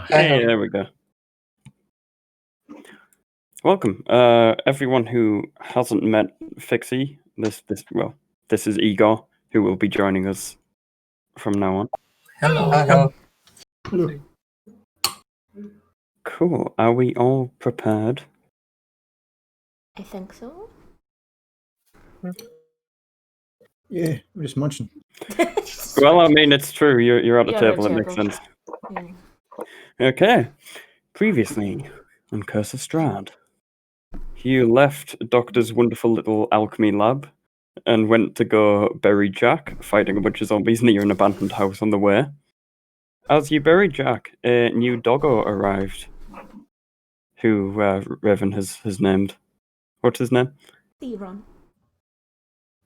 Hey, there we go. Welcome, everyone who hasn't met Fixie. This is Igor, who will be joining us from now on. Hello. Hello. Cool. Are we all prepared? I think so. Yeah, we're just munching. Well, I mean, it's true. You're at the You're table. at It the makes table. sense. Yeah. Okay. Previously on Curse of Strahd, you left Doctor's wonderful little alchemy lab and went to go bury Jack, fighting a bunch of zombies near an abandoned house on the way. As you buried Jack, a new doggo arrived, who Revan has named. What's his name? Theron.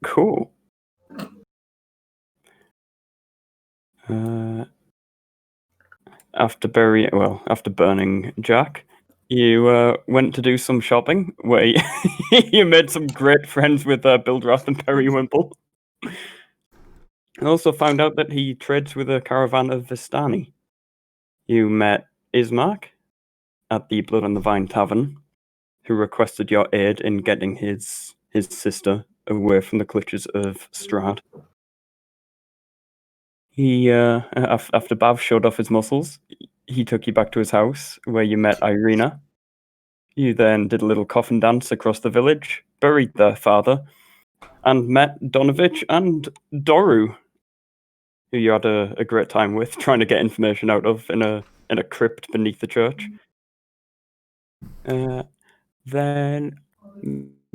Cool. After burning Jack, you went to do some shopping where you made some great friends with Bildrath and Periwimple. You also found out that he trades with a caravan of Vistani. You met Ismark at the Blood on the Vine Tavern, who requested your aid in getting his sister away from the clutches of Strahd. He, after Bav showed off his muscles, he took you back to his house, where you met Irina. You then did a little coffin dance across the village, buried their father, and met Donovich and Doru, who you had a great time with, trying to get information out of in a crypt beneath the church. Then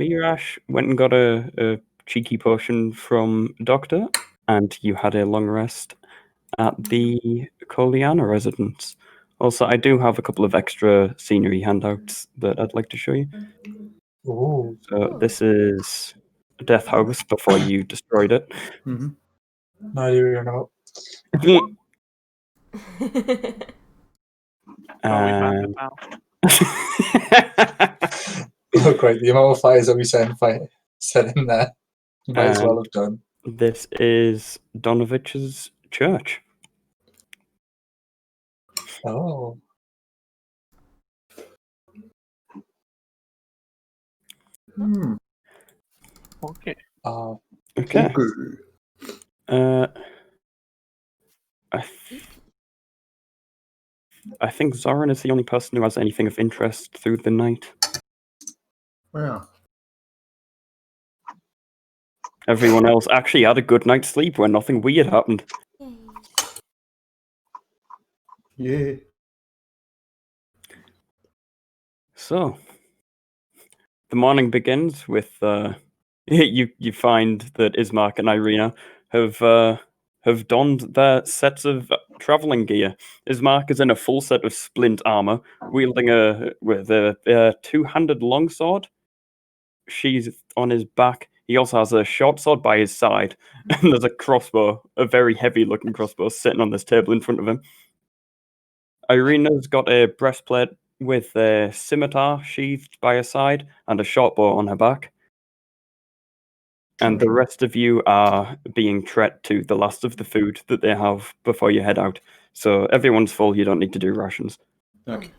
Mirash went and got a cheeky potion from Doctor, and you had a long rest at the Coliana residence. Also, I do have a couple of extra scenery handouts that I'd like to show you. Ooh. So this is Death House before you destroyed it. Mm-hmm. No, you're not. And... Oh, great. The amount of fires that we set in there. You might as well have done. This is Donovich's church. Oh. Okay. Okay. I think Zoran is the only person who has anything of interest through the night. Yeah. Everyone else actually had a good night's sleep when nothing weird happened. Yeah. So, the morning begins with you find that Ismark and Irina have donned their sets of traveling gear. Ismark is in a full set of splint armor, wielding a two-handed longsword. She's on his back. He also has a short sword by his side, and there's a crossbow, a very heavy-looking crossbow, sitting on this table in front of him. Irina's got a breastplate with a scimitar sheathed by her side and a short bow on her back. And the rest of you are being treated to the last of the food that they have before you head out. So everyone's full, you don't need to do rations. Okay.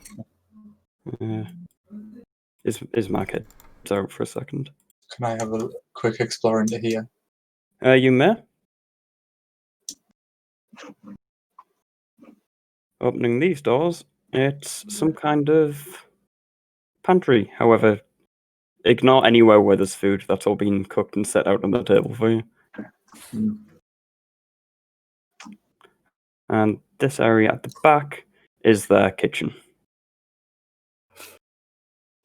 Is Mark heads out for a second? Can I have a quick explore into here? You may. Opening these doors, it's some kind of pantry. However, ignore anywhere where there's food. That's all been cooked and set out on the table for you. And this area at the back is their kitchen.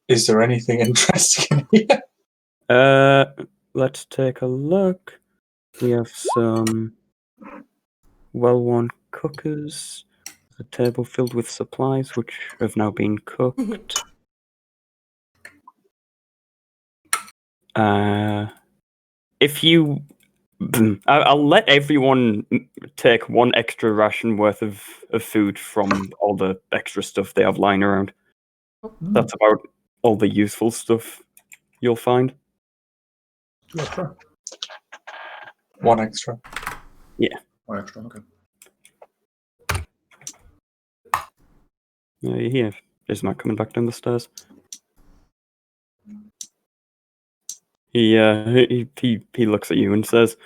Is there anything interesting in here? Let's take a look. We have some well-worn cookers, a table filled with supplies which have now been cooked. If you... I'll let everyone take one extra ration worth of food from all the extra stuff they have lying around. That's about all the useful stuff you'll find. 2 extra? 1 extra. Yeah. 1 extra, okay. You hear Ismark coming back down the stairs. He looks at you and says,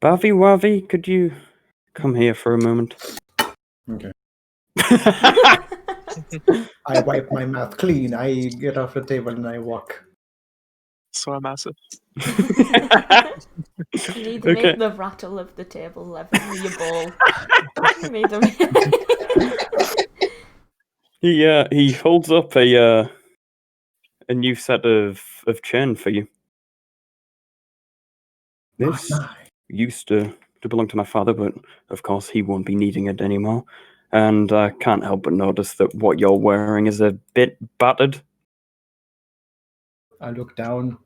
"Bavi Wavi, could you come here for a moment?" Okay. I wipe my mouth clean. I get off the table and I walk. So massive. You need to Okay. make the rattle of the table every your ball. You need to He holds up a new set of chain for you. This My. used to belong to my father, but of course he won't be needing it anymore. And I can't help but notice that what you're wearing is a bit battered. I look down.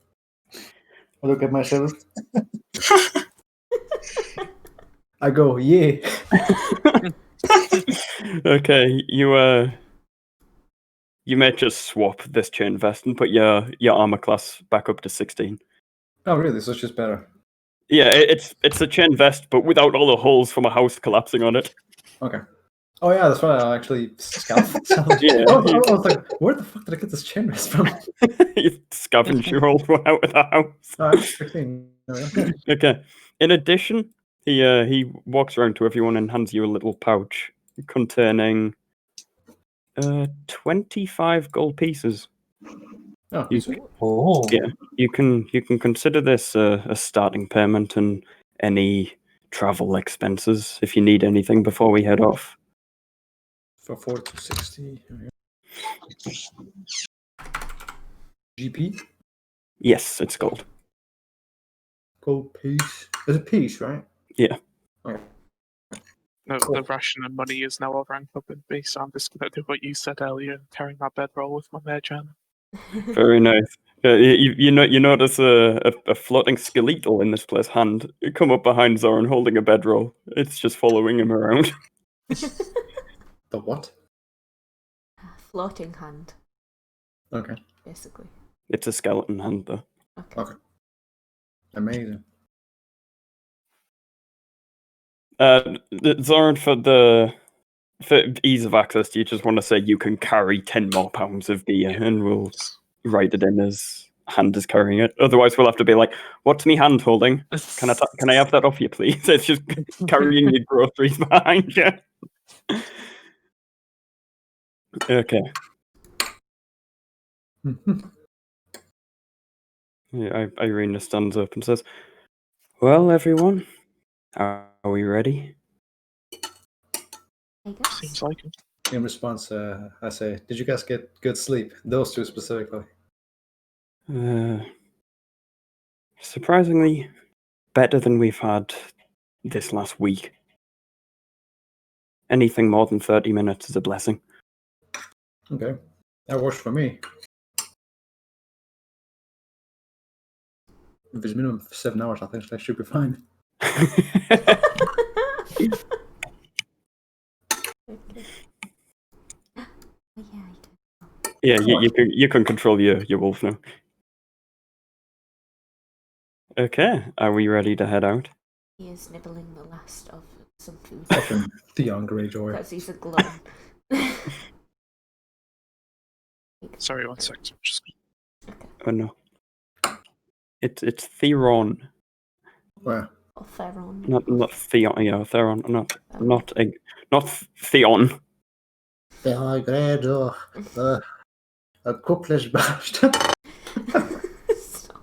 I look at myself. I go, yeah. Okay, you may just swap this chain vest and put your armor class back up to 16. Oh, really? So it's just better. Yeah, it's a chain vest, but without all the holes from a house collapsing on it. Okay. Oh, yeah, that's right. I'll actually scalp. Yeah. I was like, where the fuck did I get this chain vest from? You scavenge your old one out of the house. Alright, 16. There we go. Okay. In addition, he walks around to everyone and hands you a little pouch containing 25 gold pieces. Oh, You, sweet. Oh. yeah, you can consider this a starting payment and any travel expenses if you need anything before we head off. For 4 to 60. There we go. GP? Yes, it's gold. Gold piece. There's a piece, right? Yeah. Okay. No, Cool. the ration and money is now all ranked up in base, so I'm just going to do what you said earlier, carrying that bedroll with my mage armor. Very nice. You notice a floating skeletal in this place hand come up behind Zoran holding a bedroll. It's just following him around. The what? Floating hand, Okay. basically. It's a skeleton hand though. Okay. Okay. Amazing. Zoran, for ease of access, do you just want to say you can carry 10 more pounds of gear and we'll write it in as hand is carrying it? Otherwise, we'll have to be like, "What's me hand holding? Can I have that off you, please?" It's just carrying your groceries behind you. Okay. Yeah, Irina stands up and says, "Well, everyone, are we ready?" I guess. Seems like it. In response, I say, did you guys get good sleep? Those two specifically. Surprisingly, better than we've had this last week. Anything more than 30 minutes is a blessing. Okay. That works for me. If it's minimum 7 hours, I think that should be fine. Okay. Oh, yeah, I do. Yeah, you can control your wolf now. Okay, are we ready to head out? He is nibbling the last of some food Fucking Theon Greyjoy. because he's a glutton. Sorry, 1 sec. Just Oh no. It's Theron, Well, Or Theron. not Theon. Yeah, Theron, not Theon. Theon Greyjoy. A couplish bashed. Stop.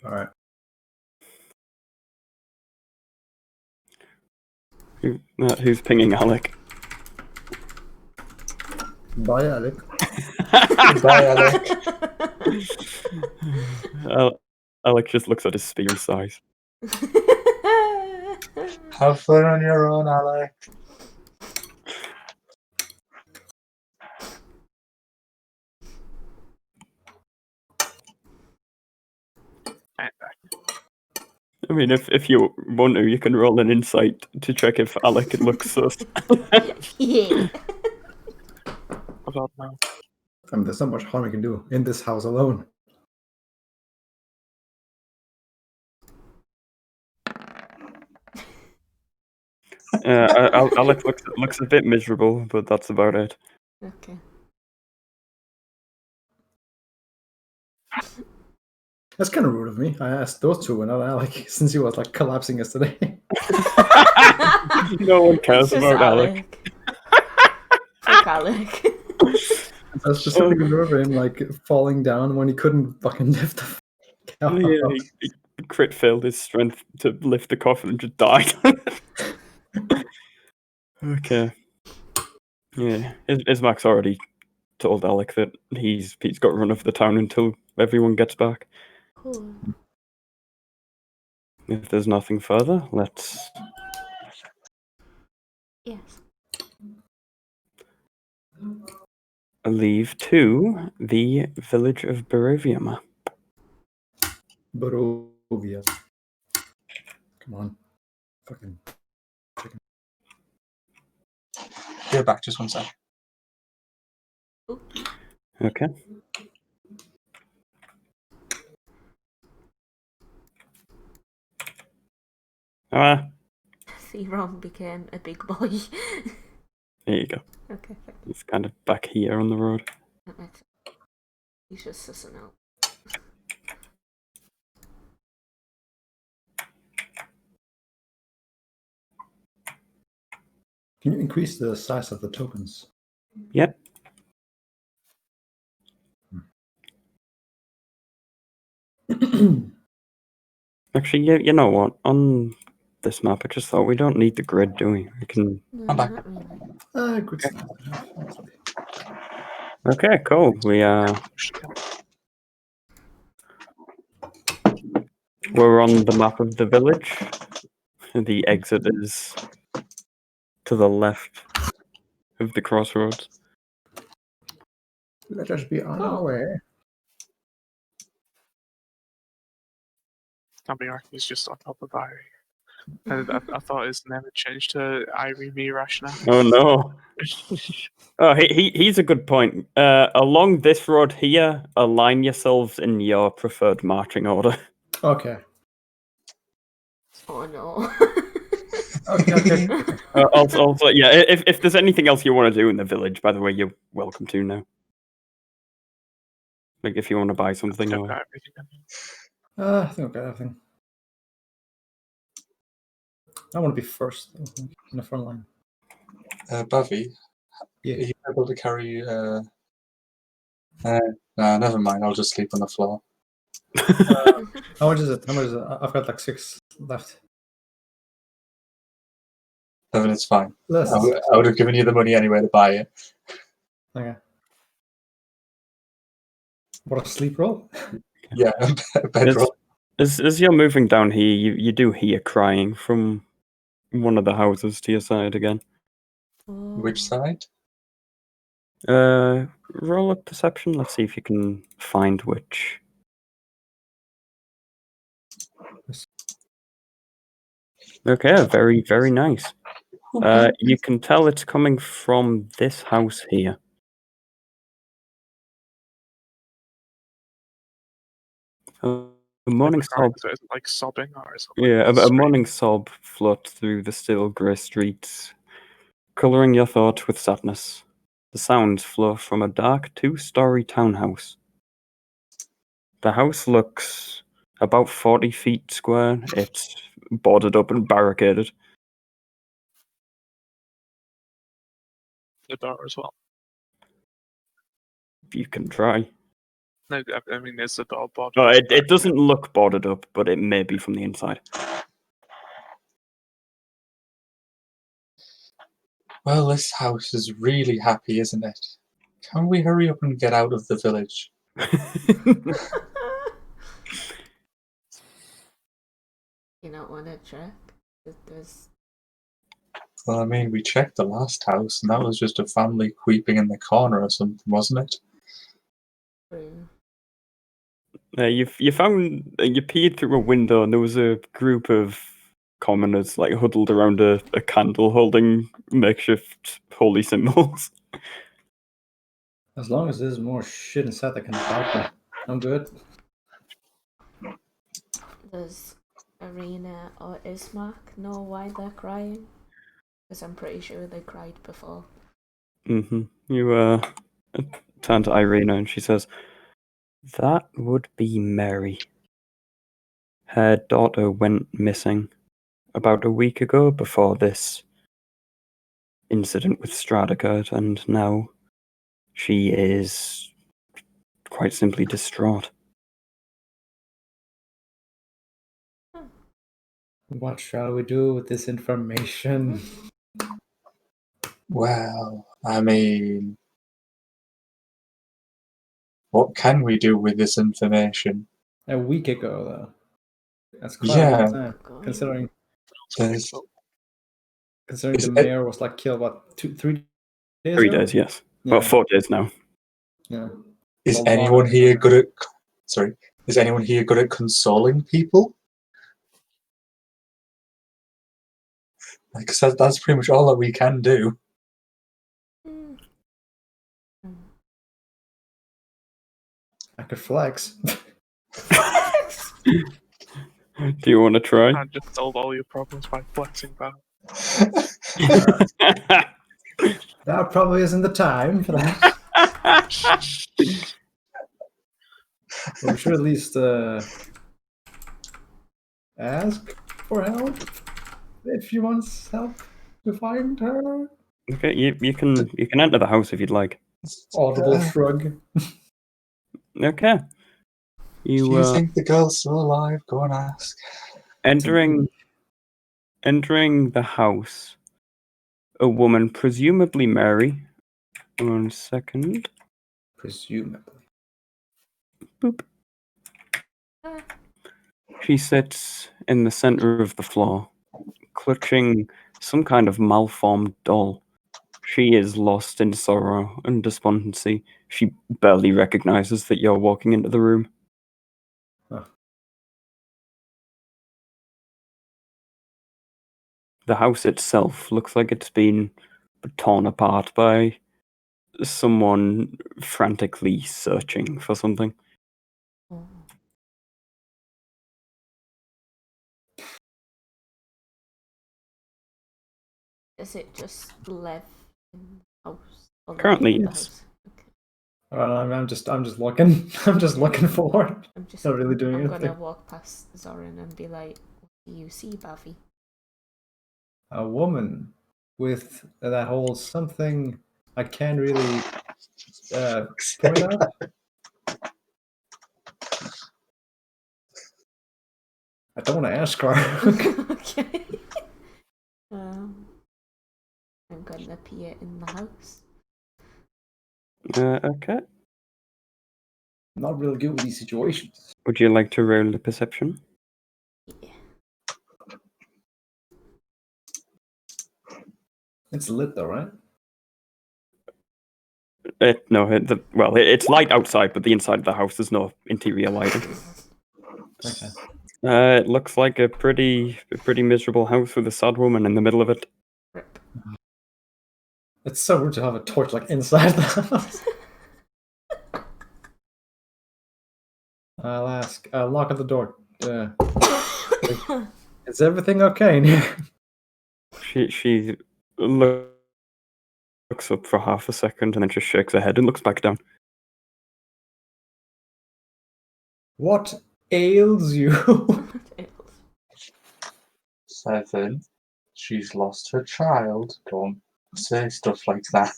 Alright. Who's pinging Alec? Bye, Alec. Goodbye, Alec. Alec just looks at his spear size. Have fun on your own, Alec. I mean, if you want to, you can roll an insight to check if Alec looks sus. Yeah. about now. I mean, there's not much harm you can do in this house alone. Alex looks a bit miserable, but that's about it. Okay. That's kind of rude of me. I asked those two, and not Alec, since he was like collapsing yesterday. No one cares It's just about Alec. Fuck Alec. I specifically remember him like falling down when he couldn't fucking lift the fuck Yeah, up. he crit failed his strength to lift the coffin and just died. Okay. Yeah, Ismark's already told Alec that he's got run of the town until everyone gets back. Cool. If there's nothing further, let's Yes. leave to the village of Barovium. Barovia. Come on. Fucking. Go back just one sec. Okay. Theron became a big boy. There you go. Okay, thank you. He's kind of back here on the road. That makes sense. He's just sussing out. Can you increase the size of the tokens? Yep. Actually, you know what? On this map, I just thought we don't need the grid, do we? We can. No, I'm back. not really. Good stuff. Okay, cool. We're on the map of the village. The exit is to the left of the crossroads. Let us be on Cool. our way. Can't be right. He's just on top of Irie. And I thought his name had changed to Irie Me Rashna. Oh no! Oh, he's a good point. Along this road here, align yourselves in your preferred marching order. Okay. Oh no. Okay. Also, yeah. If there's anything else you want to do in the village, by the way, you're welcome to now. Like if you want to buy something. Don't Or... got everything. I think I've got everything. I want to be first, I think, in the front line. Bavy, Yeah. are you able to carry... nah, never mind. I'll just sleep on the floor. How much is it? I've got like 6 left. 7, it's fine. Less. I would have given you the money anyway to buy it. Okay. What a sleep roll. Yeah, bedroll. As you're moving down here, you do hear crying from one of the houses to your side again. Which side? Roll a perception. Let's see if you can find which. Okay, very, very nice. You can tell it's coming from this house here. A morning sob. Is it like sobbing or is it? Yeah, a morning sob floats through the still grey streets, colouring your thoughts with sadness. The sounds flow from a dark 2-story townhouse. The house looks about 40 feet square. It's boarded up and barricaded. The door as well. You can try. No, I mean, is the door boarded? Oh, it doesn't look boarded up, but it may be from the inside. Well, this house is really happy, isn't it? Can we hurry up and get out of the village? You don't want to check? There's... Well, I mean, we checked the last house, and that was just a family weeping in the corner or something, wasn't it? You found you peered through a window, and there was a group of commoners like huddled around a candle, holding makeshift holy symbols. As long as there's more shit inside that can help me, I'm good. Does Arena or Ismark know why they're crying? Because I'm pretty sure they cried before. You turn to Irina and she says, "That would be Mary. Her daughter went missing about a week ago before this incident with Strahd occurred, and now she is quite simply distraught." What shall we do with this information? Well, I mean, what can we do with this information? A week ago, though. That's quite a Yeah, long time, considering there's, considering Is the it- mayor was like killed, what, 3 days 3 ago? days, yes. Yeah. Well, 4 days now. Yeah. is A lot anyone of here time. good at? Sorry, is anyone here good at consoling people? Like, 'cause that's pretty much all that we can do. Mm. I could flex. Do you want to try? And just solve all your problems by flexing back. That probably isn't the time for that. But we should at least ask for help if she wants help to find her. Okay, you can enter the house if you'd like. Audible shrug. Okay. Do you You think the girl's still alive? Go and ask. entering the house, a woman, presumably Mary. 1 second. Presumably. Boop. She sits in the center of the floor, clutching some kind of malformed doll. She is lost in sorrow and despondency. She barely recognizes that you're walking into the room. Huh. The house itself looks like it's been torn apart by someone frantically searching for something. Oh. Is it just live in the house? Or like Currently, in the yes. house? Okay. I'm just looking. I'm just looking for it. I'm just Not really doing I'm anything. gonna walk past Zoran and be like, "What do you see, Bavi?" A woman with that whole something I can't really point out. I don't want to ask her. Okay. I'm gonna appear in the house. Okay. Not really good with these situations. Would you like to roll the perception? Yeah. It's lit though, right? It's light outside, but the inside of the house there's no interior lighting. Okay. It looks like a pretty miserable house with a sad woman in the middle of it. Rip. It's so weird to have a torch like inside the house. I'll ask. I'll knock at the door. Is everything okay in here? She looks up for half a second and then just shakes her head and looks back down. What ails you? 7. She's lost her child. Don't say stuff like that.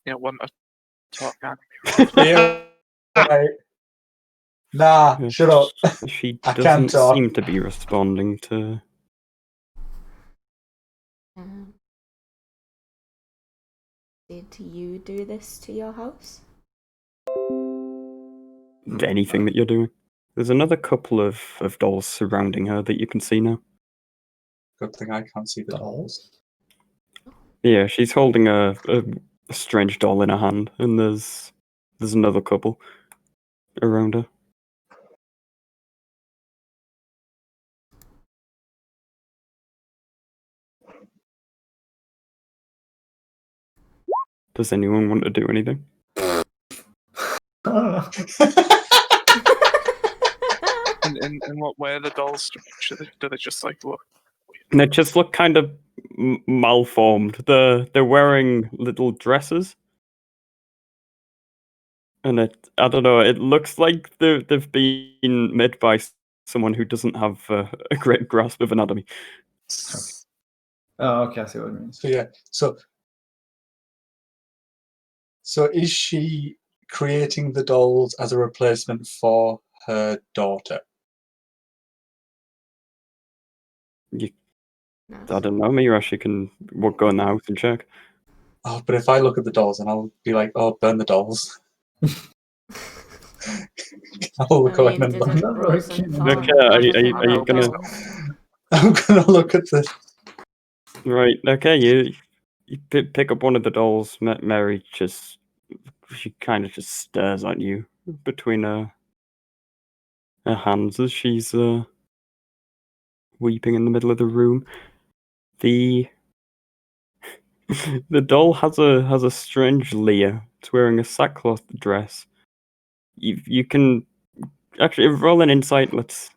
Yeah, one to talk anime. Yeah, right. Nah, Yeah. shut up. She I can't doesn't talk. seem to be responding to. Did you do this to your house? Anything that you're doing. There's another couple of dolls surrounding her that you can see now. Good thing I can't see the dolls. Yeah, she's holding a strange doll in her hand, and there's another couple around her. Does anyone want to do anything? In what way are the dolls structured? Do they just like look weird? And they just look kind of malformed. They're wearing little dresses, and I don't know. It looks like they've been made by someone who doesn't have a great grasp of anatomy. Oh, okay, I see what it means. So yeah, so is she creating the dolls as a replacement for her daughter? I No. don't know. Maybe she can go in the house and check. Oh, but if I look at the dolls and I'll be like, oh, burn the dolls. I'll look away and didn't not Rosen really find Okay, are you Rosen gonna- dolls? I'm gonna look at the. Right. Okay. You pick up one of the dolls. Mary she kind of just stares at you between her hands as she's weeping in the middle of the room. The the doll has a strange leer. It's wearing a sackcloth dress. You can actually roll an insight. Let's.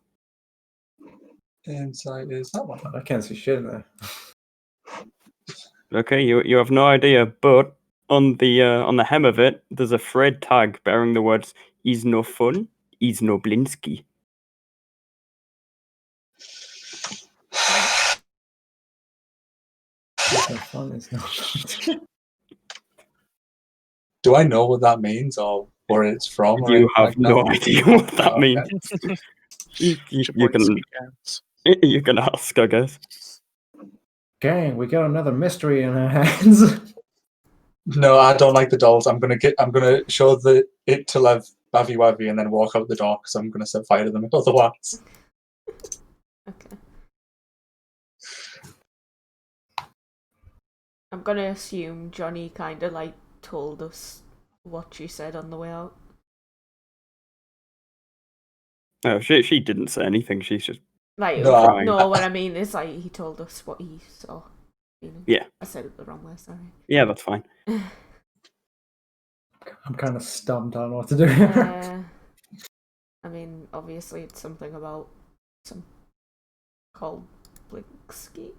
Inside is that one. I can't see shit in there. Okay, you have no idea, but on the hem of it, there's a frayed tag bearing the words "He's no fun, he's no Blinsky." It's not fun. It's not. Do I know what that means or where it's from? Or You anything have like no that? idea what that Okay. means. You can ask, I guess. Gang, we got another mystery in our hands. No, I don't like the dolls. I'm gonna show it to Lev Bavi Wavi and then walk out the door because I'm gonna set fire to them otherwise. Okay. I'm gonna assume Johnny kind of like told us what she said on the way out. Oh, she didn't say anything. She's just Like, No, crying. no, what I mean is like he told us what he saw. Yeah. I said it the wrong way. Sorry. Yeah, that's fine. I'm kind of stumped. I don't know what to do. I mean, obviously it's something about some called Blinsky,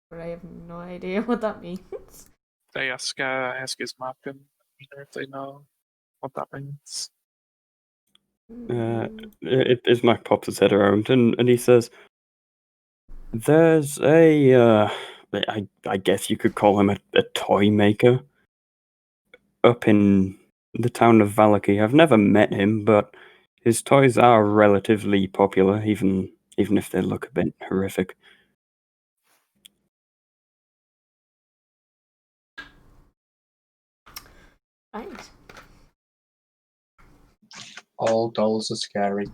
but I have no idea what that means. They ask his Mark and if they know what that means. Ismac pops his head around and he says, "There's I guess you could call him a toy maker up in the town of Valaki. I've never met him, but his toys are relatively popular, even if they look a bit horrific." Right. All dolls are scary.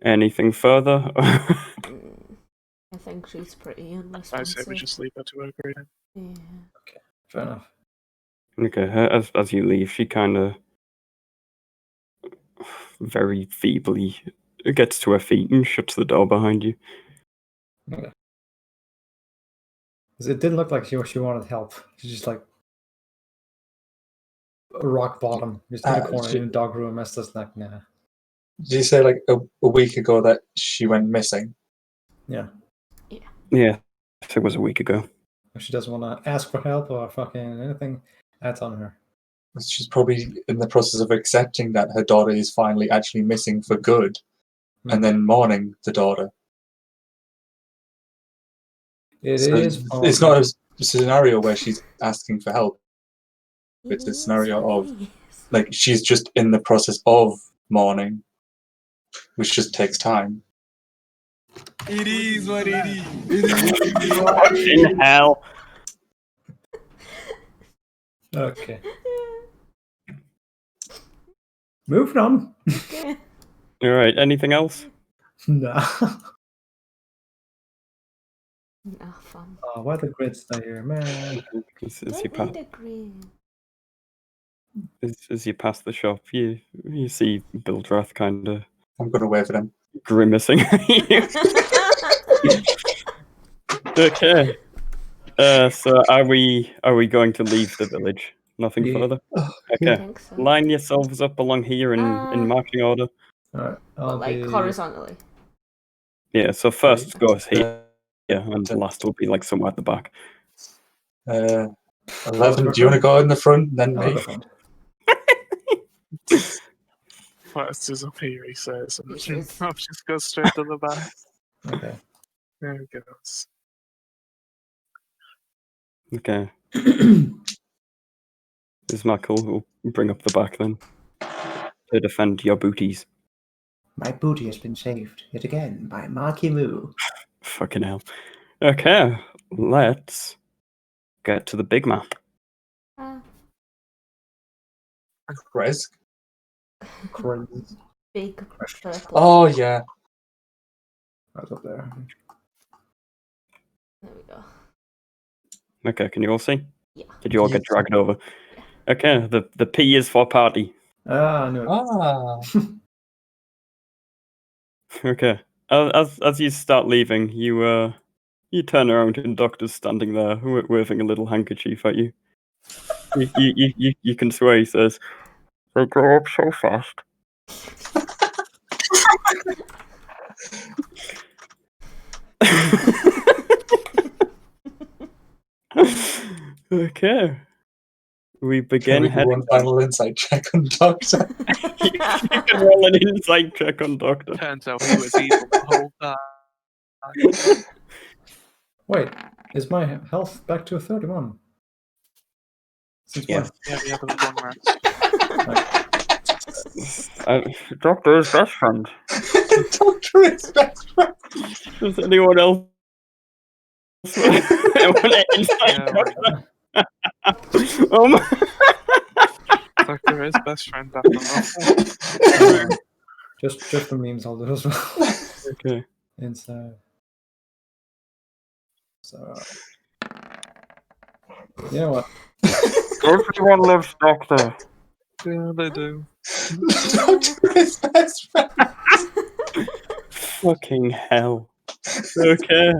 Anything further? I think she's pretty I unresponsive. say we just leave her to her grieving. Yeah. Fair enough. Okay, as you leave, she kind of very feebly gets to her feet and shuts the door behind you. Okay. 'Cause it didn't look like she wanted help. She's just like rock bottom, just in the corner in a dog room. That's just like, nah. Did you say like a week ago that she went missing? Yeah. Yeah, it was a week ago. If she doesn't want to ask for help or fucking anything, that's on her. She's probably in the process of accepting that her daughter is finally actually missing for good, and then mourning the daughter. It's It's not a scenario where she's asking for help. It's a scenario of like she's just in the process of mourning, which just takes time. It is what it is. It is what it is. In hell. Okay. Moving on. Okay. All right. Anything else? Nah. Ah, fun. Oh, why the grid stay here, man? As Don't you pass, need a grid. as you pass the shop, you see Bildrath kind of I'm gonna wave at him. grimacing at you. Okay. So are we going to leave the village Nothing Yeah. further. I Okay. think so. Line yourselves up along here in marching order. Alright, But I'll like be... horizontally. Yeah, so first goes here, Uh, and the last will be like somewhere at the back. 11, do you want to go in the front, then I'll me? go front. First is up here, he says. And He says. I'll just go straight to the back. Okay. There he goes. Okay. Ismark will bring up the back then to defend your booties. My booty has been saved yet again by Marky Moo. Fucking hell. Okay, let's get to the big man. Kresk? Crazy. Big purple. Oh, yeah. Right up there. There we go. Okay, can you all see? Yeah. Did you all get Yes. dragged over? Okay, the P is for party. Ah, I knew it. Ah. Okay. As you start leaving, you turn around and Doctor's standing there waving a little handkerchief at you. You can swear he says, "They grow up so fast." Okay. We Can begin we do heading one final insight check on Doctor? You can roll an insight check on Doctor. Turns out he was evil the whole time. Wait, is my health back to 31? Since Yes. Yeah, we have a long rest. Doctor is best friend. Doctor is best friend. Does anyone else want an insight Yeah, check? when? Doctor is best friend after all. Just for memes, I'll do as well. Okay. Inside. So. You know what? Everyone loves Doctor. Yeah, they do. Doctor is best friend. Fucking hell. Okay.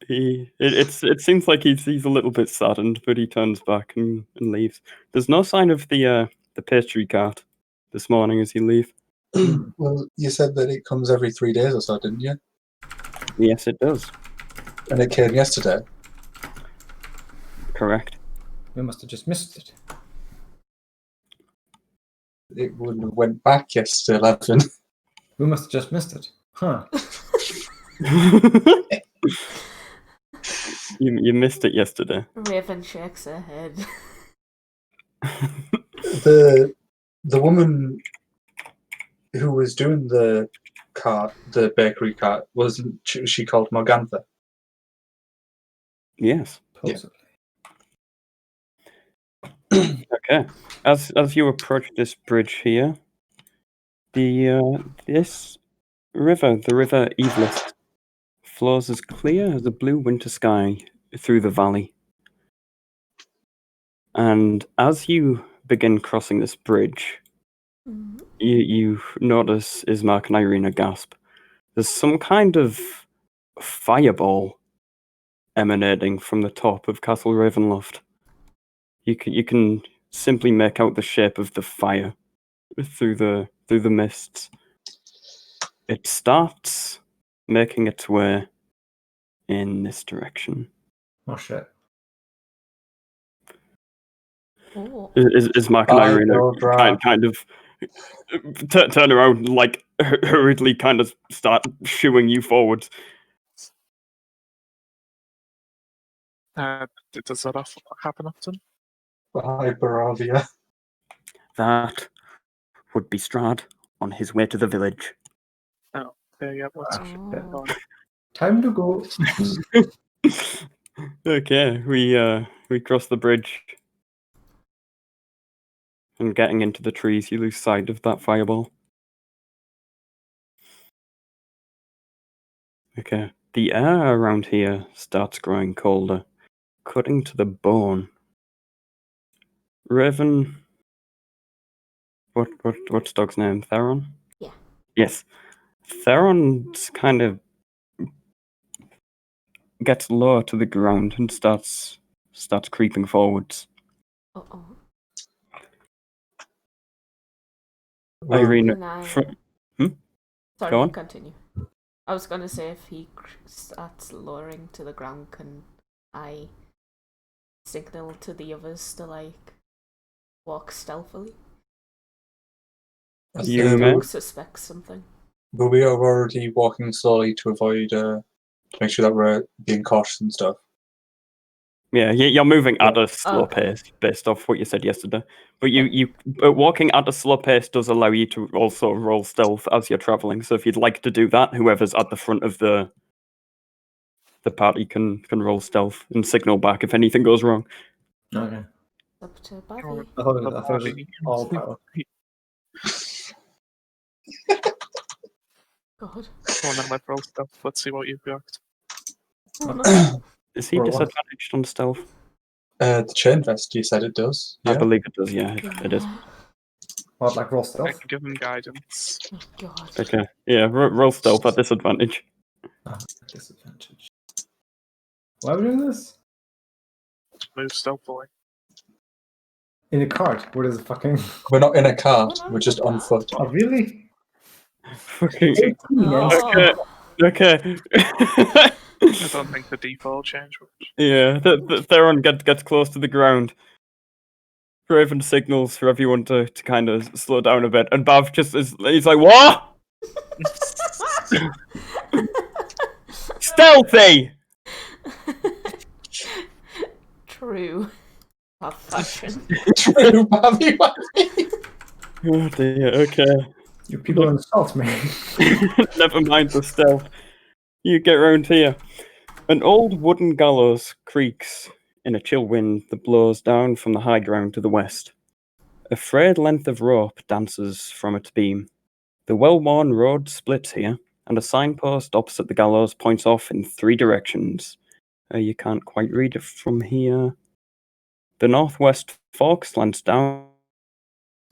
It seems like he's a little bit saddened, but he turns back and leaves. There's no sign of the pastry cart this morning as you leave. Well, you said that it comes every 3 days or so, didn't you? Yes, it does. And it came yesterday. Correct. We must have just missed it. It wouldn't have went back yesterday, 11. We must have just missed it. Huh. You missed it yesterday. Raven shakes her head. The woman who was doing the bakery cart, wasn't she called Morgantha? Yes. Possibly. Okay. As you approach this bridge here, this river, the River Evelist, flows as clear as a blue winter sky through the valley. And as you begin crossing this bridge, you notice Ismark and Irina gasp. There's some kind of fireball emanating from the top of Castle Ravenloft. You can simply make out the shape of the fire through the mists. It starts making its way in this direction. Oh shit. Oh. Is Mark and Bye, Irina Dora. kind of turn around, like hurriedly, kind of start shooing you forwards. Does that happen often? Bye, Barovia. That would be Strahd on his way to the village. Oh, there you go. Let's keep that Oh. going. Time to go. Okay, we cross the bridge. And getting into the trees, you lose sight of that fireball. Okay, the air around here starts growing colder, cutting to the bone. Raven, what's dog's name? Theron? Yeah. Yes. Theron's kind of gets lower to the ground and starts creeping forwards. Uh-oh. Irina, And I... Sorry, Go on. continue. I was gonna say if he starts lowering to the ground, can I signal to the others to like walk stealthily? You The may. dog suspects something. But we are already walking slowly to avoid, to make sure that we're being cautious and stuff. Yeah, you're moving at a slow Okay. pace based off what you said yesterday. But walking at a slow pace does allow you to also roll stealth as you're traveling. So if you'd like to do that, whoever's at the front of the party can roll stealth and signal back if anything goes wrong. Okay. Up to Or Bobby. I thought it the was body. all power. God. Go on then, let's roll stuff. Let's see what you've got. Oh, no. Is he Or what? disadvantaged on stealth? The chain vest, you said it does. I Yeah. believe it does, yeah, it is. What, like roll I stealth? can give him guidance. Oh, God. Okay, yeah, roll stealth at disadvantage. Disadvantage. Why are we doing this? Move stealthily. In a cart? What is it fucking... We're not in a cart, We're not we're in just a on cart. foot. Oh, really? Fucking 18 Oh. okay. I don't think the default changed much. Yeah, Theron gets close to the ground. Raven signals for everyone to kind of slow down a bit, and Bav he's like, what? Stealthy! True. Have fashion. True, Bobby. Oh dear, okay. You people insult me. Never mind the stealth. You get round here. An old wooden gallows creaks in a chill wind that blows down from the high ground to the west. A frayed length of rope dances from its beam. The well-worn road splits here, and a signpost opposite the gallows points off in 3 directions. You can't quite read it from here. The northwest fork slants down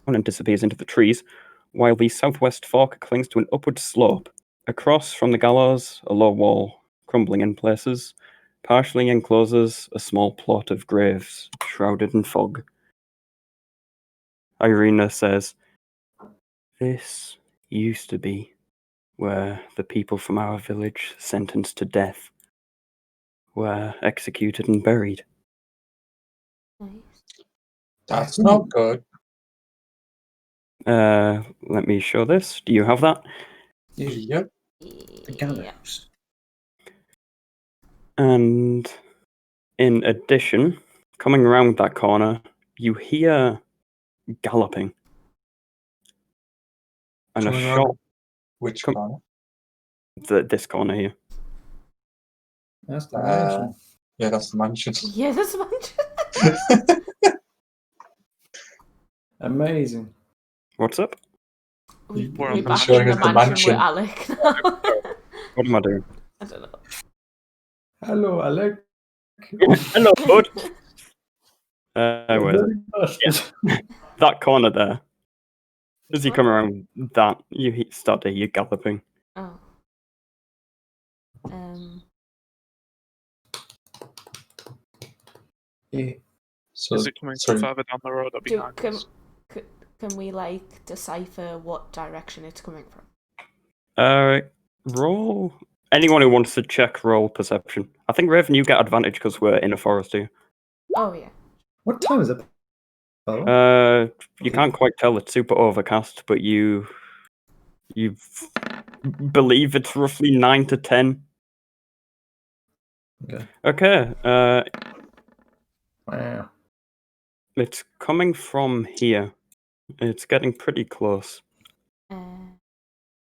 and disappears into the trees, while the southwest fork clings to an upward slope. Across from the gallows, a low wall, crumbling in places, partially encloses a small plot of graves, shrouded in fog. Irina says, "This used to be where the people from our village sentenced to death were executed and buried." Nice. That's not good. Let me show this. Do you have that? Yep. The Yeah. gallows. And in addition, coming around that corner, you hear galloping. And Coming a around shot, which Come- corner? this corner here. That's the mansion. Yeah, that's the mansion. Yeah, that's much. Amazing. What's up? We're I'm back showing in the us the mansion with mansion. Alec now. What am I doing? I don't know. Hello, Alec. Hello, bud. Where is it? Yeah. That corner there. As you come around that, you start to hear galloping. Oh. Yeah. So, Is it coming sorry. from further down the road or behind us? Can we like decipher what direction it's coming from? Roll. Anyone who wants to check roll perception. I think Raven, you get advantage because we're in a forest here. Oh yeah. What time is it? Oh, You can't quite tell. It's super overcast, but you believe it's roughly 9 to 10. okay. Okay. Wow. It's coming from here. It's getting pretty close. And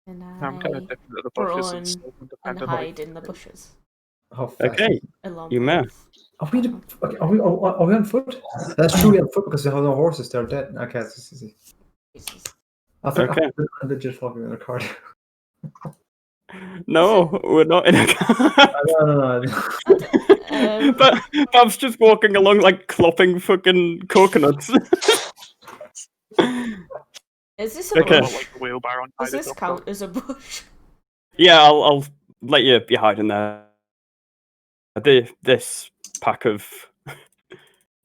I'm kind I of dipping into the bushes run and stuff and independently. hide in the bushes How fast? Okay, along you may. with. Are we on foot? That's true, we on foot because we have no horses. They're dead. Okay, it's easy. Jesus. I thought Okay. I'm legit fucking in a cart. No, we're not in a car. No. But Bab's just walking along like clopping fucking coconuts. Is this a Okay. bush? Like a wheelbarrow and Does hide it this up count as a bush? Yeah, I'll let you be hiding there. This pack of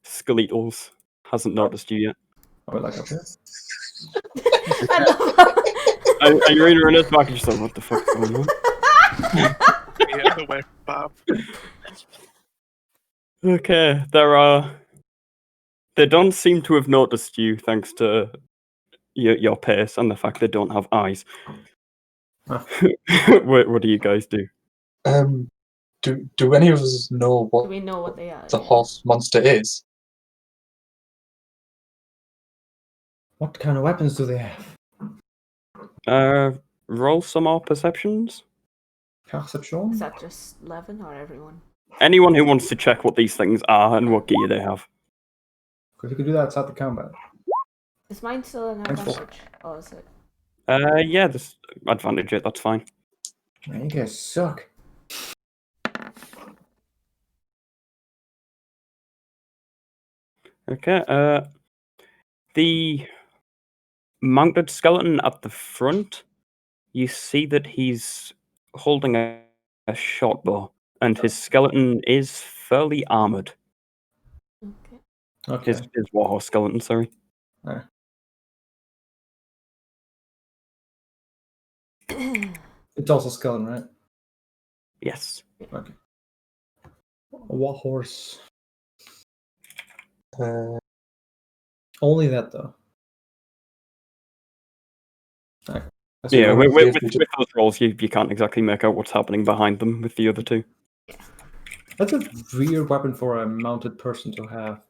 skeletals hasn't noticed you yet. Are we like up here? I love how... Irina and Ismark are just like, what the fuck's going on? Yeah, the way Bob. Okay, they don't seem to have noticed you thanks to your pace and the fact they don't have eyes. Huh. What do you guys do? Do any of us know Do what we know what they are? the Yeah. horse monster is? What kind of weapons do they have? Roll some more perceptions. Perception? Is that just Levin or everyone? Anyone who wants to check what these things are and what gear they have. Because you could do that outside the combat. Is mine still an Mine's full. advantage? Or is it? Yeah, this advantage it. That's fine. Man, you guys suck. Okay. The mounted skeleton at the front. You see that he's holding a short bow, and his skeleton is fairly armored. Okay. Okay. His warhorse skeleton, sorry. It's also skeleton, right? Yes. Okay. A warhorse. Only that, though. Okay. So Yeah, you with, wanna see if with, we with those rolls, you can't exactly make out what's happening behind them with the other two. That's a weird weapon for a mounted person to have.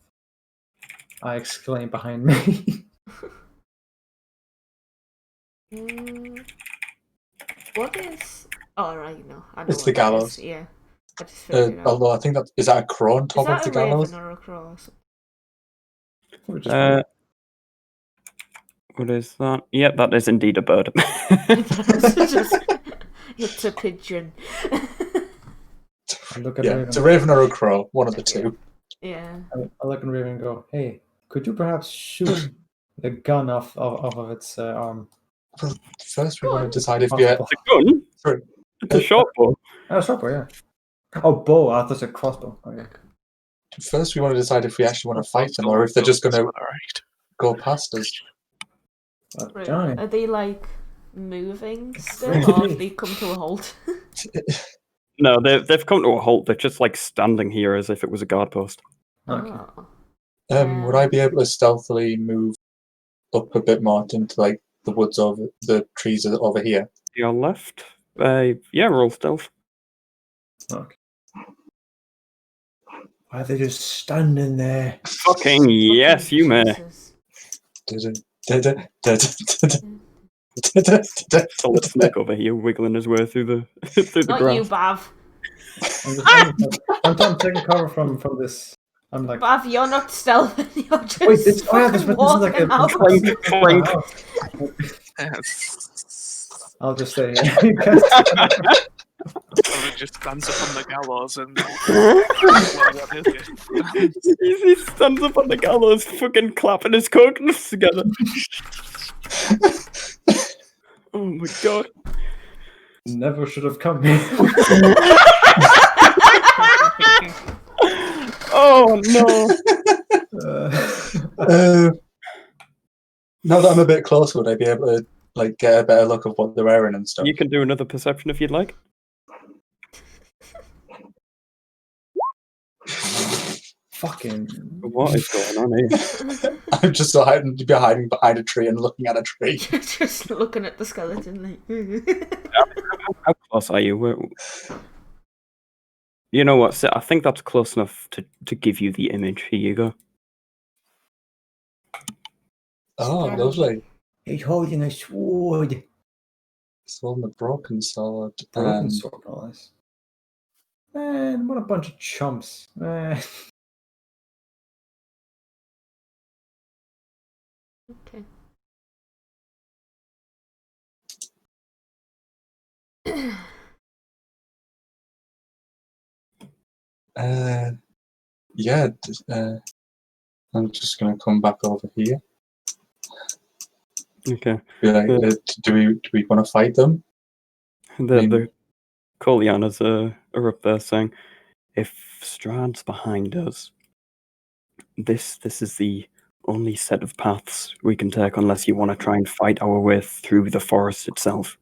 I exclaim behind me. What is? Oh right, no, I know It's what the that is. gallows. Yeah, I just figured it out. Although I think is that a crow on Is top of that the a gallows? raven or a crow? Or something? Which is funny. What is that? Yep, that is indeed a bird. It's a pigeon. I look at Yeah, Raven. it's a raven or a crow, one of the two. Yeah. I look at Raven and go, "Hey, could you perhaps shoot the gun off of its arm?" Well, first we Go want to on. decide if Possible. The gun? Sorry. It's a short bow. Oh, short yeah. Oh, bow. I thought it was a crossbow. Okay. First we want to decide if we actually want to fight them or if they're just going to Alright. go past us. Right. Johnny. Are they like moving still, Great or to have they come to a halt? No, they've come to a halt. They're just like standing here as if it was a guard post. Okay. Oh. Would I be able to stealthily move up a bit more into like the woods over the trees over here? Your left? Yeah, roll stealth. Okay. Why are they just standing there? Fucking yes, you may. Jesus. So let's sneak over here, wiggling his way through the through the Not grass. you, Bav. I'm taking cover from this. I'm like, Bav, you're not stealthing. You're just wait, this is fucking like a walking out. Clink, clink. Yes. I'll just stay here. Someone just stands up on the gallows and. Well, what is it? He stands up on the gallows, fucking clapping his coconuts together. Oh my god. Never should have come here. Oh no. Now that I'm a bit closer, would I be able to like get a better look of what they're wearing and stuff? You can do another perception if you'd like. Fucking. What is going on here? I'm just so hiding behind a tree and looking at a tree. You're just looking at the skeleton like. How close are you? You know what? I think that's close enough to give you the image. Here you go. Oh, lovely. He's holding a sword. It's on a broken sword. Broken sword, all this. Man, what a bunch of chumps. Man. Okay. Yeah. I'm just gonna come back over here. Okay. Be like, do we want to fight them? The Kolianas are up there saying, if Strahd's behind us, this is the only set of paths we can take unless you want to try and fight our way through the forest itself.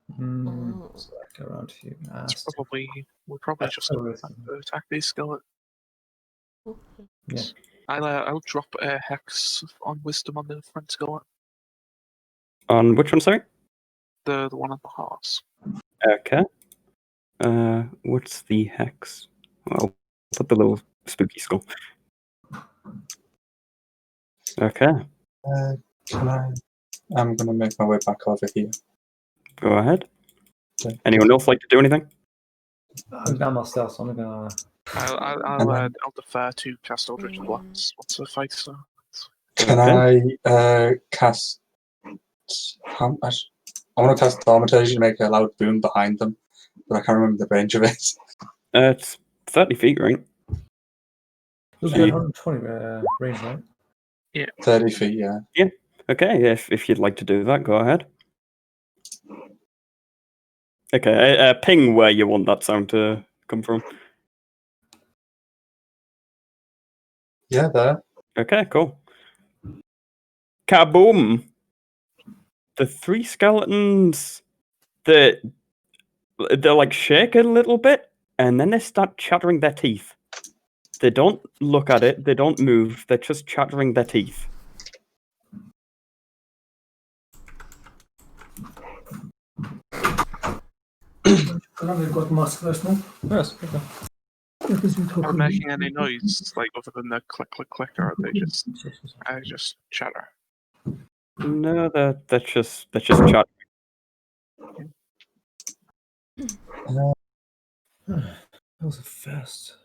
It's like around here. It's probably we'll probably just attack these skeletons. Yeah. I'll drop a hex on wisdom on the front skeleton. On which one, sorry? The one on the horse. Okay. What's the hex? Well, put the little spooky skull. Okay, I'm gonna make my way back over here. go ahead. Okay. Anyone else like to do anything? I'm myself, so I'm gonna. I'll defer to cast Eldritch Blast once the fight starts. Can I cast? I want to cast Thaumaturgy to make a loud boom behind them, but I can't remember the range of it. It's 30 feet, right? It'll be 120 range, right? 30 feet, yeah. Okay, if you'd like to do that, go ahead. Okay, ping where you want that sound to come from. Yeah, there. Okay, cool. Kaboom! The three skeletons, they're like shake a little bit, and then they start chattering their teeth. They don't look at it, they don't move, they're just chattering their teeth. I've got mask first now. Yes, okay. Are they making any noise, like other than the click, click, click, or are they just chatter? No, they're just chattering. That was a fast.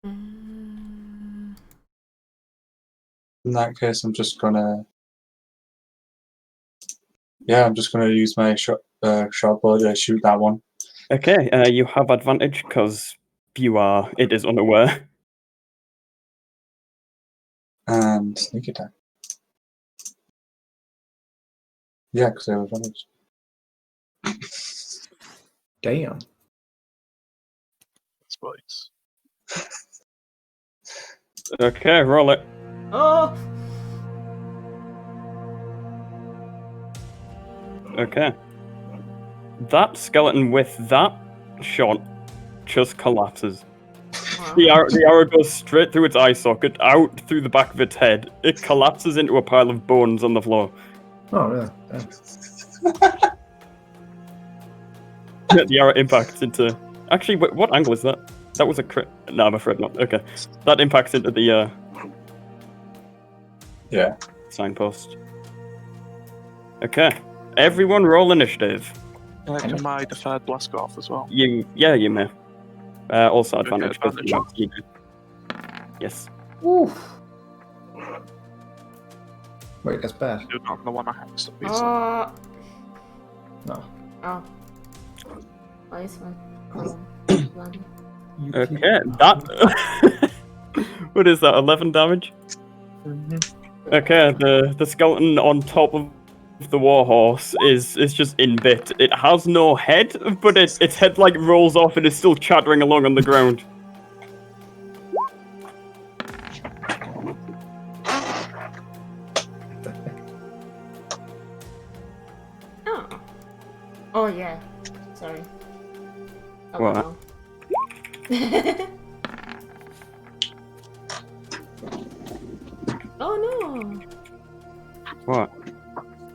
In that case, I'm just gonna use my short bow to shoot that one. Okay, you have advantage because it is unaware. And sneak attack. Yeah, because I have advantage. Damn. Spikes. Okay, roll it. Oh! Okay. That skeleton with that shot just collapses. Wow. The arrow goes straight through its eye socket, out through the back of its head. It collapses into a pile of bones on the floor. Oh, really? Thanks. The arrow impacts into... Actually, what angle is that? That was a crit. No, I'm afraid not. Okay. That impacts into the Yeah. signpost. Okay. Everyone roll initiative. Can my deferred blast go off as well? You may. Also Okay, advantage. 'cause advantage. you do. Yes. Oof. Wait, that's bad. You're not the one I hexed, obviously. Oh! No. Oh. Why is my column bloody? Okay, that... What is that, 11 damage? Okay, the skeleton on top of the warhorse is just in bit. It has no head, but its head like rolls off and is still chattering along on the ground. Oh. Oh, yeah. Sorry. Oh, What? no. Oh no! What?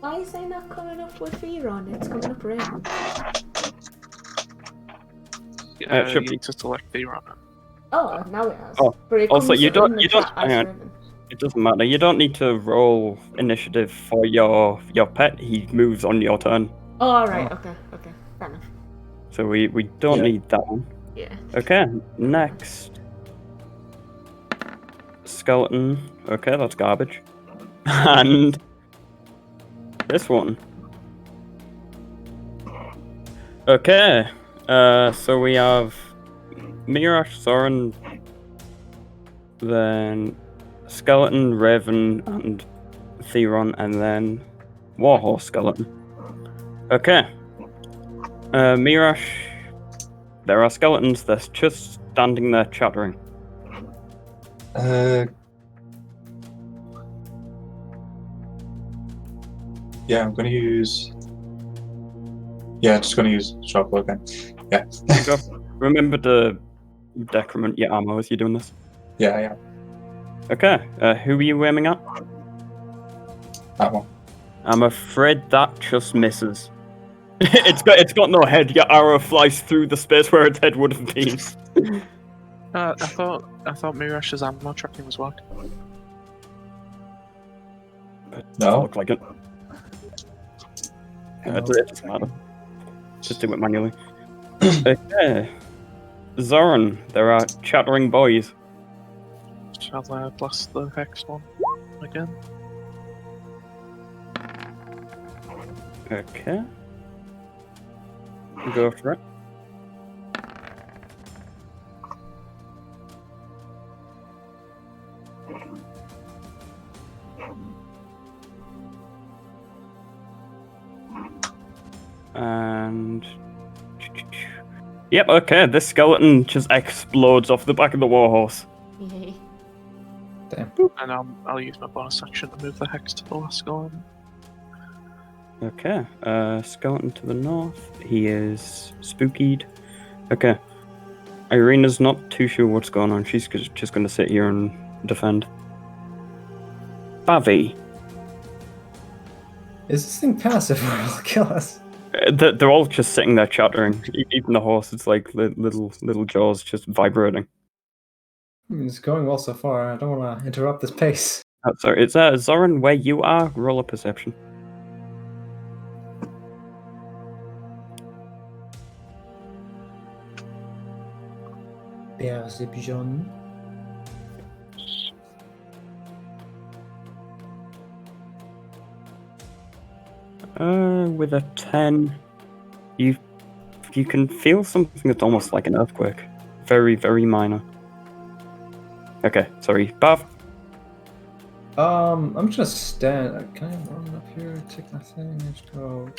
Why is it not coming up with fear on it? It's coming up red. It should You be. need to select the runner. Oh, now it has. Oh, But it also, comes you in don't- the you don't- chat as hang on. ribbon. It doesn't matter. You don't need to roll initiative for your pet. He moves on your turn. Oh, alright, okay, fair enough. So we don't Yeah. need that one. Yeah. Okay, next. Skeleton. Okay, that's garbage. And this one. Okay, so we have Mirash, Soren, then Skeleton, Raven, and Theron, and then Warhorse Skeleton. Okay. Mirash, there are skeletons, they're just standing there chattering. Yeah, I'm going to use. Yeah, just going to use sharp again. Yeah. Remember to decrement your ammo as you're doing this. Yeah. Okay, who are you aiming at? That one. I'm afraid that just misses. it's got no head. Your arrow flies through the space where its head would have been. I thought Mirash's ammo tracking was working. No. Look like it. It doesn't matter. Just do it manually. Okay. Zoran, there are chattering boys. Shall I blast the hex one again? Okay. Go for it. And yep, okay, this skeleton just explodes off the back of the warhorse. Yay. Damn. And I'll use my bonus action to move the hex to the last skeleton. Okay, skeleton to the north. He is spookied. Okay. Irina's not too sure what's going on. She's just going to sit here and defend. Bavi. Is this thing passive or will it kill us? They're all just sitting there chattering. Even the horse, it's like little jaws just vibrating. I mean, it's going well so far. I don't want to interrupt this pace. Oh, sorry, is Zoran where you are? Roll a perception. Perception. With a 10, you can feel something that's almost like an earthquake. Very, very minor. Okay, sorry, Bav. I'm just gonna stand. Can I run up here? Take my thing and just go.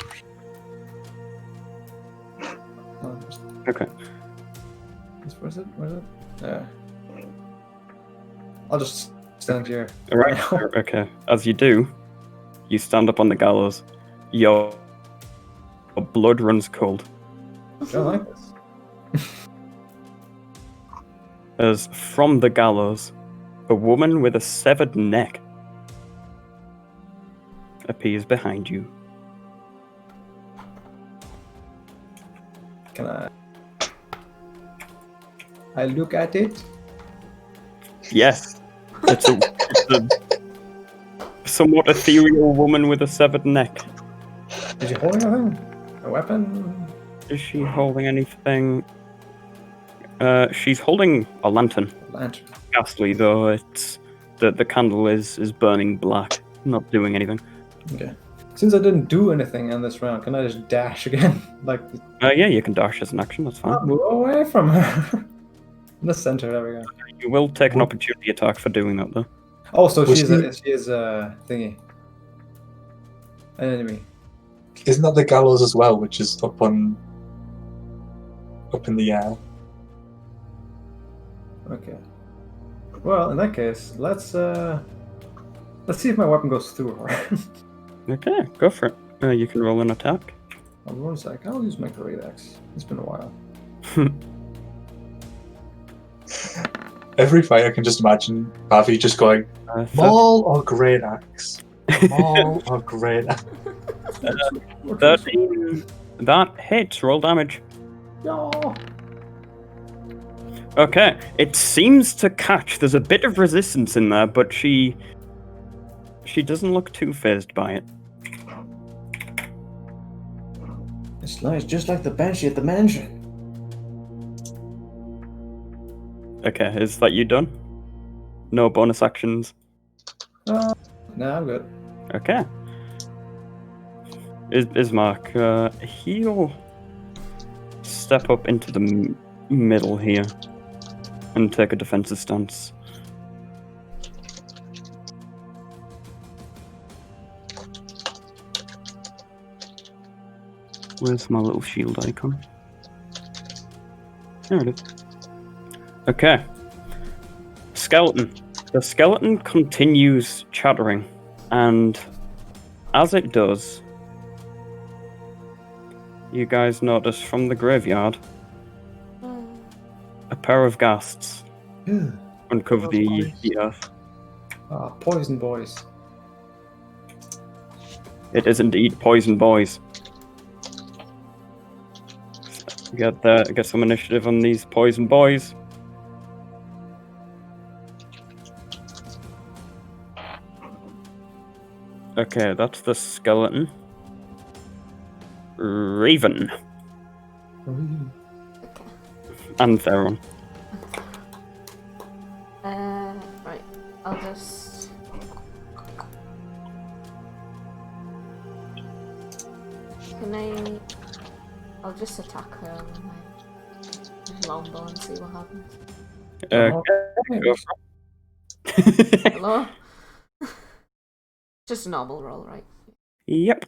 Okay. Where is it? There. I'll just stand here. All right. Okay. As you do, you stand up on the gallows. Your blood runs cold. I don't like this. As from the gallows, a woman with a severed neck appears behind you. Can I look at it? Yes, it's a somewhat ethereal woman with a severed neck. Is she holding anything? A weapon? Is she holding anything? She's holding a lantern. Lantern. Ghastly though, it's the candle is burning black, not doing anything. Okay. Since I didn't do anything in this round, can I just dash again? Like, Yeah, you can dash as an action. That's fine. move away from her. In the center, there we go. You will take an opportunity attack for doing that though. Oh, so Was she is a thingy. An enemy. Isn't that the gallows as well, which is up in the air? Okay. Well, in that case, let's see if my weapon goes through her. Okay, go for it. You can roll an attack. Hold on 1 sec. I'll use my great axe. It's been a while. Every fight, I can just imagine Bavi just going, Maul or great axe? Maul or great axe? 13. That hits. Roll damage. No. Okay, it seems to catch. There's a bit of resistance in there, but she doesn't look too phased by it. It's nice, just like the banshee at the mansion. Okay, is that you done? No bonus actions. No, I'm good. Okay. Ismark, he'll step up into the middle here and take a defensive stance. Where's my little shield icon? There it is. Okay. Skeleton, The skeleton continues chattering, and as it does, you guys notice from the graveyard a pair of ghasts uncover the earth. Poison boys. It is indeed poison boys. Get some initiative on these poison boys. Okay, that's the skeleton. Raven. And Theron. Right. I'll just. I'll just attack her with my longbow and see what happens. Go for it. Hello? Just a normal roll, right? Yep.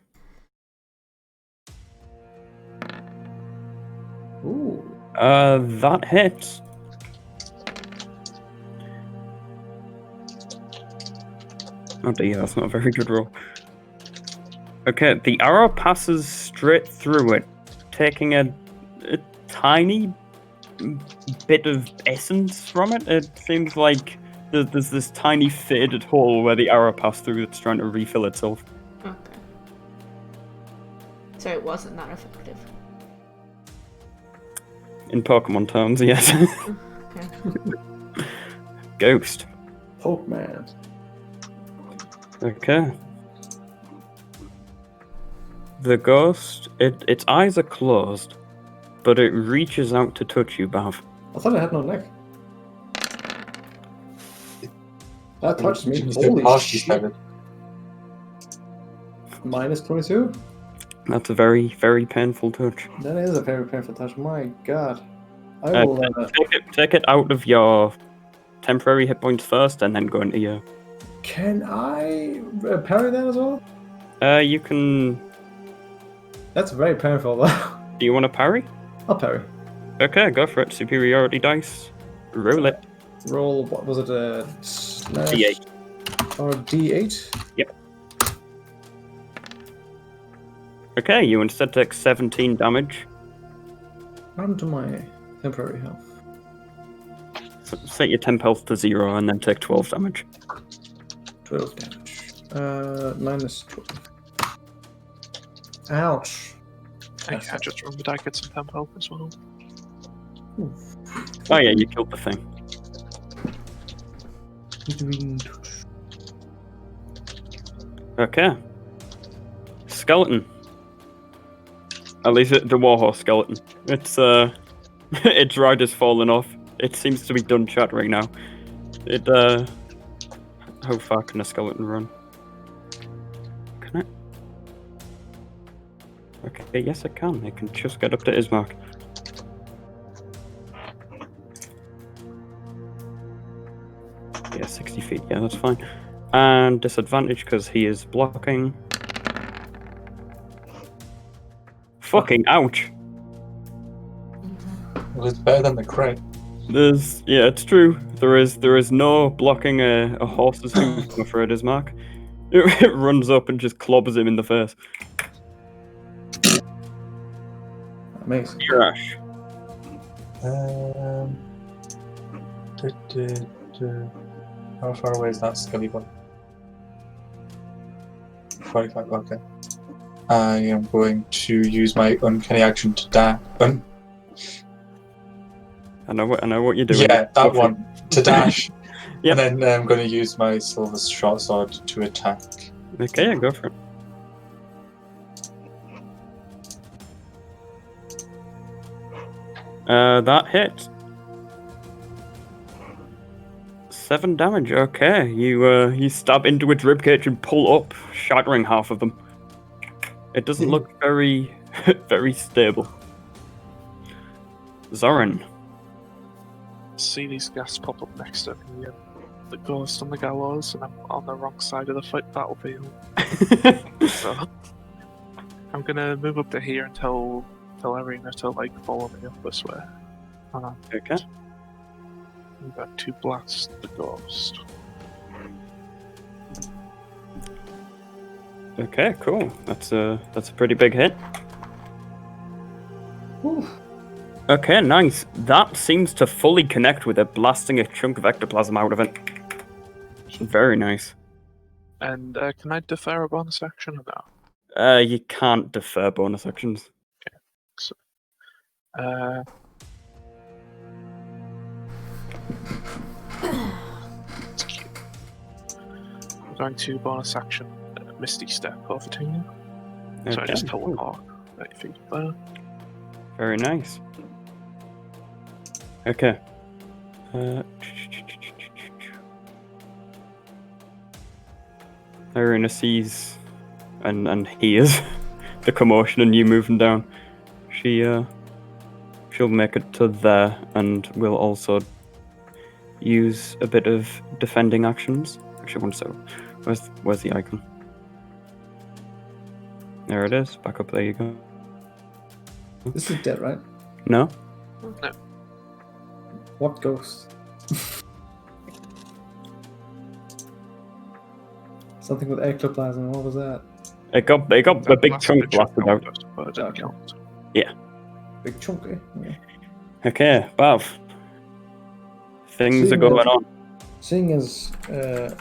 Ooh. That hits. Oh dear, that's not a very good roll. Okay, the arrow passes straight through it, taking a tiny bit of essence from it. It seems like there's this tiny faded hole where the arrow passed through that's trying to refill itself. Okay. So it wasn't that effective. In Pokemon terms, yes. Okay. Ghost. Pokemon. Okay. The ghost, its eyes are closed, but it reaches out to touch you, Bav. I thought I had no neck. That touched me. You still Holy partially shit. stabbed. Minus 22? That's a very, very painful touch. That is a very painful touch. My god. I will. Take it out of your temporary hit points first, and then go into your. Can I parry that as well? You can. That's very painful though. Do you want to parry? I'll parry. Okay, go for it. Superiority dice. Roll it. Roll, what was it? Slash D8. or D8? Yep. Okay, you instead take 17 damage. What happened to my temporary health? Set your temp health to 0 and then take 12 damage. 12 damage. Minus 12. Ouch. I just remembered I get some temp help as well. Oh yeah, you killed the thing. Okay. Skeleton. At least the warhorse skeleton. It's its ride has fallen off. It seems to be done chattering now. How far can a skeleton run? Can it? Okay, yes it can. It can just get up to Ismark. Yeah, 60 feet. Yeah, that's fine. And disadvantage because he is blocking. Fucking ouch! Well, it's better than the crit. Yeah, it's true. There is no blocking a horse's hoof, I'm afraid, Ismark. It runs up and just clobbers him in the face. Amazing. Trash. How far away is that skelly one? 45, okay. I am going to use my uncanny action to dash. I know what you're doing. Yeah, that one. To dash. Yep. And then I'm going to use my silver short sword to attack. Okay, yeah, go for it. That hit. 7 damage. Okay, you stab into its ribcage and pull up, shattering half of them. It doesn't look very, very stable. Zoran. See these gas pop up next to me, the ghost on the gallows, and I'm on the wrong side of the battlefield. So I'm gonna move up to here and tell Arena to follow me up this way. Okay. We've got to blast the ghost. Okay, cool. That's a pretty big hit. Oof. Okay, nice. That seems to fully connect with it, blasting a chunk of ectoplasm out of it. Very nice. And can I defer a bonus action or no? You can't defer bonus actions. So, uh, it's cute. I'm going to bonus action Misty Step over to you. So I Okay, just cool. teleport 30 feet there. Very nice. Okay. Irina sees and hears the commotion and you moving down. She'll make it to there and will also use a bit of defending actions. Actually, one second. Where's the icon? There it is. Back up there you go. This is dead, right? No? What ghost? Something with ectoplasm. What was that? It got a big chunk blasted out. But it didn't Okay. count. Big chunky. Yeah. Okay, Bav. Things are Seeing going as- on. Seeing as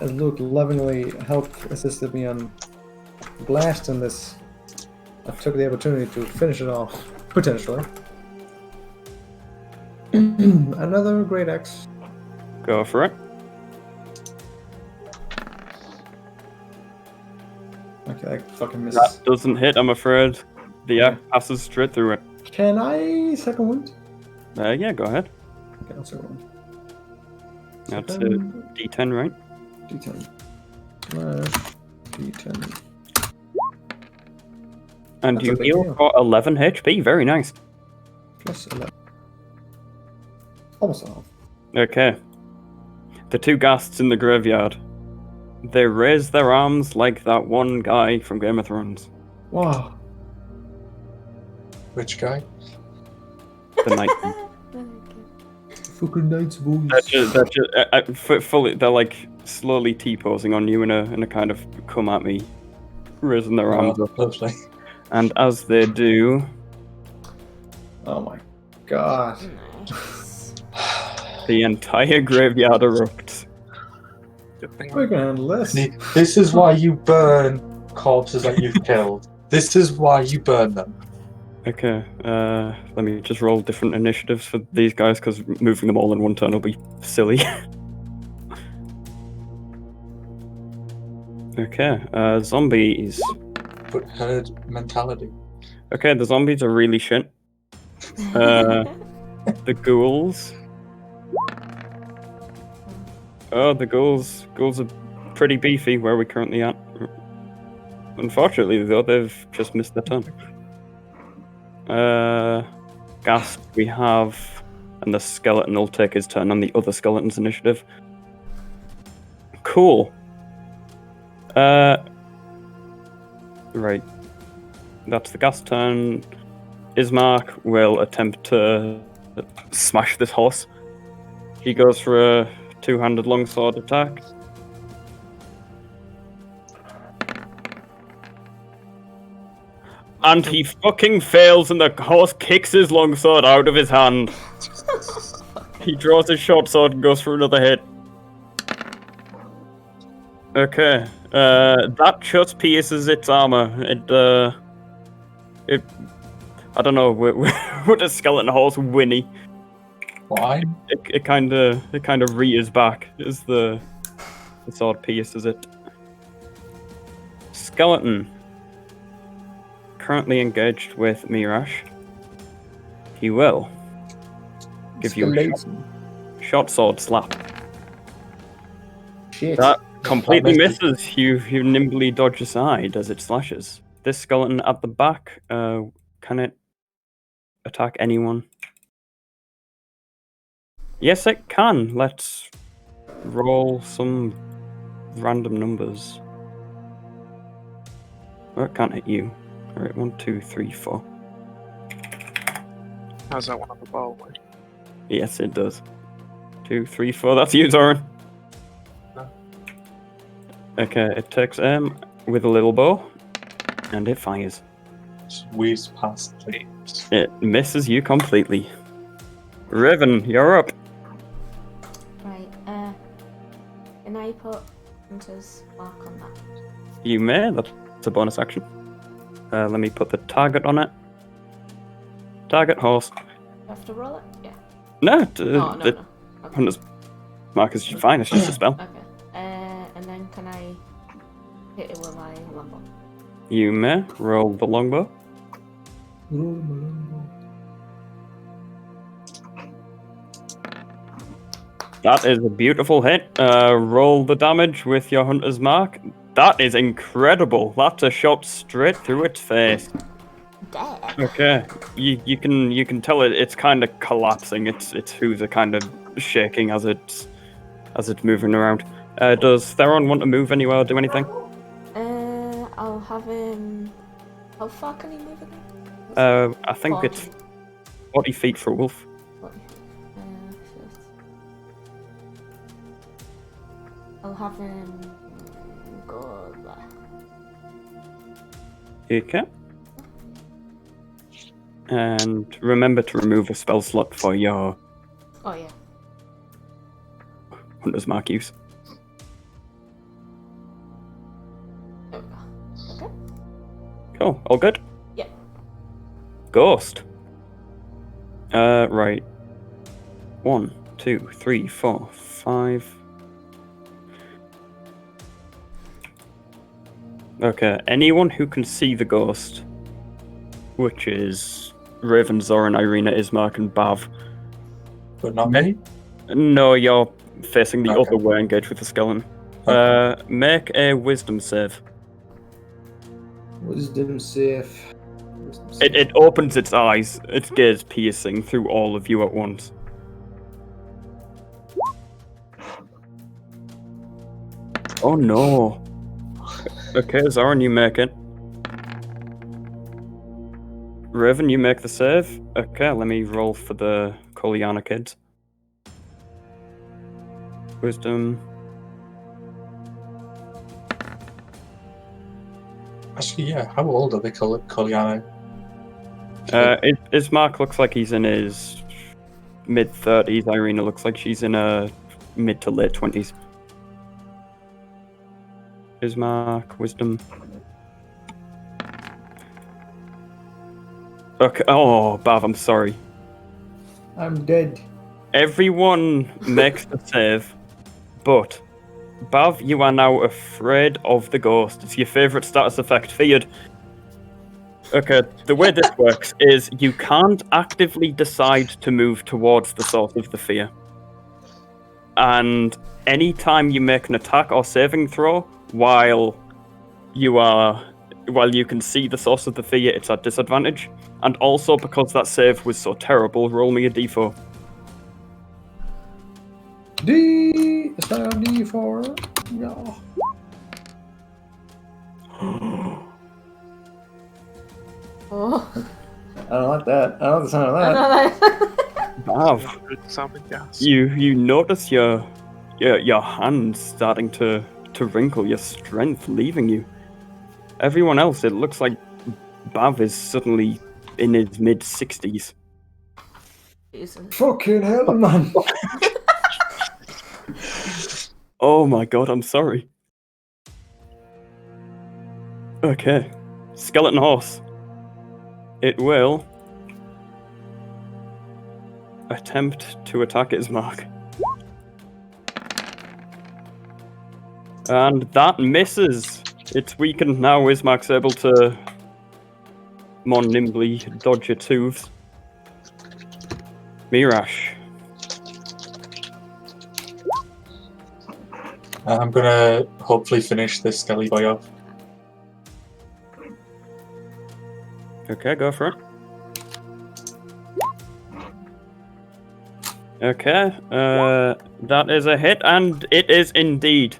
Luke lovingly helped assisted me on blasting this, I took the opportunity to finish it off, potentially. Another great axe. Go for it. Okay, I fucking missed. That doesn't hit, I'm afraid. The axe passes straight through it. Can I second wind? Yeah, go ahead. Okay, I'll second wind. That's a Second D10, right? D10. Slash D10. And That's you a big heal deal. for 11 HP. Very nice. Plus 11. Almost half. Okay. The two ghasts in the graveyard. They raise their arms like that one guy from Game of Thrones. Wow. Which guy? The Night King. Fucking Knight's voice. They're like slowly T-posing on you in a kind of come at me, raising their arms up. Lovely. And as they do, Oh my god. Nice. the entire graveyard erupts. Good thing We're gonna handle this. See, this is why you burn corpses that you've killed. This is why you burn them. Okay, let me just roll different initiatives for these guys, because moving them all in one turn will be silly. Okay, zombies. But herd mentality. Okay, the zombies are really shit. The ghouls. Oh, the ghouls are pretty beefy where we're currently at. Unfortunately, though, they've just missed their turn. Ghast we have, and the skeleton will take his turn on the other skeleton's initiative. Cool. Right. That's the Ghast turn. Ismark will attempt to smash this horse. He goes for a two-handed longsword attack. And he fucking fails, and the horse kicks his longsword out of his hand. He draws his short sword and goes for another hit. Okay, that just pierces its armor. I don't know. Would a skeleton horse whinny? Why? It kind of rears back as the sword pierces it. Skeleton. Currently engaged with Mirash. He will give you a short sword slap. Shit. That completely That misses. You nimbly dodge aside as it slashes. This skeleton at the back, can it attack anyone? Yes, it can. Let's roll some random numbers. Oh, it can't hit you. Alright, 1, 2, 3, 4. How's that one on the ball? Like? Yes, it does. 2, 3, 4. That's you, Zoran. No. Okay, it takes aim with a little bow And it fires. Whiz past. Like, It misses you completely. Raven, you're up. Right, can I put Hunter's mark on that? You may. That's a bonus action. Let me put the target on it. Target horse. Do I have to roll it? Yeah. No, No. Okay. Hunter's mark is fine. It's just a spell. Okay. And then can I hit it with my longbow? You may roll the longbow. That is a beautiful hit. Roll the damage with your hunter's mark. That is incredible. That's a shot straight through its face. Dead. Okay, you can tell it's kind of collapsing. Its hooves are kind of shaking as it's moving around. Does Theron want to move anywhere or do anything? I'll have him. How far can he move again? I think 40. it's 40 feet for a wolf. 40. Shit. I'll have him go there. Okay. And remember to remove a spell slot for your Oh yeah. hunter's mark use. There we go. Okay. Cool. All good? Yeah. Ghost. Right. 1, 2, 3, 4, 5. Okay, anyone who can see the ghost, which is Raven, Zoran, Irina, Ismark, and Bav. but not me. No, you're facing the Okay. other way, engaged with the skeleton. Okay. Make a wisdom save. Wisdom save. It opens its eyes, its gaze piercing through all of you at once. Oh no. Okay, Zoran, you make it. Raven, you make the save. Okay, let me roll for the Koliana kids. Wisdom. Actually, yeah. How old are they, Koliana? Ismark looks like he's in his mid-30s. Irina looks like she's in her mid to late 20s. Ismark, wisdom. Okay. Oh, Bav, I'm sorry. I'm dead. Everyone makes the save, but Bav, you are now afraid of the ghost. It's your favorite status effect, feared. Okay, the way this works is you can't actively decide to move towards the source of the fear. And anytime you make an attack or saving throw while you can see the source of the fear, it's at disadvantage. And also because that save was so terrible, roll me a d4. Is that a D4? Yeah. Oh. I don't like that. I don't like the sound of that. Bav, Good sounding gas. you notice your hands starting to wrinkle, your strength leaving you. Everyone else, it looks like Bav is suddenly in his mid-60s. Jesus. Fucking hell, man. Oh my god, I'm sorry. Okay. Skeleton horse. It will attempt to attack Ismark. And that misses. It's weakened now. Ismark's able to more nimbly dodge its hooves. Mirash. I'm gonna hopefully finish this skelly boy off. Okay, go for it. Okay, that is a hit, and it is indeed.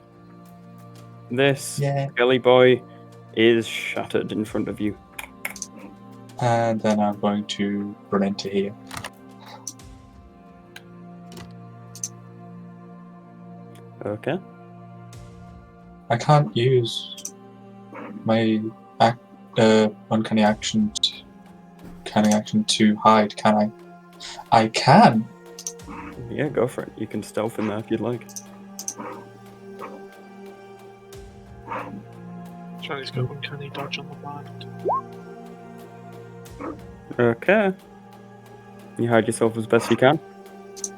This Yeah. skelly boy is shattered in front of you. And then I'm going to run into here. Okay. I can't use my uncanny action, to hide. Can I? I can. Yeah, go for it. You can stealth in there if you'd like. Charlie's got uncanny dodge on the mind. Okay. You hide yourself as best you can.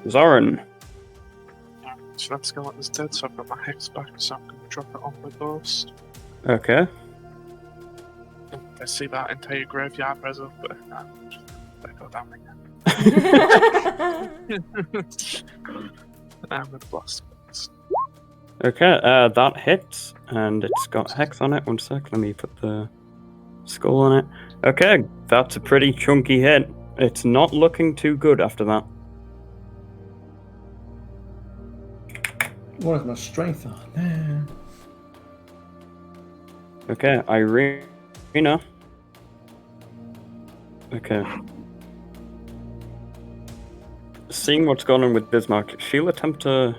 Zoran. So that skeleton's dead, so I've got my hex back, so I'm going to drop it on the ghost. Okay. I see that entire graveyard res up, but I go down again. I'm going to blast it. Okay, that hits, and it's got hex on it. 1 sec, let me put the skull on it. Okay, that's a pretty chunky hit. It's not looking too good after that. What is my strength on? Man. Okay, Irina. Okay. Seeing what's going on with Bismarck, she'll attempt to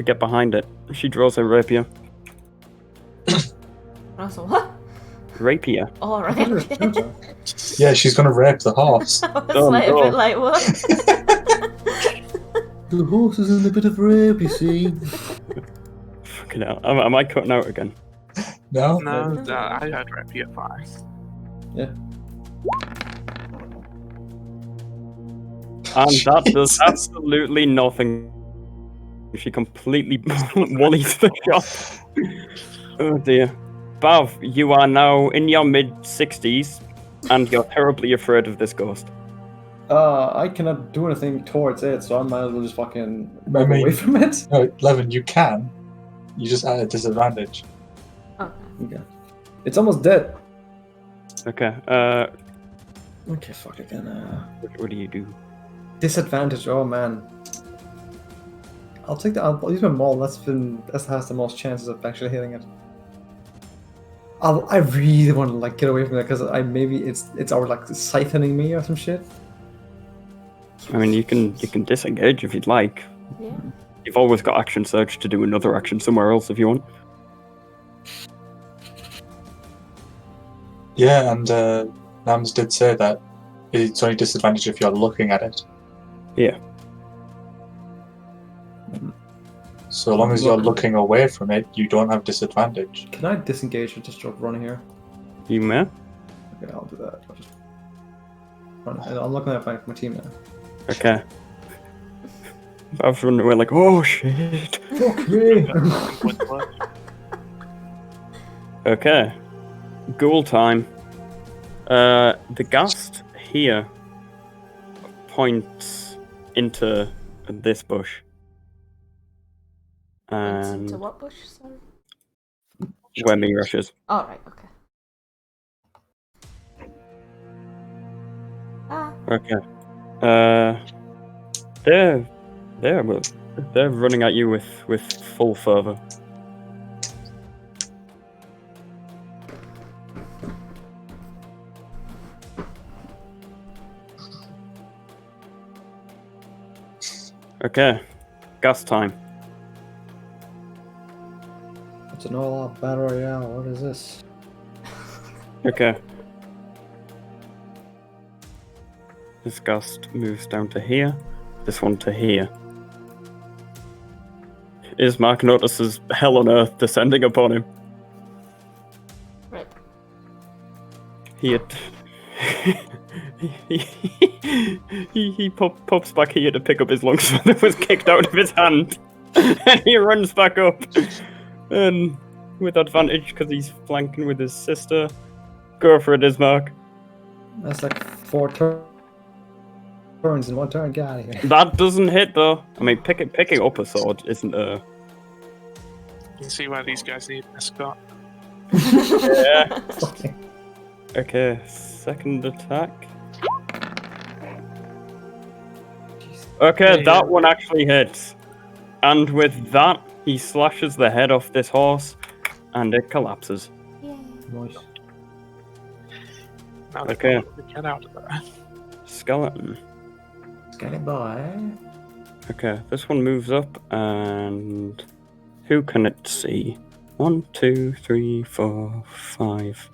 get behind it. She draws her rapier. Also, what? Rapier. All I right. thought it was Okay. Jojo. Yeah, she's gonna rape the horse. I was Done, like a done. bit like what? The horse is in a bit of rape, you see. Fucking hell. Am I cutting out again? No. No, I had rapier 5. And that does absolutely nothing. She completely wallies the shot. Oh dear. Bav, you are now in your mid-60s, and you're terribly afraid of this ghost. I cannot do anything towards it, so I might as well just fucking I move mean- away from it. No, Levin, you can. You just add a disadvantage. Okay. Okay. It's almost dead. Okay, Okay, fuck it then. what do you do? Disadvantage. Oh man. I'll take the. I'll use my maul. That has the most chances of actually hitting it. I really want to like get away from that because it's our like siphoning me or some shit. I mean, you can disengage if you'd like. Yeah. You've always got action surge to do another action somewhere else if you want. Yeah, and Nams did say that it's only disadvantage if you're looking at it. Yeah. So long as you're looking away from it, you don't have disadvantage. Can I disengage or just start running here? You may. Okay, I'll do that. I'll just run. I'm looking at my team now. Okay. I was running away like, oh shit. Fuck me! Okay. Ghoul time. The ghast here points into this bush. And Into what bush? Sorry. where me rushes. All right. Okay. Ah. Okay. They're running at you with full fervor. Okay, gas time. It's an all-out battle royale. What is this? Okay. This gust moves down to here. This one to here. Ismark notices hell on earth descending upon him. Right. He pops back here to pick up his longsword that was kicked out of his hand, and he runs back up, and with advantage because he's flanking with his sister. Go for it, Ismark. That's like 4 turns in 1 turn. Get out of here. That doesn't hit though. I mean, picking up a sword isn't a. You can see why these guys need an escort. Yeah. Okay. Okay, second attack. Okay, that one actually hits. And with that, he slashes the head off this horse, and it collapses. Yay. Nice. Now they've Okay. got to get out of there. Skeleton. Skelly boy. Okay, this one moves up, and who can it see? 1, 2, 3, 4, 5.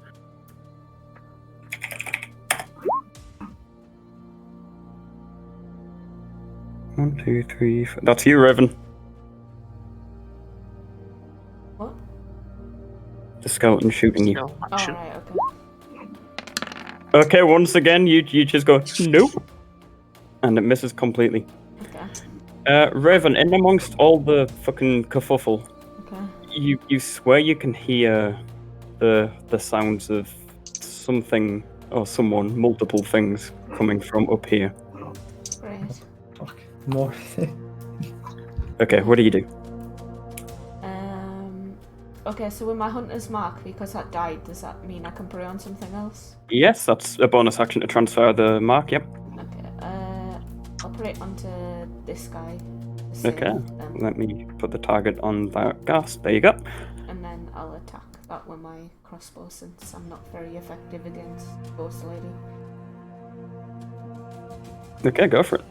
1, 2, 3, 4. That's you, Raven. What? The skeleton shooting you. Skill Oh, action. right, okay. Okay, once again, you just go, nope. And it misses completely. Okay. Raven, in amongst all the fucking kerfuffle, Okay. you swear you can hear the sounds of something or someone, multiple things coming from up here. Great. Fuck. More. Okay, what do you do? Okay, so with my hunter's mark, because that died, does that mean I can put it on something else? Yes, that's a bonus action to transfer the mark, yep. Okay, I'll put it onto this guy. Okay, let me put the target on that gas. There you go. And then I'll attack that with my crossbow since I'm not very effective against Ghost Lady. Okay, go for it.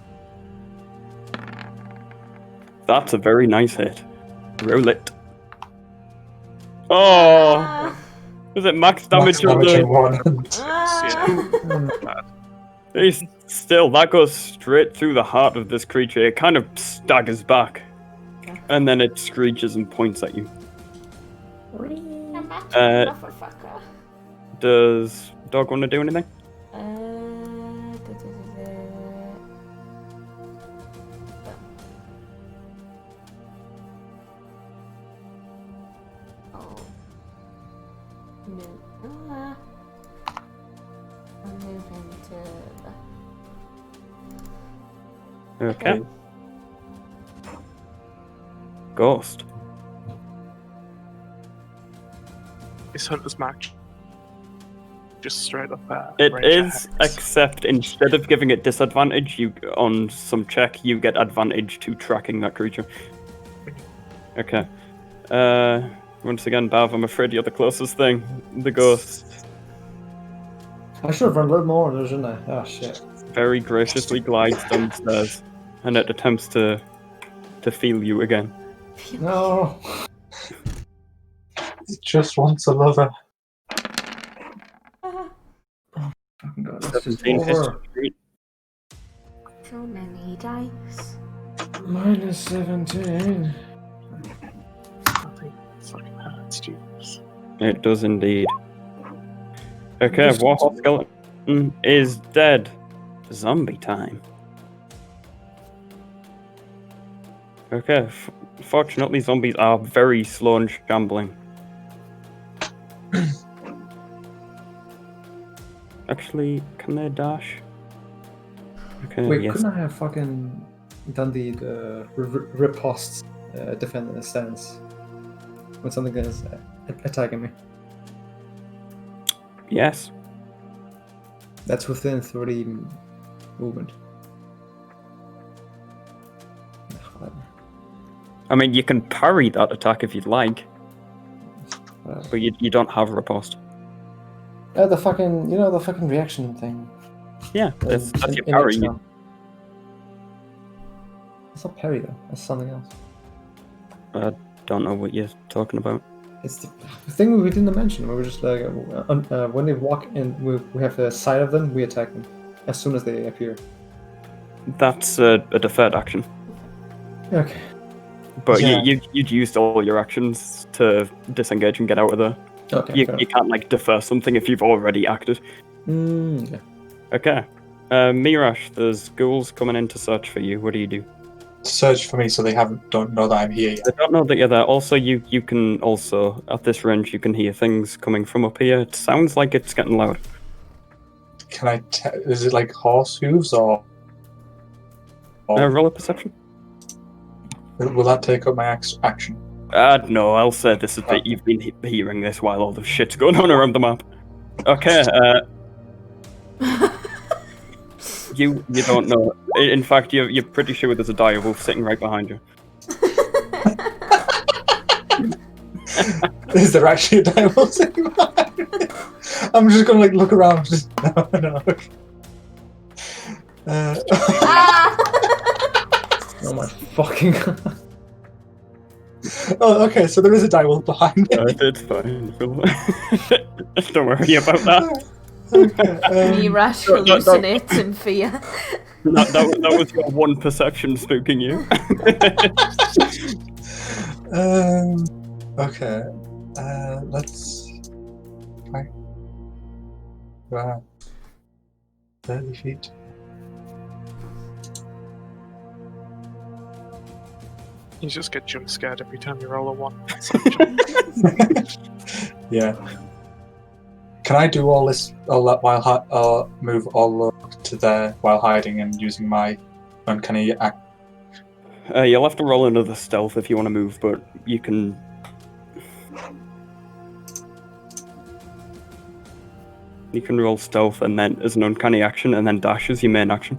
That's a very nice hit. Roll it. Oh! Ah! Was it max damage on Damage the... in one. Ah! Still, that goes straight through the heart of this creature. It kind of staggers back. And then it screeches and points at you. Motherfucker. Does Dog want to do anything? I'm moving to... Okay. Ghost. Is Hunter's Mark just straight up It range is, attacks? except instead of giving it disadvantage, you on some check, you get advantage to tracking that creature. Okay. Once again, Bav, I'm afraid you're the closest thing. The ghost I should have run a little more, shouldn't I? Oh shit. very graciously glides downstairs, and it attempts to feel you again. No. It just wants a lover. Fucking God, that's just 17 hits. over. So many dice. Minus 17. I think it fucking hurts, Jesus. It does indeed. Okay, Warhawk Skeleton is dead. Zombie time. Okay, fortunately zombies are very slow and shambling. Actually, can they dash? Okay, Wait, yes. couldn't I have fucking done the riposte defending stance when something is attacking me? Yes. That's within 30 movement. I mean, you can parry that attack if you'd like, Whatever. but you don't have riposte. The fucking, you know, the fucking reaction thing. Yeah, that's your in parry. HL. It's not parry though. That's something else. I don't know what you're talking about. It's the thing we didn't mention. We were just like, when they walk in, we have the sight of them. We attack them as soon as they appear. That's a deferred action. Okay. But Yeah. you'd used all your actions to disengage and get out of there. Okay. You can't like defer something if you've already acted. Yeah. Okay. Mirash, there's ghouls coming in to search for you. What do you do? Search for me so they don't know that I'm here yet. They don't know that you're there. Also, you can also, at this range, you can hear things coming from up here. It sounds like it's getting loud. Can I is it like horse hooves or Roll a perception. will that take up my action? No, I'll say this is that you've been hearing this while all the shit's going on around the map. Okay, you don't know. In fact, you're pretty sure there's a dire wolf sitting right behind you. Is there actually a dire sitting behind me? I'm just gonna like look around. Just no. Oh my fucking God. Oh, okay. So there is a dire wolf behind me. It's fine. Don't worry about that. Me rash hallucinates in fear. That was your one perception spooking you. Okay. Let's. Right. Wow. 30 feet. You just get jump scared every time you roll a 1. Yeah. Can I do all that while move all to there while hiding and using my uncanny act? You'll have to roll another stealth if you want to move, but you can. You can roll stealth and then as an uncanny action, and then dash as your main action.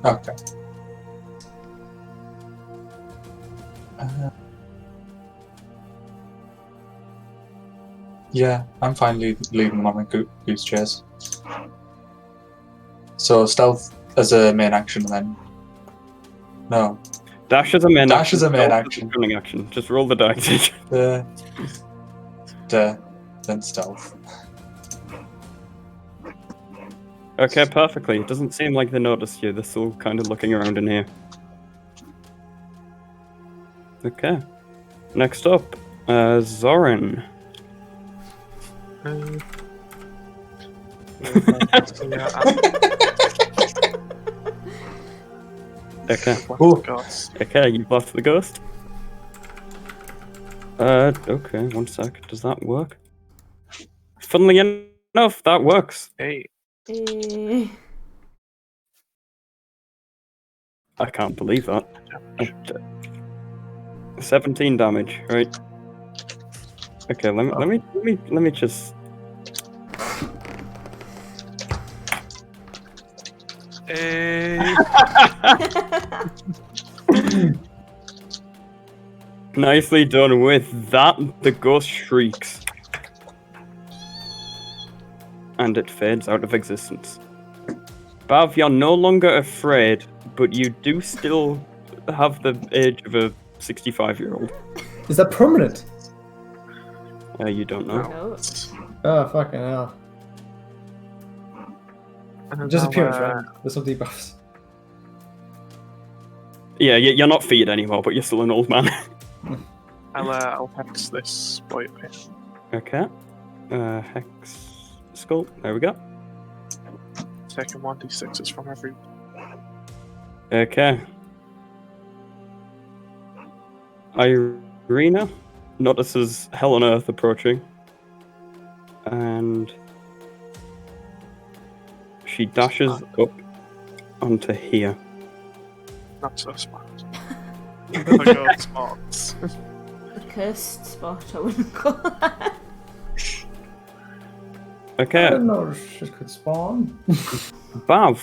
Okay. Yeah, I'm fine leaving them on the goose chairs. So stealth as a main action then. No. Dash as a main Dash action. as a main stealth action. As a cunning action. Just roll the dice. Then stealth. Okay, perfectly. It doesn't seem like they noticed you. They're still kind of looking around in here. Okay. Next up, Zoran. Okay. Okay, you've left the ghost. Okay, one sec. Does that work? Funnily enough, that works. Hey. I can't believe that. 17 damage, right? Okay, let me just. Hey. Nicely done. With that, the ghost shrieks. And it fades out of existence. Bav, you're no longer afraid, but you do still have the age of a 65-year-old. Is that permanent? You don't know. No. Oh, fucking hell. Just appearance, right? There's some debuffs. Yeah, you're not feared anymore, but you're still an old man. I'll hex this boy up here. Okay. Hex skull. There we go. Taking 1d6s from every. Okay. Irina notices Hell on Earth approaching. And she dashes up onto here. Not so smart. Never go spots. The cursed spot, I wouldn't call that. Okay. I didn't know shit could spawn. Bav,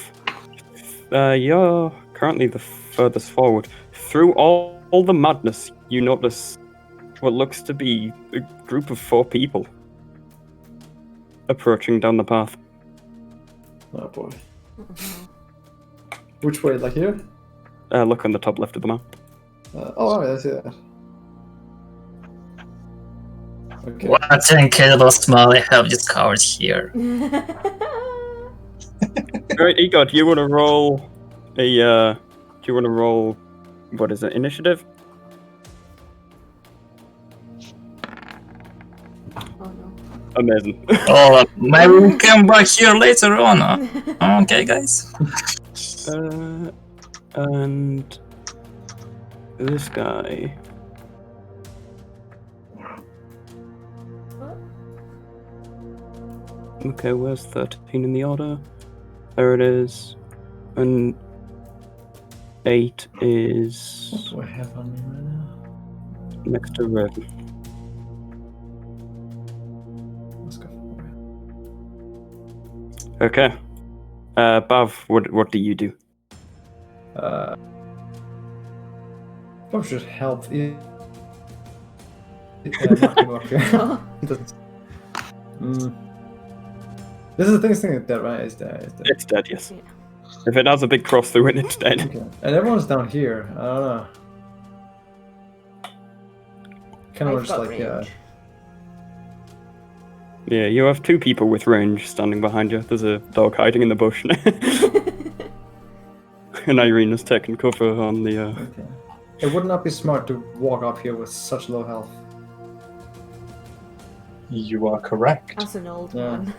you're currently the furthest forward. Through all the madness, you notice what looks to be a group of 4 people approaching down the path. Oh boy. Which way? Like here? Look on the top left of the map. Oh, I see that. Okay. What an incredible smile I have discovered here. Alright, Egod, you want to roll a, do you want to roll, what is it, initiative? Oh no. Amazing. Oh, maybe we'll come back here later on. Okay, guys. And this guy. Okay, where's 13 in the order? There it is. And 8 is What do I have on me right now? next to Raven. Let's go for it. Okay. Bav, what do you do? Probably should help. Knock him off here. He doesn't. This is the thing is dead, right? It's dead. It's dead, yes. Yeah. If it has a big cross through it, it's dead. Okay. And everyone's down here. I don't know. Kind of I've just got like range. Yeah, you have two people with range standing behind you. There's a dog hiding in the bush. And Irina's taking cover on the... Okay. It would not be smart to walk up here with such low health. You are correct. As an old Yeah. man.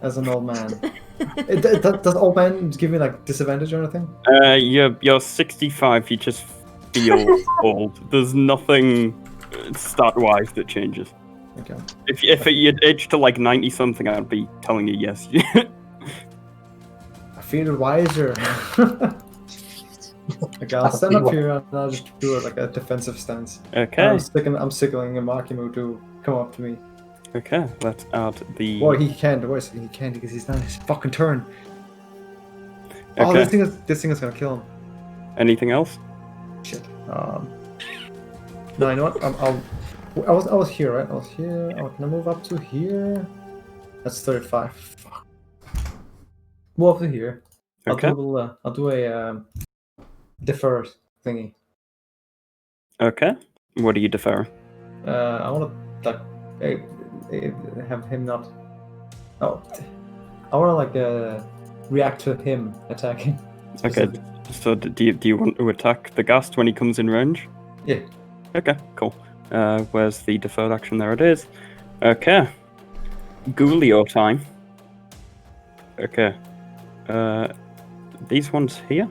As an old man. Does old man give me like disadvantage or anything? You're 65, you just feel old. There's nothing stat-wise that changes. Okay. If you'd age to like 90-something, I'd be telling you yes. I feel wiser. Okay, I'll stand up here and I'll just do like a defensive stance. Okay. I'm sickling Makimu to come up to me. Okay, let's add the... Or he can't, he can't because he's not his fucking turn. Oh, Okay. this thing is gonna kill him. Anything else? Shit. No, you know what? I was here, right? I was here. Oh, can I move up to here? That's 35. Fuck. Move up to here. Okay. I'll do a defer thingy. Okay. What do you defer? I want to have him not. Oh, I want to like react to him attacking. Okay. So do you want to attack the Ghast when he comes in range? Yeah. Okay, cool. Where's the deferred action? There it is. Okay. Ghoulier time. Okay. These ones here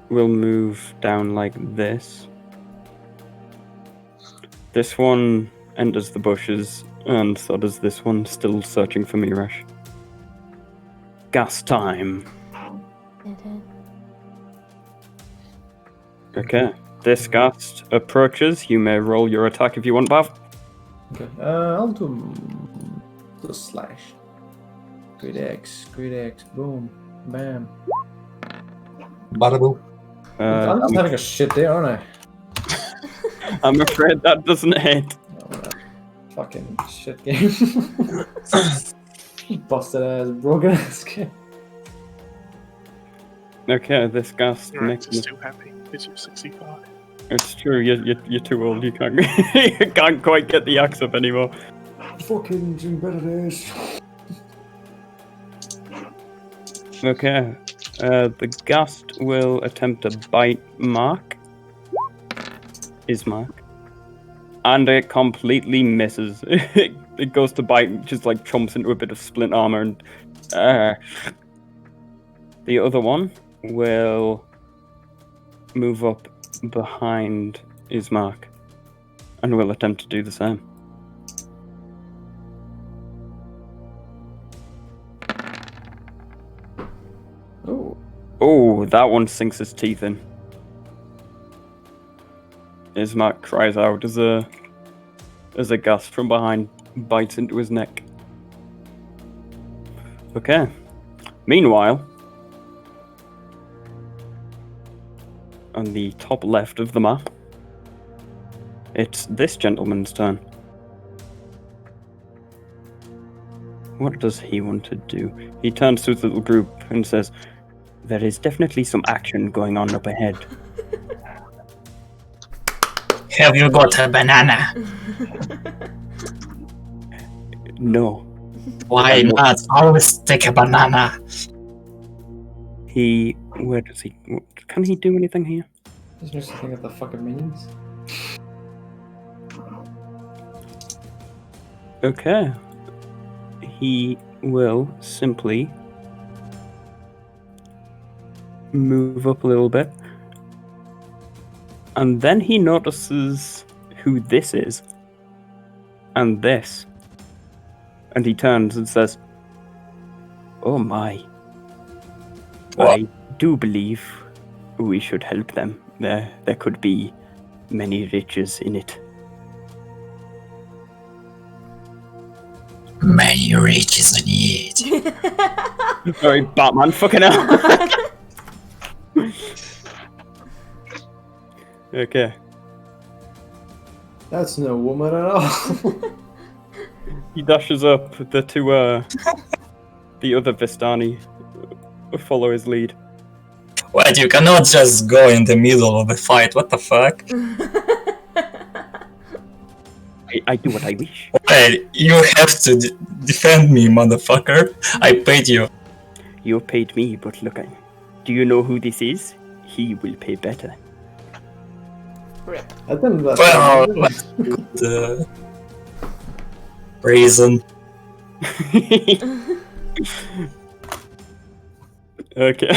will move down like this. This one enters the bushes, and so does this one, still searching for Mirash. Gas time. Okay. This Ghast approaches. You may roll your attack if you want, Bav. Okay. I'll do a slash. Great X, boom, bam. Bada boom. I'm just having a shit day, aren't I? I'm afraid that doesn't hit. Oh, that fucking shit game. Busted ass, broken ass game. Okay, this Ghast Your makes X is too heavy because you're 65. It's true. You're too old. You can't you can't quite get the axe up anymore. Fucking do better days. Okay. The Ghast will attempt to bite Mark. Is Mark. And it completely misses. It goes to bite, just like chomps into a bit of splint armor, and the other one will move up behind Ismark and will attempt to do the same. Oh, that one sinks his teeth in. Ismark cries out as a Ghast from behind bites into his neck. Okay. Meanwhile, on the top left of the map, it's this gentleman's turn. What does he want to do? He turns to the little group and says, "There is definitely some action going on up ahead." Have you got a banana? No. Why not? Always take a banana. Where does he... Can he do anything here? Just makes me think of the fucking minions. Okay. He will simply move up a little bit. And then he notices who this is. And this. And he turns and says, "Oh my. What? I do believe we should help them. There could be many riches in it." Many riches in it. Sorry, Batman, fucking hell. Okay. That's no woman at all. He dashes up. The two, the other Vistani follow his lead. What, you cannot just go in the middle of the fight, what the fuck? I do what I wish. Well, you have to defend me, motherfucker. I paid you. You paid me, but look, do you know who this is? He will pay better. Rip. I think that's Well, the reason. Okay.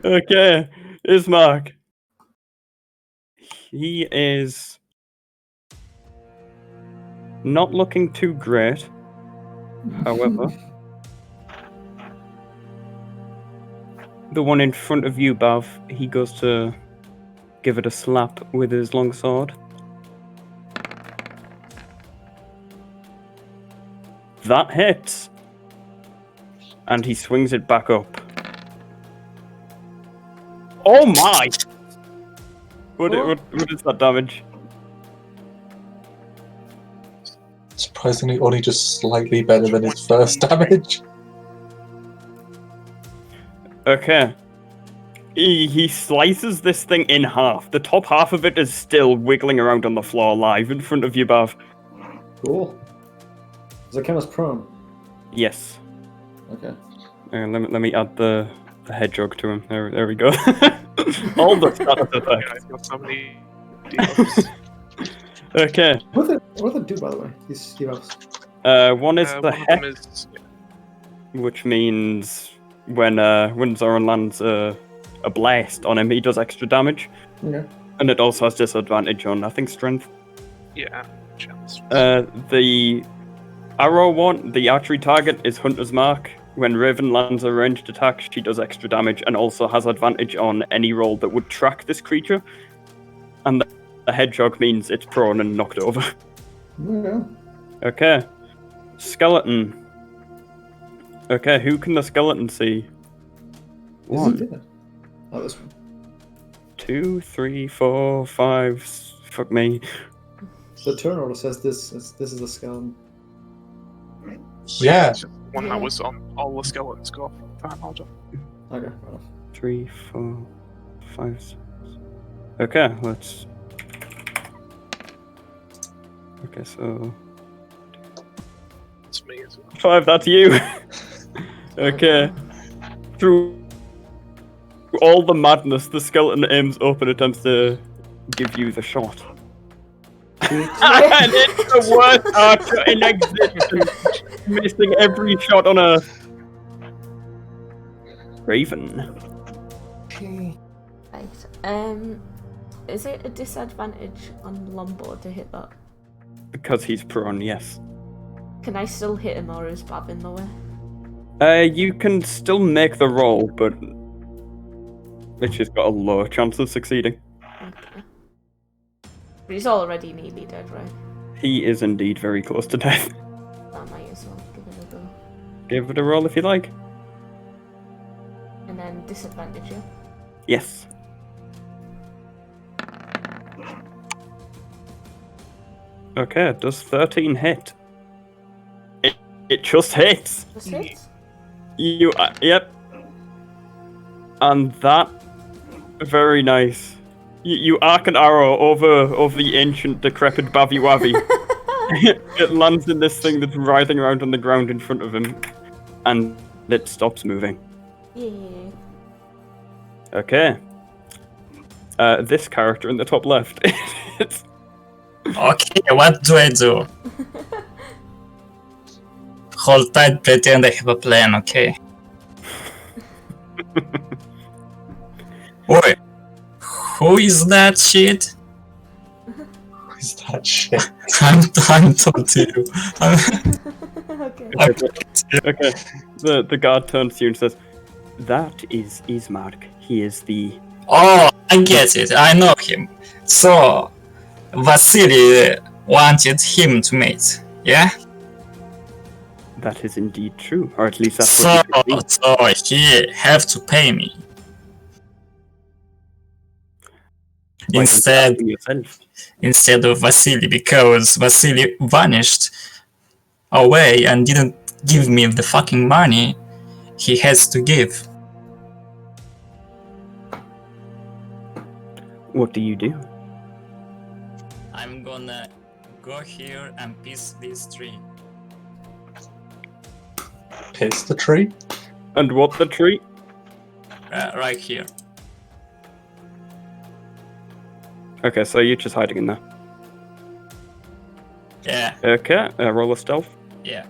Okay. Ismark. He is not looking too great. However, the one in front of you, Bav, he goes to give it a slap with his long sword. That hits. And he swings it back up. Oh my! What is that damage? Surprisingly, only just slightly better than his first damage. Okay. He slices this thing in half. The top half of it is still wiggling around on the floor live in front of you, Bav. Cool. Does it count as prone? Yes. Okay. Let me add the hedgehog to him. There we go. All the status effects. I've got so many debuffs. Okay. What do they do, by the way? These debuffs. One is the one of hex, them is which means when Zoran lands a blast on him, he does extra damage. Okay. And it also has disadvantage on, I think, strength. yeah, chance. The arrow one, the archery target, is Hunter's Mark. When Raven lands a ranged attack, she does extra damage and also has advantage on any roll that would track this creature. And the hedgehog means it's prone and knocked over. Okay. Okay. Skeleton. Okay, who can the skeleton see? Is One, he dead? Oh, this one. 2, 3, 4, 5. Fuck me. The turn order says this is a skeleton. Yeah. It's just one that was on all the skeletons go from that order. Okay, fair enough. 3, 4, 5, 6. Okay, let's. Okay, so It's me as well. 5. That's you. Okay. Through all the madness, the skeleton aims up and attempts to give you the shot. And it's the worst archer in existence, missing every shot on Earth. Raven. Right. Is it a disadvantage on Lombo to hit that? Because he's prone, yes. Can I still hit him, or is Bab in the way? You can still make the roll, but it's just got a low chance of succeeding. Okay. But he's already nearly dead, right? He is indeed very close to death. I might as well give it a go. Give it a roll if you like. And then disadvantage, yeah? Yes. Okay, does 13 hit? It just hits. Just hits? You, yep. And that, very nice. You arc an arrow over the ancient decrepit Bavi Wavi. It lands in this thing that's writhing around on the ground in front of him, and it stops moving. Yeah. Okay. This character in the top left. It's Okay, what do I do? Hold tight, pretend I have a plan, okay? Oi, who is that shit? What is that shit? I'm talking to you. Okay. okay. The guard turns to you and says, "That is Ismark. He is the." Oh, I get it. I know him. So, Vasily wanted him to mate, yeah? That is indeed true, or at least that's So, what he he have to pay me. Instead, yourself. Instead of Vasily, because Vasily vanished away and didn't give me the fucking money he has to give. What do you do? I'm gonna go here and piss this tree. Piss the tree? And what the tree? Right here. Okay, so you're just hiding in there. Yeah, Okay, roll a stealth. yeah.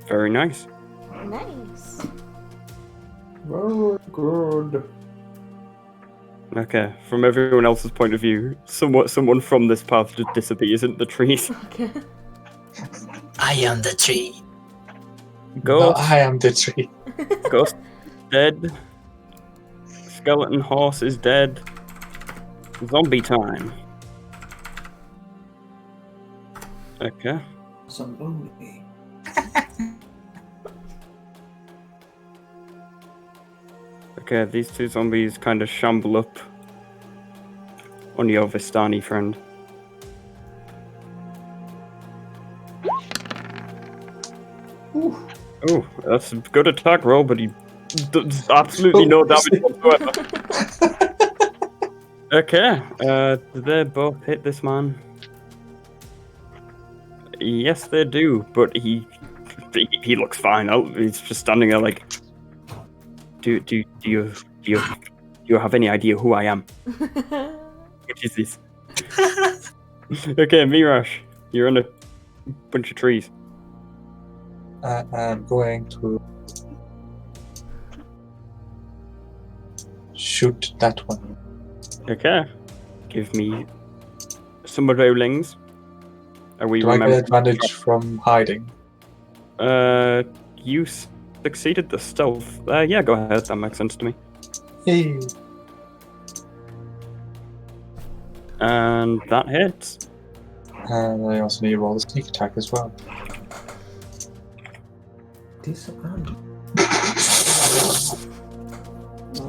Very nice. Nice. Very good. Okay, from everyone else's point of view, someone from this path just disappears into the trees. Okay. I am the tree. No, Ghost, I am the tree. ghost dead. Skeleton horse is dead. Zombie time. Okay. Zombie. Okay, these two zombies kind of shamble up on your Vistani friend. Oh, that's a good attack roll, but he does absolutely no damage whatsoever. Okay, they both hit this man. Yes, they do, but he looks fine. He's just standing there like, do you have any idea who I am? What is this? Okay, Mirash, you're in a bunch of trees. I'm going to shoot that one. Okay, give me some rollings. Are we Do I get remembering? advantage from hiding? You succeeded the stealth. Yeah, go ahead. That makes sense to me. Hey. And that hits. And I also need to roll a sneak attack as well. Disadvantage.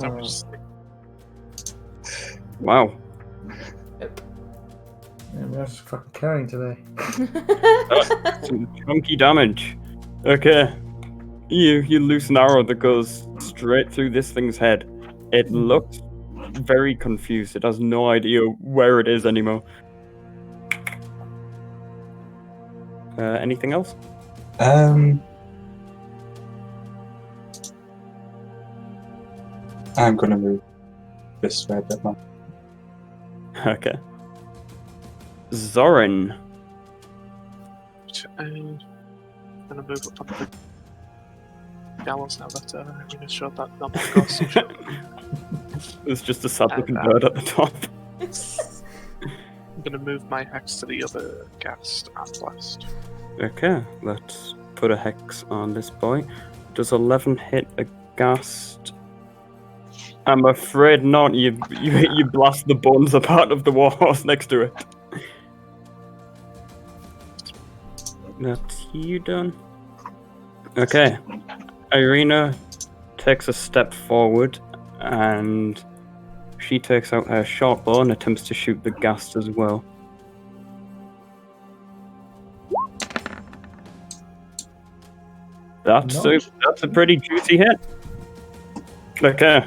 That was Wow. Yeah, we're just fucking carrying today. Some chunky damage. Okay. You loose an arrow that goes straight through this thing's head. It looks very confused. It has no idea where it is anymore. Anything else? I'm gonna move this way a bit more. Okay. Zoran. I'm gonna move up on the gallows now that Rena showed that number of ghosts. There's just a sad looking bird at the top. I'm gonna move my hex to the other ghast and blast. Okay, let's put a hex on this boy. Does 11 hit a ghast? I'm afraid not. You blast the bones apart of the warhorse next to it. That's you done. Okay. Irina takes a step forward and she takes out her short bow and attempts to shoot the ghast as well. That's a pretty juicy hit. Okay.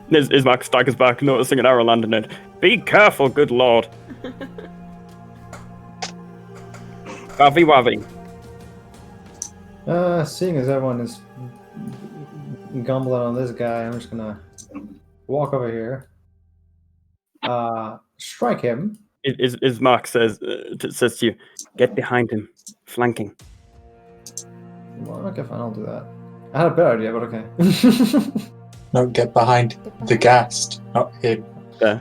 Ismark staggers back, noticing an arrow landing in it. Be careful, good lord. Wavy wavy. Seeing as everyone is gumbling on this guy, I'm just gonna walk over here. Strike him. Ismark says to you, get behind him, flanking. Well, okay, fine, I'll do that. I had a better idea, but okay. No, get behind the ghast, not him. There.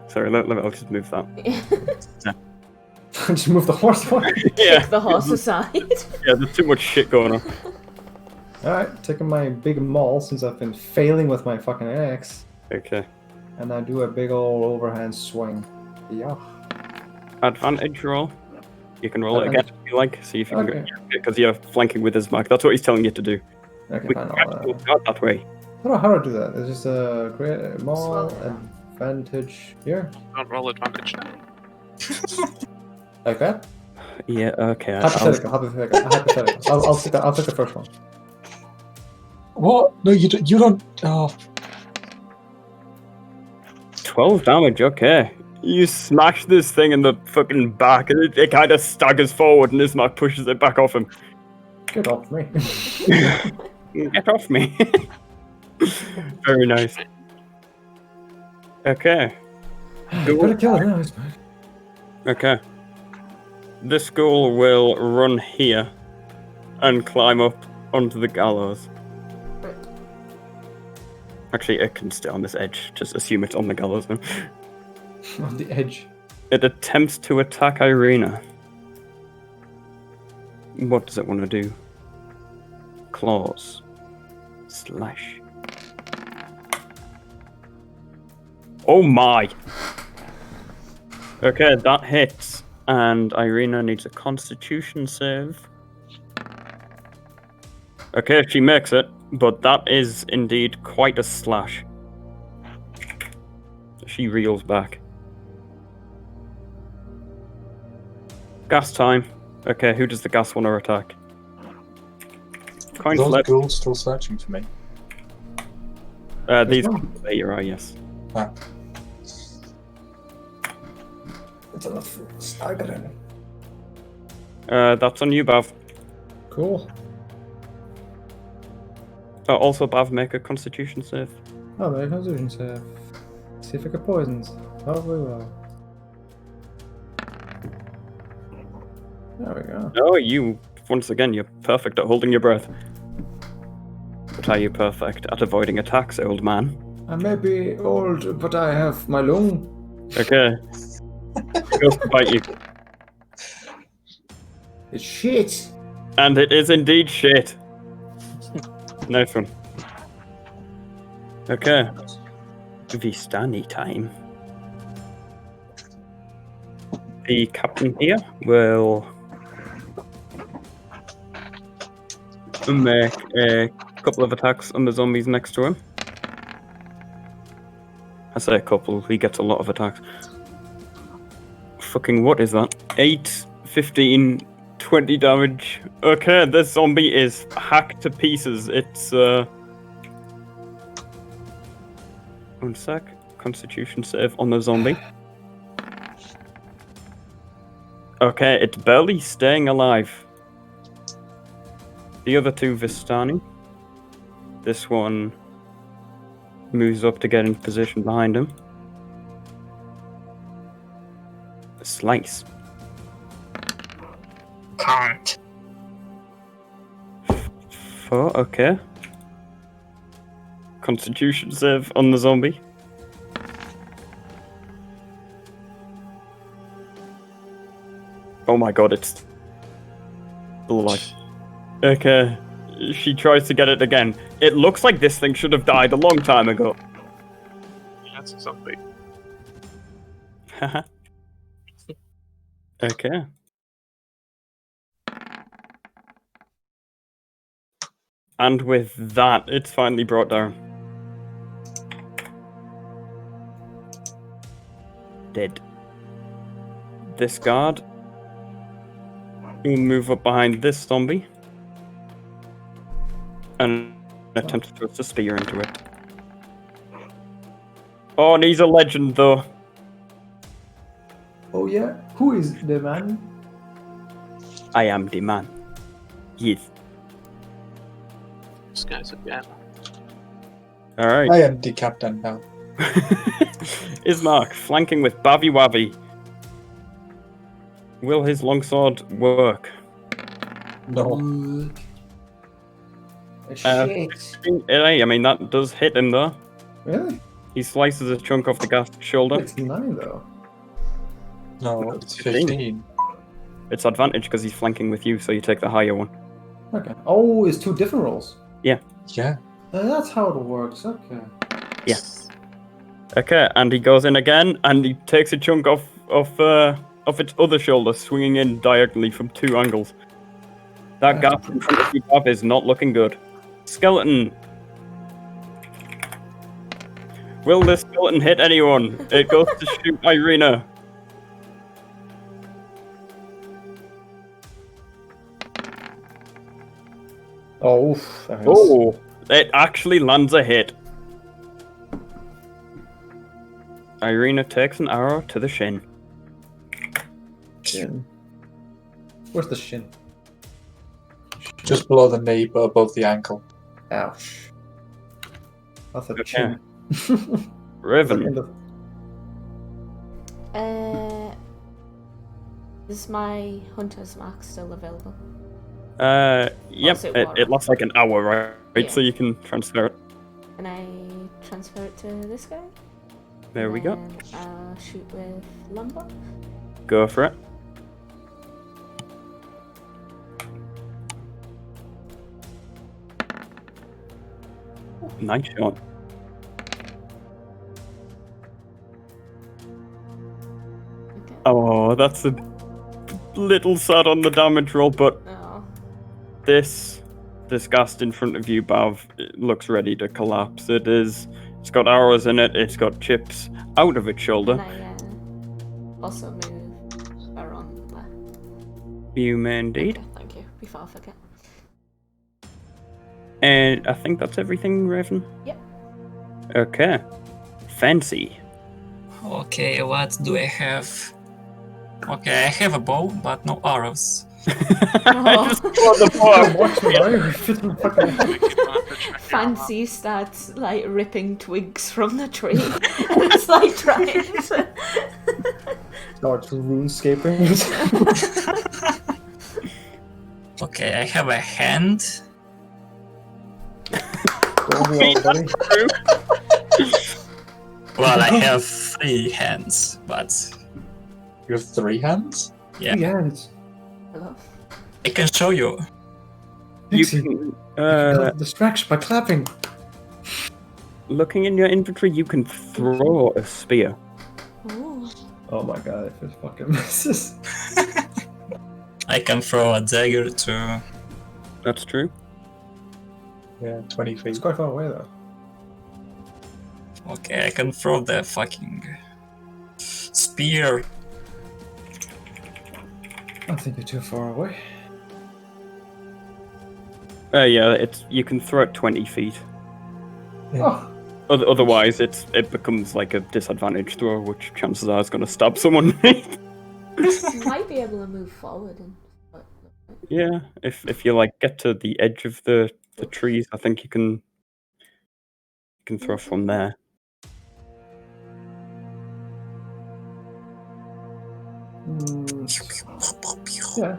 Sorry, I'll just move that. Just move the horse away. Yeah. Kick the horse aside. Yeah, there's too much shit going on. Alright, taking my big maul since I've been failing with my fucking axe. Okay. And I do a big old overhand swing. Yeah. Advantage roll. You can roll it again if you like. See if you can Okay. go. Because you're flanking with Ismark. That's what he's telling you to do. Okay, We fine. can't go that way. How do I do that? It's just a great maul advantage here. Don't roll advantage now. Like that? Yeah, okay. Hypothetical. I'll take that. I'll take the first one. What? No, you don't. Oh, 12 damage, okay. You smash this thing in the fucking back, and it kind of staggers forward, and Ismark pushes it back off him. Get off me. Get off me. Very nice. Okay. Better kill it now, Ismark. Okay. This ghoul will run here and climb up onto the gallows. Right. Actually, it can stay on this edge. Just assume it's on the gallows now. On the edge. It attempts to attack Irina. What does it want to do? Claws. Slash. Oh my! Okay, that hits. And Irina needs a constitution save. Okay, she makes it, but that is indeed quite a slash. She reels back. Gas time. Okay, who does the gas want to attack? Coin Those flip. ghouls still searching for me. These. one. There you are, yes. Ah, It's enough staggering. That's on you, Bav. Cool. Also, Bav, make a constitution save. Oh, my constitution save. See if I get poisons. Probably will. There we go. Oh, you, once again, you're perfect at holding your breath. But are you perfect at avoiding attacks, old man? I may be old, but I have my lung. Okay. It goes to bite you. It's shit. And it is indeed shit. Nice one. Okay. Vistani time. The captain here will make a couple of attacks on the zombies next to him. I say a couple, he gets a lot of attacks. Fucking what is that? 8, 15, 20 damage. Okay, this zombie is hacked to pieces. It's, 1 sec. Constitution save on the zombie. Okay, it's barely staying alive. The other two Vistani. This one moves up to get in position behind him. Slice. Can't. 4, okay. Constitution save on the zombie. Oh my god, it's still alive. Okay. She tries to get it again. It looks like this thing should have died a long time ago. That's a zombie. Haha. Okay. And with that, it's finally brought down. Dead. This guard will move up behind this zombie and attempt to thrust a spear into it. Oh, and he's a legend, though. Oh yeah? Who is the man? I am the man. Yes. This guy's again. Alright. I am the captain now. Ismark, flanking with Bavi Wavi. Will his longsword work? No. Shit. I mean, that does hit him, though. Really? He slices a chunk off the gast's shoulder. It's 9 though. No, it's 15. 15. It's advantage because he's flanking with you, so you take the higher one. Okay. Oh, it's 2 different rolls. Yeah. That's how it works. Okay. Yeah. Okay, and he goes in again, and he takes a chunk off its other shoulder, swinging in diagonally from 2 angles. That gap in front of you, Bob, is not looking good. Skeleton. Will this skeleton hit anyone? It goes to shoot Irina. Oh, oof. That is- Oh, it actually lands a hit. Irina takes an arrow to the shin. Shin. Where's the shin? Just below the knee, but above the ankle. Ouch. That's a Okay. chin. Raven. Is my hunter's mark still available? Yep, is it it water? lasts like an hour, right? Yeah. So you can transfer it. Can I transfer it to this guy? There we go. And I'll shoot with lumber. Go for it. Nice shot. Okay. Oh, that's a little sad on the damage roll, but Oh. this ghast in front of you, Bav, it looks ready to collapse. It's got arrows in it, it's got chips out of its shoulder. Can I also move around there? You may indeed. Okay, thank you. Before I forget. And I think that's everything, Raven? Yep. Okay. Fancy. Okay, what do I have? Okay, I have a bow, but no arrows. I just thought the bow. Watch me, I Fancy starts like ripping twigs from the tree. And it's like trying to. Starts runescaping. Okay, I have a hand. Don't be all, buddy. Well, I have 3 hands, but You have 3 hands? yeah, Three hands. Hello. I can show you. You Dixie, can, got distraction by clapping. looking in your inventory, you can throw a spear. Ooh. Oh my god, if it fucking misses. I can throw a dagger too. That's true. Yeah, 20 It's feet. quite far away though. Okay, I can throw the fucking spear. I think you're too far away. Yeah, you can throw it 20 feet. Oh, Otherwise, it becomes like a disadvantage throw, which chances are is going to stab someone. You might be able to move forward and. Yeah, if you like get to the edge of the trees, I think you can throw from there. yeah.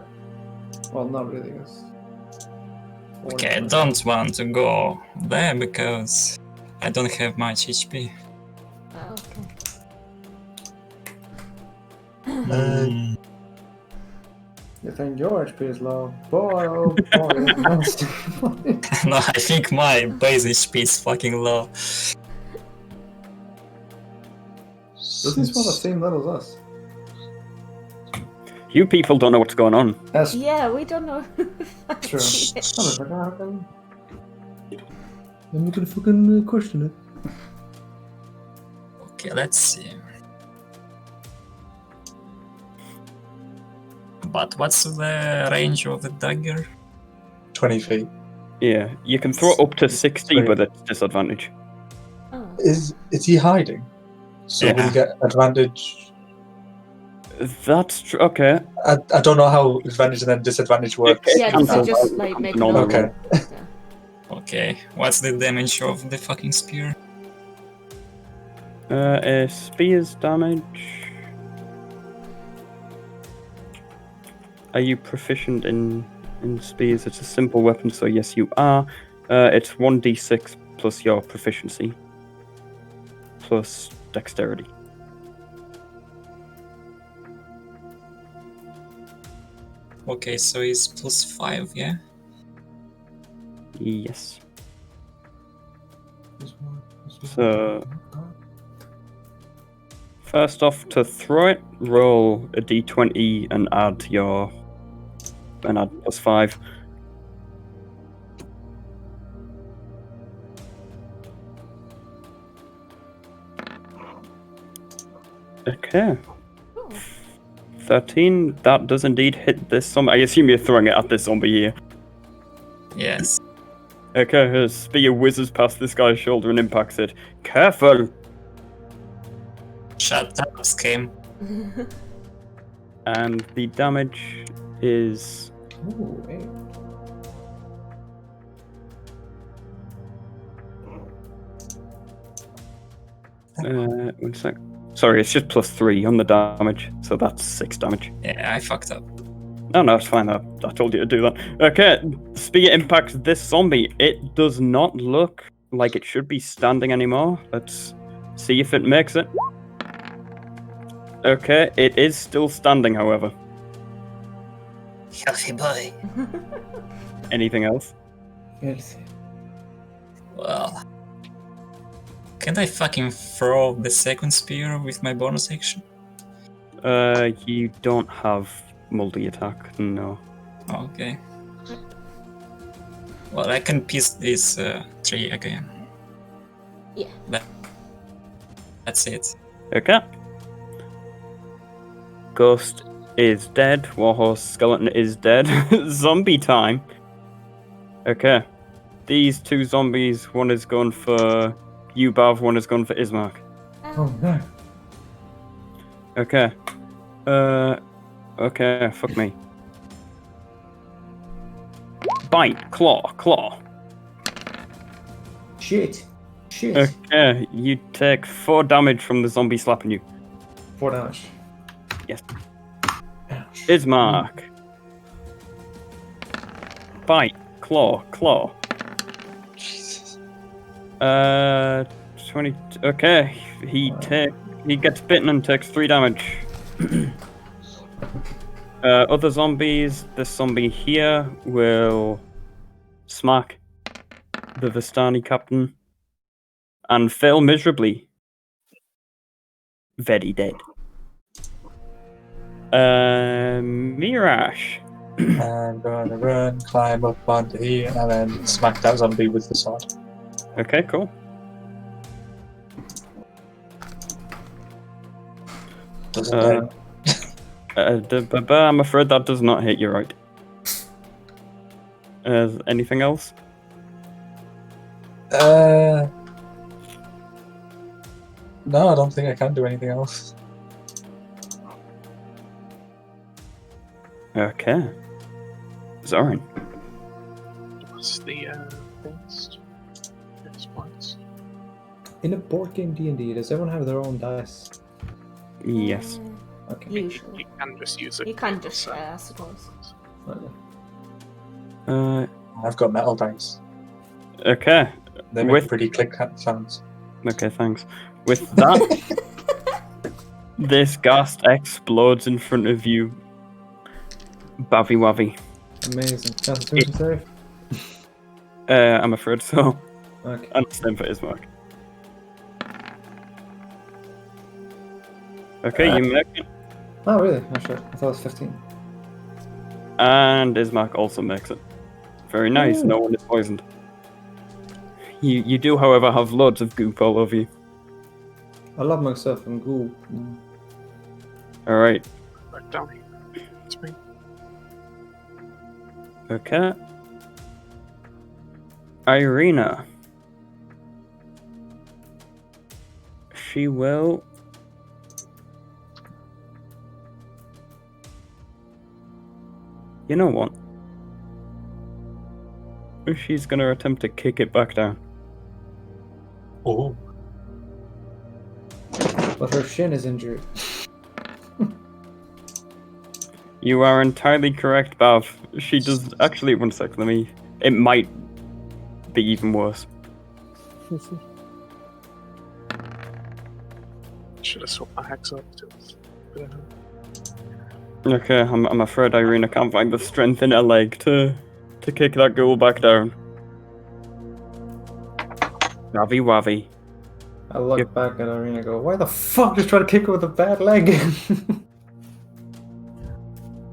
Well, not really, I guess. Okay, I don't want to go there because I don't have much HP. Oh, okay. Mm. You think your HP is low? Boy, oh boy, that's No, I think my base HP is fucking low. Doesn't he spawn the same level as us? You people don't know what's going on. That's Yeah, we don't know. true. I'm gonna fucking question it. Okay, let's see. But what's the range of the dagger? 20 feet. Yeah, you can throw up to 60, Sorry. but it's disadvantage. Oh. Is he hiding? So Yeah. we get advantage. That's true. Okay. I don't know how advantage and then disadvantage works. Yeah, does Cancel it just that. like make Normal. another Okay. one? Yeah. Okay, what's the damage of the fucking spear? A spear's damage. Are you proficient in spears? It's a simple weapon, so yes, you are. It's 1d6 plus your proficiency, plus dexterity. Okay, so it's +5, yeah? Yes. So, first off, to throw it, roll a d20 and add +5. Okay. Oh. 13, that does indeed hit this zombie. I assume you're throwing it at this zombie here. Yes. Okay, her spear whizzes past this guy's shoulder and impacts it. Careful! Shut up, Scam. And the damage is Ooh, hey. one sec. Sorry, it's just +3 on the damage, so that's 6 damage. Yeah, I fucked up. No, it's fine. I told you to do that. Okay, spear impacts this zombie. It does not look like it should be standing anymore. Let's see if it makes it. Okay, it is still standing, however. Healthy boy. Anything else? Yes. Well, can't I fucking throw the second spear with my bonus action? You don't have multi-attack, no. Okay. Well, I can piece this tree again. Yeah. That's it. Okay. Ghost is dead. Warhorse skeleton is dead. Zombie time. Okay. These two zombies, one is going for you, Bav, one is going for Ismark. Oh no. Okay. Okay, fuck me. Bite, claw. Shit. Okay, you take 4 damage from the zombie slapping you. 4 damage. Yes. Ouch. Ismark. Bite, claw. Jesus. 20. Okay, he gets bitten and takes 3 damage. Other zombies. This zombie here will smack the Vistani captain and fail miserably. Very dead. Mirash. I'm gonna run, climb up onto here, and then smack that zombie with the sword. Okay, cool. Doesn't I'm afraid that does not hit you right. Anything else? No, I don't think I can do anything else. Okay. Zoran. What's the best? Points. In a board game D&D, does everyone have their own dice? Yes. Okay. Usually. You can just use it. You can just share, I suppose. Okay. I've got metal dice. Okay. They make With- pretty click sounds. Okay, thanks. With that, this ghast explodes in front of you. Bavy wavy. Amazing. Constitution save? I'm afraid so. Okay. And same for Ismark. Okay, you make it. Oh, really? Oh, shit. I thought it was 15. And Ismark also makes it. Very nice, Ooh. no one is poisoned. You do, however, have loads of goop all over you. I love myself and ghoul. Alright, Right down here. It's me. okay. Irina. She will... You know what? She's gonna attempt to kick it back down. Oh, But her shin is injured. You are entirely correct, Bav. She does... Actually, one sec, let me... It might be even worse. Should have swapped my hex up to Okay, I'm afraid Irina can't find the strength in her leg to kick that ghoul back down. Wavy wavy. I look Yep. back at Irina and go, why the fuck just try to kick her with a bad leg?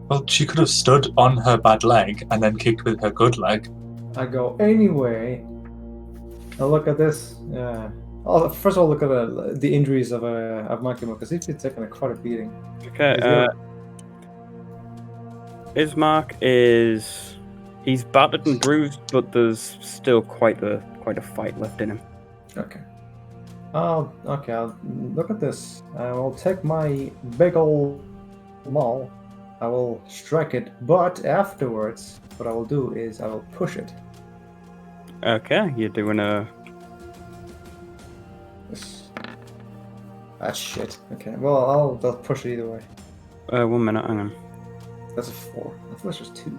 well, she could have stood on her bad leg and then kicked with her good leg. I go, anyway. I look at this. Yeah. Oh, first of all, look at the injuries of Makimo, because he's been taking quite a beating. Okay, Is he- Ismark is... He's battered and bruised, but there's still quite a fight left in him. Okay. Okay, I'll look at this. I will take my big old maul. I will strike it, but afterwards, what I will do is I will push it. Okay, you're doing a. That's shit. Okay, well, I'll push it either way. 1 minute, hang on. That's a 4. I thought it was just 2.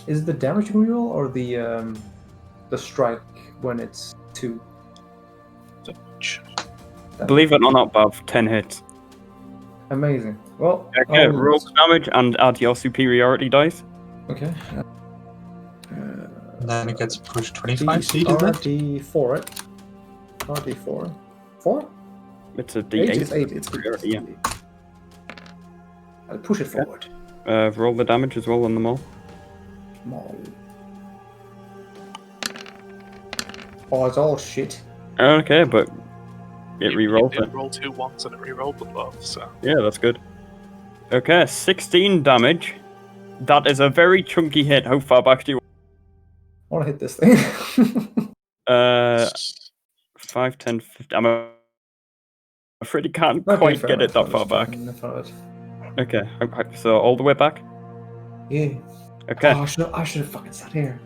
Is it the damage you can reroll or the strike when it's 2? Believe it or not, Bav, 10 hits. Amazing. Well, Okay, roll the damage and add your superiority dice. Okay. And then it gets pushed 25 feet, is it? RD4, right? RD4. 4? It's a 8? D8. It's 8. It's 8. Yeah. I'll push it forward. Roll the damage as well on the maul. Maul. Oh, it's all shit. Okay, but it re-rolled You it. did roll 2 once and it re-rolled them both, so. Yeah, that's good. Okay, 16 damage. That is a very chunky hit. How far back do you I want to hit this thing. 5, 10, 15. I'm afraid you can't Okay, quite fair get it enough, that far I'll back. just fucking have it. Okay, so all the way back? Yeah. Okay. Oh, I should have fucking sat here.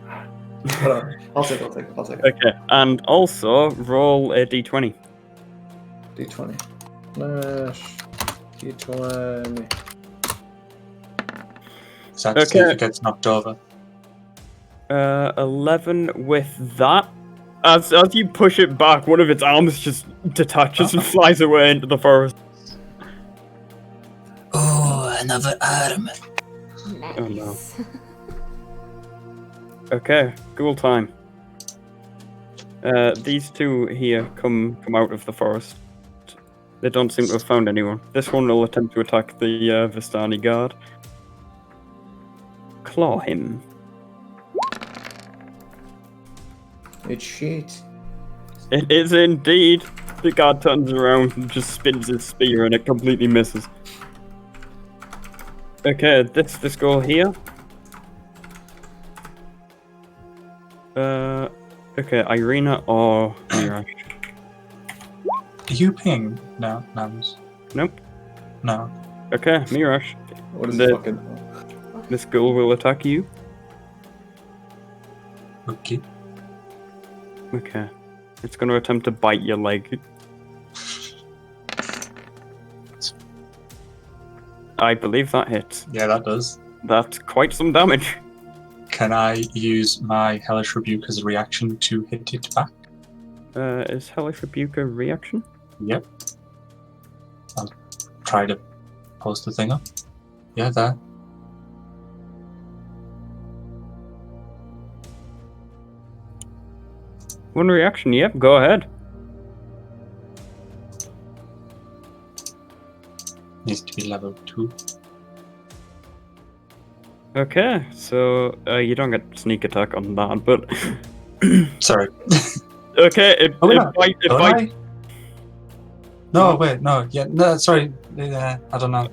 Whatever. I'll take it. Okay, and also roll a d20. D20. Flash. D20. So to see Okay. if it gets knocked over. 11 with that. As you push it back, one of its arms just detaches and flies away into the forest. Oh, another arm. Nice. Oh, no. Okay, ghoul time. These two here come out of the forest. They don't seem to have found anyone. This one will attempt to attack the Vistani guard. Claw him. It's shit. It is indeed. The guard turns around and just spins his spear and it completely misses. Okay, this goal here. Okay, Irina or Mirash? Are you ping? No, Nams. Nope. No. Okay, Mirash. What is The- fucking... This ghoul will attack you. Okay. Okay. It's going to attempt to bite your leg. I believe that hits. Yeah, that does. That's quite some damage. Can I use my Hellish Rebuke as a reaction to hit it back? Is Hellish Rebuke a reaction? Yep. I'll try to post the thing up. Yeah, that. One reaction, yep, go ahead. Needs to be level 2. Okay, so you don't get sneak attack on that, but Sorry. okay, it Don't bites. I? No, wait, no. Yeah, no, sorry. I don't know.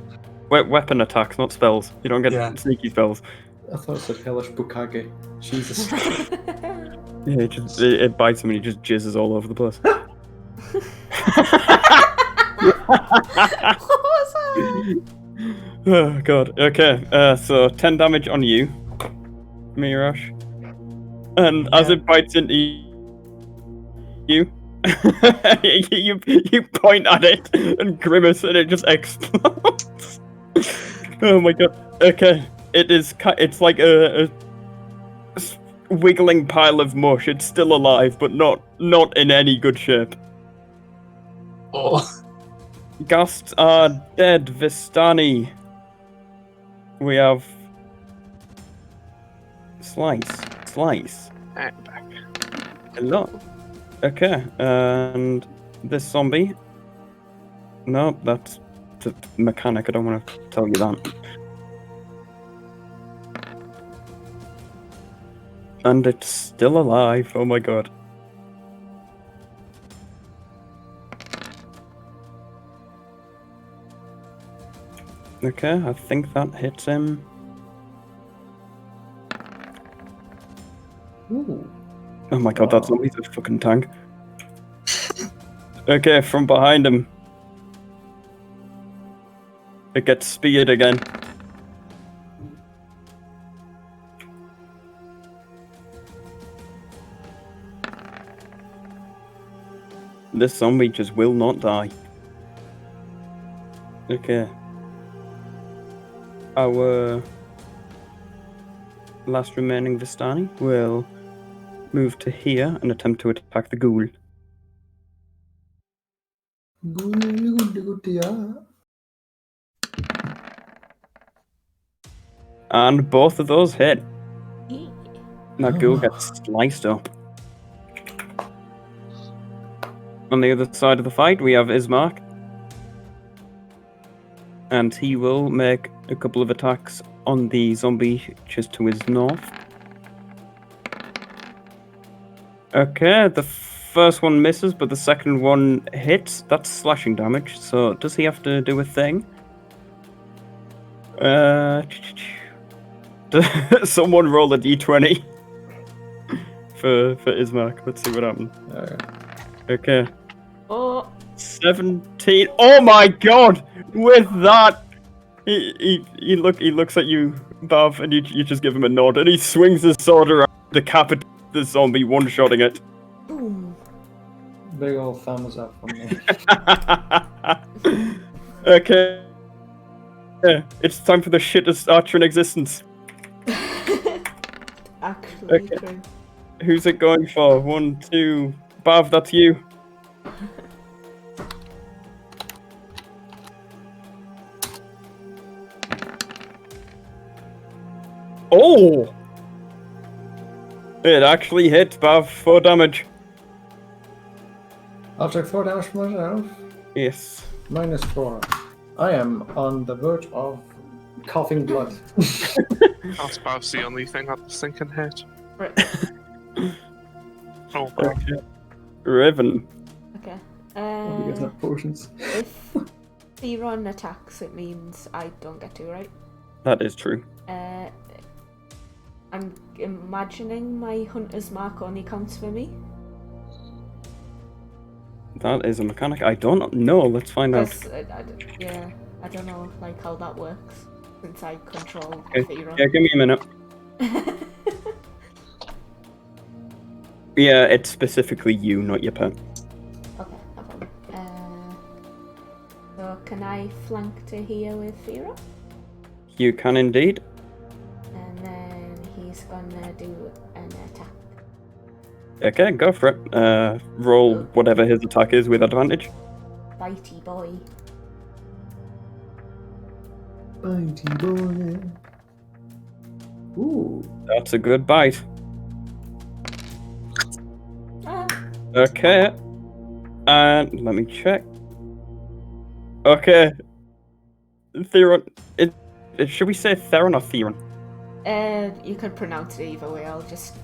Weapon attacks, not spells. You don't get Yeah. sneaky spells. I thought it said Hellish Bukage. Jesus. Yeah, it bites him and he just jizzes all over the place. What was that? Oh god. Okay. So 10 damage on you, Mirash, and as it bites into you, you point at it and grimace, and it just explodes. Oh my god. Okay. It's like a wiggling pile of mush. It's still alive, but not in any good shape. Oh. Ghasts are dead, Vistani. We have Slice. I'm back. Hello. Okay, and this zombie. No, that's the mechanic. I don't want to tell you that. And it's still alive. Oh my god. Okay, I think that hits him. Ooh. Oh my god, that zombie's a fucking tank. Okay, from behind him. It gets speared again. This zombie just will not die. Okay. Our last remaining Vistani will move to here and attempt to attack the ghoul. And both of those hit. That ghoul gets sliced up. On the other side of the fight, we have Ismark. And he will make a couple of attacks on the zombie just to his north. Okay, the first one misses, but the second one hits. That's slashing damage, so does he have to do a thing? Someone roll a d20 for Ismark. Let's see what happens. Okay. Oh. 17. Oh my god! With that, he looks at you, Bav, and you just give him a nod, and he swings his sword around, decapitates the zombie, one-shotting it. Boom. Big old thumbs up from me. Okay. Yeah, it's time for the shittest archer in existence. Actually, Okay. true. Who's it going for? 1, 2. Bav, that's you. Oh! It actually hit Bav, 4 damage. I'll take 4 damage from myself. Yes. -4. I am on the verge of coughing blood. That's about the only thing that this thing can hit. Right. Oh, wow. Okay. Riven. Okay. You guys have potions. If Theron attacks, it means I don't get to, right? That is true. I'm imagining my hunter's mark only counts for me. That is a mechanic I don't know. Let's find out. Yeah, I don't know like how that works since I control Okay. Theron. Yeah, give me a minute. Yeah, it's specifically you, not your pet. Okay, no problem. So can I flank to here with Theron? You can indeed. And then he's gonna do an attack. Okay, go for it. Roll whatever his attack is with advantage. Bitey boy. Bitey boy. Ooh. That's a good bite. Ah. Okay. And let me check. Okay. Theron. Should we say Theron or Theron? You could pronounce it either way. I'll just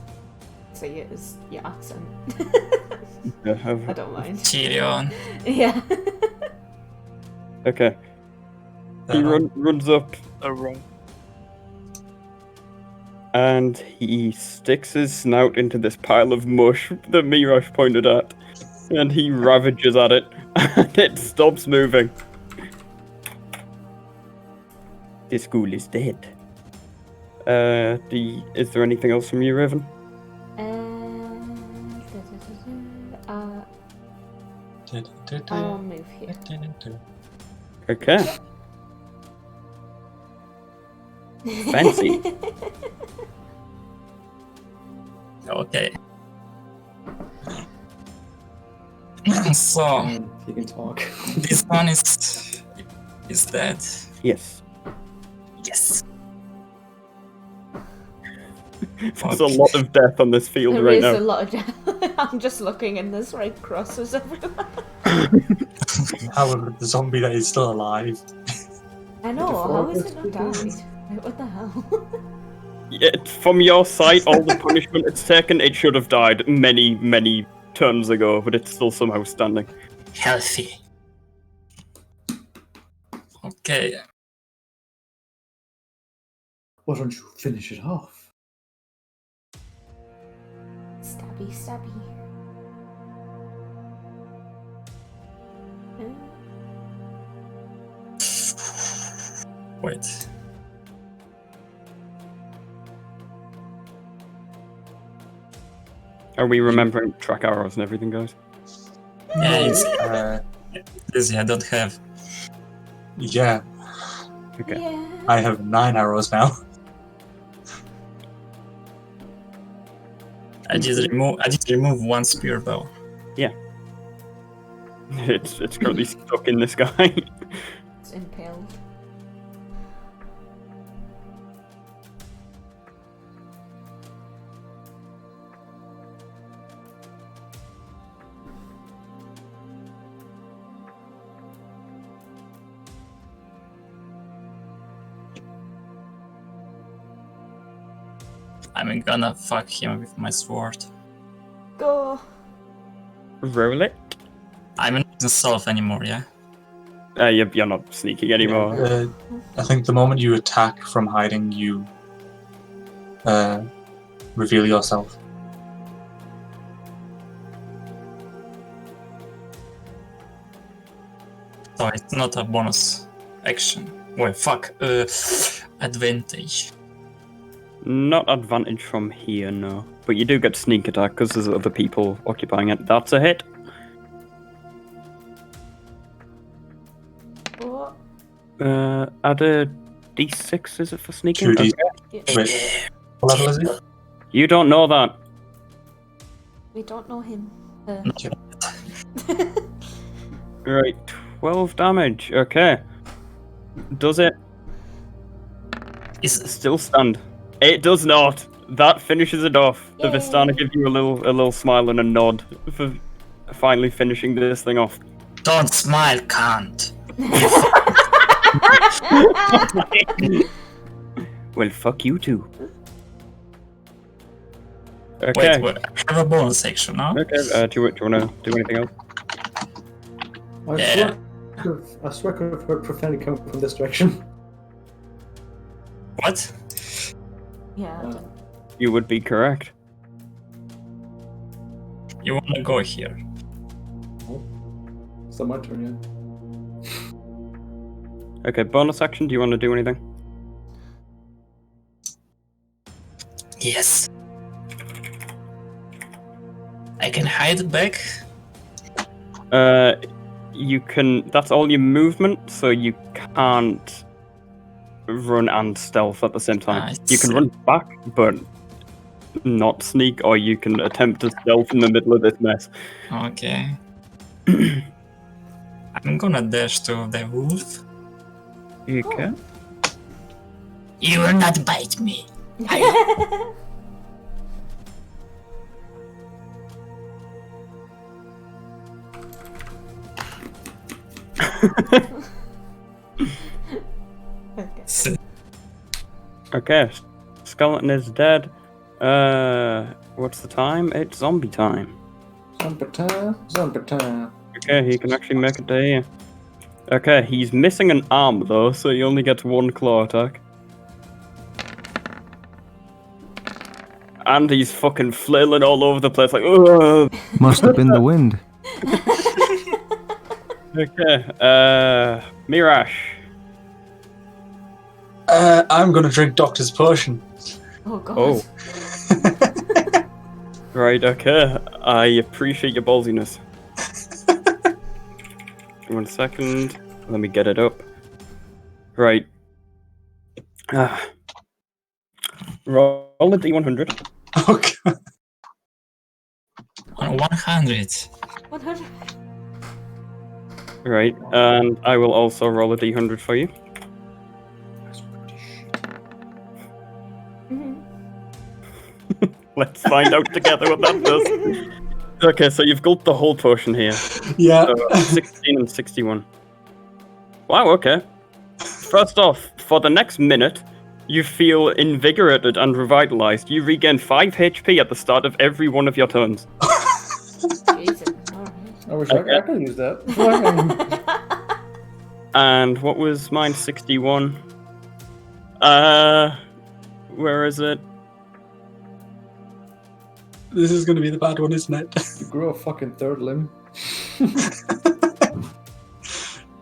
say it as your accent. I don't mind. Tyrion. Yeah. Okay. He runs up A run. and he sticks his snout into this pile of mush that Mirosh pointed at, and he ravages at it, and it stops moving. This ghoul is dead. Is there anything else from you, Raven? I'll move here. Okay. Fancy. Okay. So You can talk. this one is dead. Yes. Yes. There's a lot of death on this field There right is now. a lot of death. I'm just looking and there's red crosses everywhere. However, the zombie that is still alive. I know, how is it not died? Like, what the hell? From your sight, all the punishment it's taken, it should have died many, many turns ago, but it's still somehow standing. Healthy. Okay. Why don't you finish it off? Stab Stabby, stabby. Wait. Are we remembering track arrows and everything, guys? Yeah, it's Uh, easy. I don't have. yeah, Okay. Yeah. I have 9 arrows now. I did remove one spear bow. It's currently stuck in this guy. It's impaled. I'm gonna fuck him with my sword. Go. Roll it. I'm not self anymore, yeah? You're not sneaking anymore. I think the moment you attack from hiding, you reveal yourself. So it's not a bonus action. Well, fuck. Advantage. Not advantage from here, no. But you do get sneak attack because there's other people occupying it. That's a hit. What? Add a d6, is it for sneaking? 2d. Yeah. Wait, what level is it? You don't know that. We don't know him. Right, 12 damage. Okay. Does it Is still stand? It does not. That finishes it off. The Yay. Vistana give you a little smile and a nod for finally finishing this thing off. don't smile, cunt. Well, fuck you too. Okay. Wait, I have a bonus action now. Okay. Do you want to do anything else? Yeah. I swear I could have heard profanity coming from this direction. What? Yeah, I don't. You would be correct. You wanna go here? It's not my turn yet. Okay. Bonus action. Do you want to do anything? Yes. I can hide back. You can. That's all your movement, so you can't run and stealth at the same time. I You can see. run back, but not sneak, or you can attempt to stealth in the middle of this mess. Okay. I'm gonna dash to the wolf. You can. You will not bite me. Okay. Okay. Skeleton is dead. What's the time? It's zombie time. Zombie time. Okay, he can actually make it to here. Okay, he's missing an arm though, so he only gets one claw attack. And he's fucking flailing all over the place like, ugh. Must have been the wind. Okay, Mirash. I'm gonna drink Doctor's Potion. Oh god. Oh. Right, okay. I appreciate your ballsiness. 1 second. Let me get it up. Right. Roll a d100. Oh god. On 100. 100. Right, and I will also roll a d100 for you. Mhm. Let's find out together what that does. Okay, so you've gulped the whole potion here. Yeah. So 16 and 61. Wow, okay. First off, for the next minute, you feel invigorated and revitalized. You regain 5 HP at the start of every one of your turns. Jesus. Alright. I wish I could use that. And what was mine? 61. Where is it? This is going to be the bad one, isn't it? You grew a fucking third limb.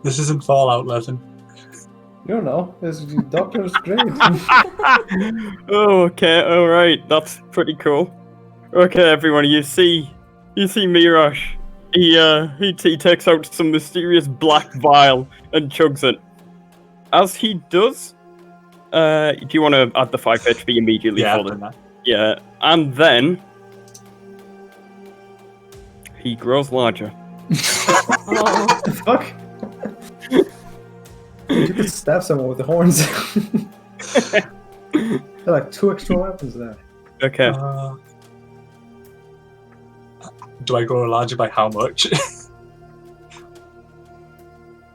This isn't Fallout 11. You don't know. This doctor's great. Oh, okay, alright, that's pretty cool. Okay, everyone, you see Mirash. He takes out some mysterious black vial and chugs it. As he does, do you want to add the 5 HP immediately Yeah, for I've done them? that. Yeah, and then he grows larger. Oh, Fuck. You could stab someone with the horns. There are like 2 extra weapons there. Okay. Do I grow larger by how much?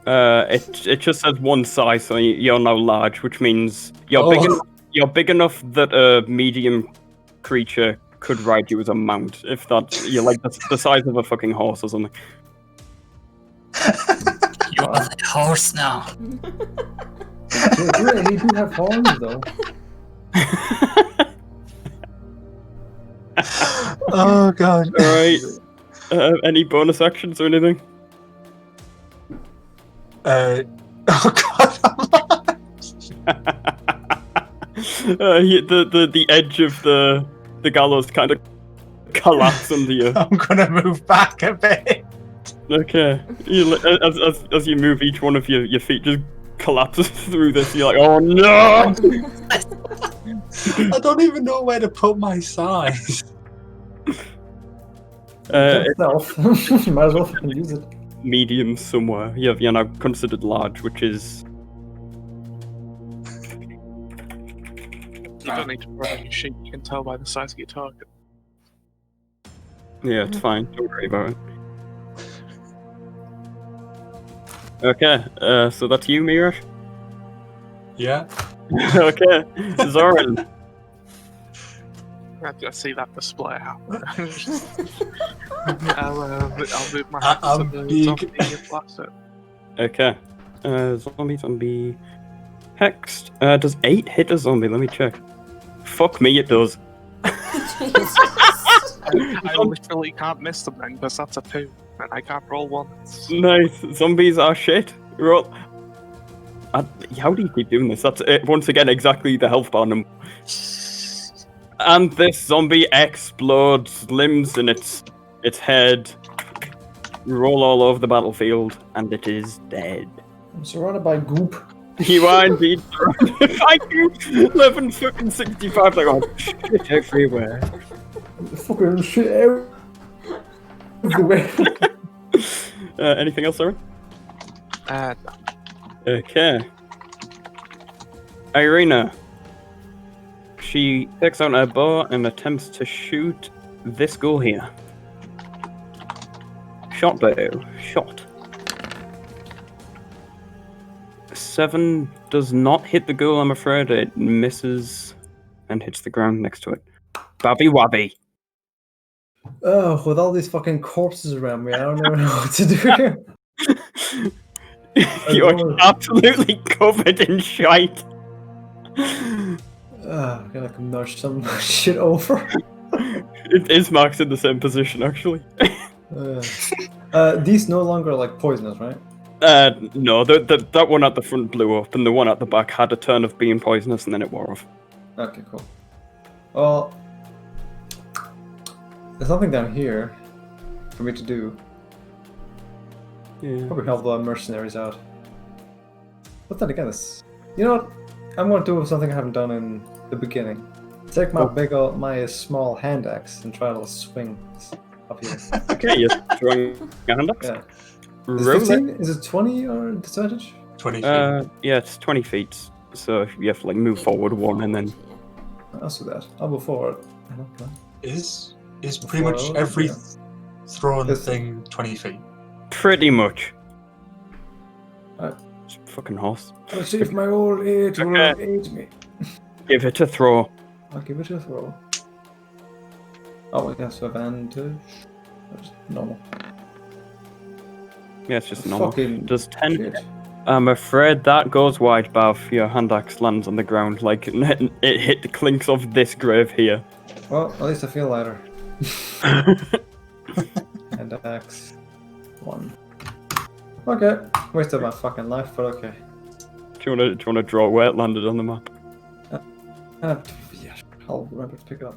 It just says one size, so you're now large, which means you're big enough that a medium creature could ride you as a mount. If that, you're like the size of a fucking horse or something. You are the horse now. Yeah, they do have horns though. Oh god. Alright. Any bonus actions or anything? Oh god. The edge of the gallows kind of collapse under you. I'm gonna move back a bit. Okay. As you move, each one of your feet just collapses through this. You're like, oh no! I don't even know where to put my size. Itself. You might as well fucking use it. Medium somewhere. You're now considered large, which is... You don't need to put on your sheet, you can tell by the size of your target. Yeah, it's fine. Don't worry about it. Okay, so that's you, Mirash? Yeah. Okay, Zoran. I see that display happen. I'll move my hand I'm to the big. zombie and blast it. Okay. Zombie. Hexed. Does 8 hit a zombie? Let me check. Fuck me, it does. Jesus. I literally can't miss them then, because that's a 2, and I can't roll 1. Nice. Zombies are shit. Roll. How do you keep doing this? That's once again exactly the health bar number. And this zombie explodes, limbs in its head roll all over the battlefield, and it is dead. I'm surrounded by goop. You are indeed surrounded by goop. 11 fucking 65. Like, oh, shit everywhere. Fucking shit everywhere. Anything else, Aaron? No. Okay. Irina. She takes out her bow and attempts to shoot this ghoul here. Shot bow. Shot. 7 does not hit the ghoul, I'm afraid. It misses and hits the ground next to it. Babby wabby. Oh, with all these fucking corpses around me, I don't know what to do here. You're absolutely covered in shite. I'm gonna nudge some shit over. It is marked in the same position, actually. These no longer like poisonous, right? No, that one at the front blew up, and the one at the back had a turn of being poisonous, and then it wore off. Okay, cool. Well, there's nothing down here for me to do. Yeah. Probably help the mercenaries out. But then again, you know what? I'm going to do something I haven't done in the beginning. Take my my small hand axe and try to swing up here. Okay, you're throwing your hand up. Yeah. Roll Is, it. 15? Is it 20 or percentage? 20 feet. Yeah, it's 20 feet. So you have to like move forward 1 and then. I'll do that. I'll move forward. Is pretty much every thrown Yes. thing 20 feet? Pretty much. Alright. Fucking horse. Let's see if my old age will Okay. aid me. Give it a throw. I'll give it a throw. Oh, it has advantage. That's normal. Yeah, it's just normal. Fucking Does 10 shit. I'm afraid that goes wide, Bav. Your hand axe lands on the ground like it hit the clinks of this grave here. Well, at least I feel lighter. And axe. 1. Okay. Wasted my fucking life, but okay. Do you wanna draw where it landed on the map? Yeah, I'll remember to pick it up.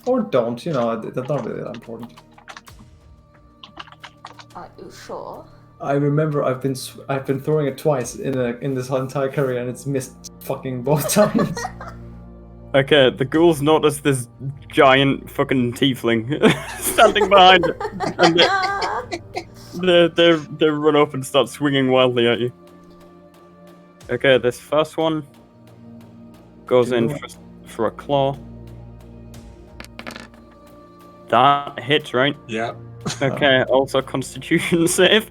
Or don't, you know, that's not really that important. Are you sure? I remember I've been throwing it twice in this entire career and it's missed fucking both times. Okay, the ghouls notice this giant fucking tiefling standing behind it, and they run up and start swinging wildly at you. Okay, this first one goes in for a claw. That hits, right? Yeah. Okay, also Constitution save.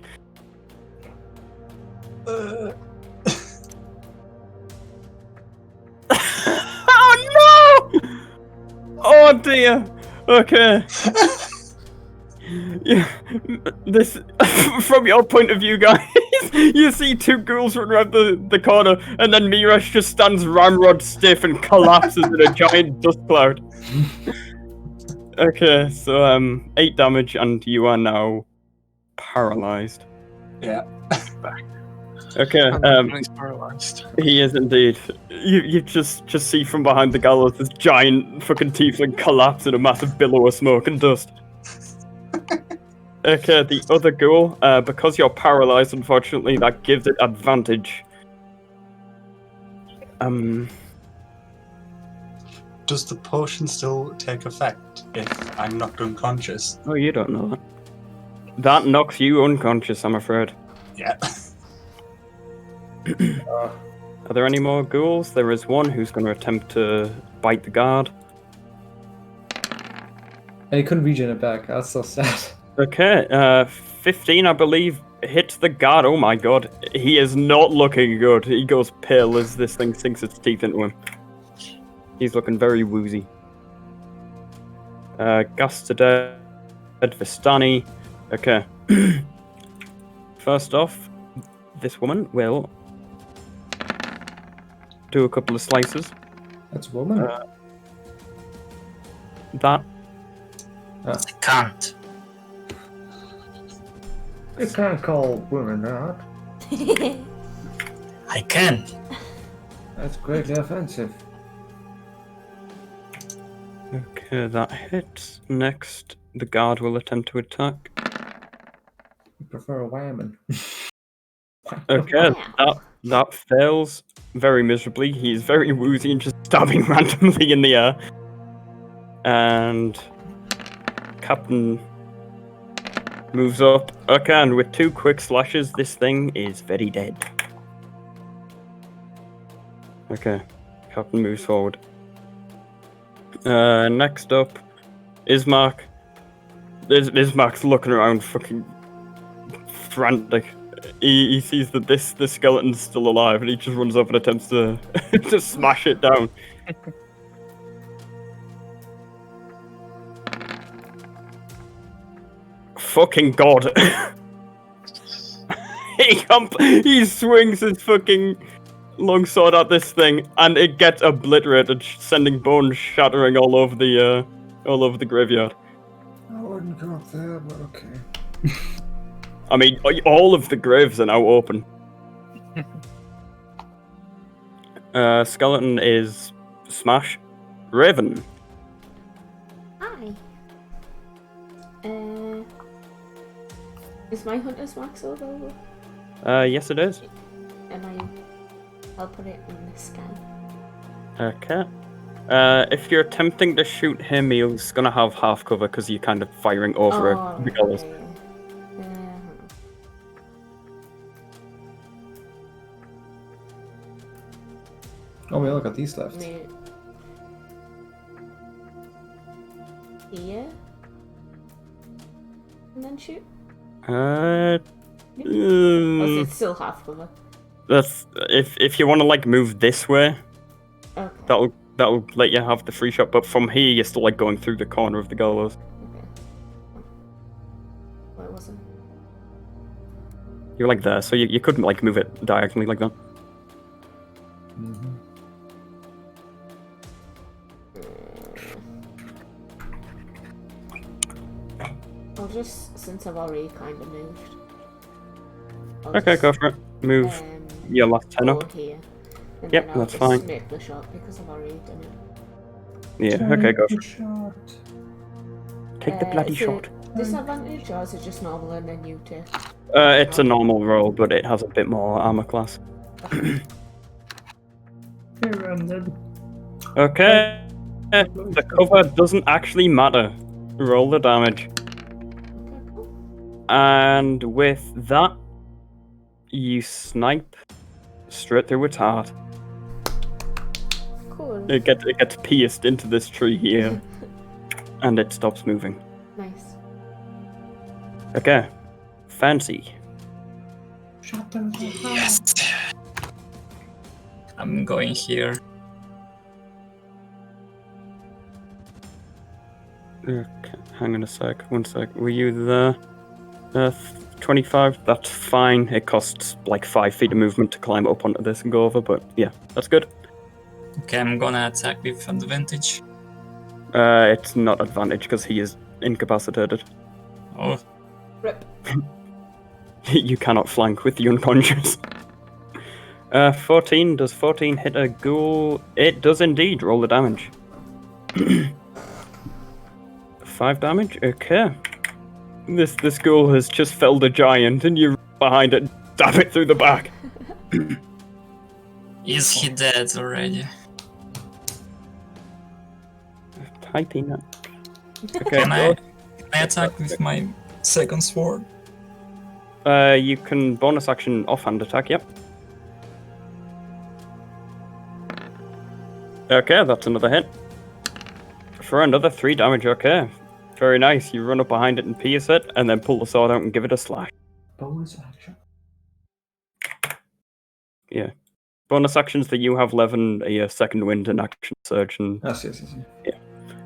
Oh no! Oh dear. Okay. Yeah, this from your point of view, guys. You see two ghouls run around the corner, and then Mirash just stands ramrod stiff and collapses in a giant dust cloud. Okay, so 8 damage, and you are now paralyzed. Yeah. Okay, He's paralyzed. he is indeed. You just see from behind the gallows this giant fucking tiefling collapse in a massive billow of smoke and dust. Okay, the other ghoul, because you're paralyzed, unfortunately, that gives it advantage. Does the potion still take effect if I'm knocked unconscious? Oh, you don't know that. That knocks you unconscious, I'm afraid. Yeah. Are there any more ghouls? There is one who's going to attempt to bite the guard. And he couldn't regen it back. That's so sad. Okay, 15, I believe, hits the guard. Oh my god, he is not looking good. He goes pale as this thing sinks its teeth into him. He's looking very woozy. Gas to dead, Vistani. Okay. First off, this woman will do a couple of slices. That's a woman. That. I can't. You can't call women that. I can. That's greatly offensive. Okay, that hits. Next, the guard will attempt to attack. I prefer a whammon. Okay, that fails very miserably. He's very woozy and just stabbing randomly in the air. And Captain moves up. Okay, and with 2 quick slashes, this thing is very dead. Okay, Captain moves forward. Next up, Ismark. Ismark's looking around fucking frantic. He sees that this skeleton's still alive, and he just runs up and attempts to to smash it down. Fucking god! He swings his fucking long sword at this thing, and it gets obliterated, sending bones shattering all over the graveyard. I wouldn't go up there, but okay. I mean, all of the graves are now open. Skeleton is smash. Raven. Hi. Is my hunter's mark still available? Yes it is. And I'll put it in the scan. Okay. If you're attempting to shoot him, he's gonna have half cover because you're kind of firing over the gallows. Oh, we only got these left. Here. And then shoot. Uh, Or is it still half cover? That's if you want to like move this way, Okay. that'll let you have the free shot. But from here, you're still like going through the corner of the gallows. Okay. Where was it? You're like there, so you couldn't like move it diagonally like that. Mm-hmm. just, since I've already kind of moved. I'll Okay, just, go for it. Move your last 10 go up. here. And Yep, then I'll that's just fine. make the shot because I've already done it. Yeah, okay, go for it. Shot. Take the bloody is it shot. disadvantage or is it just normal and then you take? It's a normal roll, but it has a bit more armor class. Okay. The cover doesn't actually matter. Roll the damage. Okay, cool. And with that, you snipe straight through its heart. Cool. It gets pierced into this tree here, and it stops moving. Nice. Okay. Fancy. Shot them. Yes. I'm going here. Okay, hang on a sec. 1 sec. Were you there? 25? That's fine. It costs like 5 feet of movement to climb up onto this and go over, but yeah, that's good. Okay, I'm gonna attack with advantage. It's not advantage because he is incapacitated. Oh, Rip. You cannot flank with the unconscious. 14. Does 14 hit a ghoul? It does indeed. Roll the damage. 5 damage? Okay. This ghoul has just felled a giant, and you're behind it, stab it through the back. is he dead already? Tighty nut. Okay, Can I attack with my second sword? you can bonus action offhand attack, yep. Okay, that's another hit. For another 3 damage, okay. Very nice. You run up behind it and pierce it, and then pull the sword out and give it a slash. Bonus action. Yeah. Bonus actions that you have, Levin, a second wind and action surge. And Yes.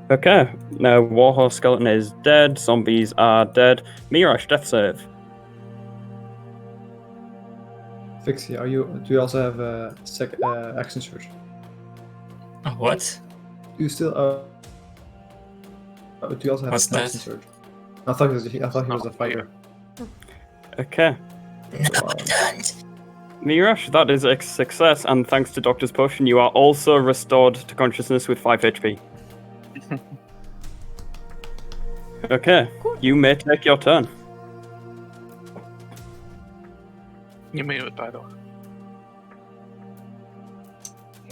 okay, now Warhorse Skeleton is dead, zombies are dead. Mirash, death save. Fixie, do you also have a action surge? What? Do you still do you also have What's an action that? surge? I thought he was a fighter. Okay. Mirash, that is a success, and thanks to Doctor's Potion, you are also restored to consciousness with 5 HP. Okay, you may take your turn. You may have died off.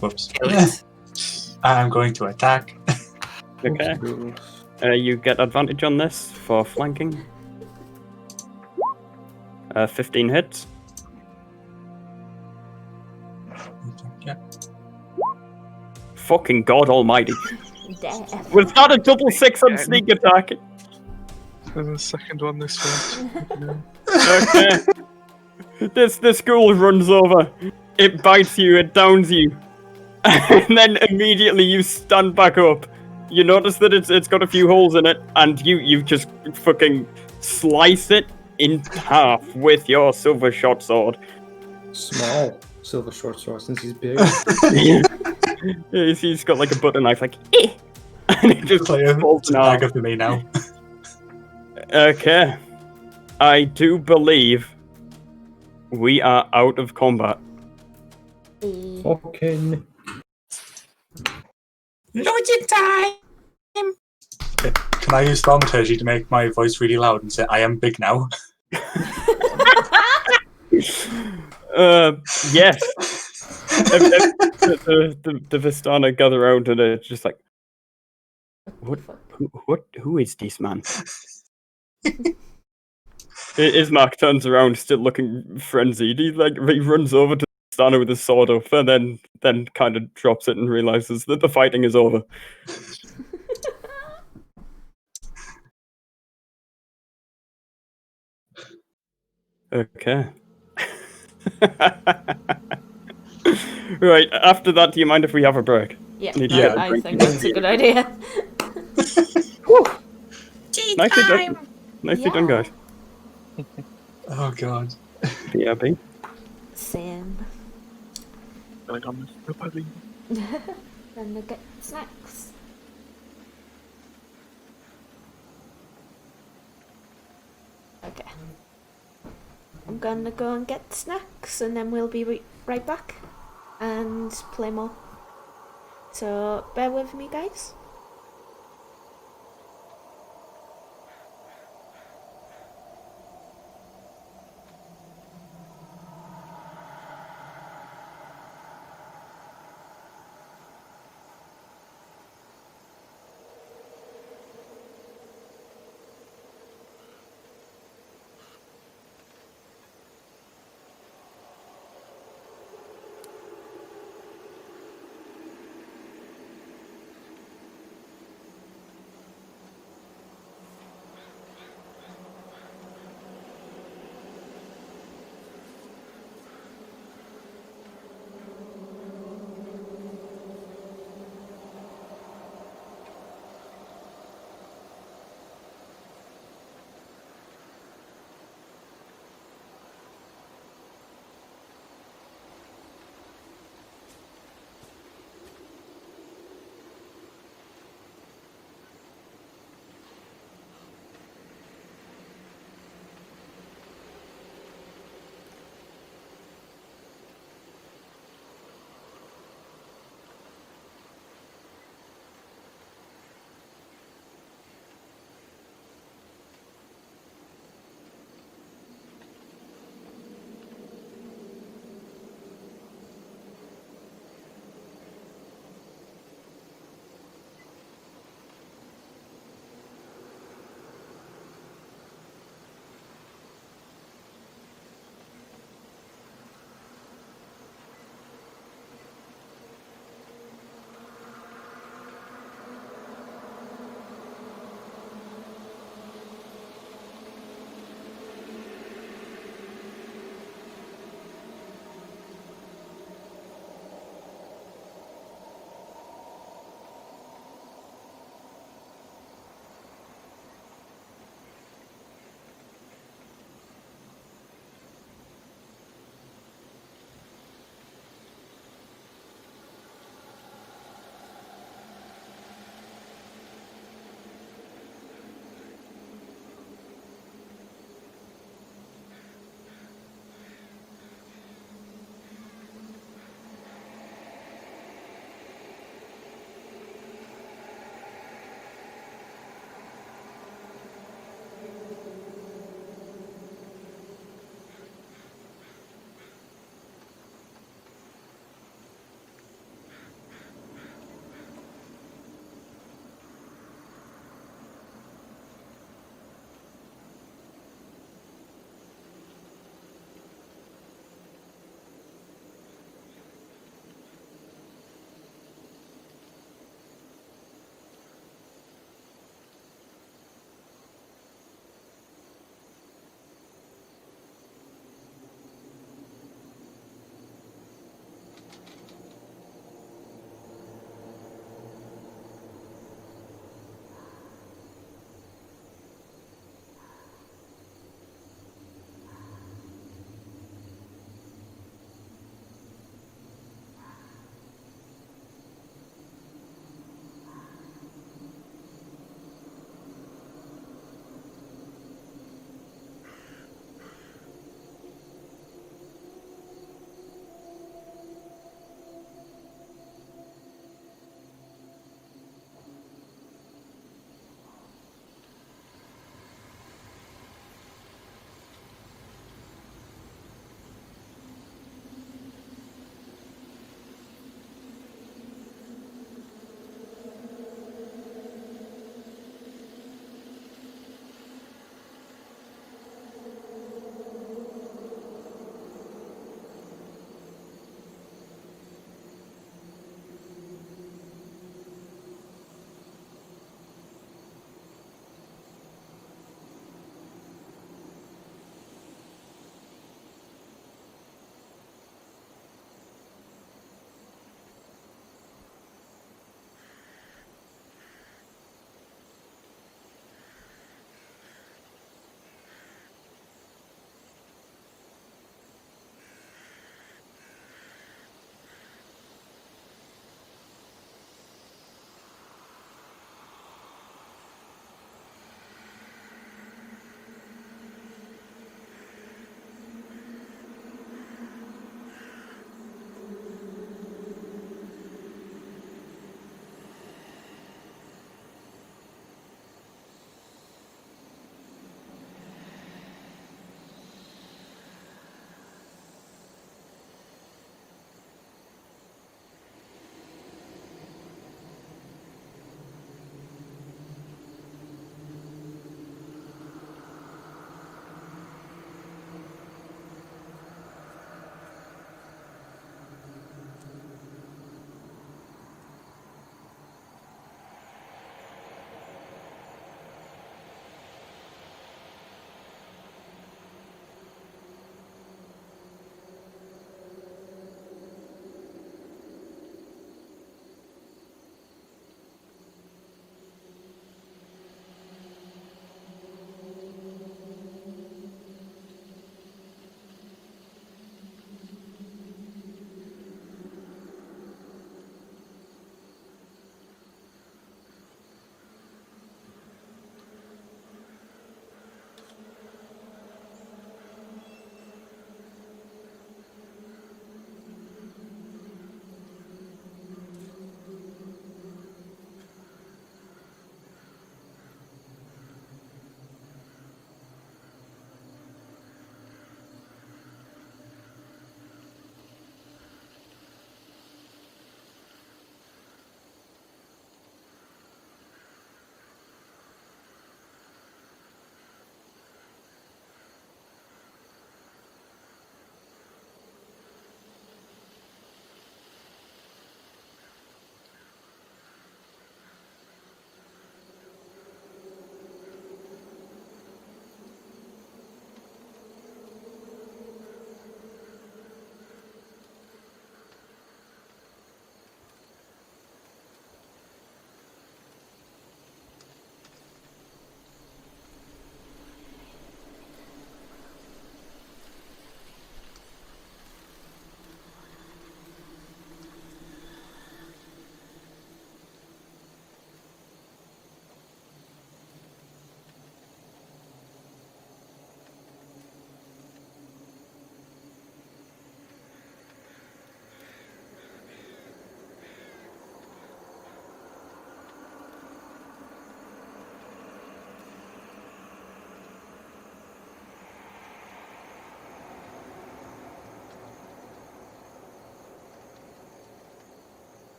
Whoops. Kill it. I'm going to attack. Okay. You get advantage on this for flanking. 15 hits. Yeah. Fucking God Almighty. Damn. Was that a double 6 on sneak attack? There's a second one this one. Okay. This ghoul runs over. It bites you, it downs you. And then immediately you stand back up. You notice that it's got a few holes in it, and you just fucking slice it in half with your silver short sword. Small silver short sword since he's big. He's got like a butter knife, like, eh. And it just Play a falls in half. dagger for me now. Okay. I do believe we are out of combat. Fucking. Loading time! Can I use thaumaturgy to make my voice really loud and say, I am big now? Yes. The Vistana gather around and it's just like, who is this man? Ismark turns around, still looking frenzied. He runs over to Vistana with his sword up, and then kind of drops it and realizes that the fighting is over. Okay. Right, after that, do you mind if we have a break? Yeah, Need to get a I drink. think that's a good idea. Nicely done. Nicely done, guys. Oh god. BRB. Same. Going on with nobody. Then they get snacks. gonna go and get snacks, and then we'll be right back and play more. So bear with me, guys.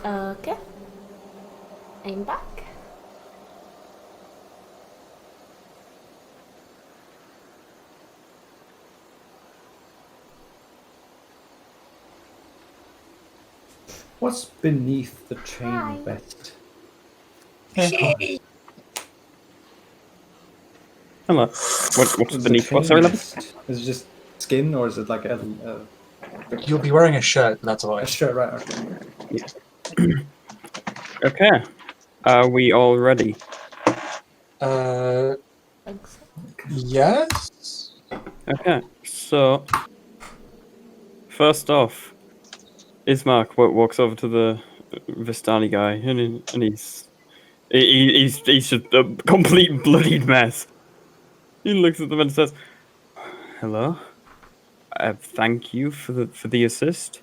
Okay. I'm back. What's beneath the chain Hi. vest? Hello. What's The beneath? chain What's our level? vest? Is it just skin or is it like You'll be wearing a shirt, that's a why. shirt? Right. Okay. Okay. Are we all ready? Thanks. Yes? Okay. So, first off, Ismark walks over to the Vistani guy, and he's just a complete bloodied mess. He looks at them and says, "Hello. Thank you for the assist."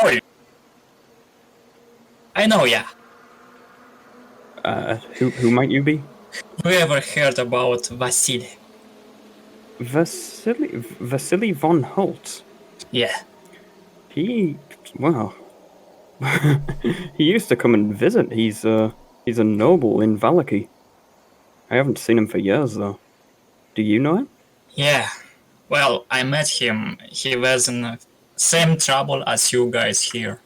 Oi! I know ya. Who might you be? You ever heard about Vasily? Vasily von Holt. Yeah. Well, he used to come and visit. He's a noble in Valaki. I haven't seen him for years though. Do you know him? Yeah. Well, I met him. He was in the same trouble as you guys here.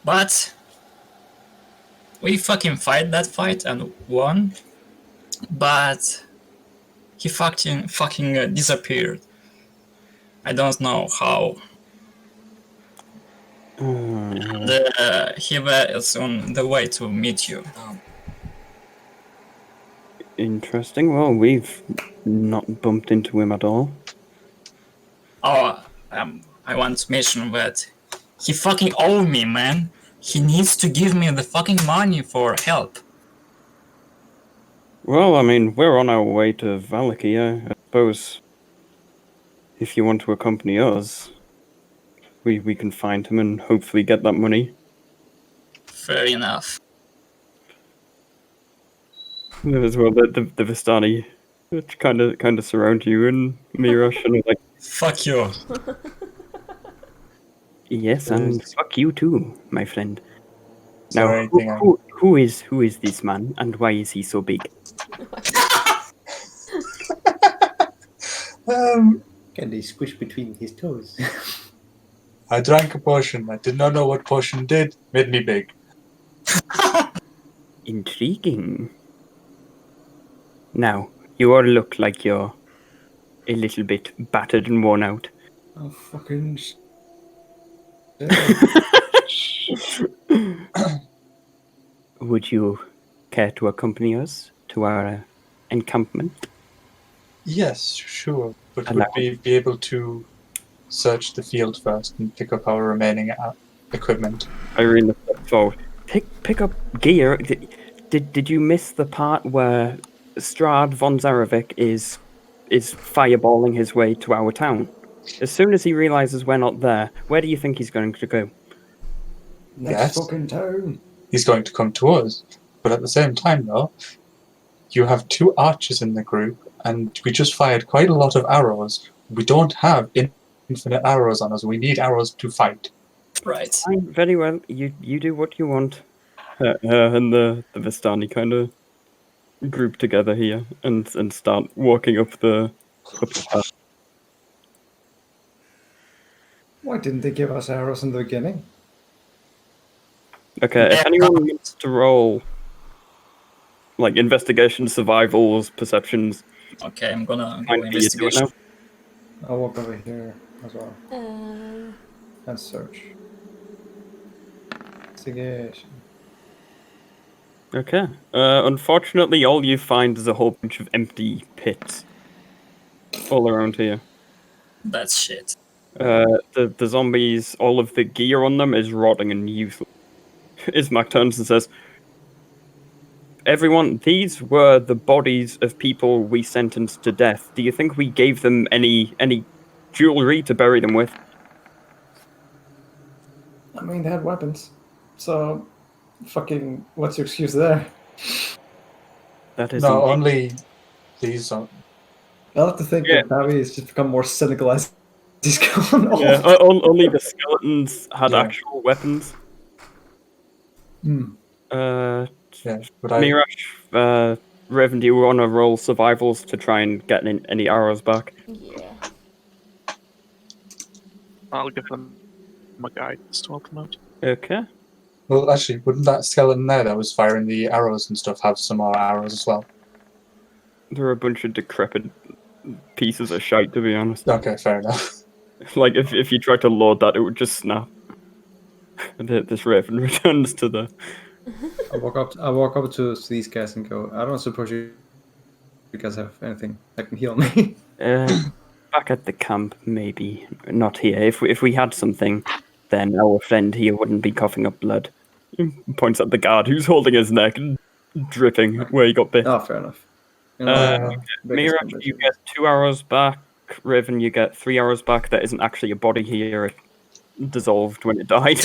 But we fucking fight that fight and won. But he fucking disappeared. I don't know how. And he was on the way to meet you. Interesting. Well, we've not bumped into him at all. Oh, I want to mention that he fucking owed me, man. He needs to give me the fucking money for help. Well, I mean, we're on our way to Valaki. I suppose if you want to accompany us, we can find him and hopefully get that money. Fair enough. As well, the Vistani kind of surround you and Mirosh and are like, Fuck you. yes, and fuck you too, my friend. Now, who is this man and why is he so big? Can they squish between his toes? I drank a potion. I did not know what potion did. Made me big. Intriguing. Now, you all look like you're a little bit battered and worn out. Oh, fucking Would you care to accompany us to our encampment? Yes, sure. But would we be able to search the field first and pick up our remaining equipment? Irina steps forward. Pick up gear. Did you miss the part where Strahd von Zarevic is fireballing his way to our town? As soon as he realizes we're not there, where do you think he's going to go? next fucking town. He's going to come to us. But at the same time, though, you have 2 archers in the group, and we just fired quite a lot of arrows. We don't have infinite arrows on us. We need arrows to fight. Right. Fine, very well. You do what you want. And the Vistani kind of group together here and start walking up the path. Why didn't they give us arrows in the beginning? Okay, if anyone wants to roll like investigation, survivals, perceptions. Okay, I'm gonna go Fine, you do it investigation. now. I'll walk over here as well. Uh, And search. Investigation. Okay. Unfortunately, all you find is a whole bunch of empty pits all around here. That's shit. The zombies, all of the gear on them is rotting and useless. Ismark turns and says, "Everyone, these were the bodies of people we sentenced to death. Do you think we gave them any jewelry to bury them with?" I mean, they had weapons. So, fucking, what's your excuse there? That is No, only these are. I'll have to think that Barry has just become more cynical as he's gone on. Yeah, only the skeletons had actual weapons. Uh, Yeah, but I Mirash, Raven, do you want to roll survivals to try and get any arrows back? Yeah. I'll give them a guidance to help them out. Okay. well actually wouldn't that skeleton there that was firing the arrows and stuff have some more arrows as well? They're a bunch of decrepit pieces of shite, to be honest. Okay, fair enough. Like, if you try to load that, it would just snap. This Raven returns to the... I walk up to these guys and go, I don't suppose you guys have anything that can heal me. Back at the camp, maybe. Not here. If we had something, then our friend here wouldn't be coughing up blood. He points at the guard who's holding his neck, dripping where he got bit. Oh, fair enough. You know, Mira, you get 2 arrows back. Raven, you get 3 arrows back. There isn't actually a body here. It dissolved when it died.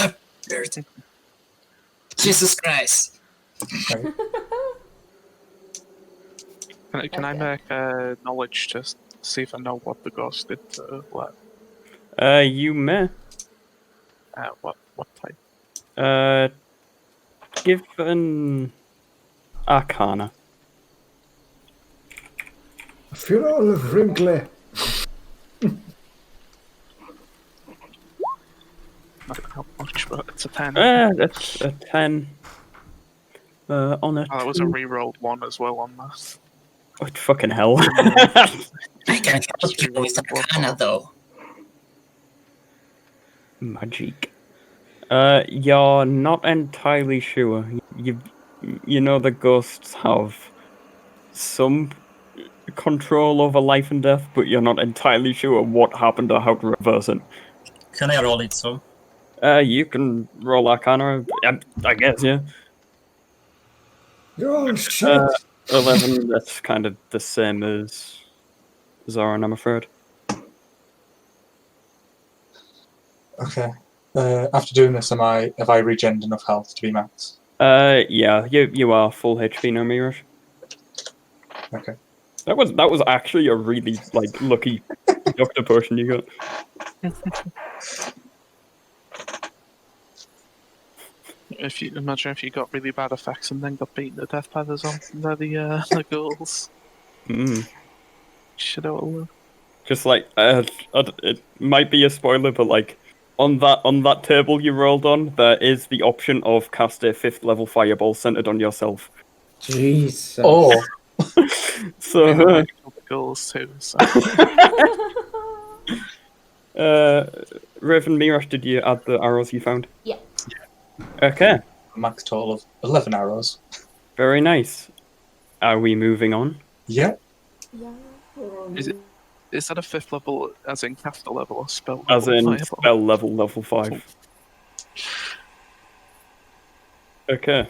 Jesus Christ. Can I make a knowledge to see if I know what the ghost did to Lev? You may. What type? Give an Arcana. I feel all wrinkly. Not gonna help much, but it's a 10. That's a 10. On a That was a rerolled one as well on that. Oh, fucking hell. I can help you with Arcana though. Magic. You're not entirely sure. You know the ghosts have some control over life and death, but you're not entirely sure what happened or how to reverse it. Can I roll it so? You can roll Arcana, I guess, yeah. Oh, shit. 11, that's kind of the same as Zoran, I'm afraid. Okay. After doing this, have I regened enough health to be max? Yeah, you are full HP now, Mirash. Okay. That was actually a really lucky doctor potion you got. If you imagine if you got really bad effects and then got beaten to death by the ghouls. Should have. Just it might be a spoiler, but on that table you rolled on, there is the option of cast a 5th level fireball centered on yourself. Jesus. Oh. So. The ghouls too. So. Raven, Mirash, did you add the arrows you found? Yeah. Okay. Max total of 11 arrows. Very nice. Are we moving on? Yeah. Yeah. Is that a 5th level, as in caster level, or spell As level? in spell level 5. Okay.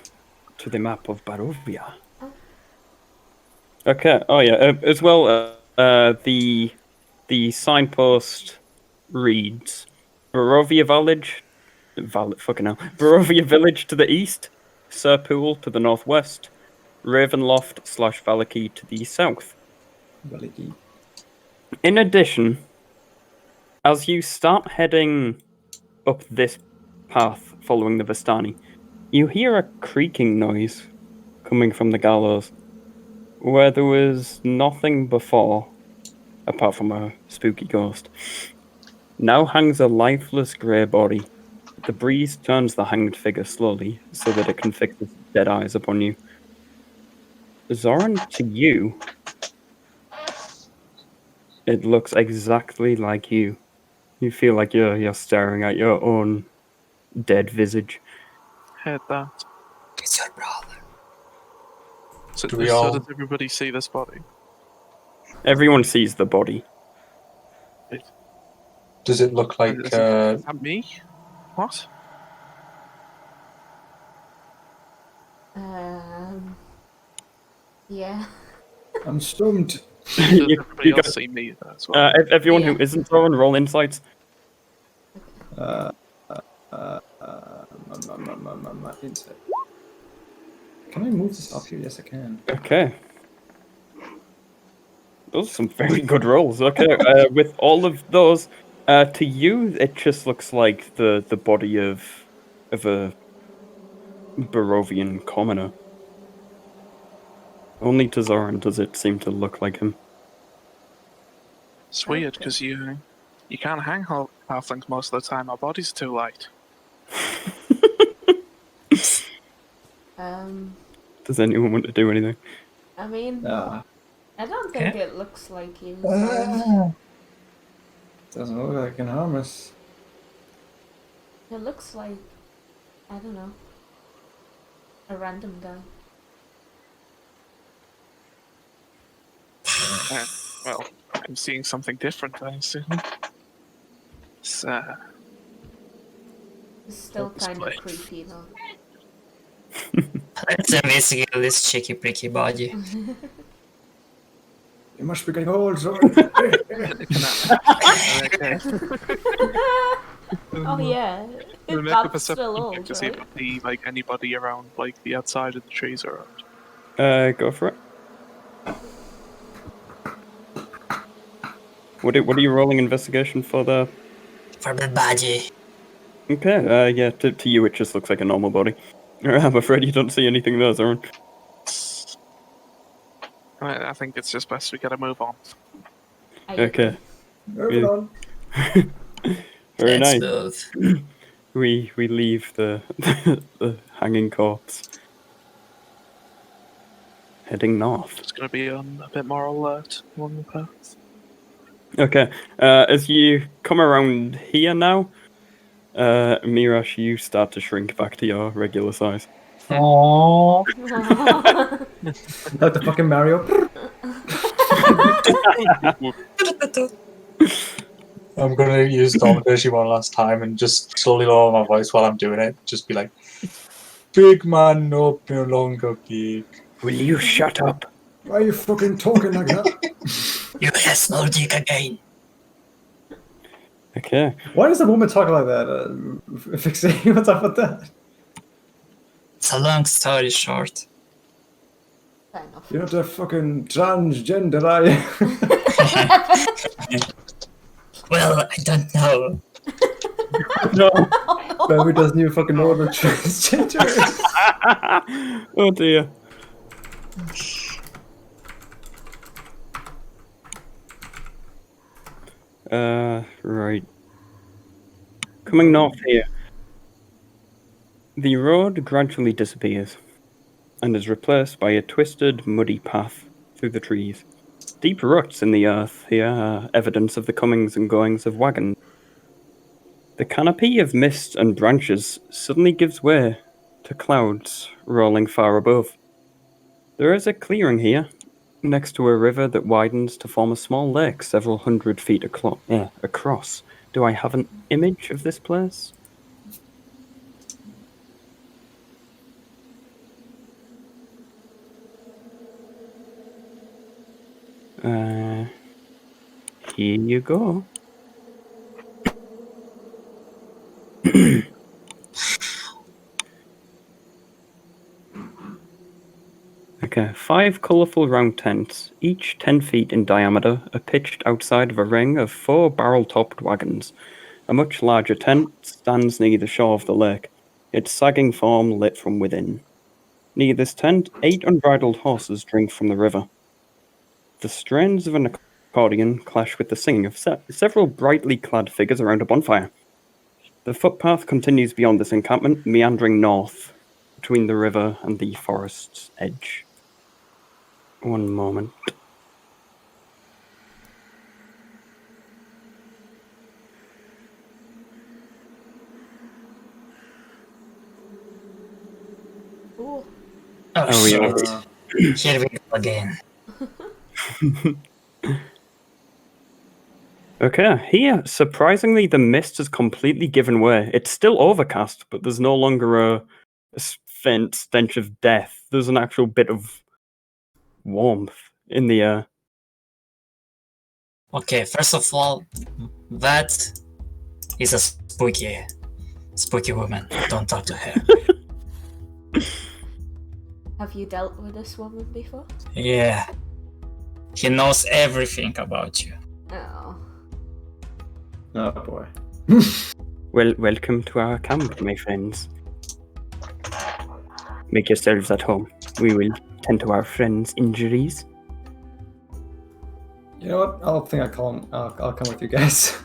To the map of Barovia. Okay. Oh yeah. As well, the signpost reads Barovia Village. Barovia Village to the east, Serpool to the northwest, Ravenloft/Valaki to the south. Valaki. In addition, as you start heading up this path following the Vistani, you hear a creaking noise coming from the gallows, where there was nothing before, apart from a spooky ghost. Now hangs a lifeless grey body. The breeze turns the hanged figure slowly, so that it can fix its dead eyes upon you. Zoran, to you, it looks exactly like you. You feel like you're staring at your own dead visage. Heard that. It's your brother. So Do we does all- everybody see this body? Everyone sees the body. Does it look like... Is that me? What? Yeah. I'm stumped. Does everybody else see me as well? Everyone who isn't Zoran, roll insights. Insight. Can I move this up here? Yes, I can. Okay. Those are some very good rolls. Okay, with all of those, to you, it just looks like the body of a Barovian commoner. Only to Zoran does it seem to look like him. It's weird because you can't hang halflings most of the time. Our body's too light. Does anyone want to do anything? I mean, Ah, I don't think it looks like you. So doesn't look like it can harm us. it looks like, I don't know, a random guy. Well, I'm seeing something different, I assume. It's, It's still Let's kind play. of creepy though. Let's investigate this cheeky pricky body. You must be getting old, Zoran. okay. Oh yeah, Make a that's perception still check old, to see right? if anybody around the outside of the trees are around. Go for it. What are you rolling investigation for there? For the body. Okay, yeah, to you it just looks like a normal body. I'm afraid you don't see anything there, Zoran. I think it's just best we gotta move on. I Okay. Moving on. Very Let's nice. move. We leave the the hanging corpse. Heading north. Just gonna be on a bit more alert along the path. Okay, as you come around here now, Mirash, you start to shrink back to your regular size. Aww. Like the fucking Mario. I'm gonna use Domination one last time and just slowly lower my voice while I'm doing it. Just be like, "Big man, no longer big." Will you shut up? Why are you fucking talking like that? You has no dick again. Okay. Why does the woman talk like that? Fixing, what's up with that? It's a long story short. Fair enough. You're not a fucking transgender, are you? Well, I don't know. No. Baby doesn't even fucking know what a transgender is. Oh dear. Right. Coming north here. The road gradually disappears and is replaced by a twisted, muddy path through the trees. Deep ruts in the earth here are evidence of the comings and goings of wagons. The canopy of mist and branches suddenly gives way to clouds rolling far above. There is a clearing here, next to a river that widens to form a small lake several hundred feet across. Do I have an image of this place? Here you go. Okay, 5 colourful round tents, each 10 feet in diameter, are pitched outside of a ring of 4 barrel-topped wagons. A much larger tent stands near the shore of the lake, its sagging form lit from within. Near this tent, 8 unbridled horses drink from the river. The strains of an accordion clash with the singing of several brightly clad figures around a bonfire. The footpath continues beyond this encampment, meandering north between the river and the forest's edge. One moment. Ooh. Oh we shit. are. Here we go again. Okay, here, surprisingly, the mist has completely given way. It's still overcast, but there's no longer a faint stench of death. There's an actual bit of warmth in the air. Okay, first of all, that is a spooky woman. Don't talk to her. Have you dealt with this woman before? Yeah. He knows everything about you. Oh. Oh boy. Well, welcome to our camp, my friends. make yourselves at home. We will tend to our friends' injuries. You know what? I'll come with you guys.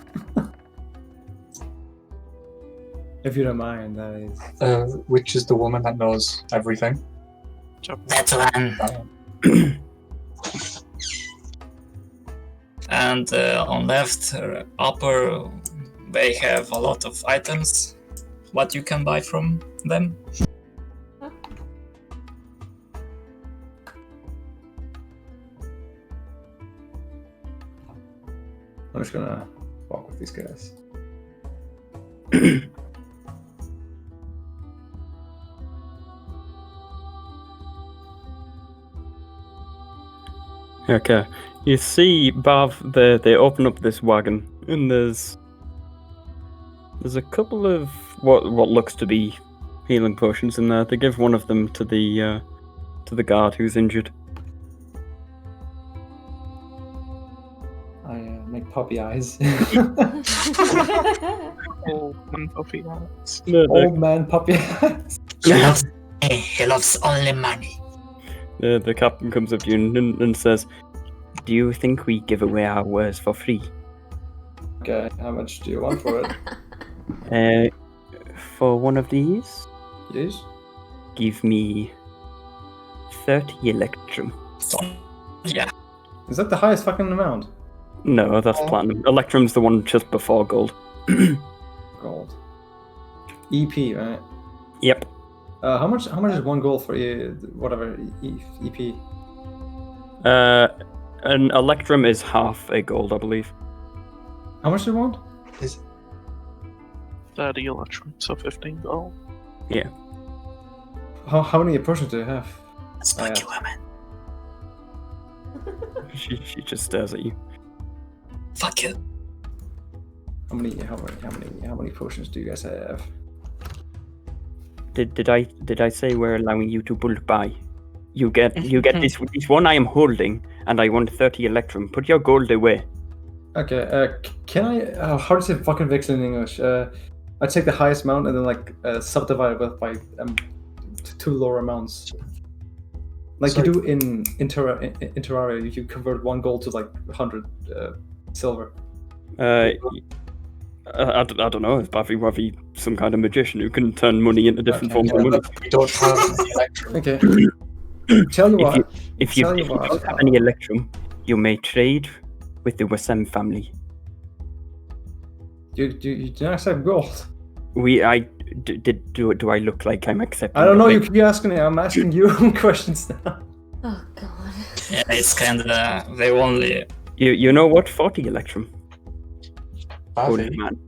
If you don't mind, that is. Which is the woman that knows everything? That one. And on left upper, they have a lot of items. What you can buy from them? I'm just gonna walk with these guys. Okay. You see, Bav, they open up this wagon, and there's a couple of what looks to be healing potions in there. They give one of them to the guard who's injured. I make puppy eyes. Old man puppy eyes. Old man puppy eyes. He loves only money. The captain comes up to you and says, "Do you think we give away our wares for free?" Okay, how much do you want for it? For one of these, Yes. give me 30 electrum. Yeah. Is that the highest fucking amount? No, that's platinum. Electrum's the one just before gold. Gold. EP, right? Yep. How much is one gold for whatever EP? An electrum is half a gold, I believe. How much do you want? 30 electrum, so 15 gold. Yeah. How many potions do you have? Spunky woman. She just stares at you. Fuck you. How many potions do you guys have? Did I say we're allowing you to bulk buy? You get this one I am holding, and I want 30 electrum. Put your gold away. Okay. Can I? How do you say fucking Vix in English? I take the highest amount and then subdivide it by two lower amounts. Like you do in Terraria, you convert one gold to 100 silver. I don't know. Is Bavi some kind of magician who can turn money into different forms of money? We don't have any electrum. Okay. Tell you what. If you don't have any electrum, you may trade with the Wasem family. You do not accept gold. Do I look like I'm accepting? I don't know. You keep asking me. I'm asking you questions now. Oh god. Yeah, it's kinda. They only. You know what? 40 electrum. Holy Bavi, man.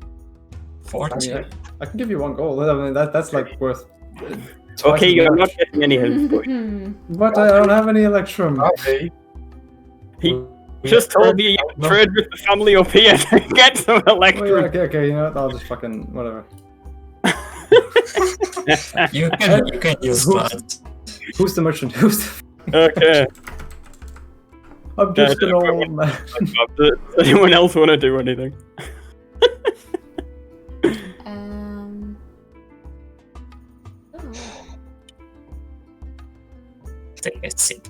40. I can give you one gold. I mean, that's worth. Okay, you're not getting any help. Boy. But I don't have any electrum. Bavi. He just told me you could trade with the family up here to get some Oh, electrum. yeah, okay. You know what? I'll just fucking whatever. You can use that. Who's the merchant? Okay. I'm just an old man. Does anyone else want to do anything? Oh. Let's see.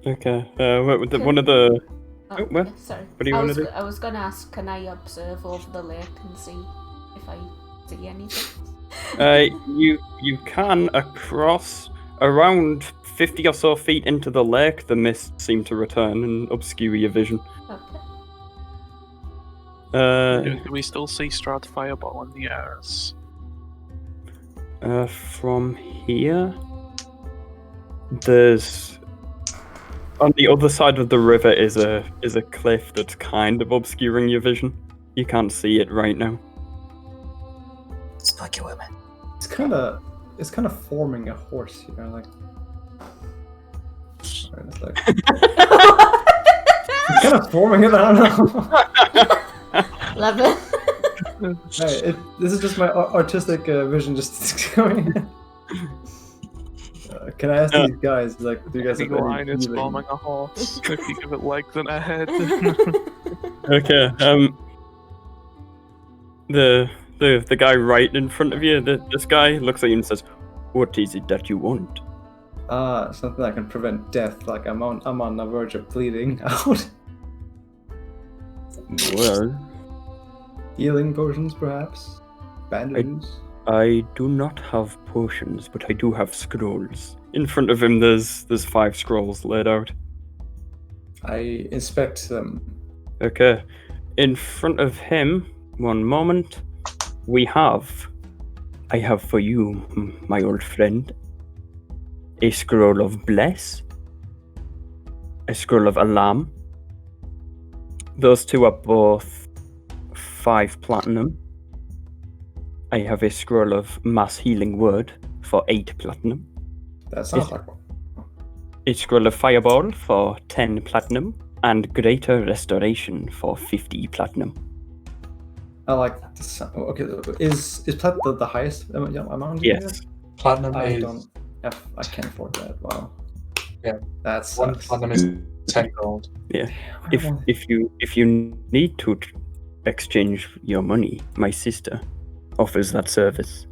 Okay. One of the. Oh, Oh, well, yeah, sorry. what do you want to do? I was gonna ask, can I observe over the lake and see if I see anything? You can across around 50 or so feet into the lake. The mist seemed to return and obscure your vision. Okay. Do we still see Strahd fireball in the airs? From here, there's on the other side of the river is a cliff that's kind of obscuring your vision. You can't see it right now. Spunky woman. It's kind of forming a horse, you know, like. Sorry, it's like. It's kind of forming it. I don't know. Love it. Hey, this is just my artistic vision, just going. Can I ask these guys, like, do you guys have The line any is feeling? forming a horse. If you give it legs and a head. Okay. The The guy right in front of you, this guy looks at you and says, "What is it that you want?" Something that can prevent death. Like I'm on the verge of bleeding out. Well, Healing potions, perhaps. Bandages. I do not have potions, but I do have scrolls. In front of him, there's 5 scrolls laid out. I inspect them. Okay. In front of him, one moment, I have for you, my old friend, a scroll of bless, a scroll of alarm. Those 2 are both 5 platinum. I have a scroll of mass healing word for 8 platinum. That sounds like one. A scroll of fireball for 10 platinum, and greater restoration for 50 platinum. I like the sound. Okay, is plat the highest amount? Yes. Platinum I is don't. I can't afford that. Wow. Yeah. That's 1 platinum is 10 gold. Yeah. If you need to exchange your money, my sister offers that service.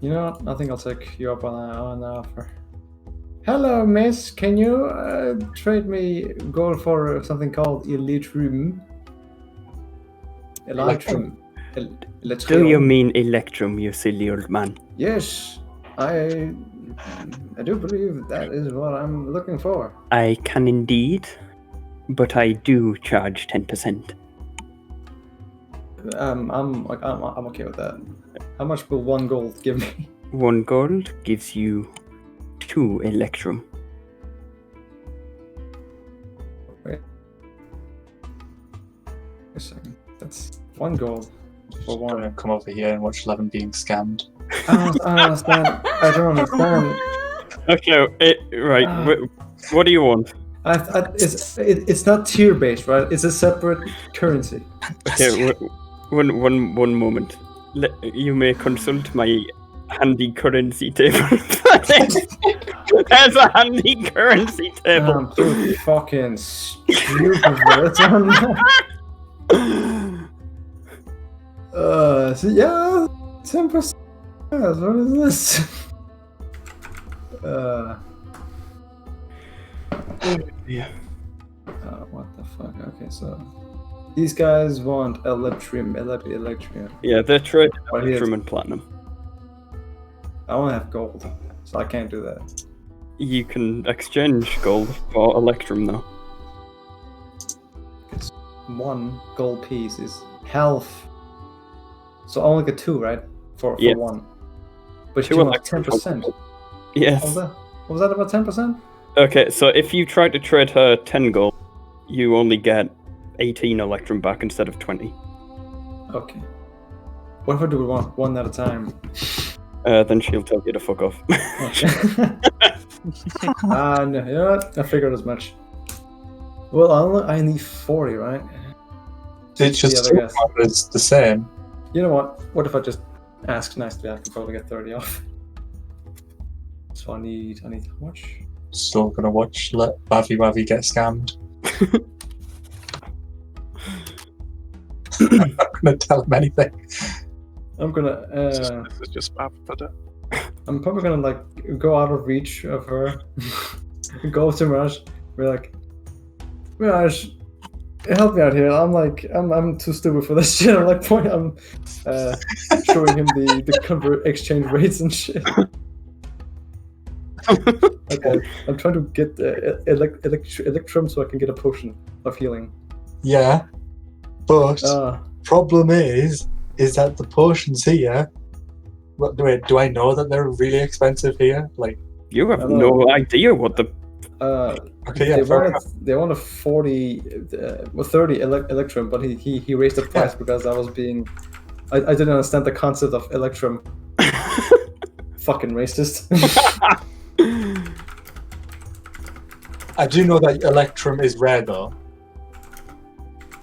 You know what? I think I'll take you up on the offer. Hello, miss. Can you trade me gold for something called Elytrum? Elytrum. Do you mean electrum, you silly old man? Yes, I do believe that is what I'm looking for. I can indeed, but I do charge 10%. I'm okay with that. How much will 1 gold give me? 1 gold gives you 2 electrum. Wait a second. That's 1 gold for I'm gonna 1. come over here and watch Levin being scammed. I don't understand. I don't understand. Okay, right. What do you want? It's not tier based, right? It's a separate currency. Okay, one moment. You may consult my handy currency table. There's a handy currency table. I'm too fucking stupid for this one. So yeah, 10%. What is this? Yeah. What the fuck? Okay, so these guys want Electrium. Yeah, they're trading What is- electrum and platinum. I only have gold, so I can't do that. You can exchange gold for electrum, though. 1 gold piece is health. So I only get 2, right? For Yeah. 1. But 2 you want electrum. 10%. Yes. What was that about 10%? Okay, so if you try to trade her 10 gold, you only get 18 electrum back instead of 20. Okay. What if I do it one at a time? Then she'll tell you to fuck off. Okay. No, you know what? I figured as much. Well, I need 40, right? It's just other guys. it's the same. You know what? What if I just ask nicely? I can probably get 30 off. So I need how much? Still gonna watch Bavi Wavi get scammed. I'm not gonna tell him anything. I'm gonna. This is just bad for the. I'm probably gonna like go out of reach of her. Go to Mirage. We're like, Mirage, help me out here. I'm too stupid for this shit. I'm like, I'm showing him the exchange rates and shit. Okay, I'm trying to get Electrum so I can get a potion of healing. Yeah, but problem is that the potions here. Wait, do I know that they're really expensive here? Like, You have no idea what the. okay, yeah, they wanted 30 Electrum, but he raised the price because I was being. I didn't understand the concept of Electrum. Fucking racist. I do know that Electrum is rare though.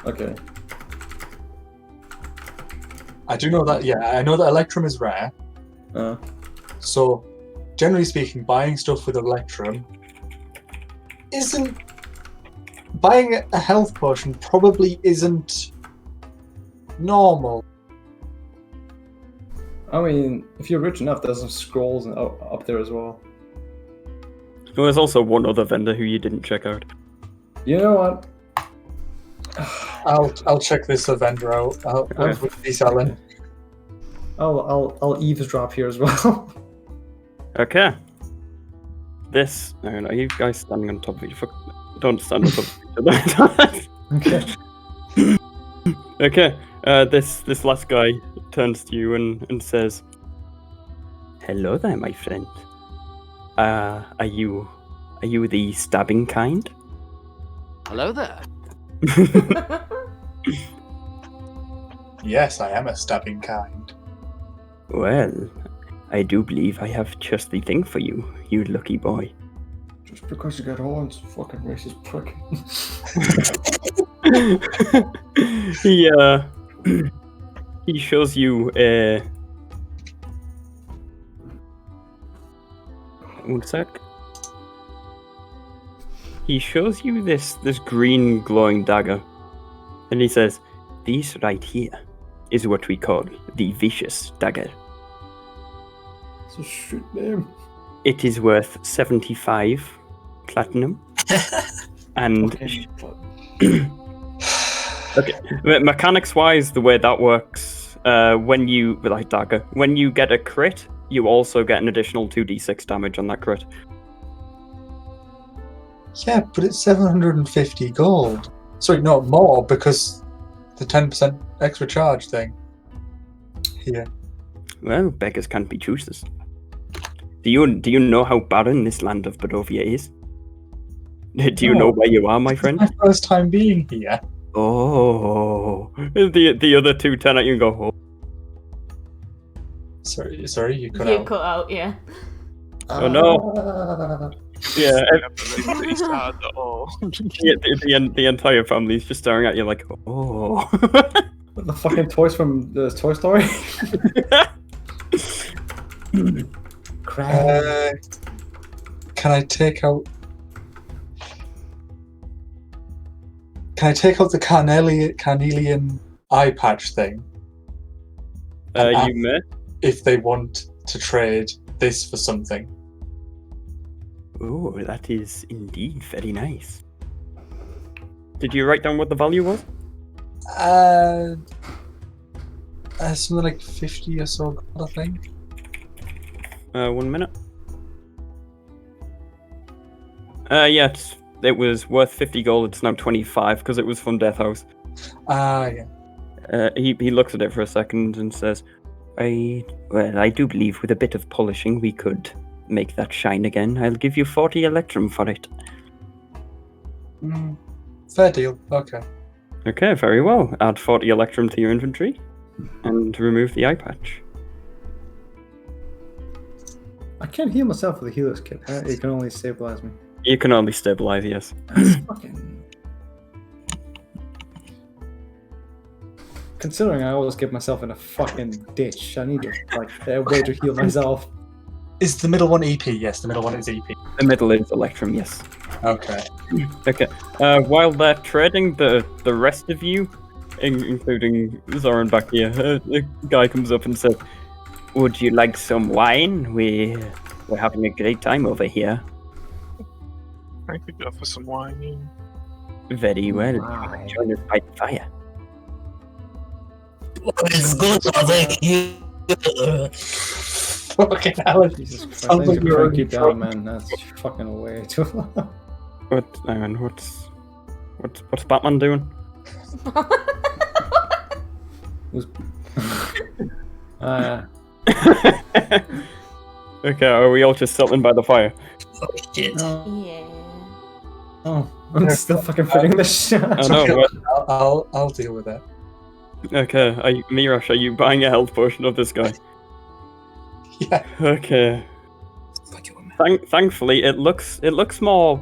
Okay. I do know that. Yeah, I know that Electrum is rare. So, generally speaking, buying stuff with Electrum isn't. Buying a health potion probably isn't normal. I mean, if you're rich enough, there's some scrolls up there as well. Well, there's also one other vendor who you didn't check out. You know what? I'll check this vendor out. I'll be selling. I'll eavesdrop here as well. Okay. This. Hang on, are you guys standing on top of each other? Don't stand on top of each other. Okay. Okay. This last guy turns to you and says, "Hello there, my friend. Are you the stabbing kind?" Hello there. Yes, I am a stabbing kind. Well, I do believe I have just the thing for you, you lucky boy. Just because you got horns, fucking racist prick. He shows you one sec. He shows you this green glowing dagger, and he says, "This right here is what we call the vicious dagger. It's a shit name. It is worth 75 platinum, and okay, mechanics wise, the way that works, when you get a crit, you also get an additional 2d6 damage on that crit. Yeah, but it's 750 gold. Sorry, no, more, because the 10% extra charge thing. Here. Well, beggars can't be choosers. Do you know how barren this land of Barovia is? Do you know where you are, my friend? It's my first time being here. Oh, the other two turn at you and go, "Oh." Sorry, you cut You out. cut out, yeah. Oh no! Yeah, Pretty sad at all. the entire family is just staring at you like, "Oh." The fucking toys from the Toy Story. Can I take out? Can I take out the carnelian eye patch thing? You may. If they want to trade this for something. Oh, that is indeed very nice. Did you write down what the value was? Something like 50 or so gold, I think. 1 minute. Yeah, it was worth 50 gold. It's now 25 because it was from Death House. Yeah. He looks at it for a second and says, I do believe with a bit of polishing we could make that shine again. I'll give you 40 electrum for it. Fair deal. Okay. Okay, very well. Add 40 electrum to your inventory and remove the eye patch. I can't heal myself with a healer's kit. It can only stabilize me. You can only stabilize, yes. That's fucking... Considering I always get myself in a fucking ditch, I need a way to heal myself. Is the middle one EP? Yes, the middle one is EP. The middle is electrum, yes. Okay. Okay. While they're trading, the rest of you, including Zoran back here, the guy comes up and says, "Would you like some wine? We're having a great time over here." I could go for some wine. Yeah. Very well. Right. Join us by the fire. It's good over here. Fucking hell. Jesus Christ, I Sounds need like to you're crank in you down, trouble. man. That's fucking way too long. Hang on, what's Batman doing? Who's... Okay, are we all just sitting by the fire? Oh shit. Yeah. Oh, I'm still fucking fitting this shit. I know. I'll deal with it. Okay, Mirash, are you buying a health potion of this guy? Yeah. Okay. Thankfully, it looks more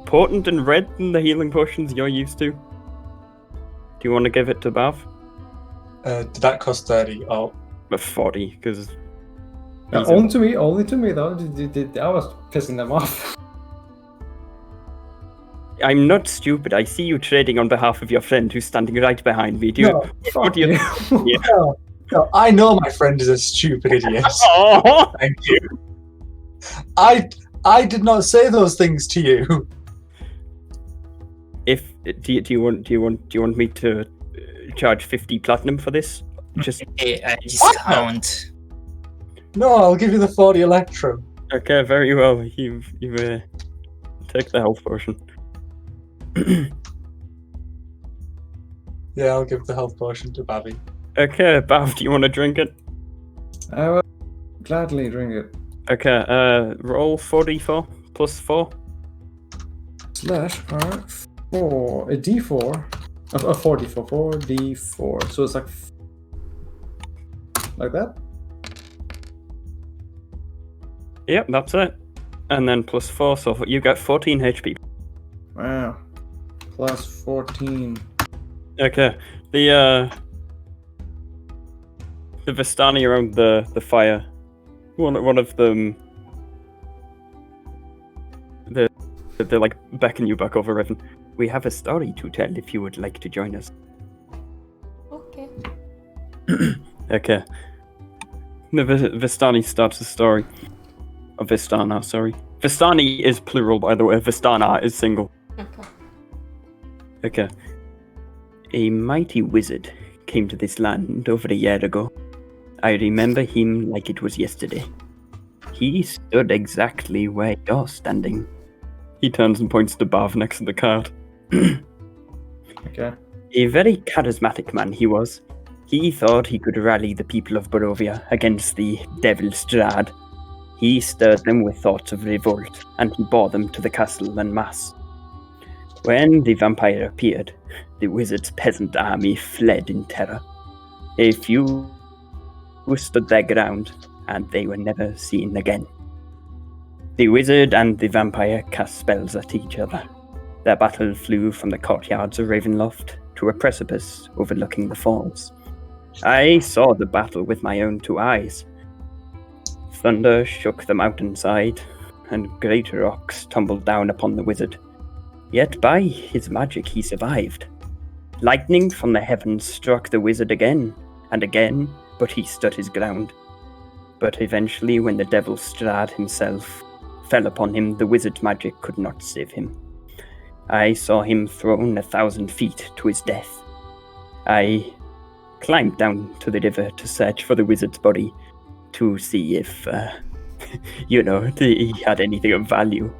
potent and red than the healing potions you're used to. Do you want to give it to Bav? Did that cost 30? Oh. 40, because... Only to me though. I was pissing them off. I'm not stupid. I see you trading on behalf of your friend who's standing right behind me. Do you... No, fuck do you... you. Yeah. No, No, I know my friend is a stupid idiot. Oh! Thank you. I did not say those things to you. If do you want me to charge 50 platinum for this? Just A discount. No, I'll give you the 40 electrum. okay, very well. You take the health potion. Yeah, I'll give the health potion to Babby. Okay, Bav, do you want to drink it? I will gladly drink it. Okay, roll 4d4 plus 4. Slash R4. A D4. A 4d4. 4d4. So it's like that? Yep, that's it. And then plus 4, so you get 14 HP. Wow. Plus 14. Okay, the Vistani around the fire, one of them, they're like beckon you back over, Revan. We have a story to tell if you would like to join us. Okay. Okay. The Vistani starts the story. Vistana, sorry. Vistani is plural, by the way. Vistana is single. Okay. Okay. A mighty wizard came to this land over a year ago. I remember him like it was yesterday. He stood exactly where you're standing. He turns and points to Bav next to the cart. Okay. A very charismatic man he was. He thought he could rally the people of Barovia against the devil Strahd. He stirred them with thoughts of revolt, and he bore them to the castle en masse. When the vampire appeared, the wizard's peasant army fled in terror. A few stood their ground, and they were never seen again. The wizard and the vampire cast spells at each other. Their battle flew from the courtyards of Ravenloft to a precipice overlooking the falls. I saw the battle with my own 2 eyes. Thunder shook the mountainside, and great rocks tumbled down upon the wizard. Yet by his magic he survived. Lightning from the heavens struck the wizard again and again, but he stood his ground. But eventually, when the devil Strahd himself fell upon him, the wizard's magic could not save him. I saw him thrown 1,000 feet to his death. I climbed down to the river to search for the wizard's body, to see if, he had anything of value.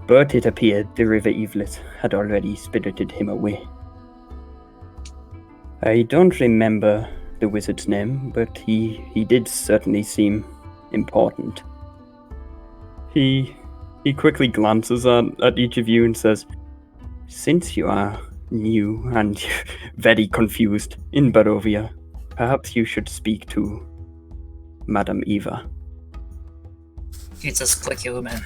But it appeared the river Evelet had already spirited him away. I don't remember the wizard's name, but he did certainly seem important. He quickly glances at each of you and says, "Since you are new and very confused in Barovia, perhaps you should speak to Madame Eva." It's a squeaky woman.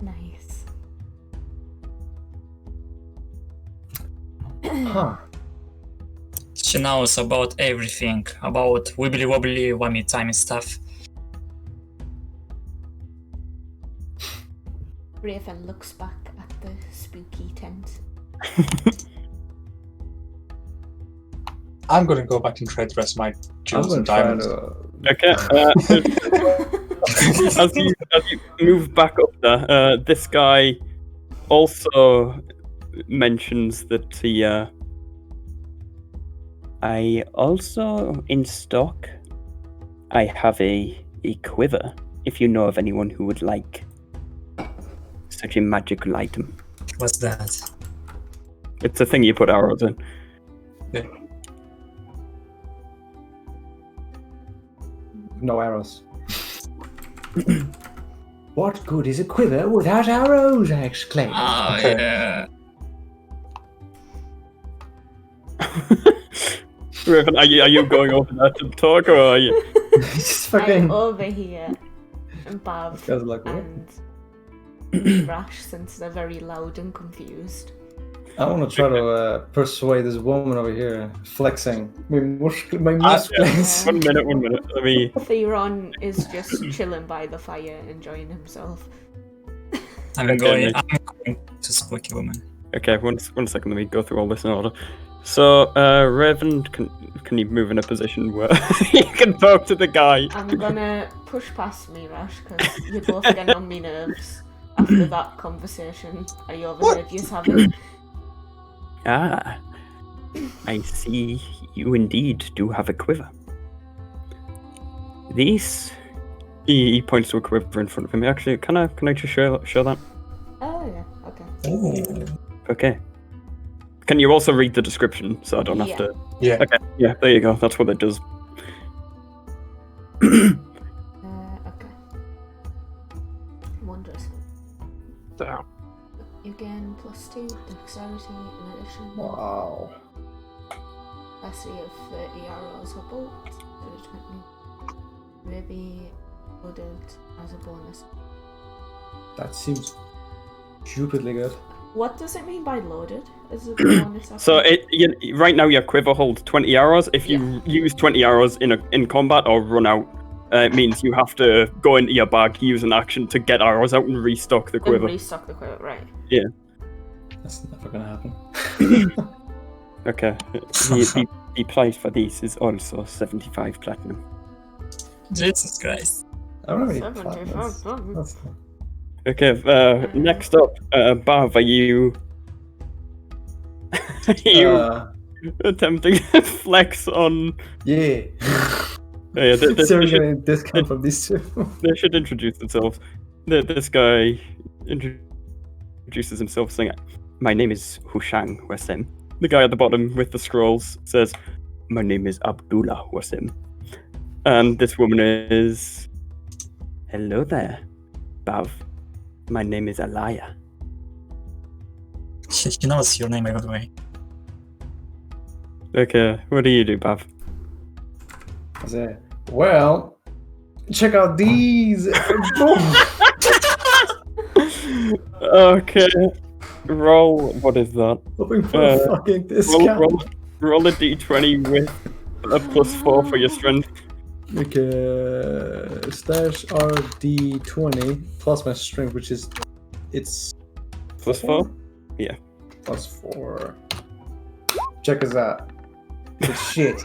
Nice. Huh. She knows about everything, about wibbly wobbly whammy timey stuff. Raven looks back at the spooky tent. I'm going to go back and trade the rest of my I'm jewels gonna and try diamonds. to. Okay. As you move back up there, this guy also mentions that I also, in stock, I have a quiver, if you know of anyone who would like such a magical item. What's that? It's a thing you put arrows in. Yeah. No arrows. What good is a quiver without arrows? I exclaimed. Oh, Okay. yeah. Raven, are you going over there to talk, or are you? Just fucking. I'm over here, and Bav This guy's like, what? and Rash, since they're very loud and confused. I want to try to persuade this woman over here, flexing my muscles. One minute. Let me. Theron is just chilling by the fire, enjoying himself. I'm Okay, going nice. to spooky woman. Okay, one second. Let me go through all this in order. So, Raven, can you move in a position where you can talk to the guy? I'm gonna push past me, Rash, because you're both getting on me nerves after that conversation I overheard you having. Ah, I see you indeed do have a quiver. These... He points to a quiver in front of him. Actually, can I just show that? Oh, yeah, okay. Ooh. Okay. Can you also read the description so I don't have to... Yeah. Okay, yeah, there you go. That's what it does. Okay. Wondrous. Damn. You gain +2 dexterity in addition. Wow. Capacity of 30 arrows or bolts. 20. Maybe loaded as a bonus. That seems stupidly good. What does it mean by loaded? Is it bonus? So right now your quiver holds 20 arrows. If you use 20 arrows in combat or run out, it means you have to go into your bag, use an action to get arrows out and restock the quiver. Restock the quiver, right? Yeah. That's never gonna happen. Okay. The price for these is also 75 platinum. Jesus Christ. I don't have any 75. platinums. That's Okay. Next up, Bav, are you attempting to flex on? Yeah. Yeah, So we're getting a discount from these two. They should introduce themselves. This guy introduces himself saying, "My name is Hushang Wasem." The guy at the bottom with the scrolls says, "My name is Abdullah Wasem." And this woman is, "Hello there, Bav. My name is Alaya." He knows your name, by the way. Okay, what do you do, Bav? I say, well, check out these. Boom. Okay, roll. What is that? Hoping for a fucking discount. Roll a d20 with a +4 for your strength. Okay, stash RD20 plus my strength, which is it's +4? Yeah. +4. Check us out. It's shit.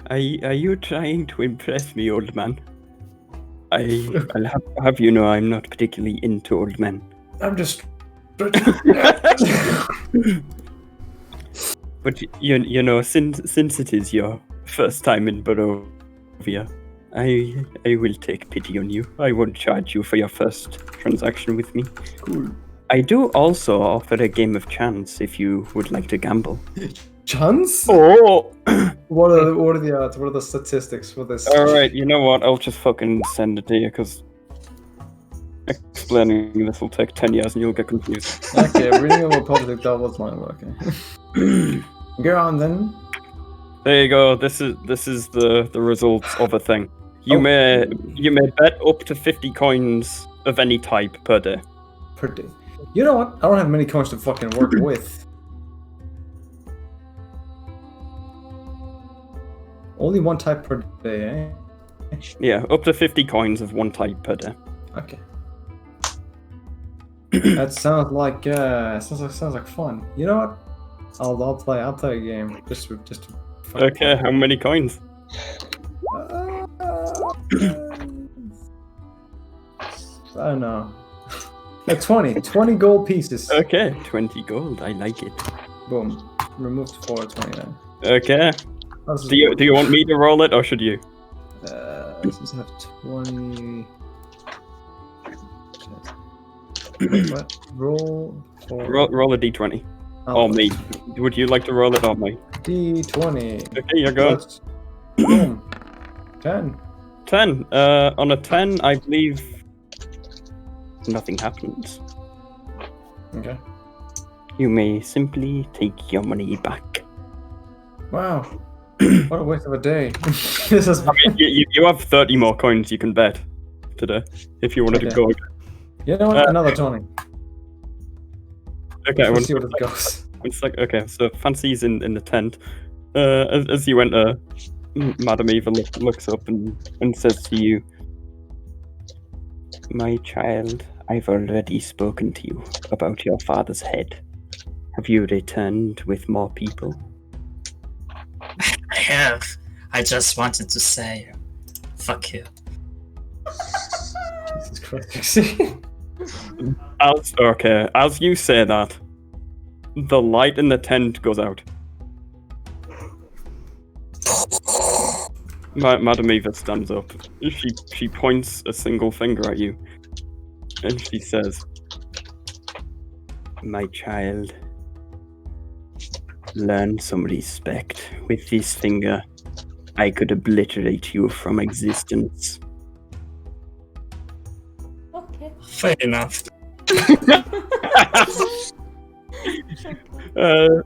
Are you trying to impress me, old man? I'll have you know I'm not particularly into old men. I'm just. But you know, since it is your first time in Barovia, I will take pity on you. I won't charge you for your first transaction with me. Cool. I do also offer a game of chance if you would like to gamble. Chance? Oh! What are the odds? What are the statistics for this? Alright, you know what? I'll just fucking send it to you, because explaining this will take 10 years and you'll get confused. Okay, reading about politics, that was mine working. Go on then. There you go. This is the results of a thing. You may bet up to 50 coins of any type per day. Per day. You know what? I don't have many coins to fucking work with. Only one type per day, eh? Yeah, up to 50 coins of one type per day. Okay. That sounds like sounds like fun. You know what? I'll play a game just to Okay, how many coins? I don't know. Like 20 gold pieces. Okay, 20 gold. I like it. Boom. Removed 420 then. Okay. Do you want me to roll it or should you? Since I have 20. Wait, what? Roll a d20. Or me. Would you like to roll it or me? D20. Okay, you go. Boom. 10. 10. On a 10, I believe nothing happens. Okay. You may simply take your money back. Wow. What a waste of a day. This is. I mean, you have 30 more coins you can bet today if you wanted to go. You know what? Another 20. Okay, Let's see what it goes. It's like, okay, so Fancy's in the tent. As you enter, Madam Eva looks up and says to you, "My child, I've already spoken to you about your father's head. Have you returned with more people? I have. I just wanted to say, fuck you. Jesus Christ. As you say that, the light in the tent goes out. Madam Eva stands up. She points a single finger at you, and she says, "My child, learn some respect. With this finger, I could obliterate you from existence." Okay. Fair enough.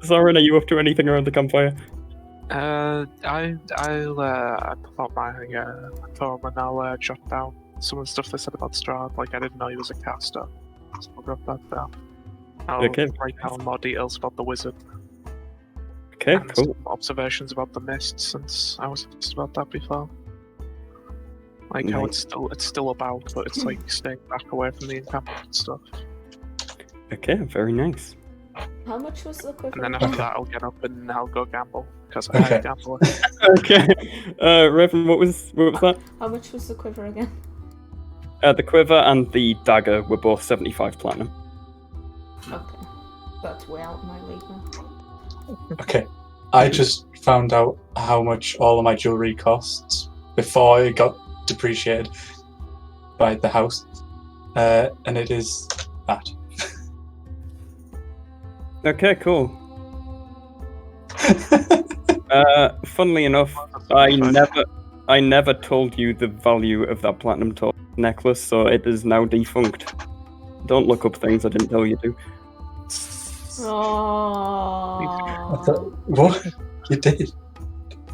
Zoran, are you up to anything around the campfire? I'll pull out my phone and I'll jot down some of the stuff they said about Strahd. Like, I didn't know he was a caster, so I'll jot that down. I'll Okay. write down more details about the wizard. Okay, and cool. some observations about the mist, since I was asked about that before. Like how it's still about, but it's like staying back away from the encampment and stuff. Okay, very nice. How much was the quiver? And then after that, I'll get up and I'll go gamble because I hate gambling. Okay, Revan, what was that? How much was the quiver again? The quiver and the dagger were both 75 platinum. Okay. That's way out of my league now. Okay. I just found out how much all of my jewelry costs before it got depreciated by the house. And it is that. Okay, cool. Funnily enough, I never told you the value of that platinum necklace, so it is now defunct. Don't look up things I didn't tell you to. Oh. What? You did?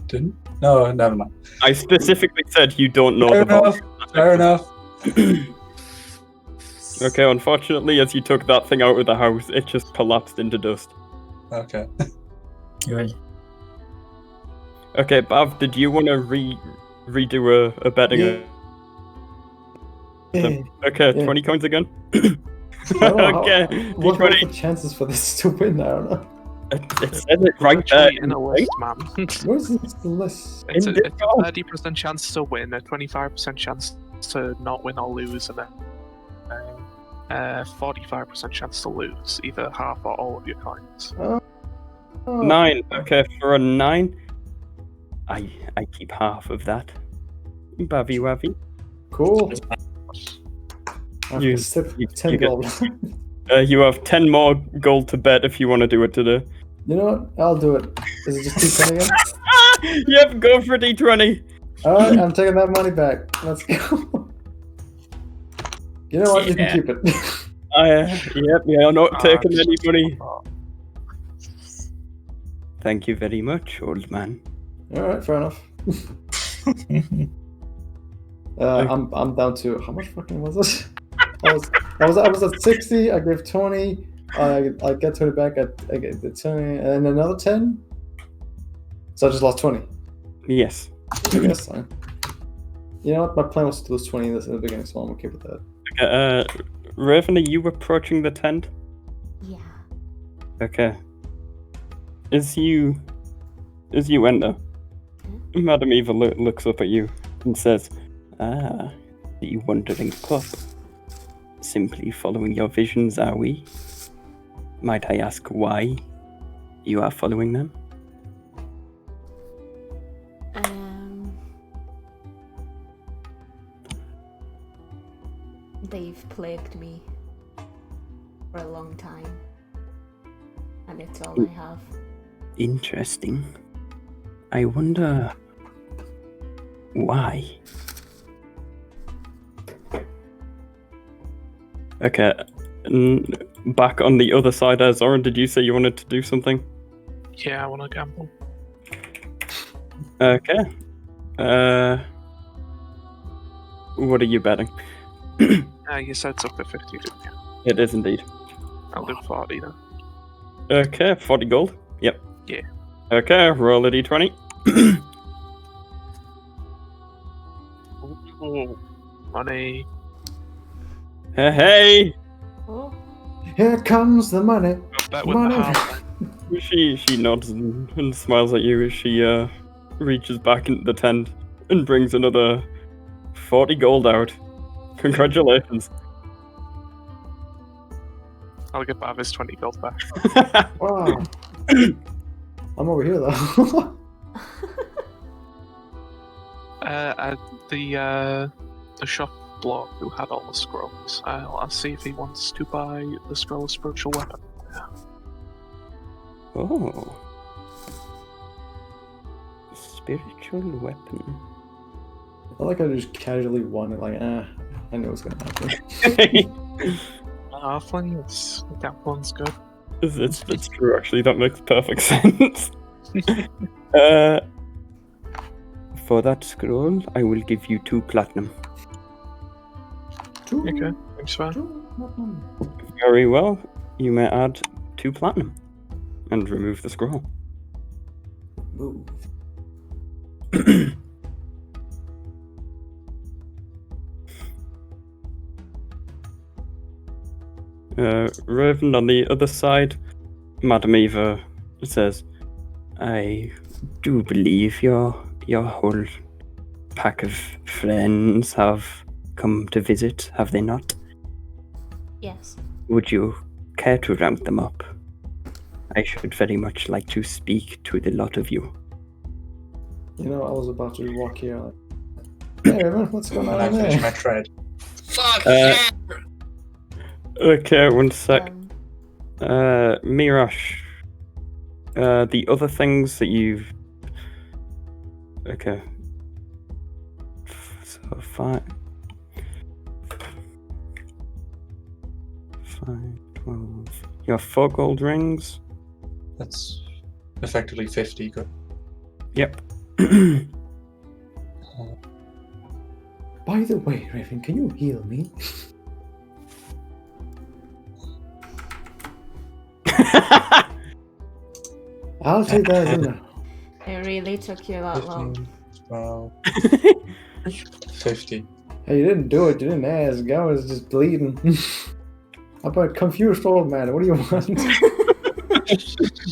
Didn't? No, never mind. I specifically said you don't know Fair the value. enough. Fair enough. Okay, unfortunately, as you took that thing out of the house, it just collapsed into dust. Okay. Good. Okay, Bav, did you want to redo a betting? Yeah. Okay, Yeah. 20 coins again. I don't know Okay, what are D20. the chances for this to win? I don't know. It says it right there. Actually, in a list, man. Where's this list? It's a In 30% chance to win, a 25% chance to not win or lose, and a 45% chance to lose either half or all of your coins. Oh. 9. Okay, for a 9, I keep half of that. Bavy wavy. Cool. You- Slip you 10 get- gold. You have 10 more gold to bet if you want to do it today. You know what? I'll do it. Is it just 210 again? Yep, go for D20. Alright, I'm taking that money back. Let's go. You know what? You can Yeah. keep it. Yep, yeah, I'm not taking any money. Oh, Thank you very much, old man. Alright, fair enough. I'm down to how much fucking was this? I was at 60. I gave 20. I get 20 back. I get the 20 and another 10. So I just lost 20. Yes. Okay, that's fine. You know what? My plan was to lose 20 in the beginning, so I'm okay with that. Raven, are you approaching the tent? Yeah. Okay. As you enter, Madam Eva looks up at you and says, "Ah, the wandering pup. Simply following your visions, are we? Might I ask why you are following them?" They've plagued me for a long time, and it's all I have. Interesting. I wonder why. Okay. Back on the other side, Zoran, did you say you wanted to do something? yeah, I want to gamble. Okay. What are you betting? You said it's up to 50, didn't you? It is indeed. I'll do 40 then. Okay, 40 gold. Yep. Yeah. Okay, roll a d20. Ooh, money. Hey! Oh, Here comes the money. bet Come with on the in. half. She nods and smiles at you as she reaches back into the tent and brings another 40 gold out. Congratulations. I'll give Bavis 20 gold back. Wow. I'm over here though. The shop bloke who had all the scrolls. I'll see if he wants to buy the scroll of spiritual weapon. Oh. Spiritual weapon. I feel like I just casually won it, like, I knew it was gonna happen. Halflings, that one's good. It's true, actually. That makes perfect sense. For that scroll, I will give you 2 platinum. Okay, thanks for that. Very well. You may add 2 platinum and remove the scroll. Move. Raven on the other side, Madam Eva says, I do believe your whole pack of friends have come to visit, have they not? Yes. Would you care to round them up? I should very much like to speak to the lot of you. You know, I was about to walk here like, hey, everyone, what's going And I on finish there? my trade. Fuck Uh, yeah! Okay, one sec. Mirash. The other things that you've... Okay. So 5... 12... You have 4 gold rings? That's effectively 50. Good. Yep. By the way, Raven, can you heal me? I'll take that as a no. It really took you that long. 15, 12, 50. Hey, you didn't do it. You didn't ask. I was just bleeding. How about confused old man? What do you want?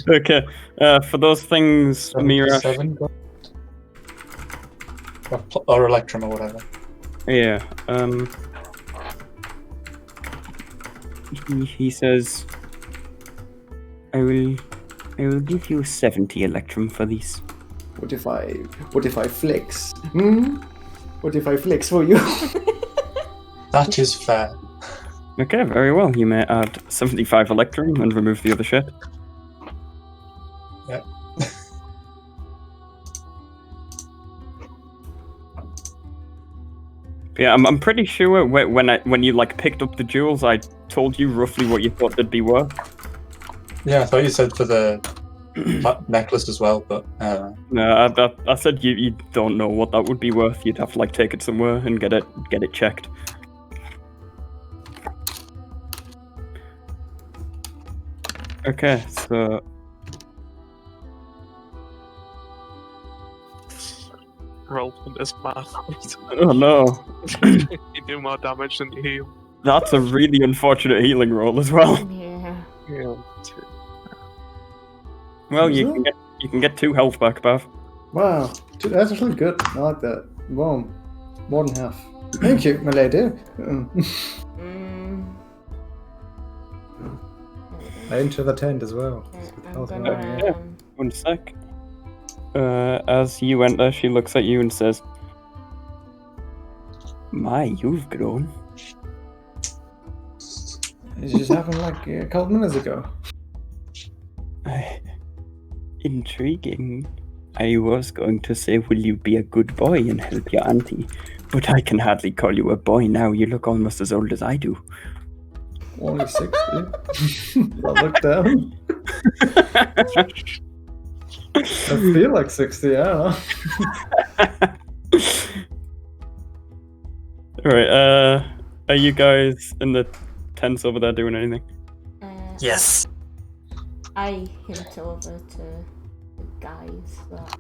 Okay. For those things, Mirash... 7 gold? Or Electrum or whatever. Yeah. He says, I will give you 70 Electrum for these. What if I flex? Hmm? What if I flex for you? That is fair. Okay, very well. You may add 75 Electrum and remove the other shit. Yep. Yeah, I'm pretty sure when you like picked up the jewels, I told you roughly what you thought they'd be worth. Yeah, I thought you said for the necklace as well, but No, I said you don't know what that would be worth. You'd have to like take it somewhere and get it checked. Okay, so Roll in this math. oh no, You do more damage than you heal. that's a really unfortunate healing roll as well. Yeah. Yeah. Well, Is you it? can get 2 health back, Bav. Wow, dude, that's actually good. I like that. Boom, more than half. Thank you, my lady. I enter the tent as well. I'm Okay. gonna. Yeah. 1 sec. As you enter, she looks at you and says, "My, you've grown." It just happened like a couple minutes ago. Intriguing. I was going to say, will you be a good boy and help your auntie? But I can hardly call you a boy now. You look almost as old as I do. Only 60. I look down. I feel like 60, I don't know. Alright, are you guys in the tents over there doing anything? Yes. I hint over to the guys that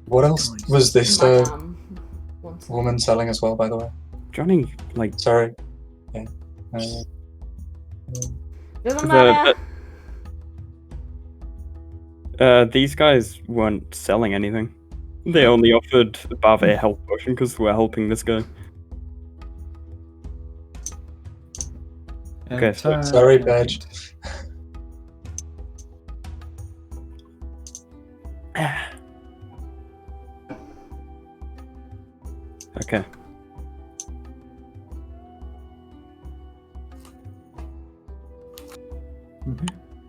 what else was this Madame wants. woman selling as well, by the way? Johnny, like, Sorry. Yeah. Doesn't the, matter. These guys weren't selling anything. They only offered Bave a health potion because we're helping this guy. Okay, so Sorry, badge. Okay.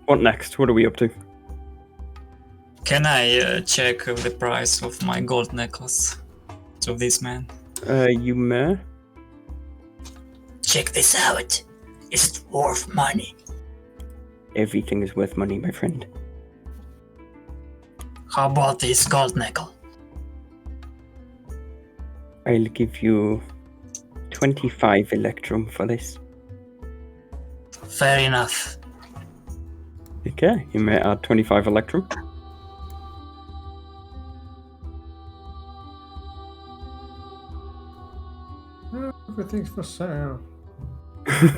What next? What are we up to? Can I check the price of my gold necklace to this man? You may. Check this out. Is it worth money? Everything is worth money, my friend. How about this gold necklace? I'll give you 25 electrum for this. Fair enough. Okay, you may add 25 electrum. Everything's for sale.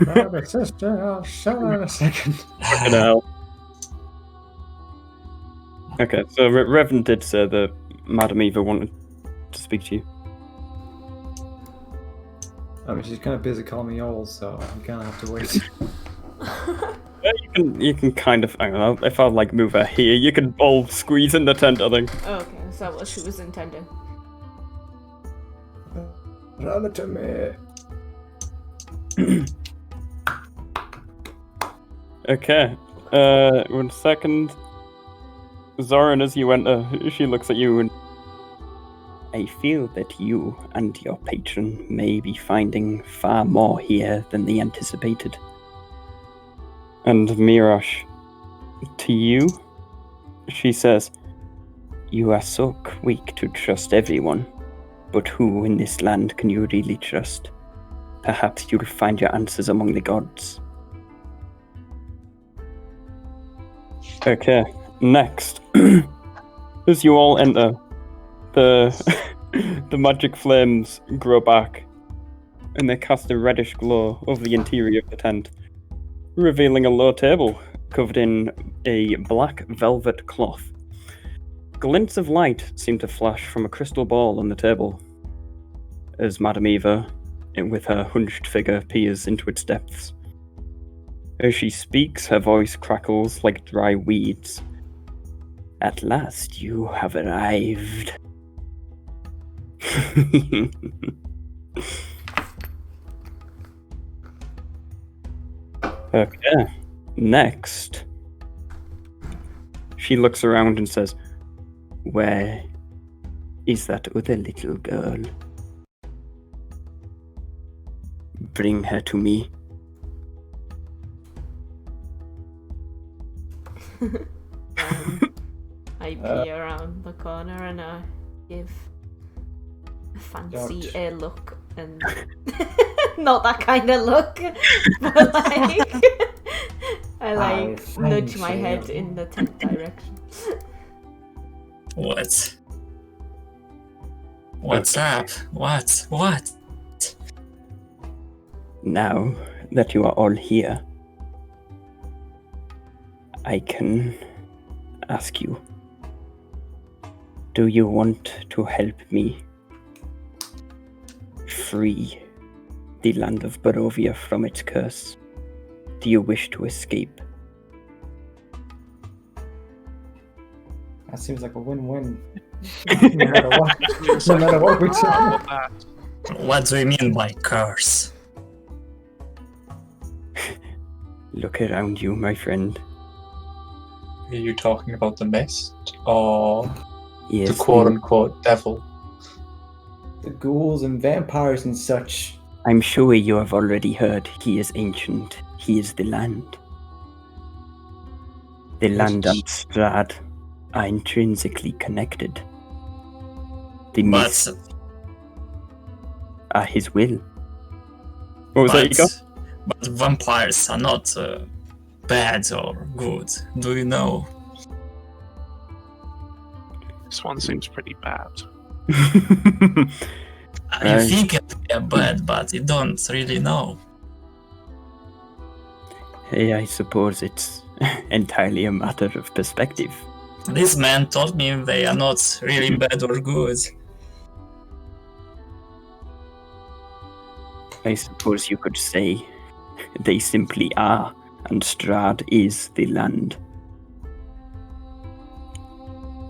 Brother, sister, I'll sell in a second. Fucking hell. Okay, so Revan did say that Madam Eva wanted to speak to you. I mean, she's kind of busy calling me old, so I'm gonna have to wait. Yeah, you can kind of, I don't know, if I like move her here, you can all squeeze in the tent, I think. Okay, is that what she was intending? Run it to me. Okay, 1 second. Zoran, as you enter, she looks at you and... I feel that you and your patron may be finding far more here than they anticipated. And Mirash, to you, she says, you are so quick to trust everyone, but who in this land can you really trust? Perhaps you'll find your answers among the gods. Okay, next. As you all enter, the magic flames grow back, and they cast a reddish glow over the interior of the tent, revealing a low table covered in a black velvet cloth. Glints of light seem to flash from a crystal ball on the table, as Madame Eva, with her hunched figure, peers into its depths. As she speaks, her voice crackles like dry weeds. At last you have arrived. Okay, next. She looks around and says, where is that other little girl? Bring her to me. I peer around the corner and I give a fancy a look and not that kind of look, but like I like nudge my head in the tent direction. What? What's up? What? Now that you are all here, I can ask you, do you want to help me free the land of Barovia from its curse? Do you wish to escape? That seems like a win-win. No matter what we do. What do you mean by curse? Look around you, my friend. Are you talking about the mist or Yes, the quote-unquote devil? The ghouls and vampires and such. I'm sure you have already heard he is ancient. He is the land. The land and Strahd are intrinsically connected. The mists are his will. What was that, Ego? But vampires are not bad or good. Do you know? This one seems pretty bad. I think they're bad, but you don't really know. Hey, I suppose it's entirely a matter of perspective. This man told me they are not really bad or good. I suppose you could say they simply are, and Strahd is the land.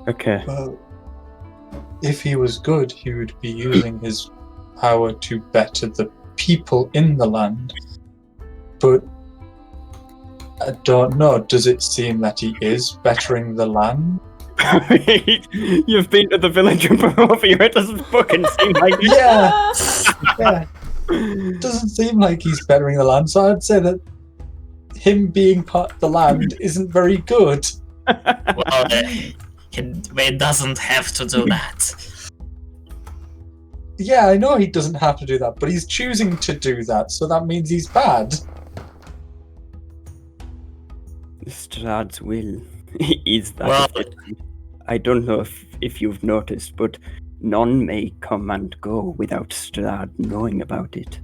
Okay. Well, if he was good, he would be using his power to better the people in the land. But I don't know. Does it seem that he is bettering the land? You've been to the village of Barovia, it doesn't fucking seem like it. Yeah. Yeah. Doesn't seem like he's bettering the land, so I'd say that him being part of the land isn't very good. Well, he doesn't have to do that. Yeah, I know he doesn't have to do that, but he's choosing to do that, so that means he's bad. Strahd's will is that Well- of it. I don't know if you've noticed, but none may come and go without Strahd knowing about it.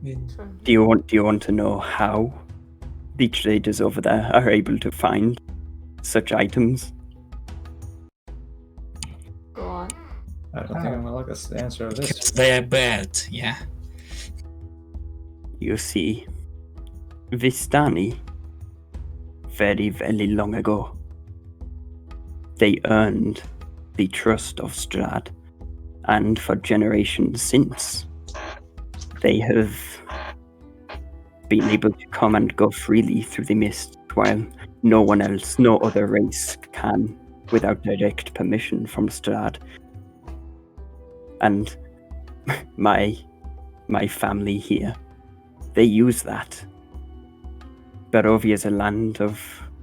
I mean, Do you want to know how the traders over there are able to find such items? Go on. I don't think I'm gonna like the answer of this. Because they are bad, yeah. You see, Vistani, very, very long ago, they earned the trust of Strahd, and for generations since, they have been able to come and go freely through the mist, while no one else, no other race can, without direct permission from Strahd. And my family here, they use that. Barovia is a land of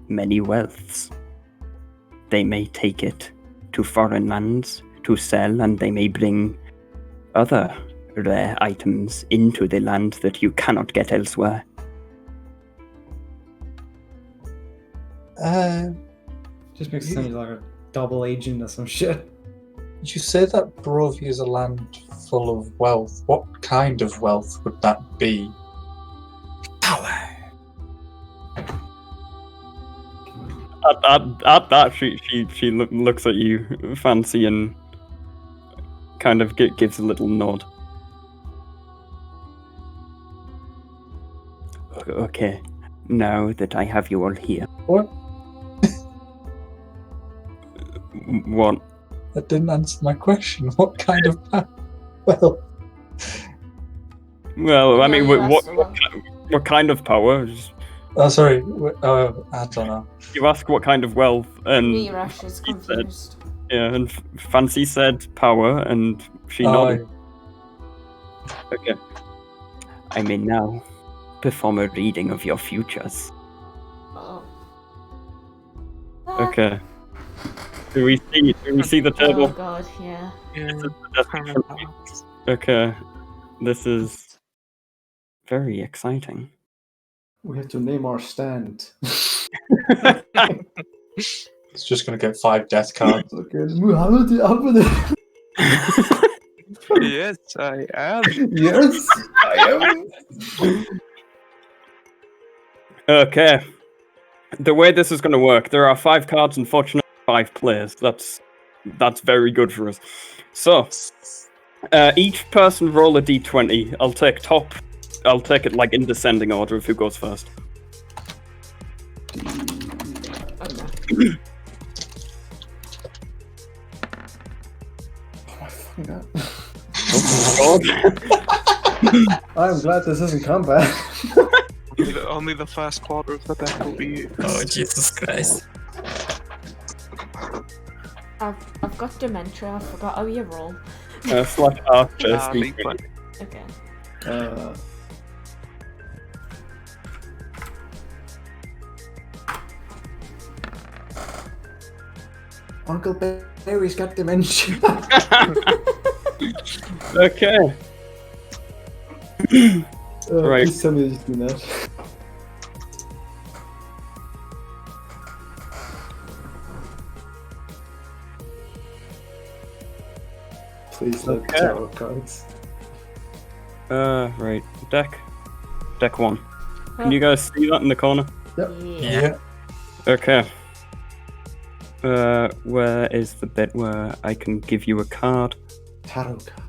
many wealths. They may take it to foreign lands to sell, and they may bring other rare items into the land that you cannot get elsewhere. Just makes sense like a double agent or some shit. you say that Barovia is a land full of wealth. What kind of wealth would that be? Power. At that, she looks at you, Fancy, and kind of gives a little nod. Okay, now that I have you all here. What? What? That didn't answer my question. What kind of well? Well, I Yeah, mean, you what asked a lot. what kind of power? Oh, sorry. I don't know. You ask what kind of wealth, and Mirash is he said- confused. yeah, and Fancy said power, and she nodded. Okay. I may now perform a reading of your futures. Oh. Okay. Do we see the Oh table? god, yeah. Yeah, That's kind in front of you. Okay. This is very exciting. We have to name our stand. It's just gonna get 5 death cards. Okay, Muhammad Abd. Yes, I am. Yes, I am. Okay. The way this is going to work, there are 5 cards, unfortunately 5 players. That's very good for us. So, each person roll a d20. I'll take it like in descending order of who goes first. Okay. Oh my fucking god. Oh, I'm glad this isn't combat. Only the first quarter of the deck will be. Oh, Jesus Christ. I've got dementia, I forgot how you roll. /R first. leave it. Okay. Uncle Barry's got dementia. Okay. Right. Please tell me to just do that. Please let Okay. tarot cards. Right. Deck 1. Can you guys see that in the corner? Yeah. Yeah. Okay. Where is the bit where I can give you a card? Tarot card.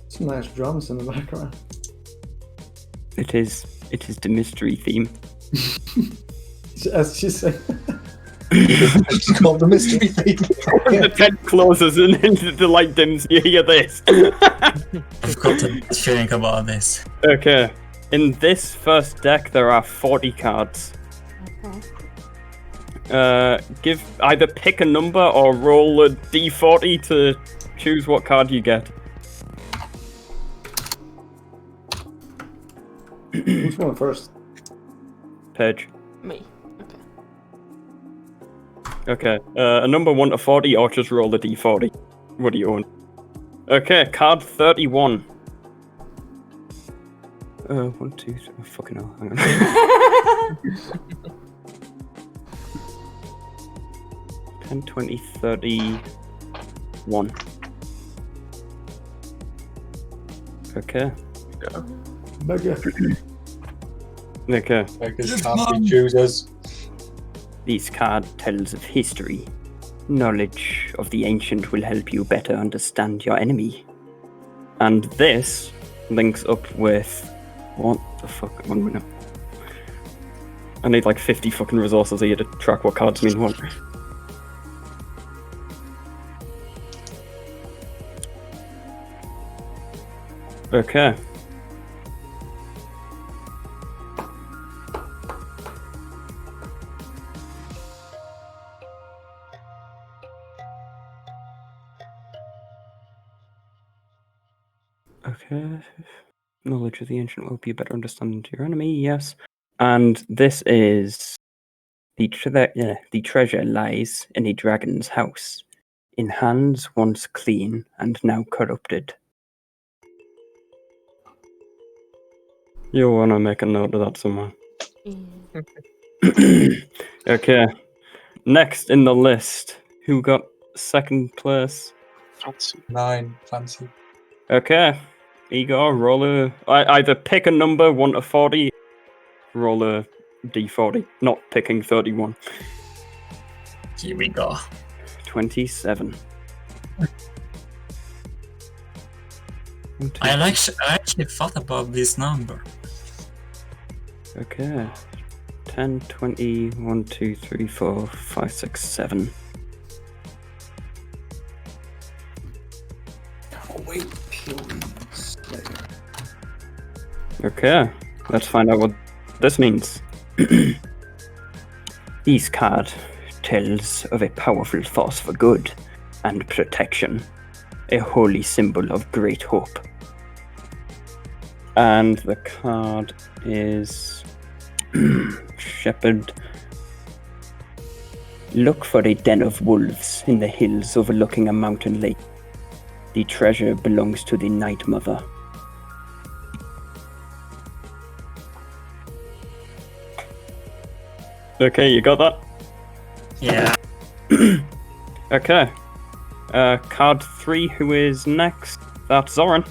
Some nice drums in the background. It is the mystery theme. As she said. It's called the mystery theme. The tent closes and the light dims. You hear this? I've got a feeling about this. Okay. In this first deck, there are 40 cards. Okay. Either pick a number or roll a d40 to choose what card you get. Who's going first? Paige. Me. Okay. A number 1 to 40 or just roll a d40. What do you own? Okay, card 31. 1, 2, 3. Oh, fucking hell. Hang on. 10, 20, 31. Okay. Mega. Okay. Beggars can't be choosers. This card tells of history. Knowledge of the ancient will help you better understand your enemy. And this links up with... What the fuck? 1 minute. I need like 50 fucking resources here to track what cards mean what. Okay. Okay. Knowledge of the ancient will be a better understanding to your enemy, yes. And this is the treasure lies in a dragon's house, in hands once clean and now corrupted. You'll want to make a note of that somewhere. Yeah. Okay. Next in the list, who got second place? Fancy. 9, fancy. Okay. Igor, roll either pick a number 1 to 40, roll a d40. Not picking 31. Here we go. 27. I actually thought about this number. Okay. 10, 20, 1, 2, 3, 4, 5, 6, 7. Oh, wait. Okay. Let's find out what this means. This card tells of a powerful force for good and protection, a holy symbol of great hope. And the card is Shepherd. Look for a den of wolves in the hills overlooking a mountain lake. The treasure belongs to the Night Mother. Okay, you got that? Yeah. Okay. Card 3, who is next? That's Zoran.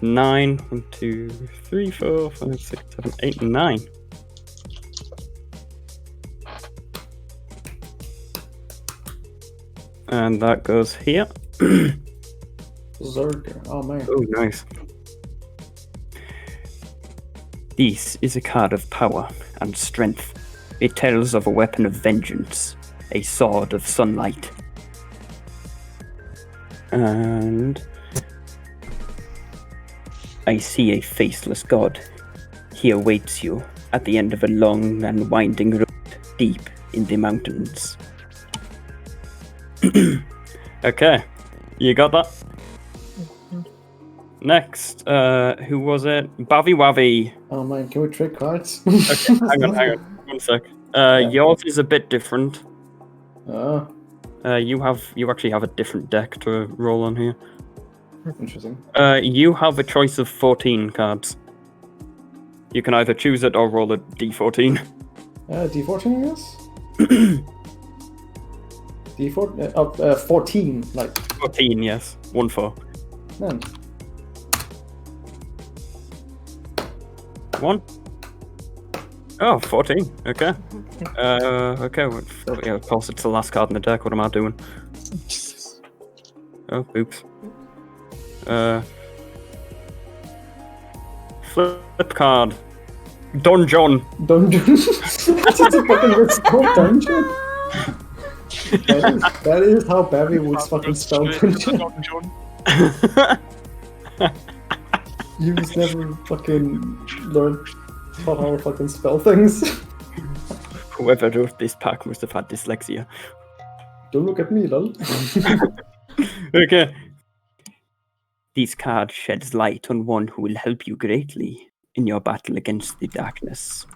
9. 1, 2, 3, 4, 5, 6, 7, 8, 9. And that goes here. Zerg. Oh man. Oh, nice. This is a card of power and strength. It tells of a weapon of vengeance, a sword of sunlight. And I see a faceless god. He awaits you at the end of a long and winding road deep in the mountains. Okay, you got that? Next, who was it? Bavi Wavi. Oh man, can we trick cards? Okay, hang on. 1 sec. Yours is a bit different. Oh, You actually have a different deck to roll on here. interesting. You have a choice of 14 cards. You can either choose it or roll a d14. D14, I guess? D4? 14, like. 14, yes. 1 4. Man. 1. Oh, 14. Okay. Okay. Yeah, of course, it's the last card in the deck. What am I doing? Oh, oops. Flip card. Donjon. Dungeon. That's just a fucking misspelled dungeon. That is how Barry would fucking spell dungeon. You just never fucking learned how to fucking spell things. Whoever wrote this pack must have had dyslexia. Don't look at me, lol. Okay. This card sheds light on one who will help you greatly in your battle against the darkness.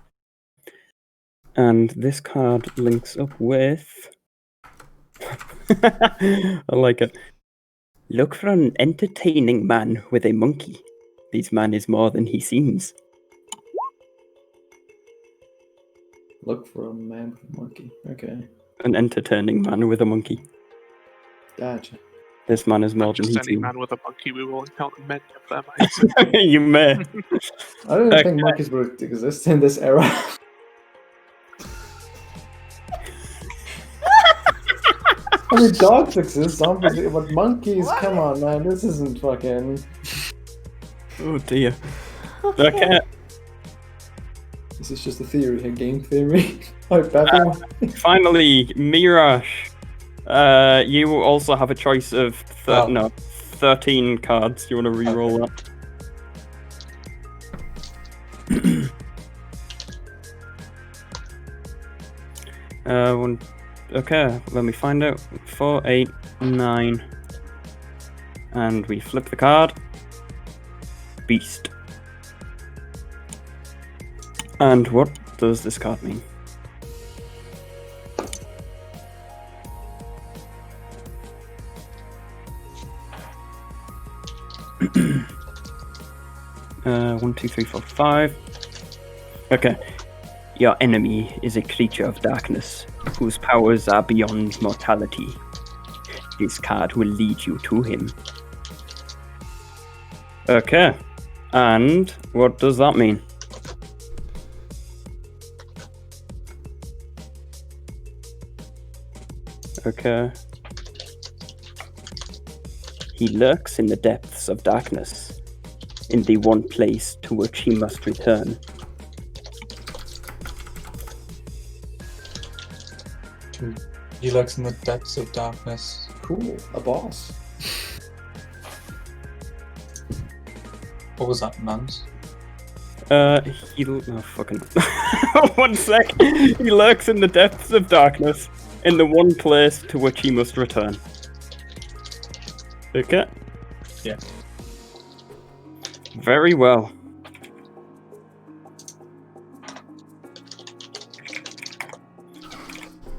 And this card links up with... I like it. Look for an entertaining man with a monkey. This man is more than he seems. Look for a man with a monkey. Okay. An entertaining man with a monkey. Gotcha. This man is more Not than just he any seems. man with a monkey, we will encounter many of them. I assume. You may. I don't Okay. think monkeys would exist in this era. I mean, dogs exist, obviously, but monkeys, come on, man, this isn't fucking... Oh dear. Okay. This is just a theory, a game theory. Alright, Batman. Finally, Mirash. You also have a choice of 13 cards. You want to re-roll that? Okay, let me find out. 4, 8, 9. And we flip the card. Beast. And what does this card mean? One, two, three, four, 5. Okay. Your enemy is a creature of darkness, whose powers are beyond mortality. This card will lead you to him. Okay. And what does that mean? Okay. He lurks in the depths of darkness, in the one place to which he must return. He lurks in the depths of darkness. Cool, a boss. What was that, Nance? Fucking... One sec! He lurks in the depths of darkness, in the one place to which he must return. Okay? Yeah. Very well.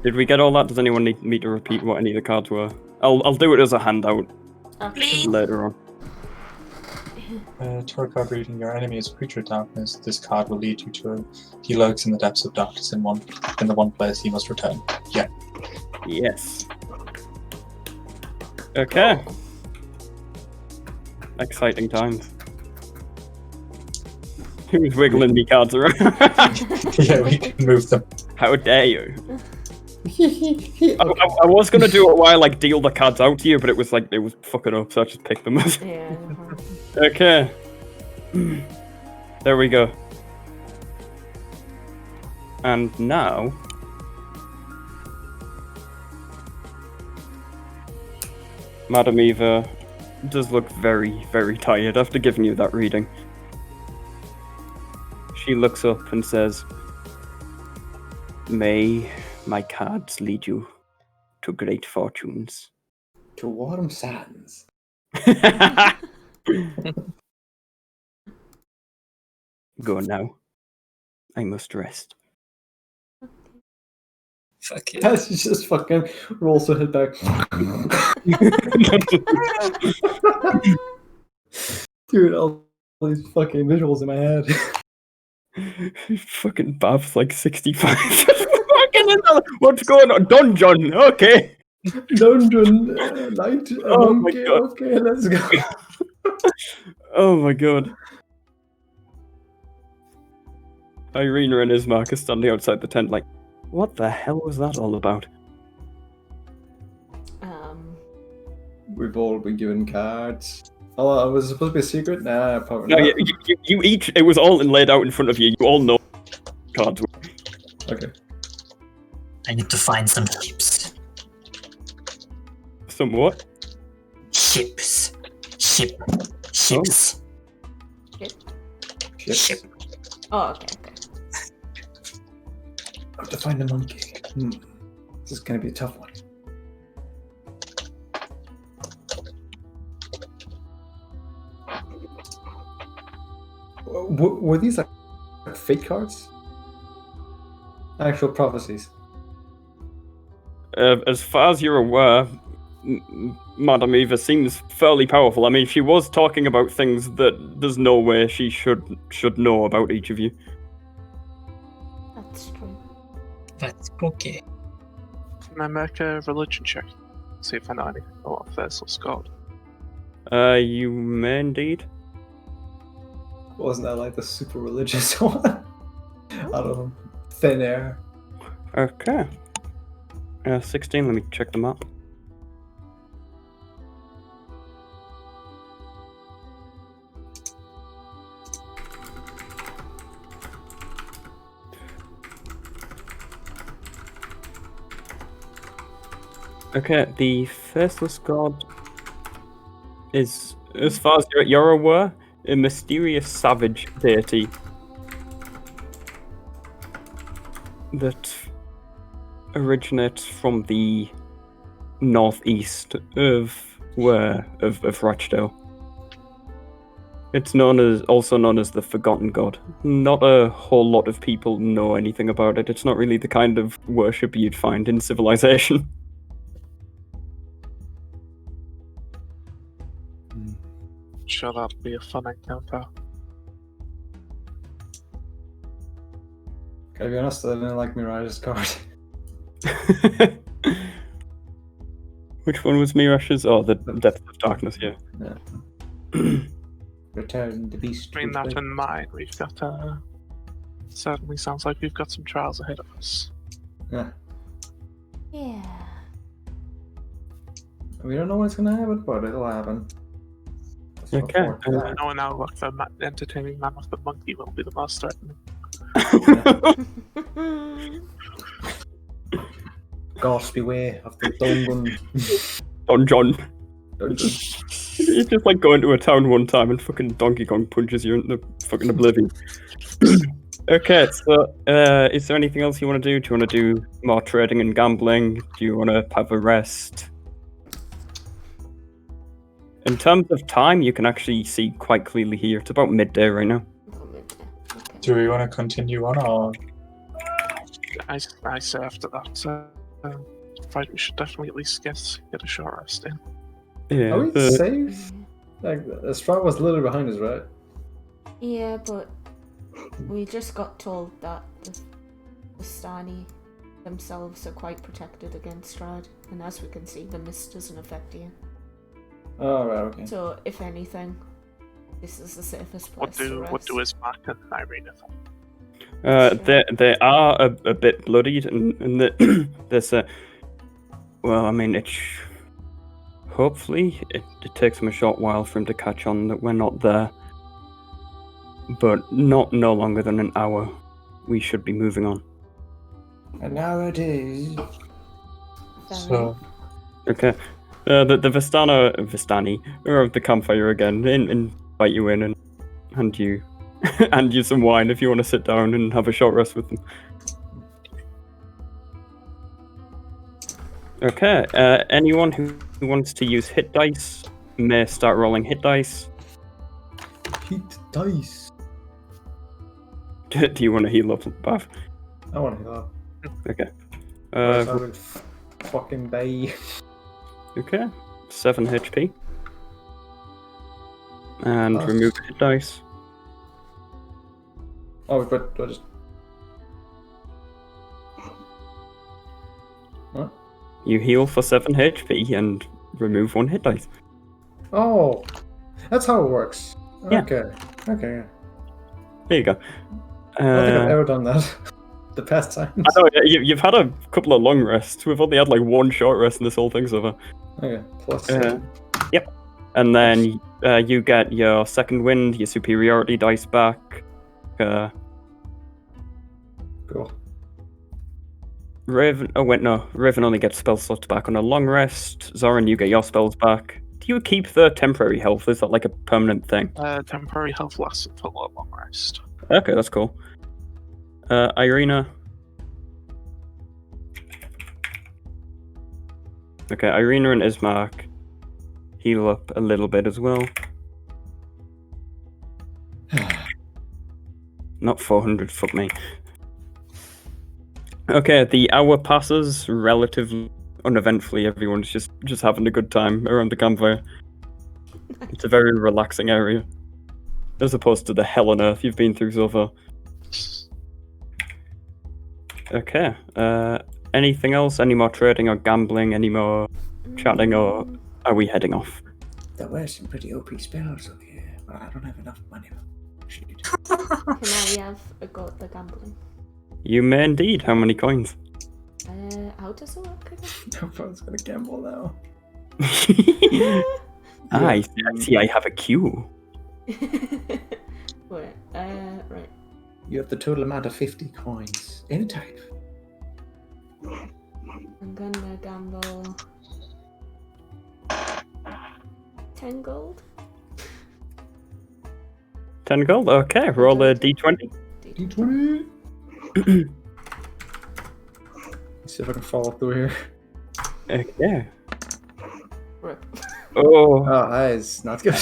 Did we get all that? Does anyone need me to repeat what any of the cards were? I'll do it as a handout Okay. later on. Tarot card reading: your enemy is a creature of darkness. This card will lead you to him. He lurks in the depths of darkness in the one place he must return. Yeah. Yes. Okay. Exciting times. Who's wiggling me cards around? Yeah, we can move them. How dare you? I was gonna do it while I deal the cards out to you, but it was fucking up, so I just picked them up. Yeah. Okay. There we go. And now... Madam Eva does look very, very tired after giving you that reading. She looks up and says, "May my cards lead you to great fortunes." To warm sands. Go now. I must rest. Fuck yeah. That's just fucking rolls her head back. Dude, all these fucking visuals in my head. Fucking Bav's like 65. What's going on? Donjon, okay. Dungeon, light, Oh my monkey, God. okay, let's go. Oh my god. Irina and Ismark are standing outside the tent like, what the hell was that all about? We've all been given cards. Oh, was it supposed to be a secret? Nah, probably No, not. you each, it was all laid out in front of you. You all know cards were. Okay. I need to find some ships. Some what? Ships. Ships. Ship. Ship. Oh, okay. I have to find a monkey. This is gonna be a tough one. Were these like fake cards? Actual prophecies? As far as you're aware, Madame Eva seems fairly powerful. I mean, she was talking about things that there's no way she should know about each of you. That's true. That's okay. Can I make a religion check? See if I know anything about what Faisal scored. You may indeed. Wasn't that like the super religious one? I don't know. Thin air. Okay. 16, let me check them out. Okay, the Faceless God is, as far as you're aware, a mysterious savage deity that originates from the northeast of Rochdale. It's also known as the Forgotten God. Not a whole lot of people know anything about it. It's not really the kind of worship you'd find in civilization. Sure, that'd be a fun encounter. Gotta be honest, I didn't like Mirage's card. Which one was Mirash's? Oh, the Depth of Darkness, yeah. Return the beast. Between that and mine, we've got certainly sounds like we've got some trials ahead of us. Yeah. Yeah. We don't know what's gonna happen, but it'll happen. Let's Okay. look forward to No, now look, the entertaining man with the monkey will be the most threatening. that. Gosh, beware of the Dongun. Don John. Dungeon. You just like go into a town one time and fucking Donkey Kong punches you into fucking oblivion. Okay, so is there anything else you want to do? Do you want to do more trading and gambling? Do you want to have a rest? In terms of time, you can actually see quite clearly here. It's about midday right now. Do we want to continue on, or I say after that fight, we should definitely at least get a short rest in. Yeah. Are we safe? Like, Strahd was literally behind us, right? Yeah, but we just got told that the Stani themselves are quite protected against Strahd, and as we can see, the mist doesn't affect you. Oh, right, okay. So, if anything, this is the safest place to rest. What do Ismark and Irina think? They are a bit bloodied, and there's a. Well, I mean, hopefully it takes them a short while for him to catch on that we're not there, but no longer than an hour. We should be moving on. And now it is. so? Okay. The Vistani are of the campfire again, invite you in and hand you hand you some wine if you want to sit down and have a short rest with them. Okay, anyone who wants to use hit dice may start rolling hit dice. Hit dice. Do you want to heal up, Bav? I want to heal up. Okay. I would fucking die. Okay, 7 HP. And Oh. remove hit dice. Oh, but do I just... What? You heal for 7 HP and remove 1 hit dice. Oh, that's how it works. Yeah. Okay. Okay. There you go. I don't think I've ever done that. The past times. I know, you've had a couple of long rests. We've only had like one short rest in this whole thing so far. Okay, plus. Yep. And then you get your second wind, your superiority dice back. Cool. Raven. Oh wait, no. Raven only gets spell slots back on a long rest. Zoran, you get your spells back. Do you keep the temporary health? Is that like a permanent thing? Temporary health lasts until a long rest. Okay, that's cool. Irina. Okay, Irina and Ismark heal up a little bit as well. Not 400, fuck me. Okay, the hour passes relatively uneventfully. Everyone's just having a good time around the campfire. It's a very relaxing area. As opposed to the hell on earth you've been through so far. Okay, anything else? Any more trading or gambling? Any more chatting, or are we heading off? There were some pretty OP spells up here, but I don't have enough money. Shit. Can I have a go at the gambling? You may indeed. How many coins? How does it work again? Everyone's gonna gamble now. I see. I have a queue. Wait, right. You have the total amount of 50 coins. Any type. I'm gonna gamble 10 gold. 10 gold. Okay, roll a d20. D20. Let's see if I can follow through here. Okay. Rip. Oh, Oh, that is not good.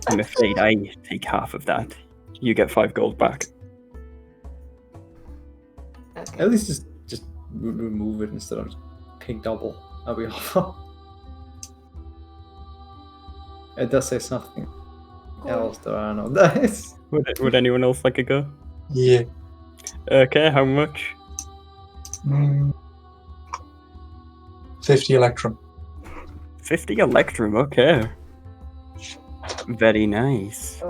I'm afraid I take half of that. You get 5 gold back. Okay. At least just remove it instead of paying double. That'll be awful. It does say something else though, I don't know. Nice. Would anyone else like a go? Yeah. Okay, how much? 50 electrum. 50 electrum, okay. Very nice.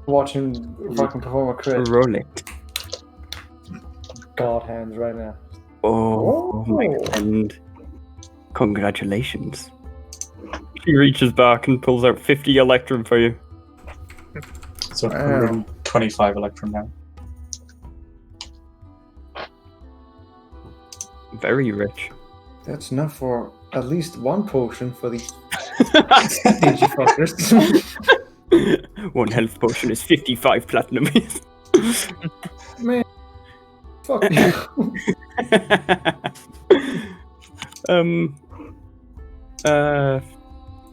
Watch him fucking perform a crit. Roll it. God hands right now. Oh my god. Congratulations. He reaches back and pulls out 50 electrum for you. So 125 electrum now. Very rich. That's enough for at least one potion for these stingy fuckers. 1 health potion is 55 platinum. Man, fuck you.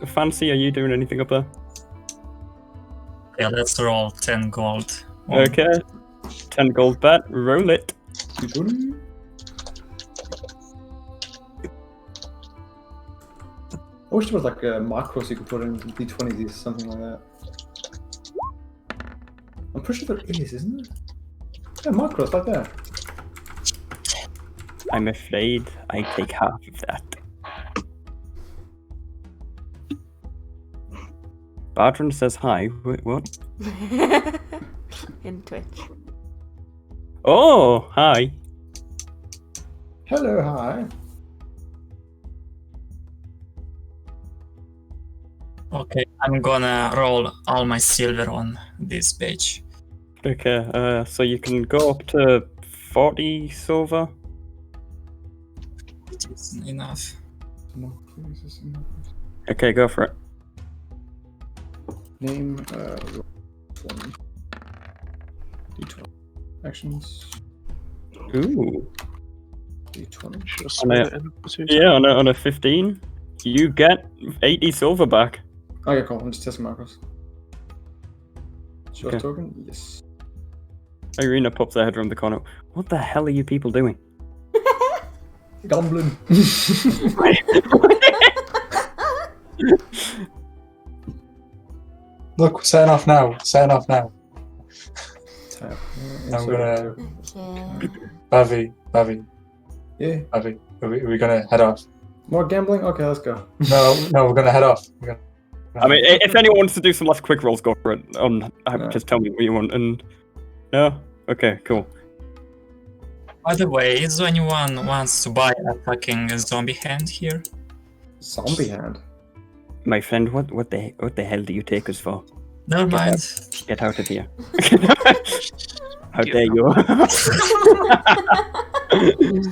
Fancy, are you doing anything up there? Yeah, let's roll 10 gold. Okay. 10 gold bet, roll it. I wish there was like a macros you could put in D20s, something like that. I'm pretty sure there is, isn't there? Yeah, macros like that. I'm afraid I take half of that. Bardron says hi. Wait, what? In Twitch. Oh, hi. Hello, hi. Okay, I'm gonna roll all my silver on this page. Okay, so you can go up to 40 silver. It is enough. Okay, go for it. Name, D20. Actions, Ooh. D20. Just On a- split it into 2 Yeah, on a 15, you get 80 silver back. Okay, cool. I'm just testing macros. Show Okay. token? Yes. Irina pops her head around the corner. What the hell are you people doing? Gambling. Look, we're setting off now. Setting off now. Tap. I'm gonna. Okay. Bavi. Yeah. Bavi. Are we gonna head off? More gambling? Okay, let's go. No, we're gonna head off. I mean, if anyone wants to do some last quick rolls, go for it. No. Just tell me what you want. And no, Okay, cool. By the way, is anyone wants to buy a fucking zombie hand here? Zombie hand. My friend, what the hell do you take us for? Never mind. Get out of here. How dare you?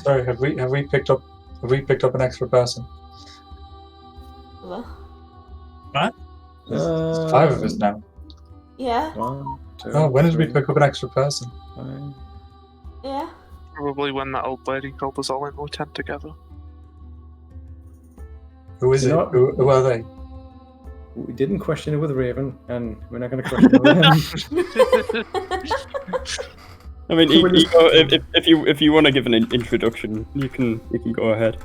Sorry, have we picked up an extra person? What? There's 5 of us now. Yeah. 1, 2, Oh, when did we 3, pick up an extra person? 5. Yeah. Probably when that old lady called us all into a tent together. Who is You it? know what? Who are they? We didn't question it with Raven, and we're not going to question it with him. I mean, We're just- Ego, if you want to give an introduction, you can go ahead.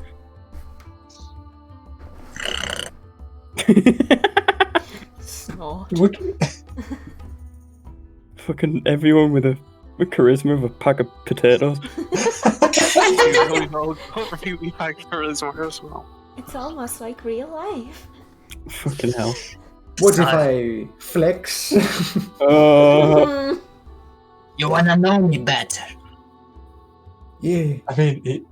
Snort. Would Fucking everyone with a charisma of a pack of potatoes. Really high charisma as well. It's almost like real life. Fucking hell. What if I flex? You wanna know me better? Yeah. I mean,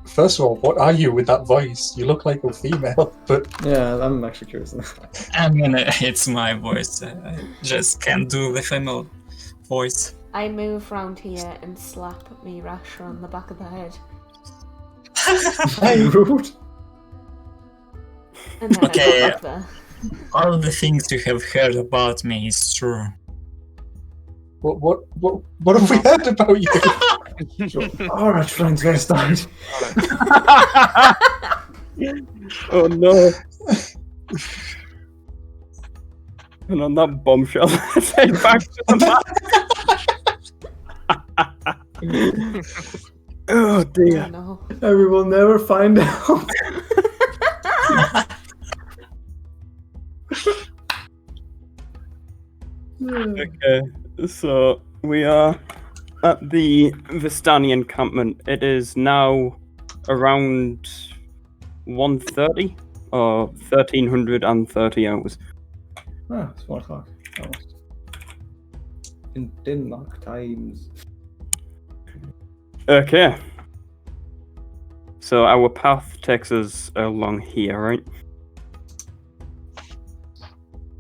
first of all, what are you with that voice? You look like a female, but Yeah, I'm actually curious. I mean, it's my voice. I just can't do the female voice. I move round here and slap me Rasher on the back of the head. Rude. And then Okay. I go back there. All the things you have heard about me is true. what have we heard about you? Alright, transvestite. Oh no. And on that bombshell, let's head back to the map. Oh dear. Oh no. And we will never find out. Okay, so we are at the Vistani encampment. It is now around 1:30 or 1330 hours. Ah, it's 1 o'clock. Almost. In Denmark times. Okay. So our path takes us along here, right?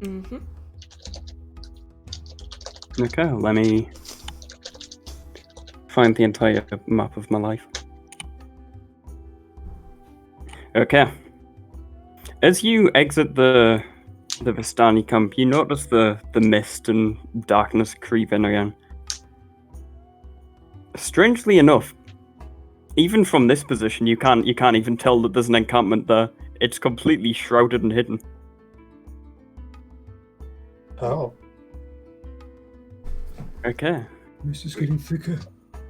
Mm-hmm. Okay, let me find the entire map of my life. Okay. As you exit the Vistani camp, you notice the mist and darkness creep in again. Strangely enough, even from this position, you can't even tell that there's an encampment there. It's completely shrouded and hidden. Oh, Okay. Mist is getting thicker.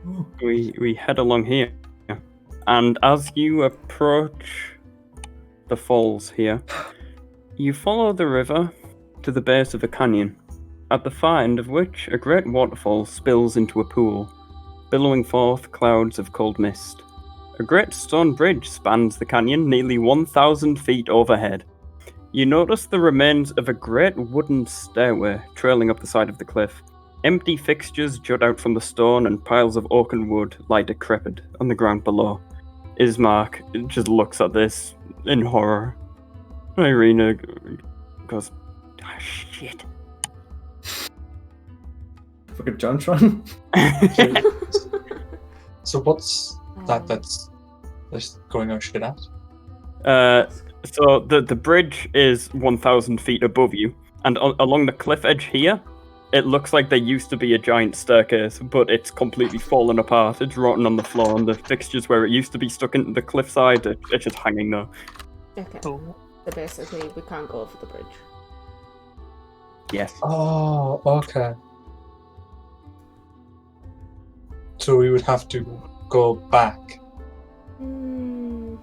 Oh. We head along here, and as you approach the falls here, you follow the river to the base of a canyon, at the far end of which a great waterfall spills into a pool, billowing forth clouds of cold mist. A great stone bridge spans the canyon nearly 1,000 feet overhead. You notice the remains of a great wooden stairway trailing up the side of the cliff. Empty fixtures jut out from the stone, and piles of oaken wood lie decrepit on the ground below. Ismark just looks at this in horror. Irina goes, "Ah, shit." Fucking Jontron. so what's that? That's going on shit at. So the bridge is 1,000 feet above you, and along the cliff edge here, it looks like there used to be a giant staircase, but it's completely fallen apart. It's rotten on the floor, and the fixtures where it used to be stuck into the cliffside, it's just hanging there. Okay. Oh. So basically, we can't go over the bridge. Yes. Oh, okay. So we would have to go back Mm,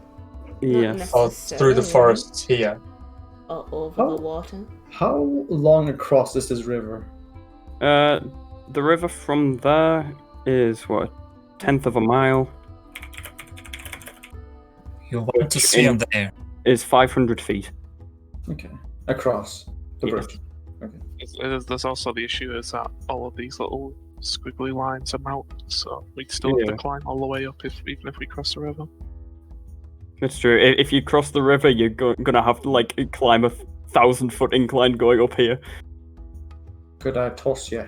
Yes. or through the necessarily. forests here. Or over Oh. the water. How long across is this river? The river from there is what, a tenth of a mile. You want to swim there? Is 500 feet. Okay. Across the Yes. bridge. There's also the issue is that all of these little squiggly lines are mountains, so we'd still have Yeah. to climb all the way up even if we cross the river. It's true. If you cross the river, you're gonna have to like climb a 1,000-foot incline going up here. Could I toss you?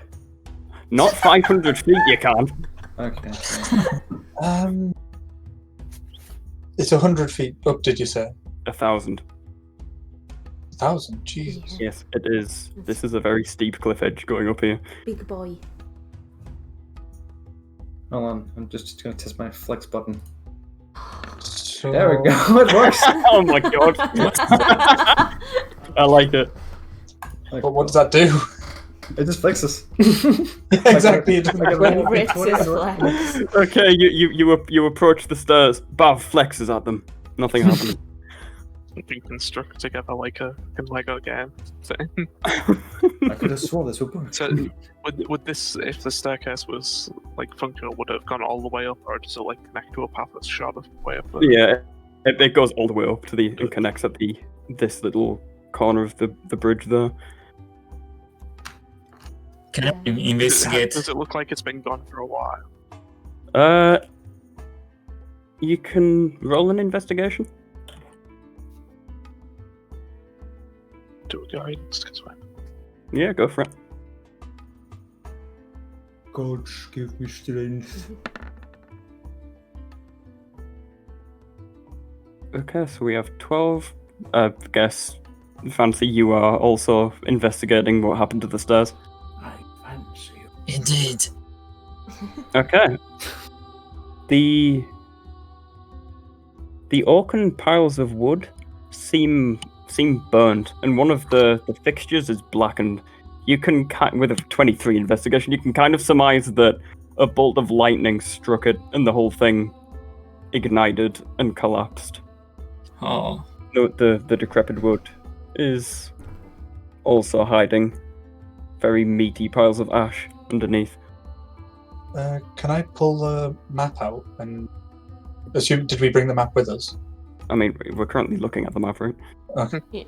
Not 500 feet, you can't. Okay. It's 100 feet up, did you say? 1,000. 1,000? Jesus. Yes, it is. This is a very steep cliff edge going up here. Big boy. Hold on, I'm just gonna test my flex button. So... There we go, it works! Oh my god. I like it. But what does that do? It just flexes. Exactly. It doesn't Like a do little- Rips What his is it? flex. Okay, you approach the stairs. Bav flexes at them. Nothing happens. We can construct together like a fucking Lego game. I could have sworn this would work. So, would this, if the staircase was like functional, would it have gone all the way up, or does it like connect to a path that's short of way up? Yeah, it goes all the way up to and connects at this little corner of the bridge there. Can I investigate? Does it look like it's been gone for a while? You can roll an investigation. Do a guidance, because Yeah, go for it. God, give me strength. Okay, so we have 12. I guess, Fancy, you are also investigating what happened to the stairs. I fancy you. Indeed. Okay. The oaken piles of wood seem burnt, and one of the fixtures is blackened. You can, with a 23 investigation, you can kind of surmise that a bolt of lightning struck it, and the whole thing ignited and collapsed. Oh. Note the decrepit wood is also hiding very meaty piles of ash underneath. Can I pull the map out and assume? Did we bring the map with us? I mean, we're currently looking at the map, right? Okay. Yeah.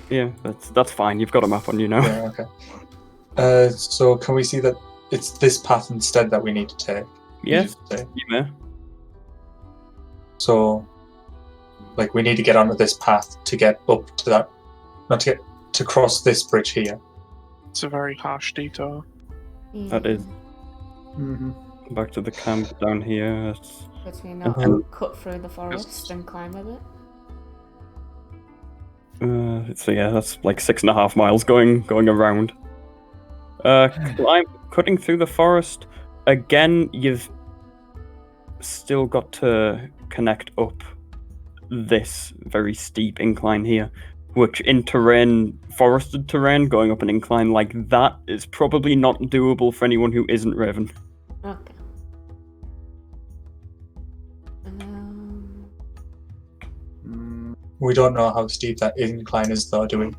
Yeah, that's fine. You've got a map on you now. Yeah. Okay. So can we see that it's this path instead that we need to take? Yes, Did you say? you may. So, like, we need to get onto this path to get up to that, not to get to cross this bridge here. it's a very harsh detour. That is. Mm-hmm. Back to the camp down here. But we not Mhm. cut through the forest and climb a bit. So yeah, that's like 6.5 miles going around. Cutting through the forest. Again, you've still got to connect up this very steep incline here, which in forested terrain, going up an incline like that is probably not doable for anyone who isn't Raven. Okay. We don't know how steep that incline is, though, do we?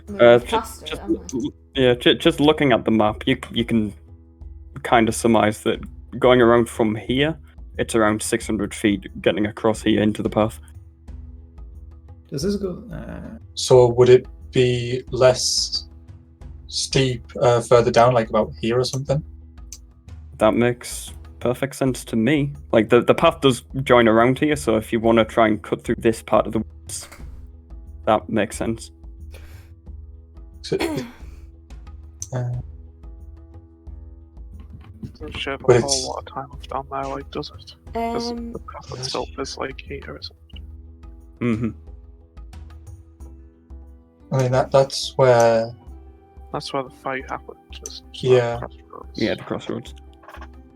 Move past it, haven't we? Just looking at the map, you can kind of surmise that going around from here, it's around 600 feet getting across here into the path. Does this go? So would it be less steep further down, like about here or something? That makes perfect sense to me. Like, the path does join around here, so if you want to try and cut through this part of the woods, that makes sense. So, Doesn't show But a it's- whole lot of time left on there, like, does it? Because Um, the path itself is like here, isn't it? Mm-hmm. I mean, that's where. That's where the fight happened. Just Yeah. crossroads. Yeah, the crossroads.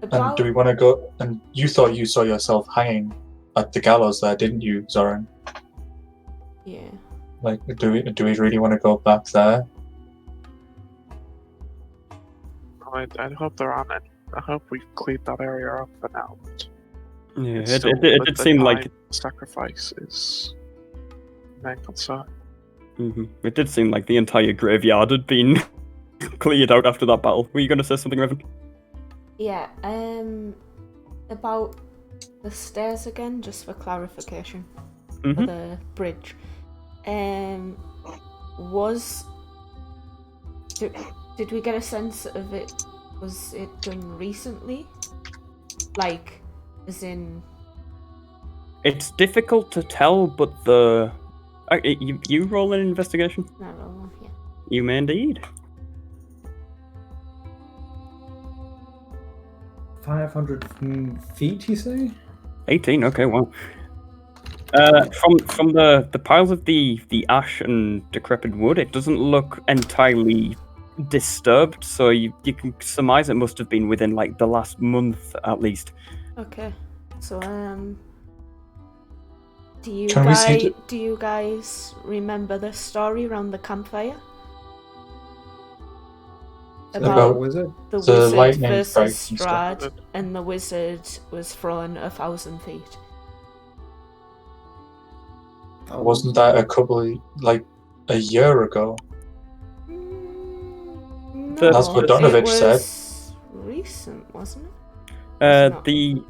And about do we want to go? And you thought you saw yourself hanging at the gallows there, didn't you, Zoran? yeah. Like, do we really want to go back there? I hope there aren't any. I hope we've cleared that area up for now. But Yeah, it's it still- did the seem like time sacrifice is main concern. it did seem like the entire graveyard had been cleared out after that battle. Were you going to say something, Revan? Yeah, about the stairs again, just for clarification, for Mm-hmm. the bridge. Did we get a sense of it Was it done recently? Like, as in... It's difficult to tell, but you roll an investigation? No, no, yeah. You may indeed. 500 feet, you say? 18, okay, well. From the piles of the ash and decrepit wood, it doesn't look entirely disturbed, so you can surmise it must have been within like the last month at least. Okay. So, do you guys remember the story around the campfire? About wizard? The The wizard lightning versus strikes and stuff. Strahd, and the wizard was thrown 1,000 feet. Wasn't that a year ago? No, That's what Donovich said. It was recent, wasn't it? The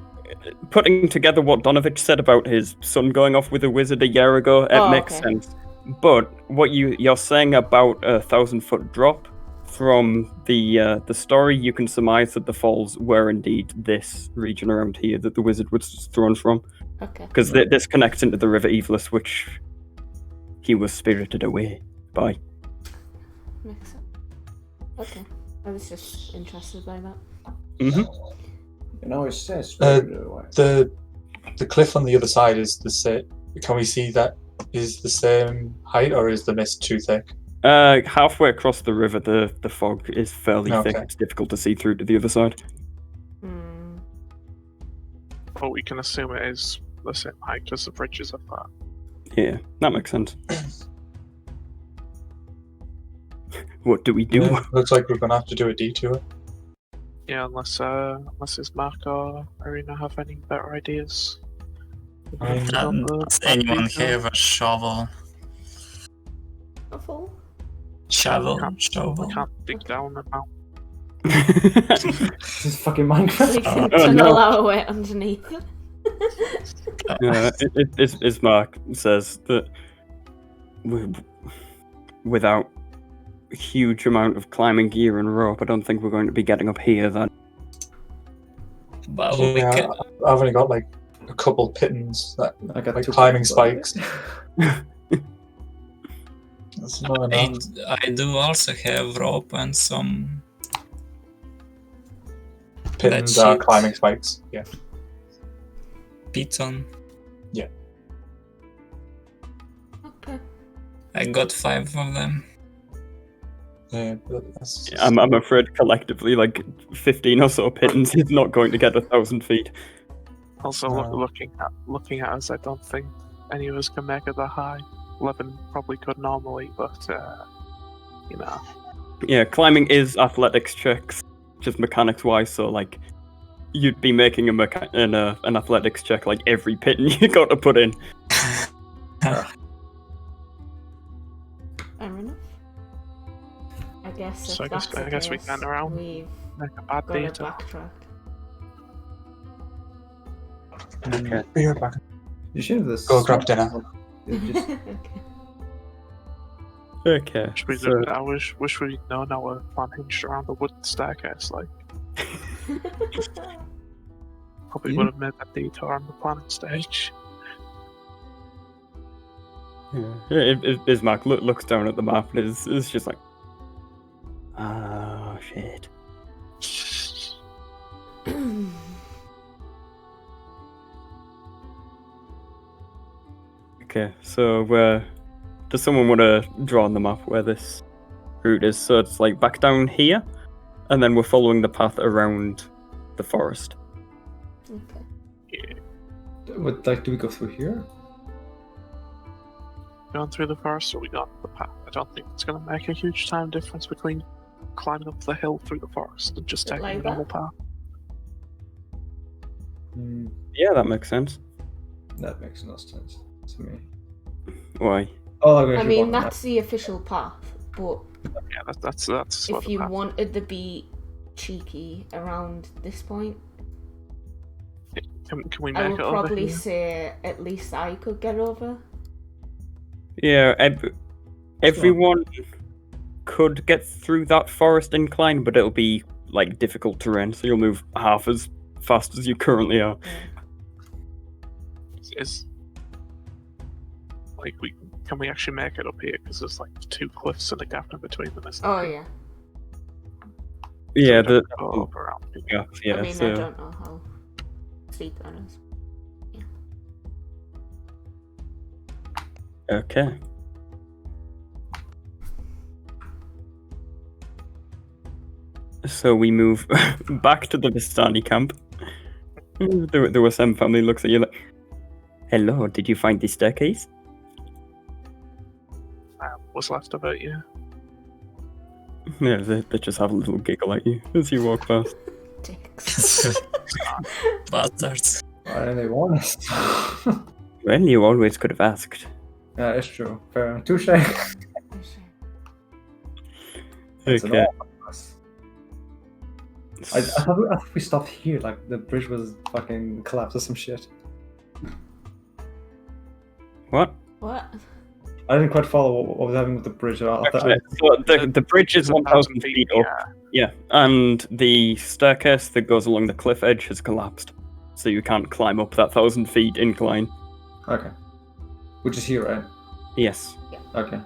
putting together what Donovich said about his son going off with a wizard a year ago, it makes sense. But what you're saying about a 1,000-foot drop from the story, you can surmise that the falls were indeed this region around here that the wizard was thrown from. Okay. Because this connects into the River Evelus, which he was spirited away by. Makes sense. Okay. I was just interested by that. Mm-hmm. You know, it says The cliff on the other side is the same. Can we see that is the same height, or is the mist too thick? Halfway across the river, the fog is fairly thick. Okay. It's difficult to see through to the other side. But we can assume it is the same height as the bridges of that. Yeah, that makes sense. What do we do? Yeah, looks like we're gonna have to do a detour. Yeah, unless Ismark or Irina have any better ideas. Does anyone have a shovel? Shovel? We can't dig down the mountain. This is fucking Minecraft. We can tunnel our way underneath. Ismark says that without a huge amount of climbing gear and rope, I don't think we're going to be getting up here then. But Yeah, I've only got like a couple pittons that I got like 2 climbing pittons. spikes. That's not enough. I do also have rope and some Pittons That's are it. climbing spikes. Yeah. piton. Yeah. Okay. I got 5 of them. Yeah, but that's I'm afraid collectively, like 15 or so pittons is not going to get 1,000 feet. Also, No. looking at us, I don't think any of us can make it that high. 11 probably could normally, but you know. Yeah, climbing is athletics checks, just mechanics wise. So like, you'd be making an athletics check like every piton you got to put in. Fair enough. I guess if So I guess- that's the I guess we case, can around. we've Make a bad got to data. backtrack. Okay. Be right back. You should have this. Go grab dinner. Just, Okay. Okay. So, I wish we'd known our plan hinged around the wooden staircase. Like, probably Yeah. would have made that detour on the planning stage. yeah, Bismarck looks down at the map and is just like, oh shit. Okay, so does someone want to draw on the map where this route is? So it's like back down here, and then we're following the path around the forest. Okay. do we go through here? Going through the forest, or we got the path. I don't think it's going to make a huge time difference between climbing up the hill through the forest and just Bit taking like the normal that. path. Yeah, that makes sense. That makes no sense to me. Why? Oh, I mean, that's the official path, but Yeah, that's what if the you path. wanted to be cheeky around this point, Can we I make would it over probably here? say at least I could get over. Yeah, everyone could get through that forest incline, but it'll be like difficult terrain, so you'll move half as fast as you currently are. Is like can we actually make it up here? Because there's like 2 cliffs and a gap in between them. Isn't Oh there? yeah. Yeah, So we the don't go up around. yeah. I mean, So I don't know how steep that is. okay. So we move back to the Vistani camp. The Wasem family looks at you like, "Hello, did you find the staircase?" What's left of it? Yeah. Yeah, they just have a little giggle at you as you walk past. Dicks. Bastards. Why didn't they warn us? Well, you always could have asked. Yeah, it's true. Fair. Touche. It's an Okay. all of us. I thought we stopped here. Like the bridge was fucking collapsed or some shit. What? What? I didn't quite follow what was happening with the bridge. I thought Okay, so the bridge is 1,000 feet up. Yeah. Yeah, and the staircase that goes along the cliff edge has collapsed, so you can't climb up that 1,000 feet incline. Okay. Which is here, right? Yes. Okay.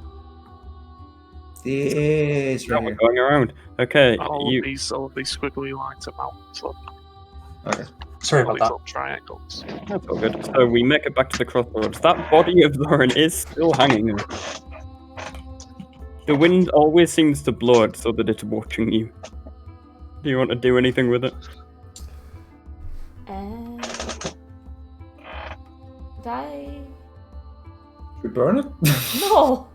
This Now right we're here. going around. Okay, All you. of these squiggly lines are mountains. Look, Okay. Sorry all about these that. little triangles. That's all good. So we make it back to the crossroads. That body of Lauren is still hanging there. The wind always seems to blow it so that it's watching you. Do you want to do anything with it? Did I? Should we burn it? No.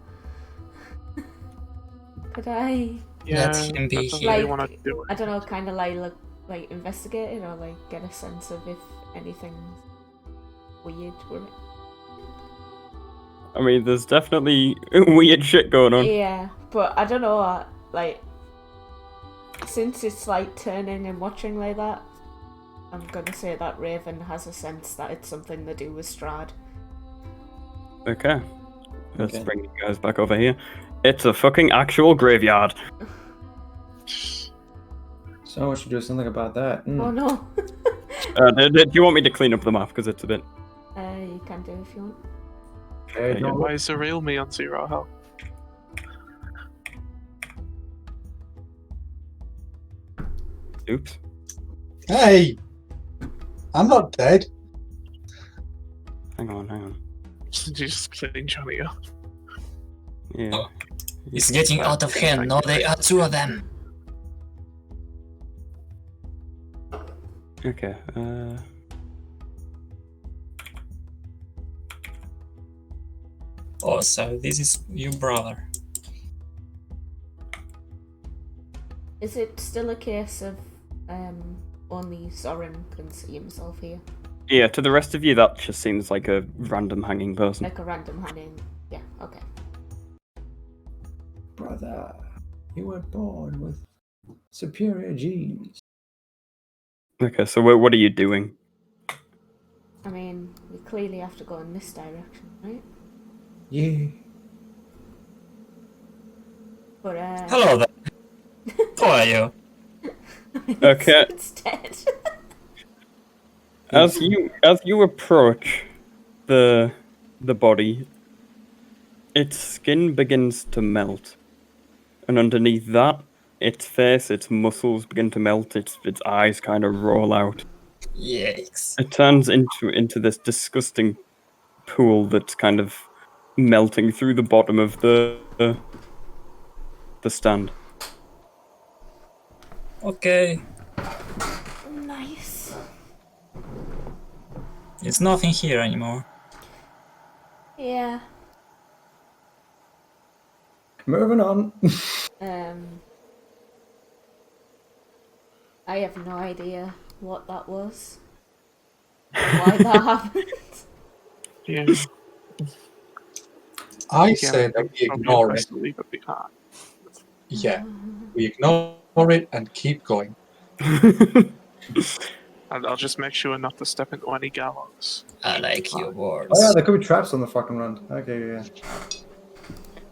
Could I? Yeah, Let him be that doesn't here. really Like, want to do it. I don't know, kind of like investigate it or like get a sense of if anything's weird with it. I mean, there's definitely weird shit going on. Yeah, but I don't know, like, since it's like turning and watching like that, I'm gonna say that Raven has a sense that it's something to do with Strahd. Okay. Let's Okay. bring you guys back over here. It's a fucking actual graveyard. So we should do something about that. Oh no. Do you want me to clean up the map? Because it's a bit... You can do if you want. Okay, Yeah. Why is the real me on 0 health? Oops. Hey! I'm not dead. Hang on. Did you just clean Johnny up? Yeah. Oh. It's getting out of hand. No, there are 2 of them. Okay. Oh, so this is your brother. Is it still a case of only Soren can see himself here? Yeah, to the rest of you, that just seems like a random hanging person. Like a random hanging. Yeah, okay. brother, you were born with superior genes. Okay, so what are you doing? I mean, we clearly have to go in this direction, right? Yeah. But Hello there. How are you? Okay. It's dead. As you approach the body, its skin begins to melt, and underneath that, its face, its muscles begin to melt. Its eyes kind of roll out. Yikes. It turns into this disgusting pool that's kind of melting through the bottom of the stand. Okay. Nice. It's nothing here anymore. Yeah. Moving on. I have no idea what that was. Why that happened. Yeah. I Again, say I that think we probably ignore best it. to leave it behind. Yeah, we ignore it and keep going. And I'll just make sure not to step into any gallows. I like your Oh yeah, words. there could be traps on the fucking run. Okay, yeah.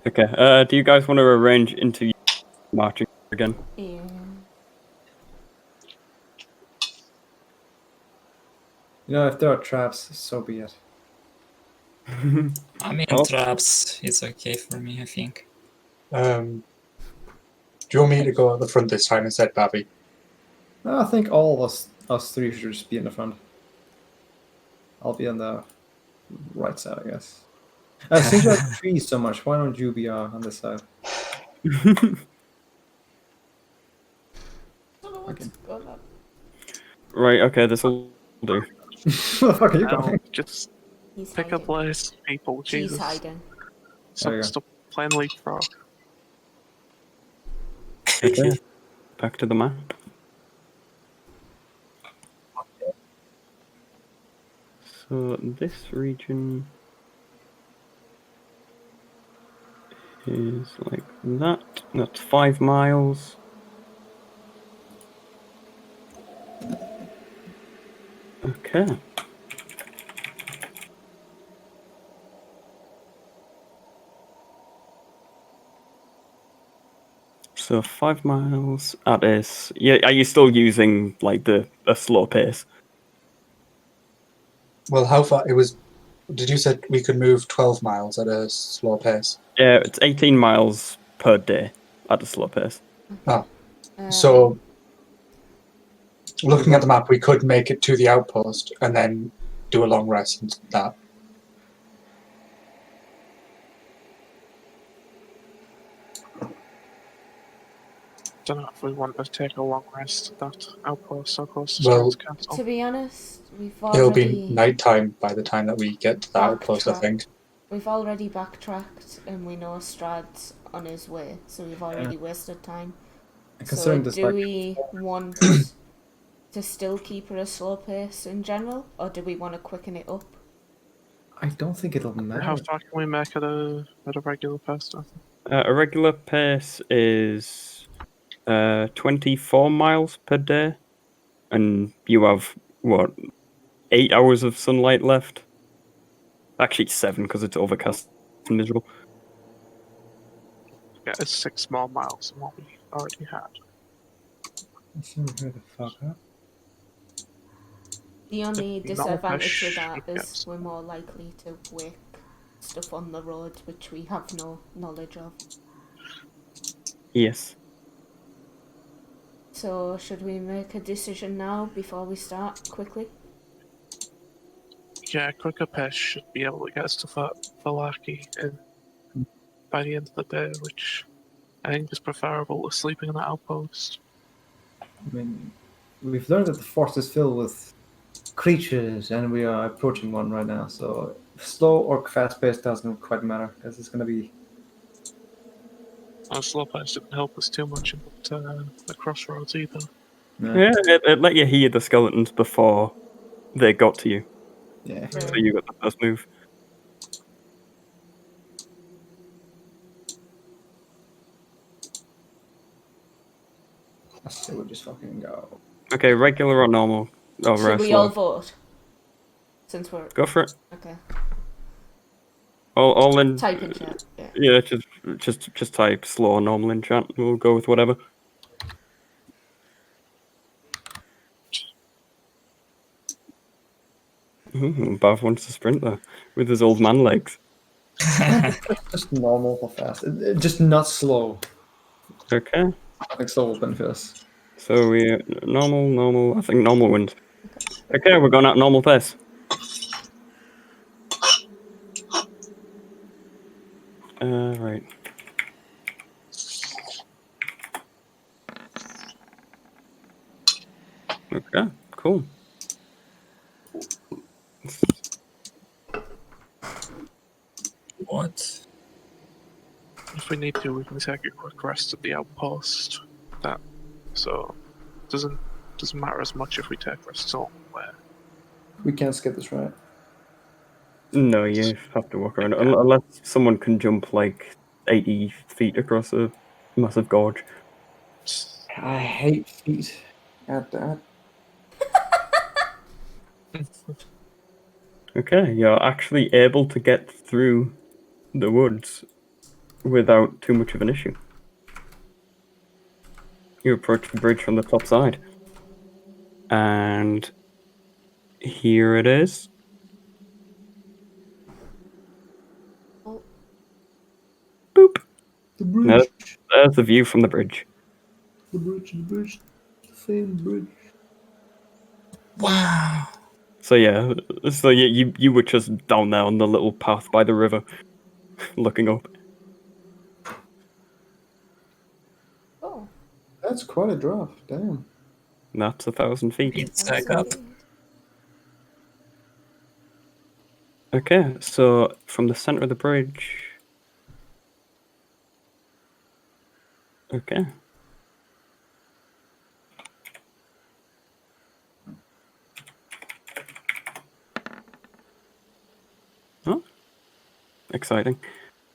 Okay, do you guys want to arrange into marching again? Yeah. You know, if there are traps, so be it. I mean, Oh. traps, it's okay for me, I think. Do you want me to go at the front this time instead, Babby? No, I think all of us three should just be in the front. I'll be on the right side, I guess. Since you like trees so much, why don't you be on this side? Okay. Right, okay, this'll do. Where the fuck are you Now, going? just He's pick a hiding. place, people. She's Jesus. hiding. There you go. Stop playing leapfrog. Okay, back to the map. So this region is like that. That's 5 miles. Okay. So 5 miles at is. Yeah, are you still using like a slow pace? Well, how far it was? Did you said we could move 12 miles at a slow pace? Yeah, it's 18 miles per day at a slow pace. Ah, so looking at the map, we could make it to the outpost and then do a long rest and that. Don't know if we want to take a long rest at that outpost so close to Well, Strahd's castle. To be honest, we've It'll be already nighttime by the time that we get to the outpost, I think. we've already backtracked and we know Strahd's on his way, so we've already wasted time. And So considering this, do like, we want to still keep her a slow pace in general, or do we want to quicken it up? I don't think it'll How matter. far can we make at a regular pace? I think? A regular pace is 24 miles per day, and you have what 8 hours of sunlight left. Actually, 7 because it's overcast and miserable. Yeah, it's 6 more miles than what we already had. Let's see where the fuck up. The only Not disadvantage much, with that is yes. we're more likely to wake stuff on the road which we have no knowledge of. Yes. So should we make a decision now before we start quickly? Yeah, quicker pace should be able to get us to Valaki by the end of the day, which I think is preferable to sleeping in the outpost. I mean, we've learned that the forest is filled with creatures, and we are approaching one right now. So slow or fast paced doesn't quite matter because it's gonna be. Our slow pace didn't help us too much in the crossroads either. Yeah, it let you hear the skeletons before they got to you, Yeah. so you got the first move. Let's say we just fucking go. Okay, regular or normal? Oh, Should we slow. all vote? Since we're Go for it. okay. All in. Type in chat. Yeah. Yeah, just type slow or normal in chat. We'll go with whatever. Ooh, Bav wants to sprint there with his old man legs. Just normal or fast. Just not slow. Okay, I think slow will benefit us. so we normal. I think normal wins. Okay, we're going at normal pace. Right. Okay, cool. What? If we need to, we can take a quick rest at the outpost. So doesn't matter as much if we take rests all the way. We can't skip this, right? No, you have to walk around Yeah. unless someone can jump like 80 feet across a massive gorge. I hate feet. God damn. Okay, you're actually able to get through the woods without too much of an issue. You approach the bridge from the top side, and Here it is. Oh, Boop. The No, bridge. there's the view from the bridge. The bridge. The bridge. The famed bridge. Wow. So yeah, you were just down there on the little path by the river, looking up. oh, That's quite a drop. Damn. That's 1,000 feet. It's that's up. okay. Okay, so from the center of the bridge. Okay. Oh, exciting.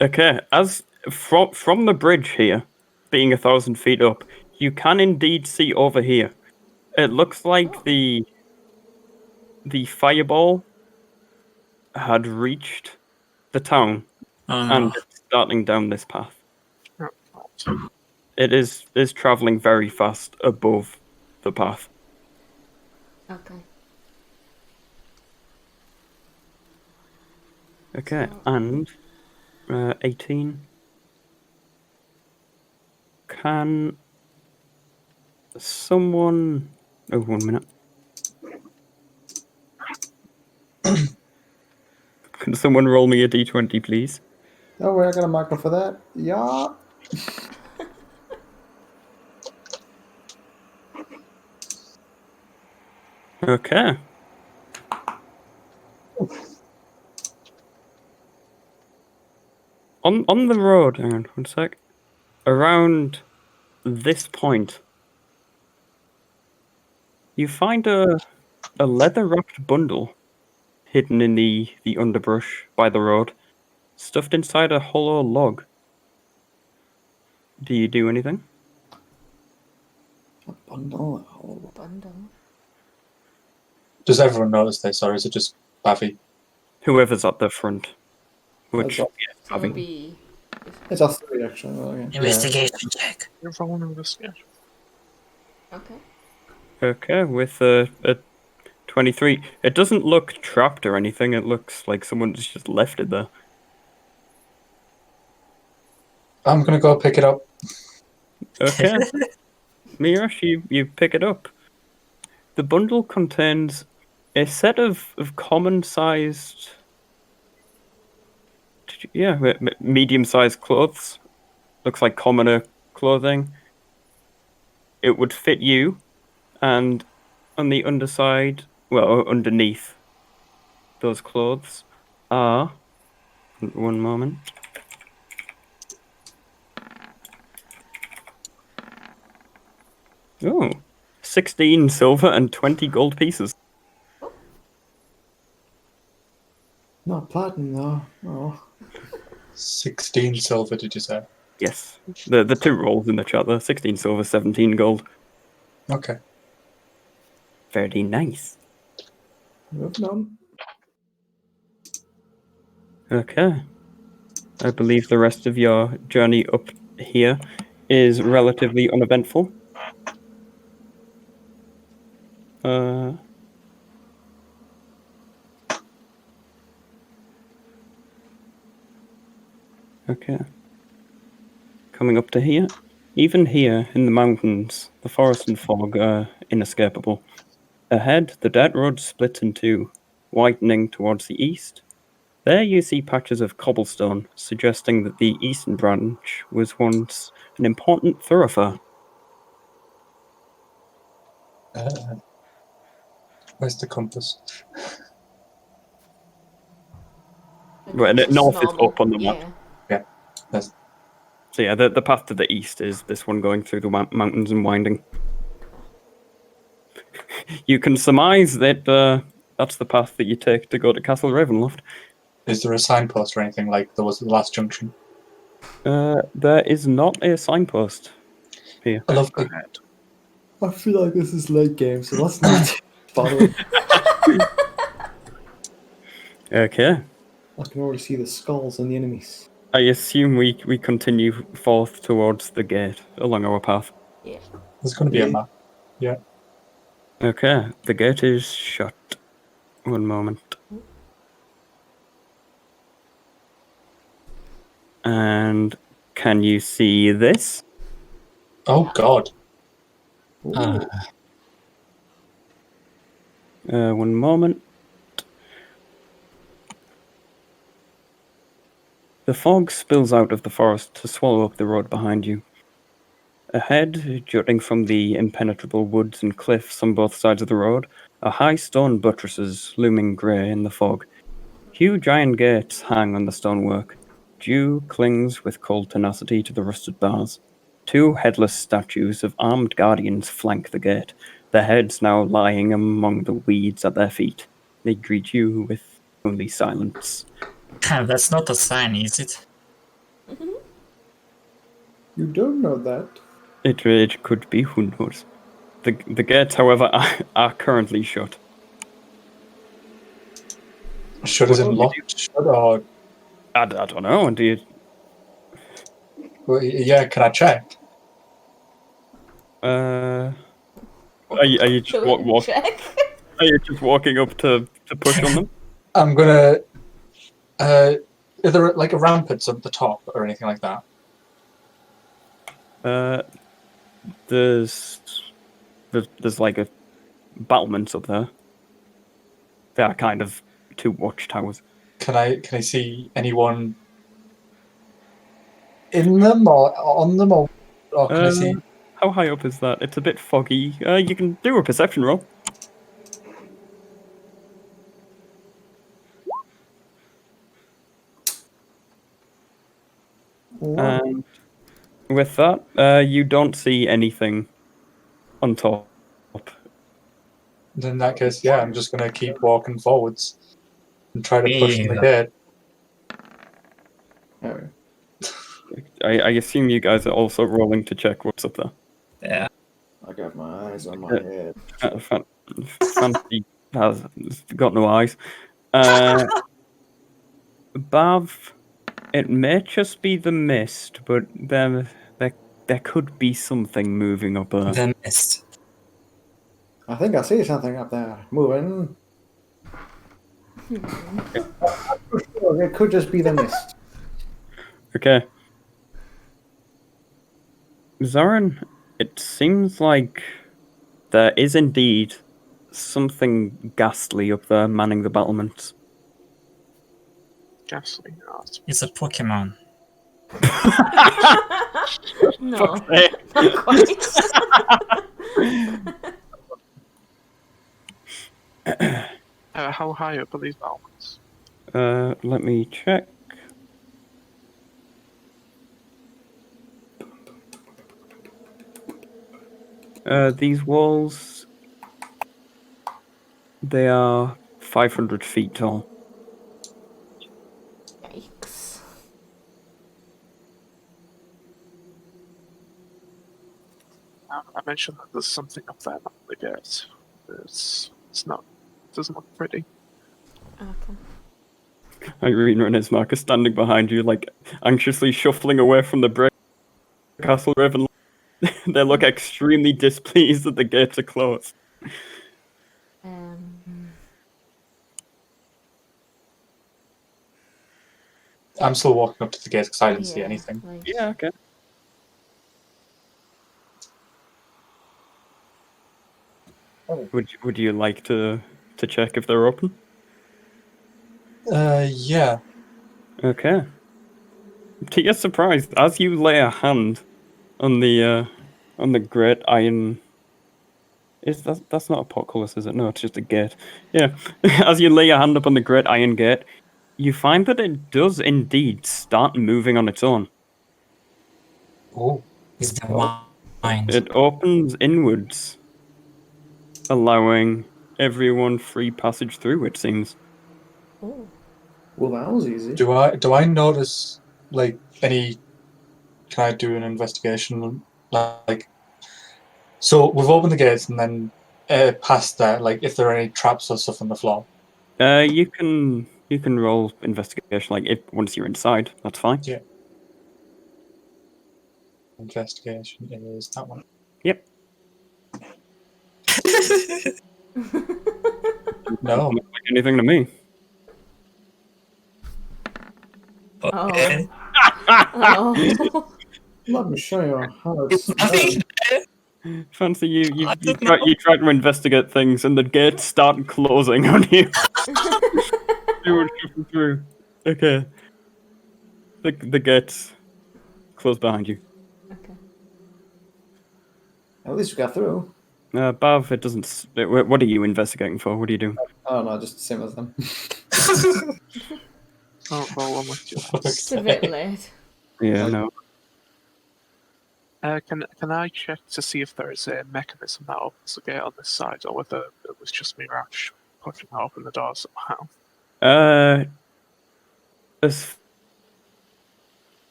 Okay, as from the bridge here, being 1,000 feet up, you can indeed see over here. It looks like Oh. the fireball had reached the town Oh and no. it's starting down this path. Oh, God. It is traveling very fast above the path. Okay. Okay, So- and 18. Can someone? Oh, 1 minute. Can someone roll me a d20, please? Oh, wait, I got a marker for that. Yeah. Okay. On the road, hang on 1 sec. Around this point, you find a leather wrapped bundle hidden in the underbrush by the road, stuffed inside a hollow log. Do you do anything? A bundle. Oh. Bundle. Does everyone notice this, or is it just Bavi? Whoever's at the front. Which, That's all. yeah, So it'll having. be. It's us three, actually. Well, yeah. Investigation check. You're rolling an investigation. Okay. Okay, with a 23. It doesn't look trapped or anything. It looks like someone's just left it there. I'm gonna go pick it up. Okay. Mirash, you pick it up. The bundle contains a set of common-sized, medium-sized clothes. Looks like commoner clothing. It would fit you, and on the underside, well, underneath those clothes are. 1 moment. Oh, 16 silver and 20 gold pieces. Not platinum, though. Oh. 16 silver, did you say? Yes. The two rolls in the chat there. 16 silver, 17 gold. Okay. Very nice. Moving on. Okay. I believe the rest of your journey up here is relatively uneventful. Okay. Coming up to here. Even here in the mountains, the forest and fog are inescapable. Ahead, the dirt road splits in two, widening towards the east. There you see patches of cobblestone, suggesting that the eastern branch was once an important thoroughfare. Where's the compass? Well, It's just north is normal. up on the map. Yeah. Yeah. That's, So yeah, the path to the east is this one going through the mountains and winding. You can surmise that that's the path that you take to go to Castle Ravenloft. is there a signpost or anything like there was at the last junction? There is not a signpost here. I love Go the, ahead. I feel like this is late game, so let's not bother it. Okay. I can already see the skulls on the enemies. I assume we continue forth towards the gate along our path. Yeah. there's going to be a Yeah. map. Yeah. Okay, the gate is shut. One moment. And can you see this? Oh God. Ooh. One moment. The fog spills out of the forest to swallow up the road behind you. Ahead, jutting from the impenetrable woods and cliffs on both sides of the road, are high stone buttresses looming grey in the fog. Huge iron gates hang on the stonework. Dew clings with cold tenacity to the rusted bars. Two headless statues of armed guardians flank the gate, their heads now lying among the weeds at their feet. They greet you with only silence. That's not a sign, is it? You don't know that. It could be, who knows. The gates, however, are currently shut. Shut as in Well, locked? Shut or I don't know. Do you? yeah? Can I check? Are you just Show it and check. Are you just walking up to push on them? I'm gonna. Are there like a ramparts at the top or anything like that? There's like a battlements up there. They are kind of two watchtowers. Can I see anyone in them or on them or can I see? How high up is that? It's a bit foggy. You can do a perception roll. And with that, you don't see anything on top. In that case, yeah, I'm just gonna keep walking forwards and try to push the Yeah. gate. Alright. I assume you guys are also rolling to check what's up there. Yeah. I got my eyes on my head. Fancy has got no eyes. Bav, it may just be the mist, but there could be something moving up there. The mist. I think I see something up there moving. Sure, it could just be the mist. Okay. Zoran, it seems like there is indeed something ghastly up there manning the battlements. Ghastly. Oh, It's a Pokemon. No, Fuck's sake. not quite. how high up are these battlements? Let me check. These walls, they are 500 feet tall. Yikes. I mentioned that there's something up there on the gate. It's not. It doesn't look pretty. Okay. Irina and Ismark are standing behind you, like anxiously shuffling away from the brick castle raven. They look extremely displeased that the gates are closed. I'm still walking up to the gate because I didn't see Yeah, anything. like- Yeah, okay. Would you like to check if they're open? Yeah. Okay. To your surprise, as you lay a hand on the great iron, that's not a portcullis, is it? No, it's just a gate. Yeah. As you lay your hand up on the great iron gate, you find that it does indeed start moving on its own. Oh. It's the mind. It opens inwards, allowing everyone free passage through, it seems. Oh. Well, that was easy. Do I notice like any? Can I do an investigation? Like, so we've opened the gates and then past that, like, if there are any traps or stuff on the floor. You can roll investigation like if once you're inside. That's fine. Yeah. Investigation is that one. Yep. No. Doesn't look like anything to me. Okay. Oh. Let me show you how It's it's nothing. done. Fancy you I don't know. you try to investigate things and the gates start closing on you. You were shuffling through. Okay. The gates close behind you. Okay. At least we got through. Bav, it doesn't. What are you investigating for? What are you doing? Oh no, just the same as them. Oh, well, I'm with you. It's a bit late. Yeah, Like- no. Can I check to see if there is a mechanism that opens the gate on this side, or whether it was just me Rash pushing that open the door somehow? As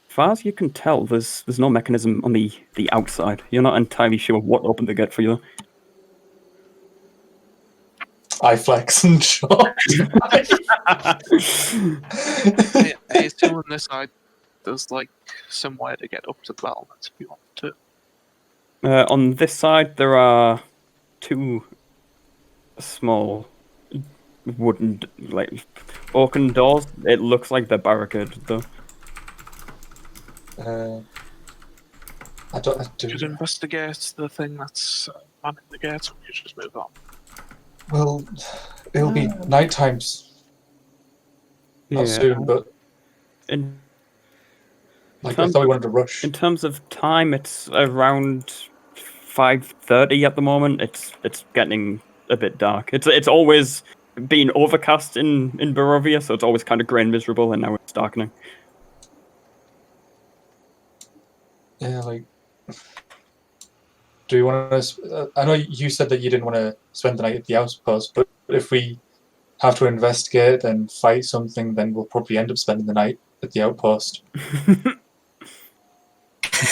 far as you can tell, there's no mechanism on the outside. You're not entirely sure what opened the gate for you. I flex and shot. I assume on this side there's like somewhere to get up to the battlements if you want to. On this side, there are two small wooden, like, oaken doors. It looks like they're barricaded, though. I don't. I do. Should investigate the thing that's manning the gate, or you just move on? Well, it'll be night times. Not soon, but In like I terms thought we of- wanted to rush. In terms of time, it's around 5:30 at the moment. It's getting a bit dark. It's always been overcast in Barovia, so it's always kind of grey and miserable, and now it's darkening. Yeah, like. Do you want to? I know you said that you didn't want to spend the night at the outpost, but if we have to investigate and fight something, then we'll probably end up spending the night at the outpost.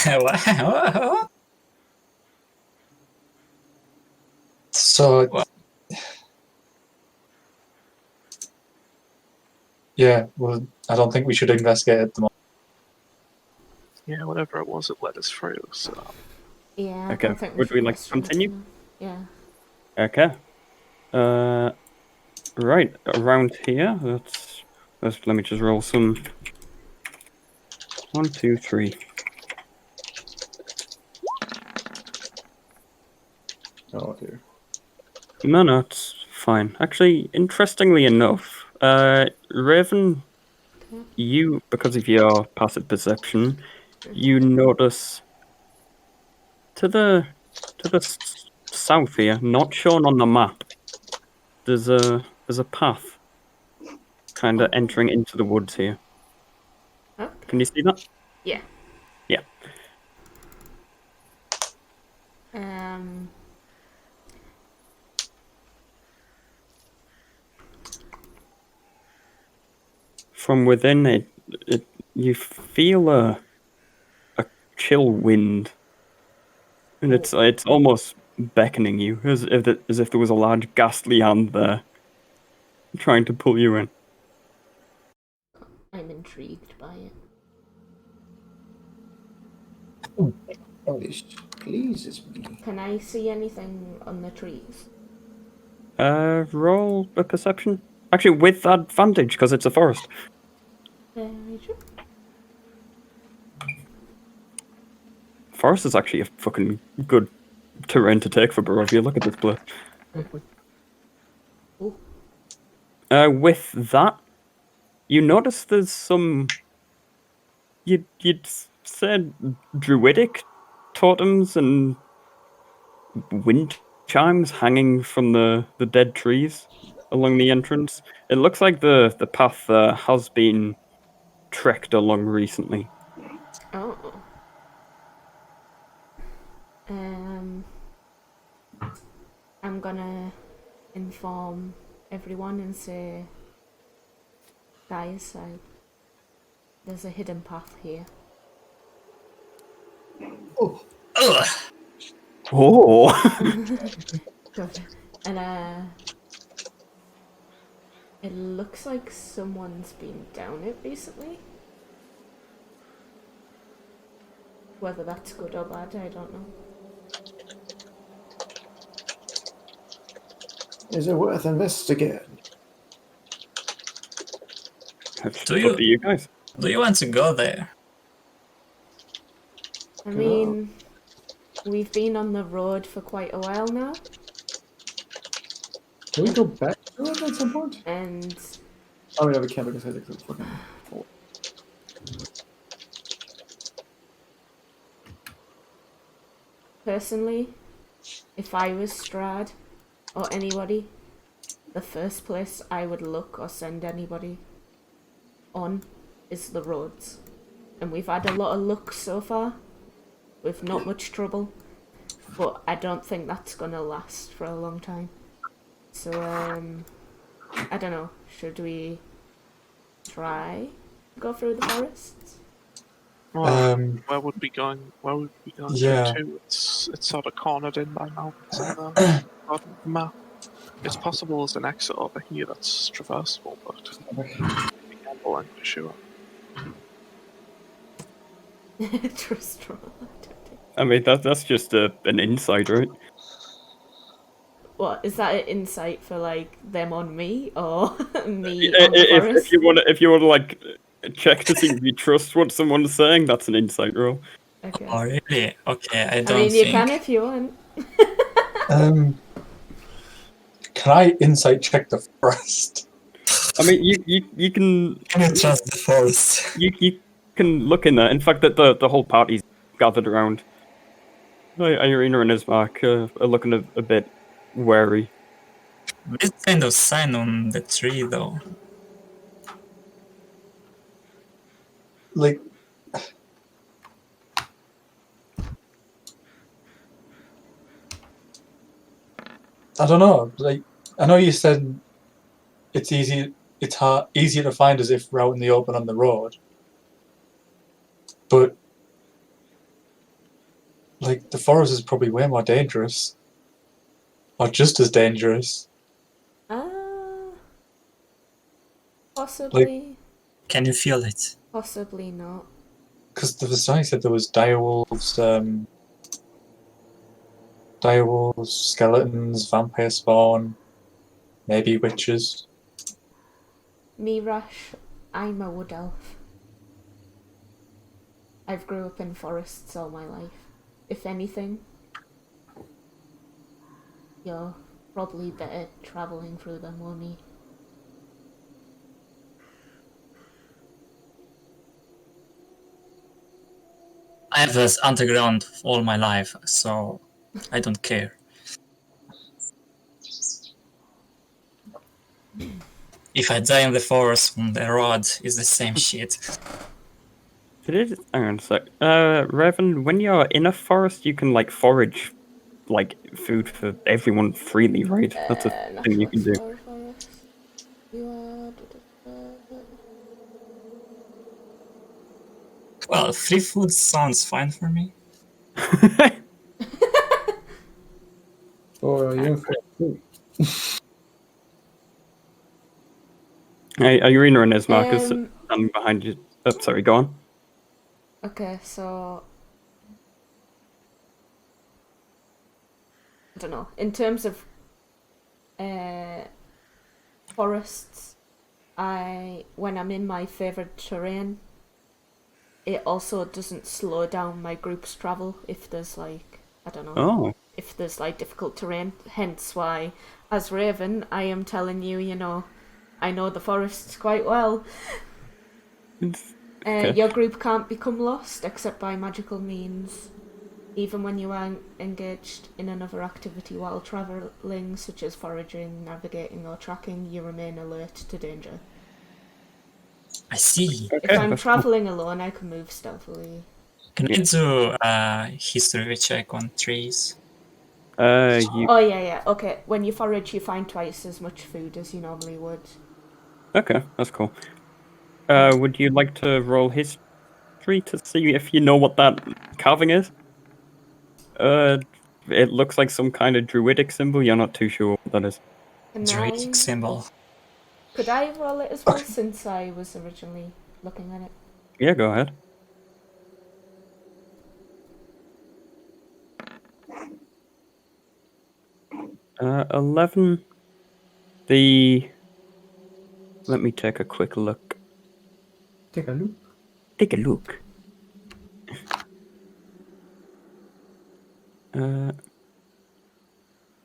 Wow. So, Wow. yeah, well, I don't think we should investigate at the moment. Yeah, whatever it was, it led us through. So Yeah, I Okay, don't think we would should we like to question it continue? enough. Yeah. Okay. Right around here. Let me just roll some. 1, 2, 3. Oh dear. No, it's fine. Actually, interestingly enough, Raven, you, because of your passive perception, you notice to the south here, not shown on the map, there's a path kind of entering into the woods here. Okay. Can you see that? Yeah. Yeah. From within it you feel a chill wind, and it's almost beckoning you, as if there was a large ghastly hand there, trying to pull you in. I'm intrigued by it. This pleases me. Can I see anything on the trees? Roll a perception. Actually, with advantage because it's a forest. Sure. Forest is actually a fucking good terrain to take for Barovia. Look at this place. Ooh. With that, you notice there's some. You'd said druidic totems and wind chimes hanging from the dead trees along the entrance. It looks like the path has been trekked along recently. Oh. I'm gonna inform everyone and say, guys, there's a hidden path here. Oh, Ugh. Oh! Good. And it looks like someone's been down it recently. Whether that's good or bad, I don't know. Is it worth investigating? It's Do up you- to you guys. Do you want to go there? I mean, we've been on the road for quite a while now, Can we go back to it at some point? and Oh, yeah, we can't because I think it's fucking forward. personally, if I was Strahd or anybody, the first place I would look or send anybody on is the roads. And we've had a lot of luck so far, with not much trouble, but I don't think that's gonna last for a long time. So, I don't know, should we try to go through the forests? Well, Um, where would we going? Where would we going Yeah. to? It's sort of cornered in by mountains on the bottom of the map. It's possible there's an exit over here that's traversable, but we gambling for sure. Trust roll. I mean, that's just an insight, right? What, is that an insight for, like, them on me, or me on the If forest? if you want to like check to see if you trust what someone's saying, that's an insight roll. Okay. Oh, really? Okay, I I don't mean, you think. can if you want. Can I insight check the forest? I mean, you can Can you trust the forest? you can look in there. In fact, that the whole party's gathered around. Irina and Ismark are looking a bit wary. This kind of sign on the tree, though. Like, I don't know. Like, I know you said it's easy. It's easier to find as if we're out in the open on the road. But like, the forest is probably way more dangerous, or just as dangerous. Possibly. Can you feel it? Possibly not. Because the sign said there was direwolves, skeletons, vampire spawn, maybe witches. Me, Rash, I'm a wood elf. I've grew up in forests all my life. If anything, you're probably better travelling through them or me. I have this underground all my life, so I don't care. If I die in the forest on the road, it's the same shit. Hang on a sec. Revan, when you're in a forest, you can like forage like food for everyone freely, right? That's a thing you can do. Forest. You are... Well, free food sounds fine for me. Or you too. Hey, Irina and Ismark is standing behind you. Oh, sorry, go on. Okay, so... I don't know. In terms of forests, when I'm in my favourite terrain, it also doesn't slow down my group's travel if there's like, I don't know, Oh, if there's like difficult terrain. Hence why, as Raven, I am telling you, you know, I know the forests quite well. okay. Your group can't become lost except by magical means. Even when you are engaged in another activity while travelling, such as foraging, navigating or tracking, you remain alert to danger. I see. Okay, If I'm that's cool. travelling alone, I can move stealthily. Can I do a history check on trees? You Oh yeah, okay. When you forage, you find twice as much food as you normally would. okay? That's cool. Would you like to roll history to see if you know what that carving is? It looks like some kind of druidic symbol. You're not too sure what that is. Druidic symbol. Could I roll it as well, since I was originally looking at it? Yeah, go ahead. Uh, 11. Let me take a quick look. Take a look. Take a look.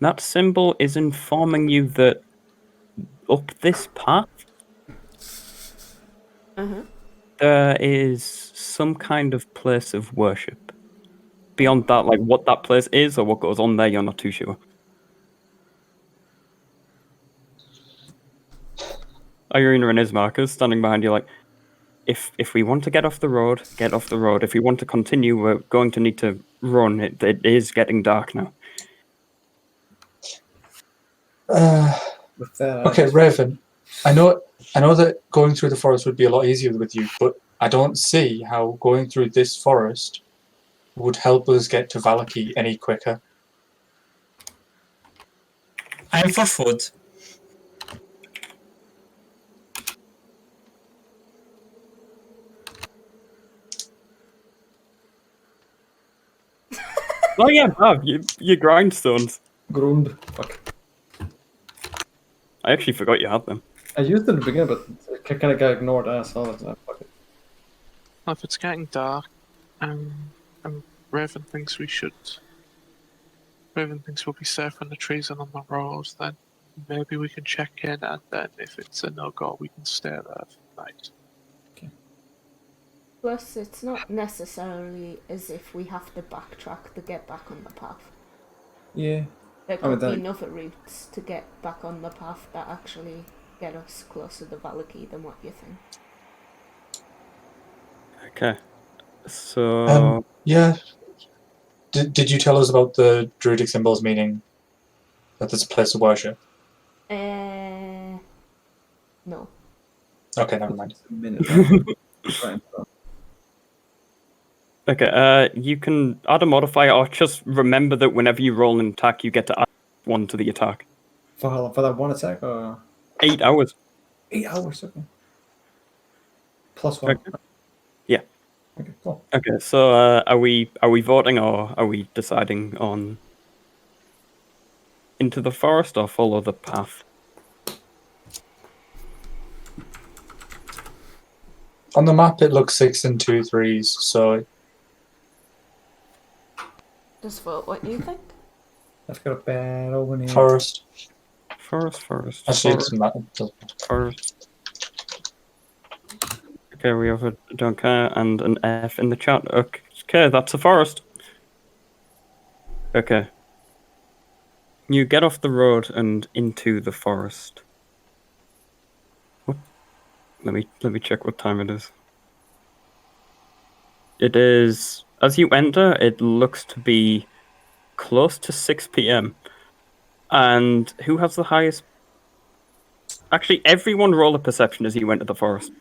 That symbol is informing you that up this path, there is some kind of place of worship. Beyond that, like what that place is or what goes on there, you're not too sure. Irina and Ismark are standing behind you like, if we want to get off the road, get off the road. If we want to continue, we're going to need to run. It is getting dark now. With that, Okay, Raven. I know that going through the forest would be a lot easier with you, but I don't see how going through this forest would help us get to Valaki any quicker. I'm for food. Oh yeah, your grindstones. Grund. Fuck. I actually forgot you had them. I used it in the beginning, but it kind of got ignored. I saw it. Fuck it. Well, if it's getting dark, and Raven thinks we should. Raven thinks we'll be safe in the trees and on the roads, then maybe we can check in, and then if it's a no-go, we can stay there for the night. Plus, it's not necessarily as if we have to backtrack to get back on the path. Yeah. There I mean, could be that- other routes to get back on the path that actually get us closer to Valaki than what you think. Okay. So Yeah. Did you tell us about the druidic symbols meaning that there's a place of worship? No. Okay, never mind. A minute. Right. okay, you can add a modifier or just remember that whenever you roll an attack, you get to add one to the attack. For how long? For that one attack? Or 8 hours. 8 hours? Okay. Plus one. Okay. Yeah. Okay, cool. Okay, so are we voting or are we deciding on into the forest or follow the path? On the map, it looks 6 and 2 3s, so Just vote what you think. I've got a bad opening. forest. Forest. Actually, it doesn't matter. Forest. Okay, we have a don't care and an F in the chat. Okay, that's a forest. Okay. You get off the road and into the forest. What? Let me check what time it is. It is, as you enter, it looks to be close to 6 p.m. And who has the highest? Actually, everyone roll a perception as you enter the forest.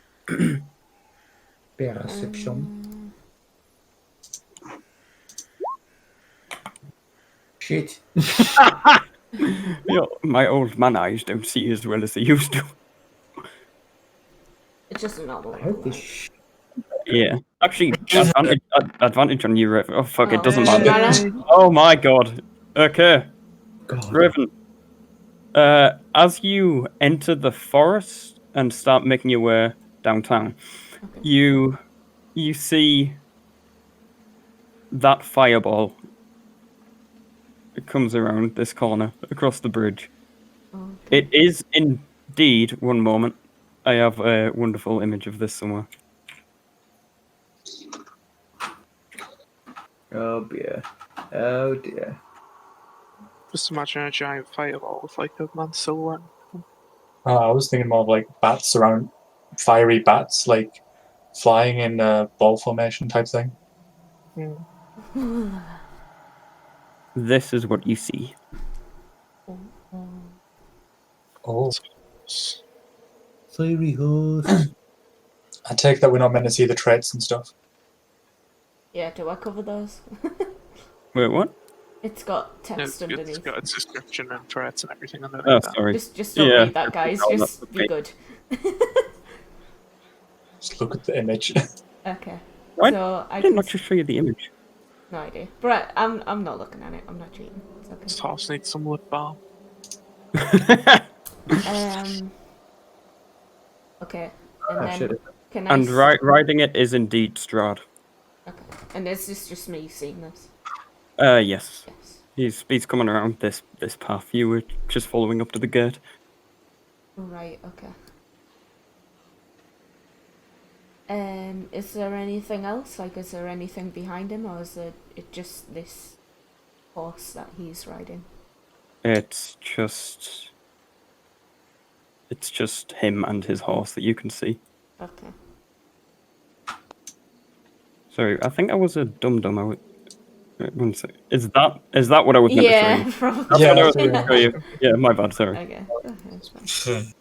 Perception. Shit. My old man eyes don't see as well as they used to. It's just a normal I hope one. this shit. Yeah. Actually, advantage on you, Raven. Oh, fuck, it doesn't Oh, matter. no. Oh my god. Okay, God. Raven. As you enter the forest and start making your way downtown, Okay. you see that fireball. It comes around this corner, across the bridge. Okay. It is indeed, one moment, I have a wonderful image of this somewhere. Oh dear. Oh dear. Just imagine a giant fireball with like a man silhouette. I was thinking more of like bats around, fiery bats, like flying in a ball formation type thing. This is what you see. Oh, Fiery horse. I take that we're not meant to see the traits and stuff. Yeah, do I cover those? Wait, what? It's got text It's underneath. got its description and threats and everything underneath Oh, that. sorry. Just don't Yeah. read that, guys. Oh, Just that's be okay. good. Just look at the image. Okay. Why So I I did can not just show you the image. no idea. But I'm not looking at it. I'm not cheating. It's okay. This horse needs some lip balm. Okay, and Ah, then shit. can I? And riding it is indeed Strahd. Okay, and is this just me seeing this? Yes. Yes. He's coming around this path. You were just following up to the gate. Right. Okay. Is there anything else? Like, is there anything behind him, or is it just this horse that he's riding? It's just him and his horse that you can see. Okay. Sorry, I think I was a dum-dum. One sec. Is that what I was meant to show Yeah, you? probably. That's Yeah, what I was that's meant to show you. Yeah, my bad, sorry. Okay. That's fine.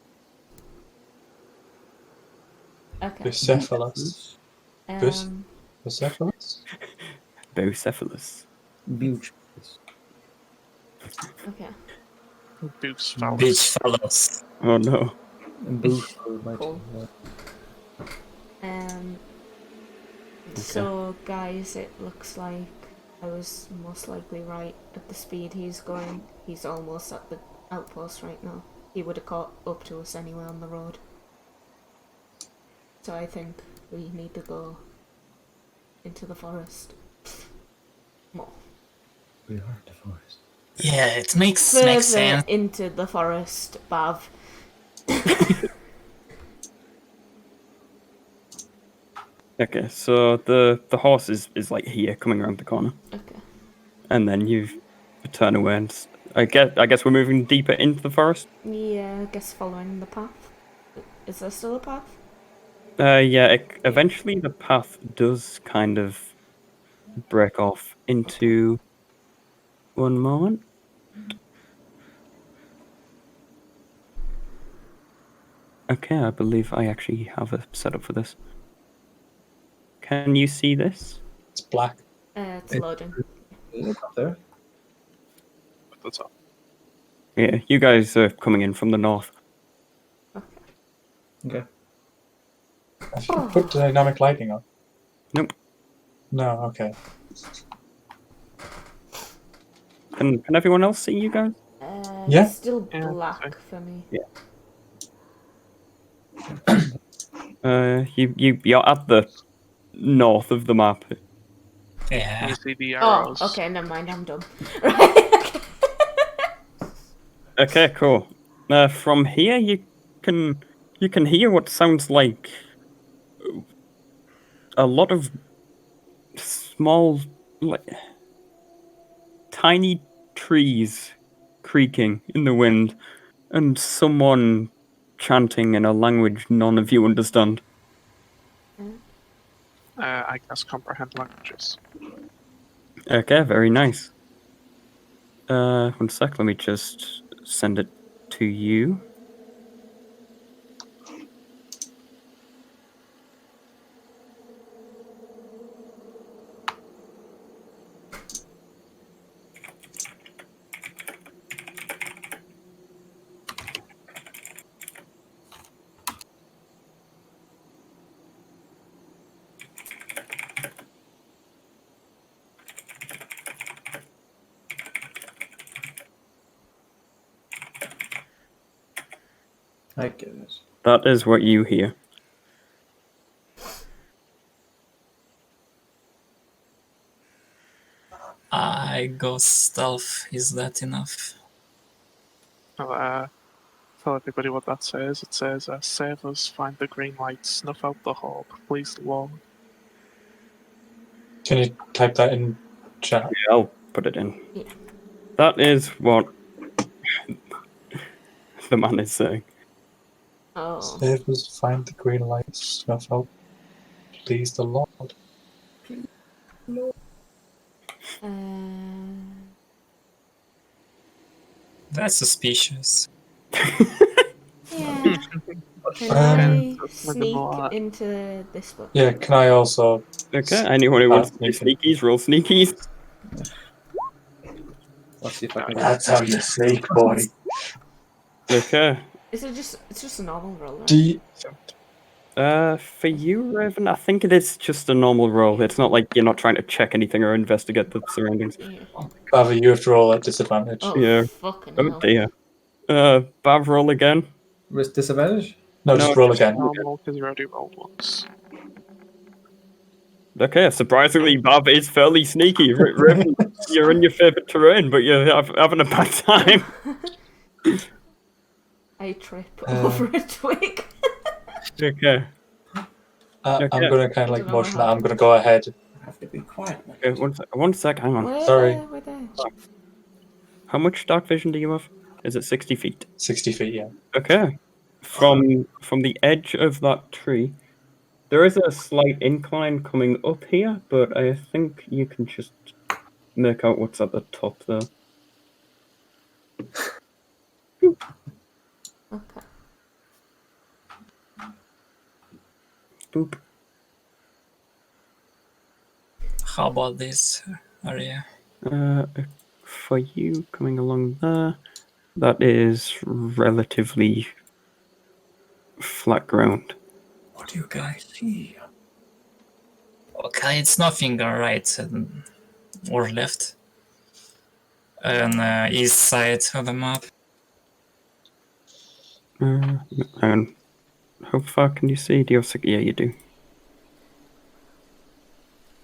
Okay. Bucephalus. Um. Bucephalus? Bocephalus. Buch. Okay. Boost fellas. Bitch fellows. Oh no. Buch. Cool. So guys, it looks like I was most likely right at the speed he's going. He's almost at the outpost right now. He would have caught up to us anyway on the road. So I think we need to go into the forest more. We are the forest. Yeah, it makes Further sense. into the forest, Bav. Okay, so the horse is like here, coming around the corner, Okay. and then you turn away, and I guess we're moving deeper into the forest. Yeah, I guess following the path. Is there still a path? Yeah. Eventually, the path does kind of break off into. One moment. Okay, I believe I actually have a setup for this. Can you see this? It's black. It's loading. Is it up there? At the top. Yeah, you guys are coming in from the north. Okay. Have you put dynamic lighting on? Nope. No, okay. Can everyone else see you guys? Yeah. It's still Yeah, black for me. You're at the north of the map. Can Yeah. you see the Oh, arrows? okay, never mind, I'm done. Right, Okay, cool. From here you can hear what sounds like a lot of small, like tiny trees creaking in the wind, and someone chanting in a language none of you understand. I guess comprehend languages. Okay, very nice. 1 sec, let me just send it to you. I get it. That is what you hear. I go stealth. Is that enough? I'll tell everybody what that says. It says, save us, find the green light, snuff out the hawk, please the Lord. Can you type that in chat? Yeah, I'll put it in. Yeah. That is what the man is saying. Oh. Save us, find the green light, snuff out, please the Lord. That's suspicious. Yeah. Can I sneak into this book? Yeah, can I also... Okay, anyone who wants to do sneakies, roll sneakies. Let's see if I can. That's how you sneak, boy. Okay. Is it just? It's just a normal roll, right? Do you... For you, Raven, I think it is just a normal roll. It's not like you're not trying to check anything or investigate the surroundings. Yeah. Bava, you have to roll at disadvantage. Oh, Yeah. fucking Oh hell. dear. Bav, roll again. With disadvantage? No, No, just roll just again. Normal, because you already rolled once. Okay, surprisingly, Bav is fairly sneaky. Raven, you're in your favorite terrain, but you're having a bad time. I trip over a twig. Okay. I'm Okay. going to kind of I like don't know what motion that. I'm happened. going to go ahead. I have to be quiet. Okay, one sec, hang on. Sorry. We're there. How much dark vision do you have? Is it 60 feet? 60 feet, yeah. Okay. From the edge of that tree, there is a slight incline coming up here, but I think you can just make out what's at the top there. Okay. Boop. How about this area? For you coming along there, that is relatively flat ground. What do you guys see? Okay, it's nothing right or left. On the east side of the map. And how far can you see? Do you have yeah, you do.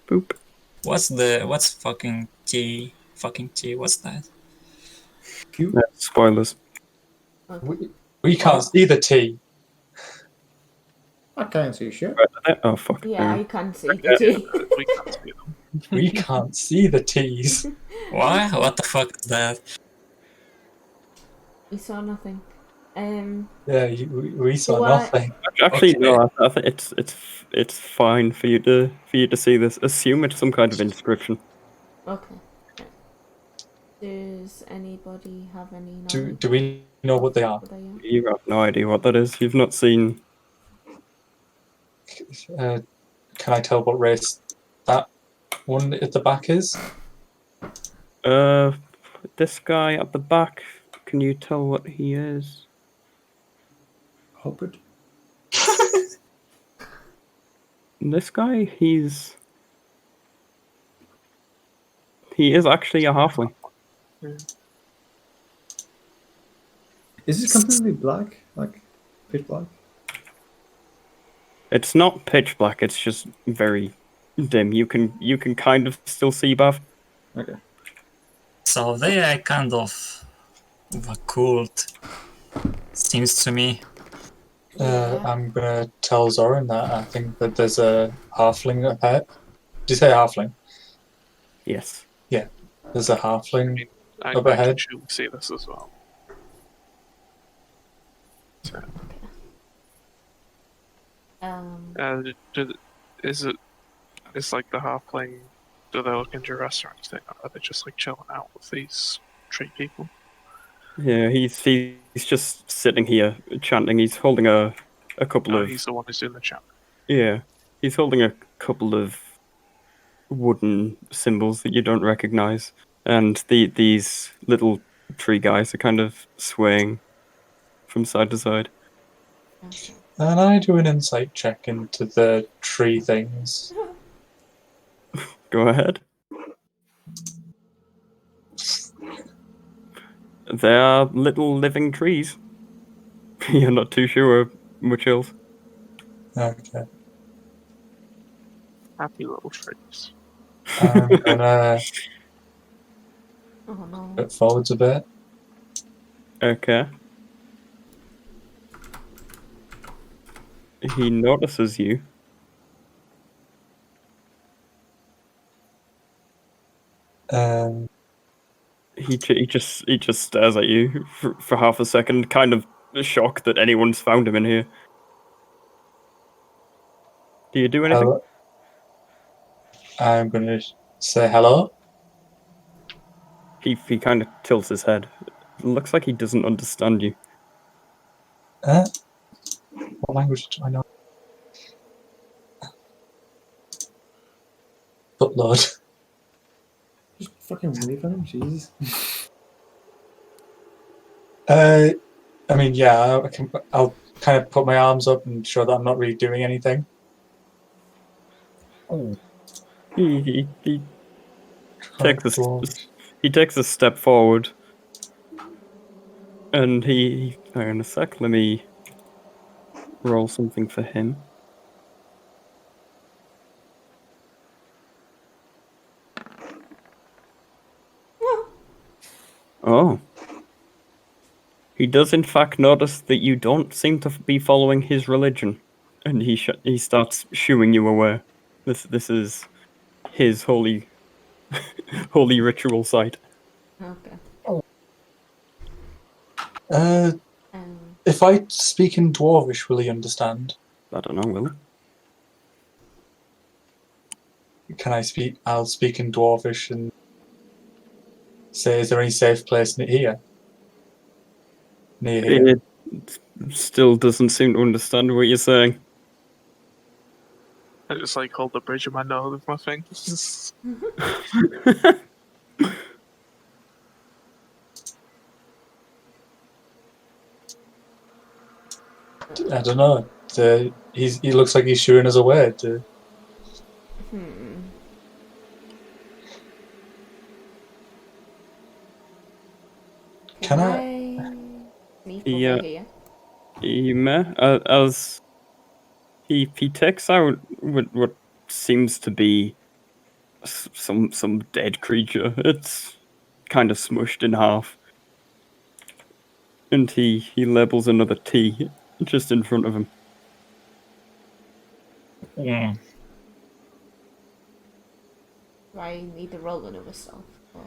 Boop. What's fucking T? Fucking T, what's that? Spoilers. We can't see the T. I can't see shit. Oh, fuck. Yeah, I can see the T. We can't see them. We can't see the T's. Why? What the fuck is that? We saw nothing. Yeah, we saw Do I- nothing. Actually, Okay. no. I think it's fine for you to see this. Assume it's some kind of inscription. Okay. Right. Does anybody have any knowledge? Do we know what they are? What they are? You have no idea what that is. You've not seen. Can I tell what race that one at the back is? This guy at the back. Can you tell what he is? Hobbit. This guy, he is actually a halfling. Is it completely black? Like, pitch black? It's not pitch black. It's just very dim. You can kind of still see Bav. Okay. So they are kind of a cult, seems to me. Yeah. I'm gonna tell Zoran that I think that there's a halfling ahead. Did you say halfling? Yes. There's a halfling. I Up ahead. can see this as well. So, is like the halfling? Do they look interested or anything? Or are they just like chilling out with these tree people? Yeah, he's just sitting here chanting. He's holding a couple Oh, of he's the one who's doing the chant. yeah. He's holding a couple of wooden symbols that you don't recognize, and these little tree guys are kind of swaying from side to side. Okay. And I do an insight check into the tree things. Go ahead. They are little living trees. You're not too sure which else. Okay. Happy little trees. I'm gonna Oh no. put forwards a bit. Okay. He notices you. He just stares at you for half a second, kind of shocked that anyone's found him in here. Do you do anything? Hello. I'm gonna say hello. He kind of tilts his head. It looks like he doesn't understand you. What language do I know? Buttload. Just fucking wave at him, Jesus. I mean, yeah, I'll kind of put my arms up and show that I'm not really doing anything. Oh. He takes Correct. he takes a step forward. And hang on a sec, let me roll something for him. Oh. He does in fact notice that you don't seem to be following his religion, and he starts shooing you away. This is his holy holy ritual site. Okay. If I speak in Dwarvish, will he understand? I don't know, will he? Can I speak? I'll speak in Dwarvish and say, is there any safe place near here? Near here. It still doesn't seem to understand what you're saying. I just like hold the bridge of my nose with my fingers. I don't know. He looks like he's shooing us away. Can I sneak Yeah. over here? You may, as he takes out what seems to be some dead creature. It's kind of smushed in half, and he labels another T just in front of him. Mm. Do I need to roll another stealth? Or...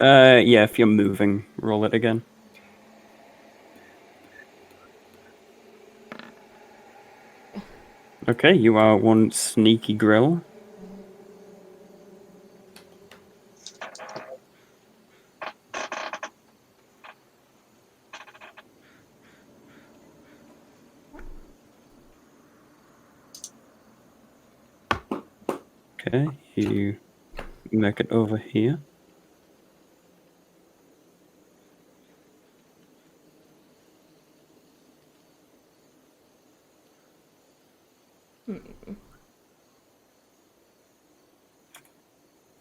Yeah, if you're moving, roll it again. Okay, you are one sneaky grill. Okay, you make it over here.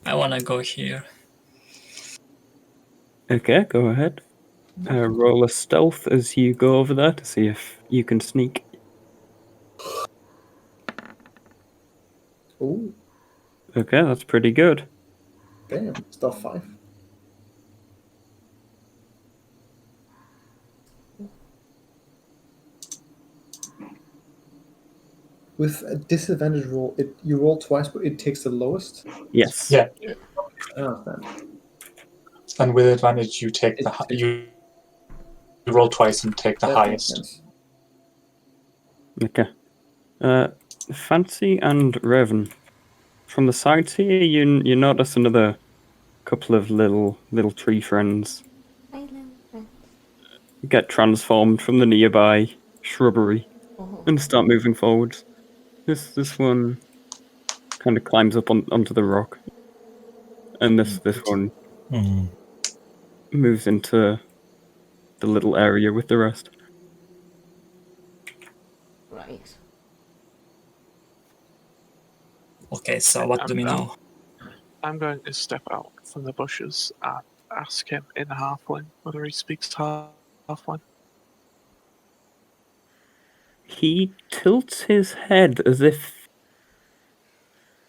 I wanna go here. Okay, go ahead. Roll a stealth as you go over there to see if you can sneak. Ooh, Okay, that's pretty good. damn, stuff 5. With a disadvantage roll, you roll twice, but it takes the lowest. Yes. Yeah. I understand. And with advantage, you take you roll twice and take the That makes highest. sense. Okay. Fancy and Raven. From the sides here, you notice another couple of little tree friends get transformed from the nearby shrubbery and start moving forwards. This one kind of climbs up onto the rock, and this one moves into the little area with the rest. Right. Okay, so what do we know? I'm going to step out from the bushes and ask him in Halfling whether he speaks Halfling. He tilts his head as if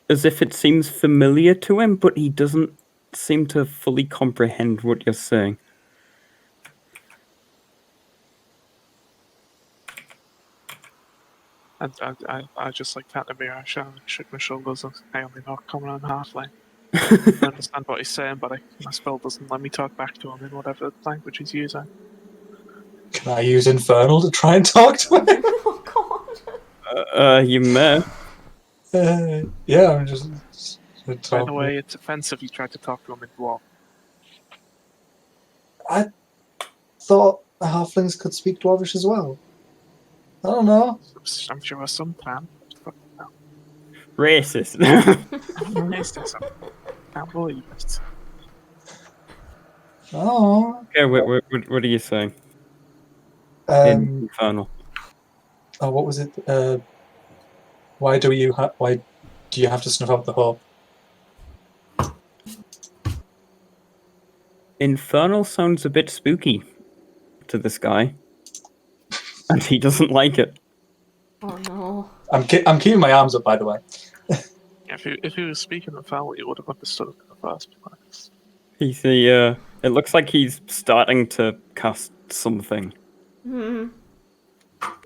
it seems familiar to him, but he doesn't seem to fully comprehend what you're saying. And I just like pat the mirror, shook my shoulders, and I only know common and Halfling. I understand what he's saying, but my spell doesn't let me talk back to him in whatever language he's using. Can I use Infernal to try and talk to him? Oh god. You may. Yeah, I'm just By the way, it's offensive you tried to talk to him in Dwarf. I thought the halflings could speak Dwarvish as well. I don't know. I'm sure some can. Racist. Racism. Can't believe it. Oh. Okay, what are you saying? In Infernal. Oh, what was it? Why do you have to snuff out the hole? Infernal sounds a bit spooky. to this guy, and he doesn't like it. Oh no. I'm keeping my arms up, by the way. If he was speaking in foul, you would have understood in the first place. It looks like he's starting to cast something. Hmm.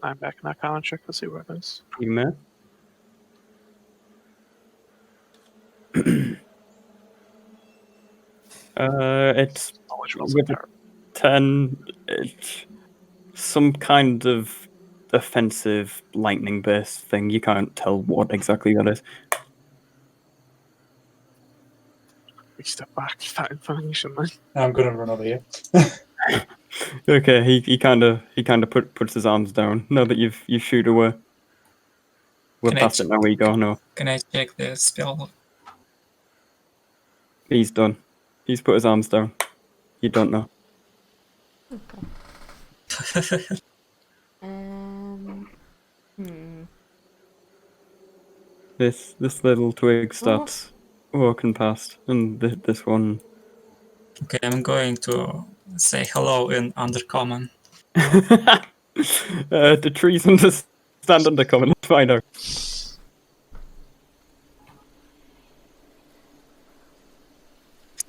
I'm back and I can't check to see where it is. You may. It's Knowledge rolls with a 10. It's some kind of offensive lightning-based thing. You can't tell what exactly that is. We step back to that information then. I'm gonna run over here. Okay, he kind of puts his arms down. Now that you shoot away, we're Can I past it now. We go. No, Can I check the spell? he's done. He's put his arms down. You don't know. Hmm. This little twig starts walking past, and this one. Okay, I'm going to say hello in Undercommon. The trees understand Undercommon. Let's find out.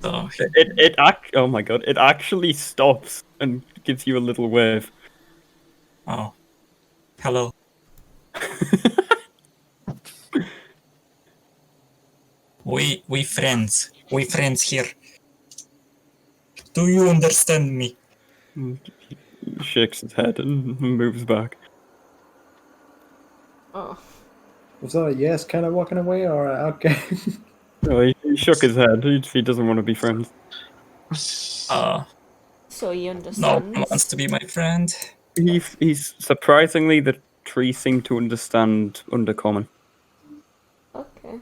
So Oh my god! It actually stops and gives you a little wave. oh, hello. We friends. We friends here. Do you understand me? He shakes his head and moves back. Oh. Was that a yes kind of walking away or a okay? Oh, he shook his head. He doesn't want to be friends. So he No understands. one wants to be my friend. He's surprisingly, the trees seem to understand Undercommon. Okay.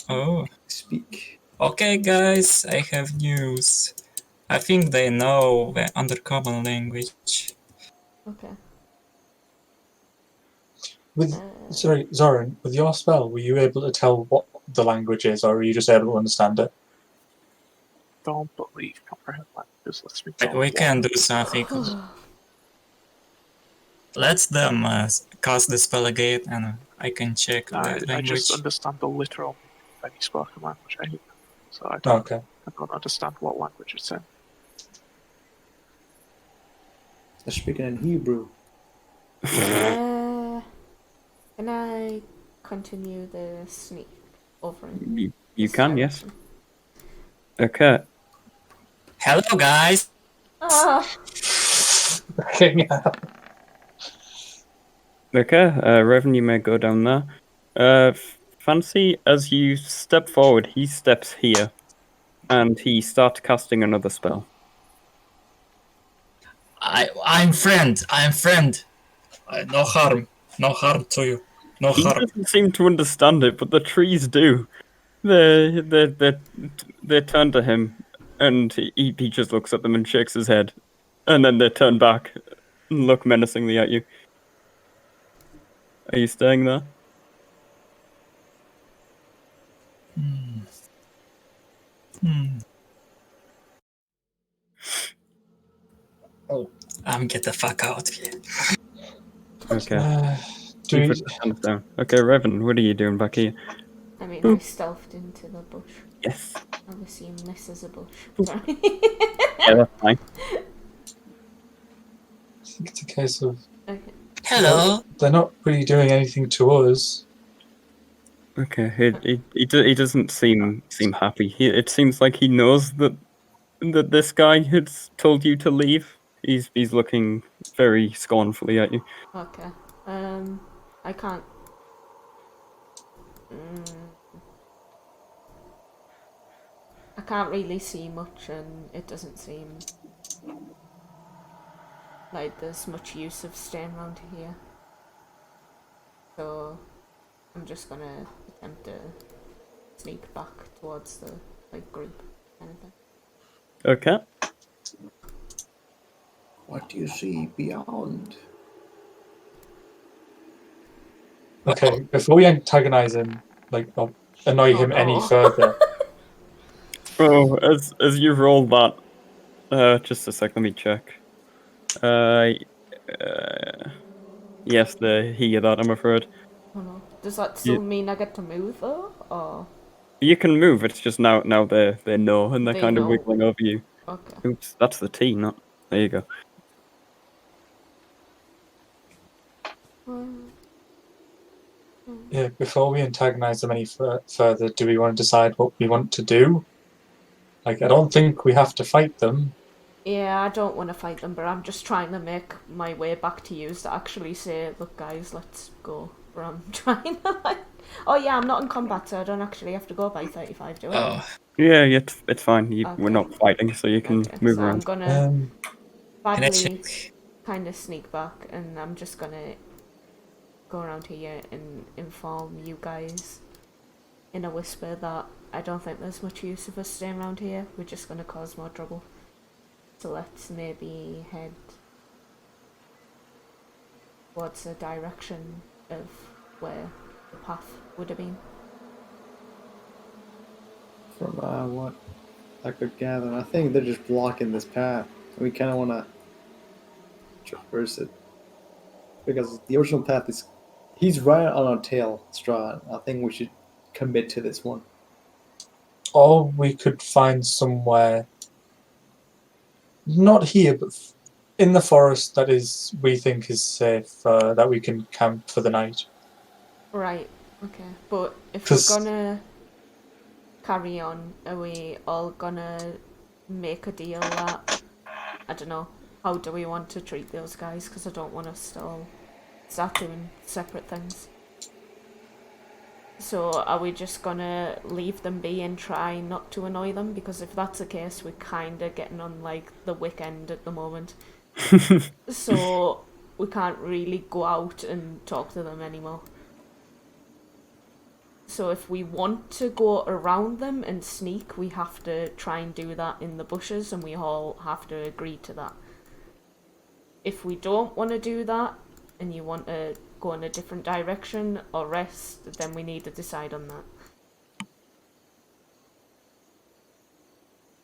Oh, Speak. okay, guys. I have news. I think they know the Undercommon language. Okay. Sorry, Zoran, with your spell, were you able to tell what the language is, or were you just able to understand it? Don't believe comprehend languages. Let's me We can do something. Let them cast the spell again, and I can check the I language. just understand the literal meaning of any spoken language. So I don't understand what language it's in. They're speaking in Hebrew. Can I continue the sneak over in You this can, yes. direction? Okay. Hello, guys. Ah. Okay, Revan, you may go down there. Fancy, as you step forward, he steps here, and he starts casting another spell. I'm friend. No harm to you. No He harm. doesn't seem to understand it, but the trees do. They turn to him, and he just looks at them and shakes his head, and then they turn back and look menacingly at you. Are you staying there? Oh, get the fuck out of here. Okay. He puts his hands down. Okay, Revan, what are you doing back here? I mean, I stealthed into the bush. Yes. I've assumed this is a bush. Sorry. Yeah, that's fine. I think it's a case of... Okay. Hello. They're not really doing anything to us. Okay, he doesn't seem happy. It seems like he knows that this guy has told you to leave. He's looking very scornfully at you. Okay. I can't. I can't really see much, and it doesn't seem like there's much use of staying around here. So I'm just gonna attempt to sneak back towards the group kind of thing. Okay. What do you see beyond? Okay, before we antagonize him, or annoy him any further. Oh, as you roll that, just a sec, let me check. Yes, the he that I'm afraid. Oh no. Does that still mean I get to move though, or You can move. It's just now they know and they're They kind of know. wiggling over you. okay? Oops, that's the T, not. There you go. Yeah, before we antagonize them any further, do we want to decide what we want to do? Like, I don't think we have to fight them. Yeah, I don't want to fight them, but I'm just trying to make my way back to you to actually say, look, guys, let's go. But I'm trying to like. Oh yeah, I'm not in combat, so I don't actually have to go by 35, do I? Oh, Yeah, it's fine. We're Okay. not fighting, so you can Okay, move so I'm around. gonna can I badly check? kind of sneak back, and I'm just gonna go around here and inform you guys in a whisper that I don't think there's much use of us staying around here. We're just gonna cause more trouble. So let's maybe head towards the direction of where the path would have been. From what I could gather, I think they're just blocking this path. We kind of want to traverse it because the original path is. He's right on our tail, Strahd. I think we should commit to this one. Or we could find somewhere, not here, but in the forest that is we think is safe, that we can camp for the night. Right, okay. But if 'Cause- we're gonna carry on, are we all gonna make a deal that, I don't know, how do we want to treat those guys? Because I don't want us to all start doing separate things. So are we just gonna leave them be and try not to annoy them? Because if that's the case, we're kinda getting on like the wick end at the moment. So we can't really go out and talk to them anymore. So if we want to go around them and sneak, we have to try and do that in the bushes, and we all have to agree to that. If we don't want to do that, and you want to go in a different direction or rest, then we need to decide on that.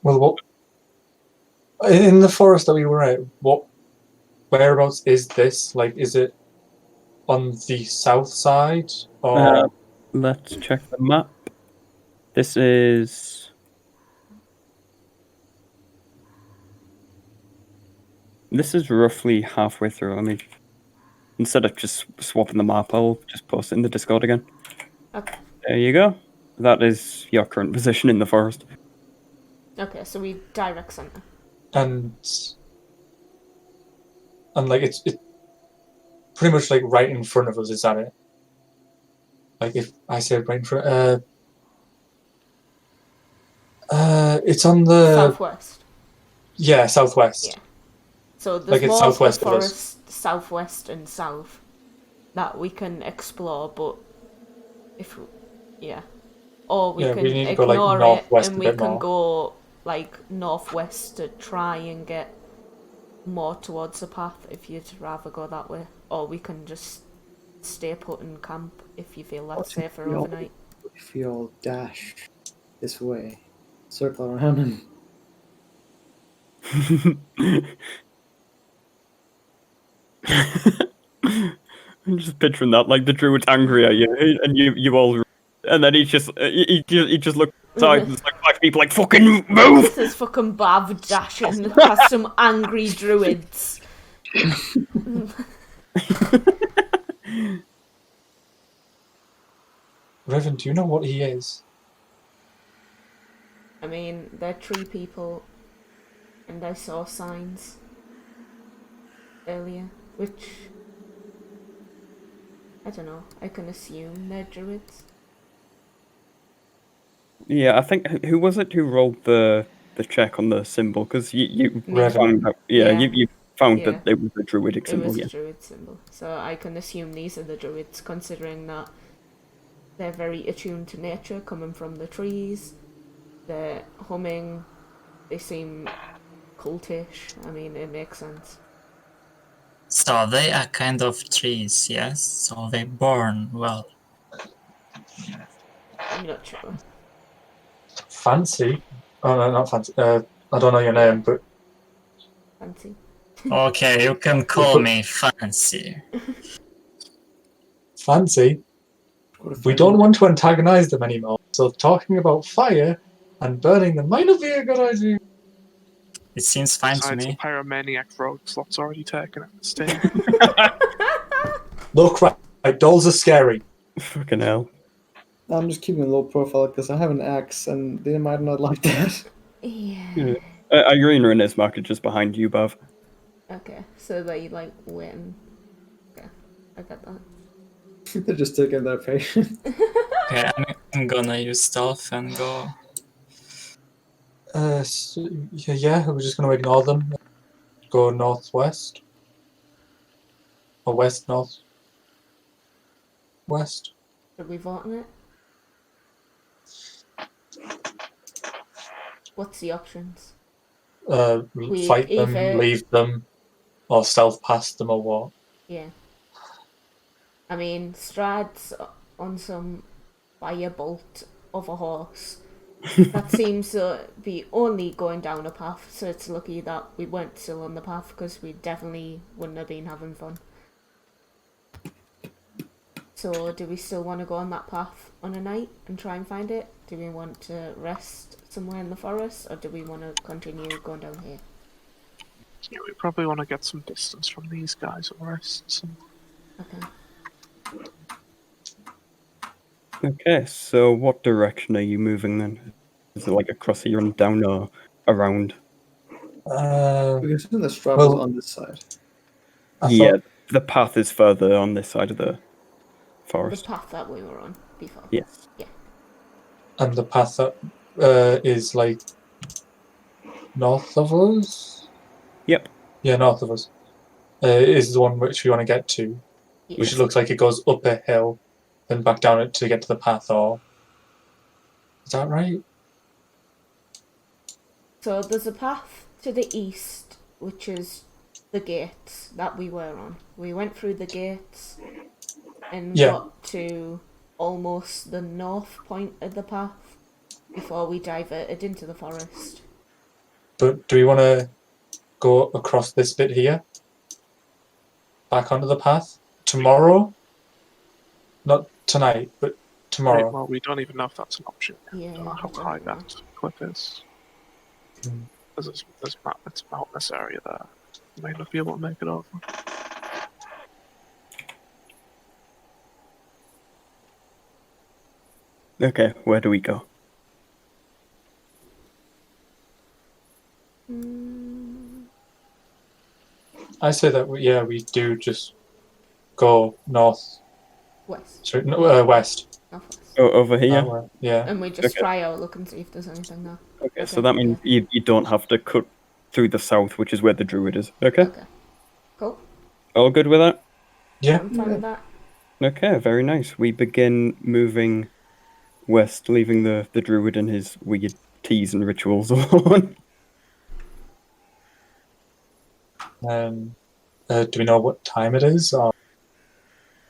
Well, what in the forest that we were at? Whereabouts is this? Like, is it on the south side or? Let's check the map. This is. This is roughly halfway through. Let me. Instead of just swapping the map, I'll just post it in the Discord again. Okay. There you go. That is your current position in the forest. Okay, so we direct center. and like it's pretty much like right in front of us. Is that it? Like if I say right in front, it's on the Southwest. yeah southwest. Yeah. So there's Like it's more of the southwest of us. forest, southwest and south, that we can explore, but if, yeah. Or we Yeah, can we need to go, like, ignore it northwest and a we bit can more. go like northwest to try and get more towards the path if you'd rather go that way. Or we can just stay put and camp if you feel that's safer we all- overnight. If we all dash this way, circle around and I'm just picturing that, like the druid's angry at you, and you all, and then he just looks outside, and there's like 5 people like fucking move. There's fucking Bav dashing past some angry druids. Revan, do you know what he is? I mean, they're tree people, and I saw signs earlier, which I don't know. I can assume they're druids. Yeah, I think who was it who rolled the check on the symbol? Because you Revan. found out, yeah, Yeah. you found Yeah. that it was a druidic It symbol. was Yeah. a druid symbol, so I can assume these are the druids, considering that they're very attuned to nature, coming from the trees. They're humming. They seem cultish. I mean, it makes sense. So they are kind of trees, yes? So they burn well. I'm not sure. Fancy? Oh no, not fancy. I don't know your Yeah. name, but Fancy. Okay, you can call me fancy. Fancy. Go to We fire. don't want to antagonize them anymore, so talking about fire and burning them might not be a good idea. It seems fine to Besides, the me. pyromaniac rogue slot's already taken at this stage. Look, right, dolls are scary. Fucking hell. I'm just keeping a low profile because I have an axe and they might not like that. Yeah. Irina and Ismark are just behind you, Bav. Okay, so they like win. Okay, I got that. They're just taking their patience. Okay, I'm gonna use stealth and go. Yeah, we're just going to ignore them. Go northwest. Or west-northwest. Should we vote on it? What's the options? Fight them, either- leave them, or stealth past them, or what? Yeah. I mean, Strahd's on some firebolt of a horse. That seems to be only going down a path, so it's lucky that we weren't still on the path because we definitely wouldn't have been having fun. So, do we still want to go on that path on a night and try and find it? Do we want to rest somewhere in the forest, or do we want to continue going down here? Yeah, we probably want to get some distance from these guys and rest some. Okay. Okay, so what direction are you moving then? Is it like across here and down or around? We assume the Strahd Well- was on this side. Yeah, the path is further on this side of the The forest. path that we were on before. Yes. And the path that is like north of us? Yep. Yeah, north of us. Is the one which we want to get to. Yeah. Which looks like it goes up a hill, then back down it to get to the path, or... Is that right? So there's a path to the east, which is the gates that we were on. We went through the gates and Yeah. got to almost the north point of the path before we diverted into the forest. But do we want to go across this bit here? Back onto the path? Tomorrow? Not tonight, but tomorrow. Right, well, we don't even know if that's an option. Yeah. I don't know how I don't high know. that cliff is. Hmm. There's it's mountainous area there. You may not be able to make it over. Okay, where do we go? Mm, I say that, we do just go north, west. sorry, west. Northwest. Over here? That way, yeah. And we just Okay. try our look and see if there's anything there. Okay, so Okay, that means yeah. you don't have to cut through the south, which is where the druid is. Okay? Okay. Cool. All good with that? Yeah. I'm fine with that. Okay, very nice. We begin moving west, leaving the druid and his weird teas and rituals alone. Do we know what time it is? Or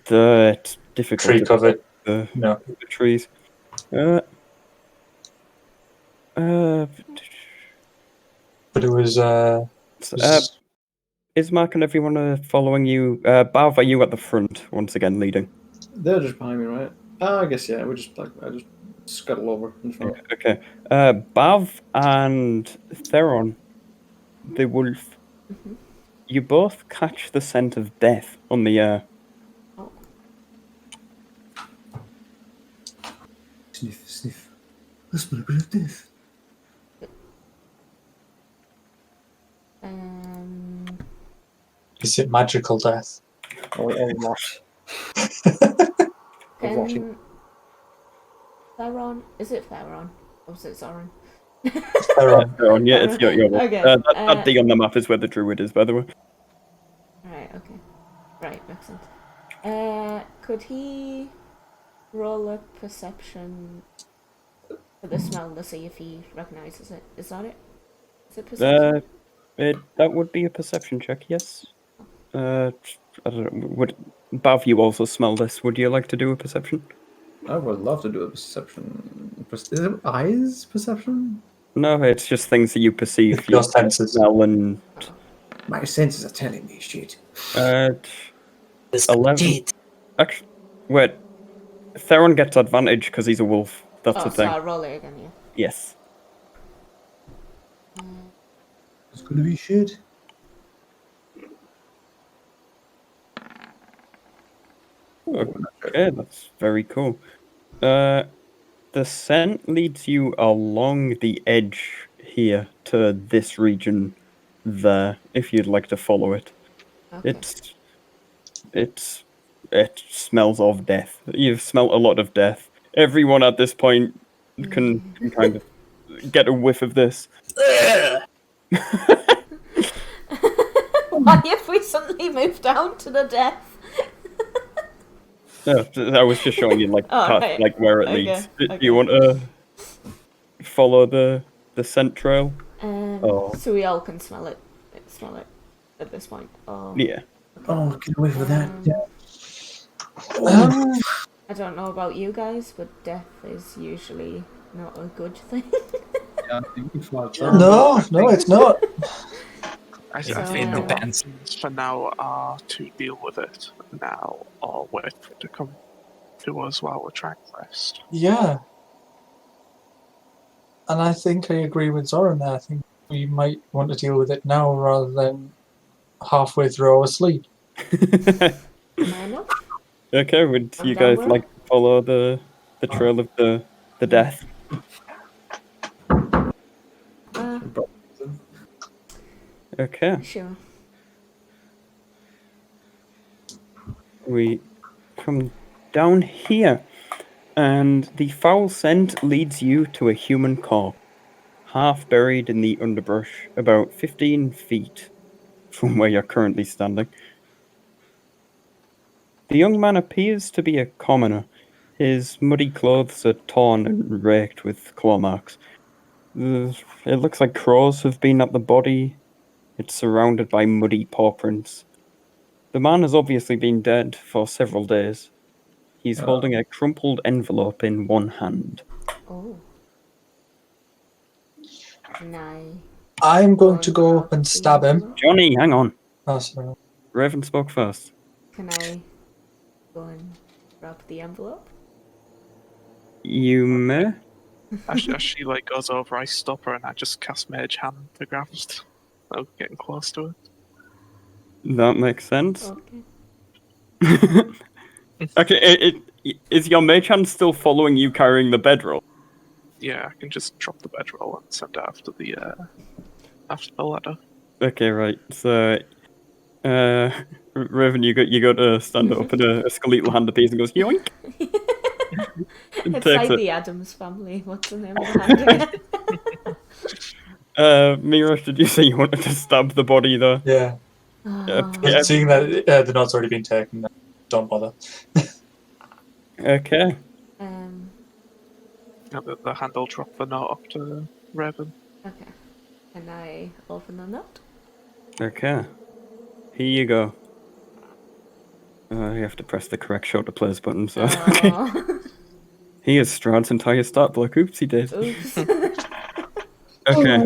It's difficult tree to covered? the No. trees. Uh, But it was, Ismark and everyone following you. Bav, are you at the front once again leading? They're just behind me, right? I guess, yeah, we just, like, I just scuttle over in front. Okay. Bav and Theron, the wolf, Mhm. you both catch the scent of death on the air. Oh. Sniff, sniff. I smell a bit of death. is it magical death? Or not. Can Theron? Is it Theron? Or is it Zoran? Theron, yeah, it's your wolf. Okay, That D on the map is where the druid is, by the way. Right, okay. Right, makes sense. Could he roll a perception for the smell to see if he recognises it? Is that it? Is it perception? That would be a perception check, yes. I don't know. Would Bav, you also smell this? Would you like to do a perception? I would love to do a perception. Is it eyes perception? No, it's just things that you perceive. Your senses. Smell and My senses are telling me shit. This 11. cheat. Actually, wait. Theron gets advantage because he's a wolf. That's Oh, the so thing. I'll roll it again, yeah. Yes. It's gonna be shit. Okay, that's very cool. The scent leads you along the edge here to this region there, if you'd like to follow it. Okay. It smells of death. You've smelt a lot of death. Everyone at this point can kind of get a whiff of this. Why have we suddenly moved down to the death? No, I was just showing you Right. like where it Okay, leads. Do okay. you want to follow the scent trail? Oh. So we all can smell it. Smell it at this point. Oh. Yeah. Oh, get away from that. I don't know about you guys, but death is usually not a good thing. Yeah, you fall No, down. no, it's not. I So- think the Depends. options for now are to deal with it now or wait for it to come to us while we're trying to rest. Yeah. And I think I agree with Zoran there. I think we might want to deal with it now rather than halfway through our sleep. Fair enough. Okay, would I'm you down guys with it. like to follow the trail of the death? Okay. Sure. We come down here, and the foul scent leads you to a human corpse, half buried in the underbrush, about 15 feet from where you're currently standing. The young man appears to be a commoner. His muddy clothes are torn and raked with claw marks. It looks like crows have been at the body. It's surrounded by muddy paw prints. The man has obviously been dead for several days. He's holding a crumpled envelope in one hand. Oh. Can I I'm go going to go grab up and the stab him. envelope? Johnny, hang on. Oh, sorry. Raven spoke first. Can I go and grab the envelope? You may. As she like goes over, I stop her and I just cast Mage Hand to grab it. I'm getting close to it. That makes sense. Okay. Okay, is your mage hand still following you carrying the bedroll? Yeah, I can just drop the bedroll and send it after the ladder. Okay, right. So, Raven, you got to stand up, and a skeletal hand appears and goes yoink. And It's takes like it. the Addams Family. What's the name of the hand again? Mira, did you say you wanted to stab the body though? Yeah. Oh. Yeah. Seeing that the not's already been taken, don't bother. Okay. Yeah, the hand will drop the note up to Raven. Okay. Can I open the note? Okay. Here you go. You have to press the correct shoulder players button, so. Oh. Here's Strahd's entire start block. Oops, he did. Oops. Okay.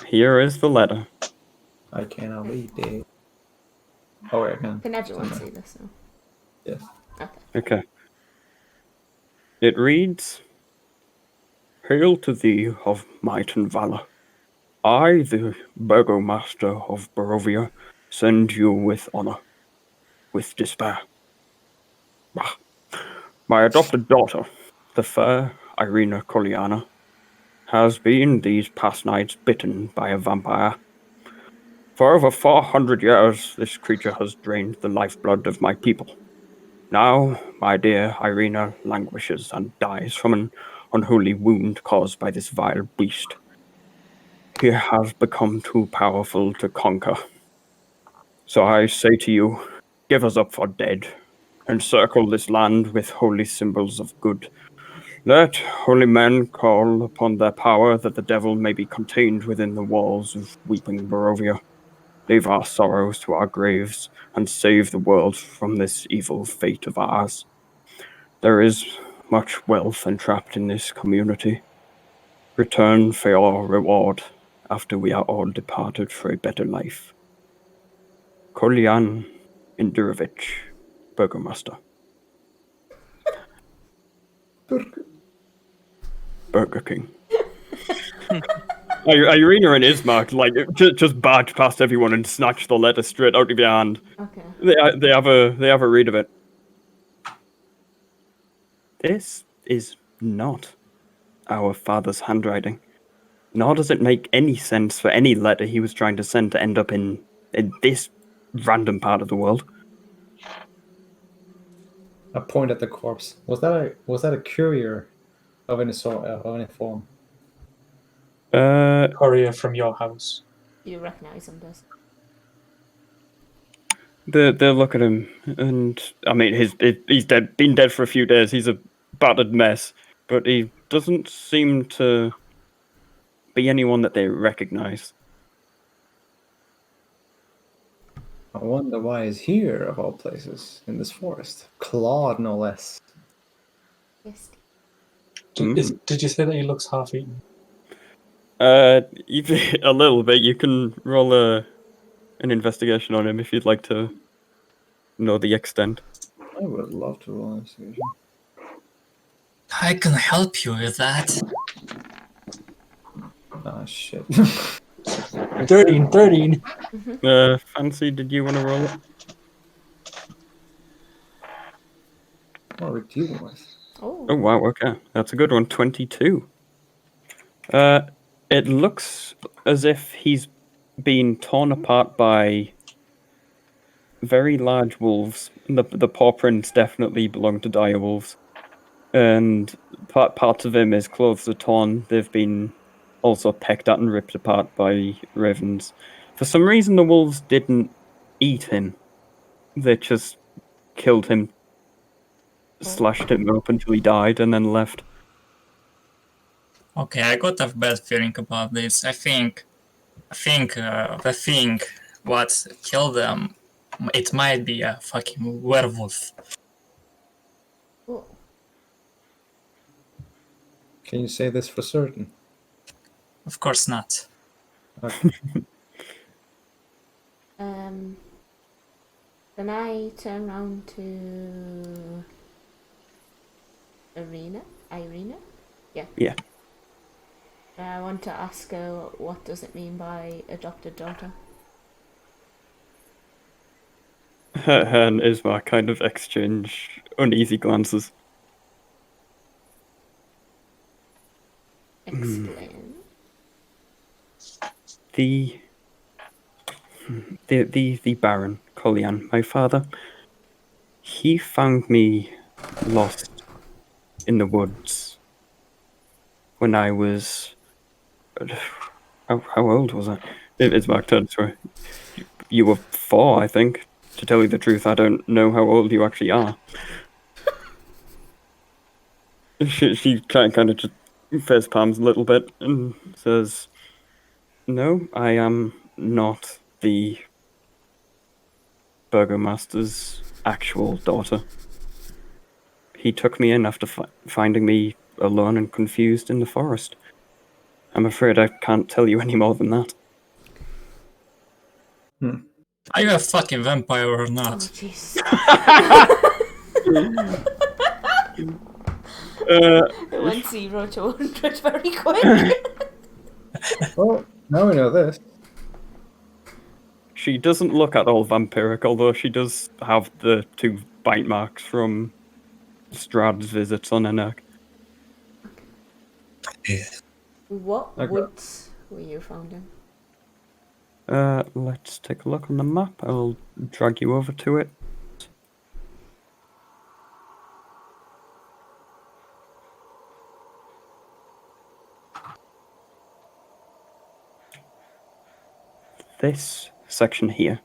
Here is the letter. I cannot read it. Oh, wait, I can. Can everyone see this now? Yes. Okay. Okay. It reads, Hail to thee of might and valor. I, the burgomaster of Barovia, send you with honor, with despair. Ah. My adopted daughter, the fair Irina Koliana, has been these past nights bitten by a vampire. For over 400 years, this creature has drained the lifeblood of my people. Now, my dear Irina languishes and dies from an unholy wound caused by this vile beast. He has become too powerful to conquer. So I say to you, give us up for dead, encircle this land with holy symbols of good. Let holy men call upon their power that the devil may be contained within the walls of weeping Barovia. Leave our sorrows to our graves and save the world from this evil fate of ours. There is much wealth entrapped in this community. Return for your reward, after we are all departed for a better life. Kolyan Indurovich, Burgomaster. Burger King. Irina and Ismark just barge past everyone and snatch the letter straight out of your hand. Okay. They have a read of it. This is not our father's handwriting. Nor does it make any sense for any letter he was trying to send to end up in this random part of the world. I point at the corpse. Was that a courier of any sort, of any form? Courier from your house. You recognize him, does? They look at him, and I mean, he's dead. Been dead for a few days. He's a battered mess, but he doesn't seem to be anyone that they recognize. I wonder why he's here, of all places, in this forest. Claude, no less. Yes. Did you say that he looks half-eaten? A little bit. You can roll an investigation on him if you'd like to know the extent. I would love to roll an investigation. I can help you with that. Ah, shit. 13. Fancy, did you want to roll it? What are we dealing with? Oh. Oh wow, okay. That's a good one. 22. It looks as if he's been torn apart by very large wolves. The paw prints definitely belong to dire wolves. And parts of him, his clothes are torn. They've been also pecked at and ripped apart by ravens. For some reason, the wolves didn't eat him. They just killed him, slashed him up until he died, and then left. Okay, I got a bad feeling about this. I think the thing what killed them, it might be a fucking werewolf. Oh. Can you say this for certain? Of course not. Okay. Then I turn around to Irina. Yeah. I want to ask her, what does it mean by adopted daughter? Her and Ismar kind of exchange uneasy glances. Explain. The Baron, Kolyan, my father, he found me lost in the woods when I was... How old was I? It's Mark turns to her. You were 4, I think. To tell you the truth, I don't know how old you actually are. She kind of just face palms a little bit and says, "No, I am not the Burgomaster's actual daughter. He took me in after finding me alone and confused in the forest. I'm afraid I can't tell you any more than that." Are you a fucking vampire or Oh, not? jeez. It went 0 to 100 very quick. Well, now we know this. She doesn't look at all vampiric, although she does have the 2 bite marks from Strahd's visits on her neck. What Okay. woods were you found in? Let's take a look on the map. I'll drag you over to it. This section here,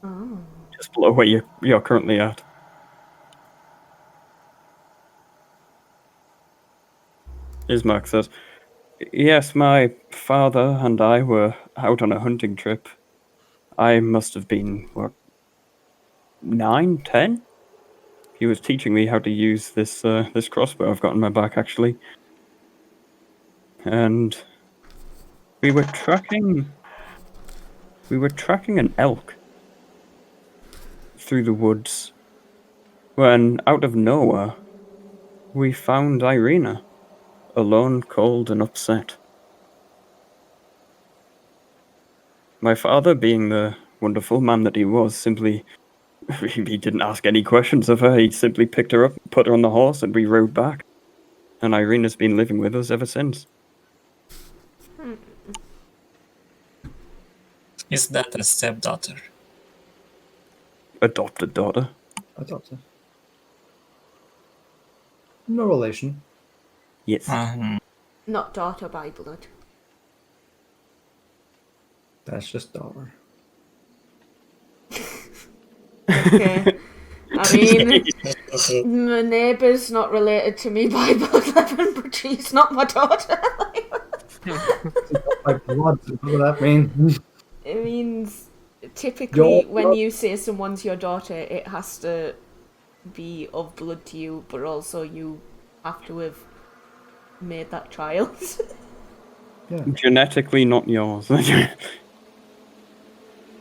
Oh. just below where you're currently at. Ismark says, "Yes, my father and I were out on a hunting trip. I must have been, 9, 10? He was teaching me how to use this crossbow I've got on my back, actually. And We were tracking an elk through the woods when, out of nowhere, we found Irina, alone, cold, and upset. My father, being the wonderful man that he was, simply he didn't ask any questions of her. He simply picked her up, put her on the horse, and we rode back. And Irina's been living with us ever since. Is that a stepdaughter? Adopted daughter. Adopted. No relation. Yes. Not daughter by blood. That's just daughter. Okay. I mean, my neighbour's not related to me by blood, but she's not my daughter. Like blood. What does that mean? It means typically when Your- you say someone's your daughter, it has to be of blood to you, but also you have to have made that child. Yeah. Genetically not yours.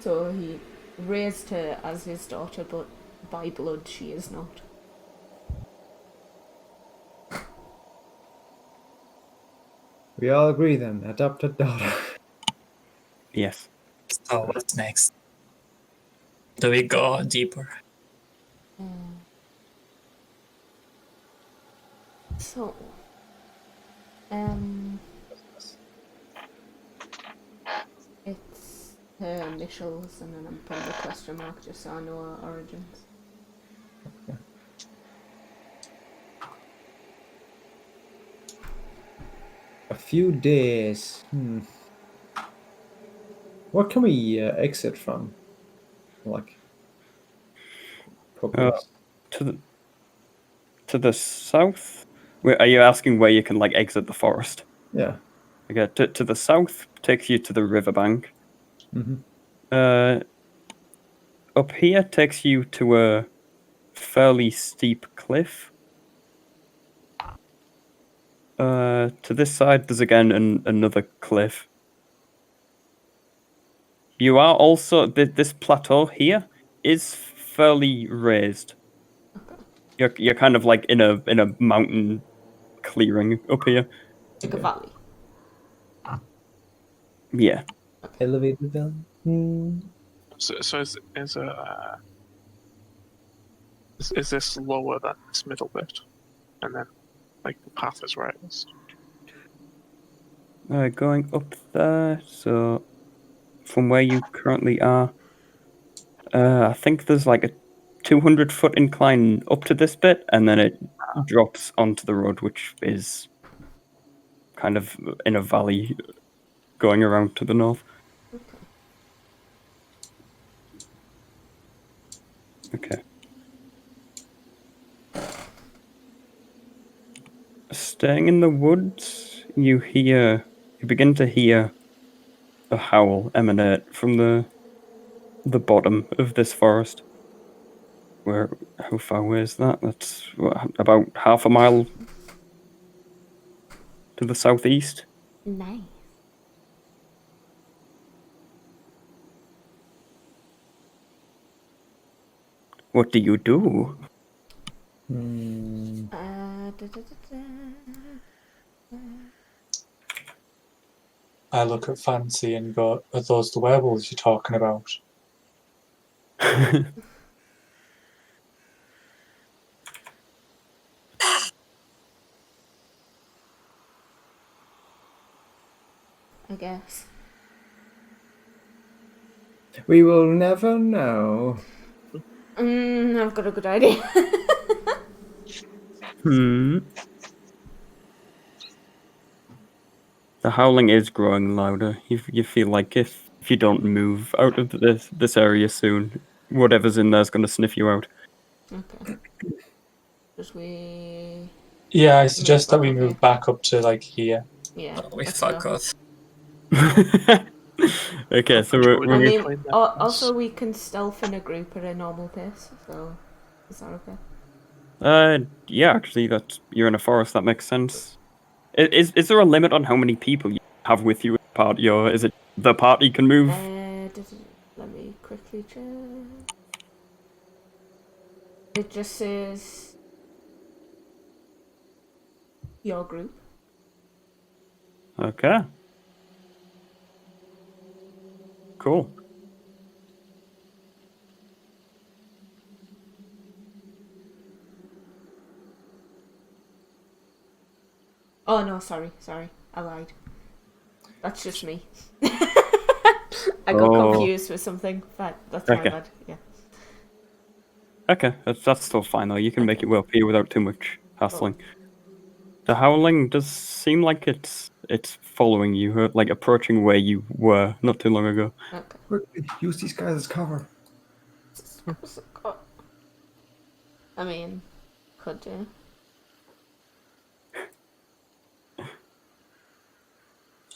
So he raised her as his daughter, but by blood she is not. We all agree then. Adopted daughter. Yes. So what's next? Do we go deeper? So, it's her initials and then I'm putting a question mark just so I know her origins. A few days. What can we exit from? Like, probably. To the south. Wait, are you asking where you can like exit the forest? Yeah. Okay. To the south takes you to the riverbank. Mm-hmm. Up here takes you to a fairly steep cliff. To this side, there's again another cliff. You are also this plateau here is fairly raised. You're kind of like in a mountain clearing up here. Like a valley. Yeah. Elevated valley. So is this lower than this middle bit, and then like the path is raised? Going up there. So from where you currently are, I think there's like a 200-foot incline up to this bit, and then it drops onto the road, which is kind of in a valley going around to the north. Okay. Staying in the woods, you begin to hear a howl emanate from the bottom of this forest. How far away is that? That's about half a mile to the southeast. Nice. What do you do? I look at Fancy and go, are those the werewolves you're talking about? I guess. We will never know. I've got a good idea. The howling is growing louder. You feel like if you don't move out of this area soon, whatever's in there's going to sniff you out. Okay. Just we... Yeah, I suggest that back we up move here. back up to like here. Yeah. We let's fuck go. off. Okay, so We're I we're mean, also we can stealth in a group at a normal pace, so is that okay? yeah, actually, you're in a forest. That makes sense. Is there a limit on how many people you have with you party, or is it the party can move? Let me quickly check. It just says your group. Okay. Cool. Oh no, sorry, I lied. That's just me. I got confused with something, but that's my Okay. bad. Yeah. Okay, that's still fine though. You can make it well here without too much hassling. The howling does seem like it's following you, like approaching where you were not too long ago. Okay. Quickly, use these guys as cover. I mean, could do.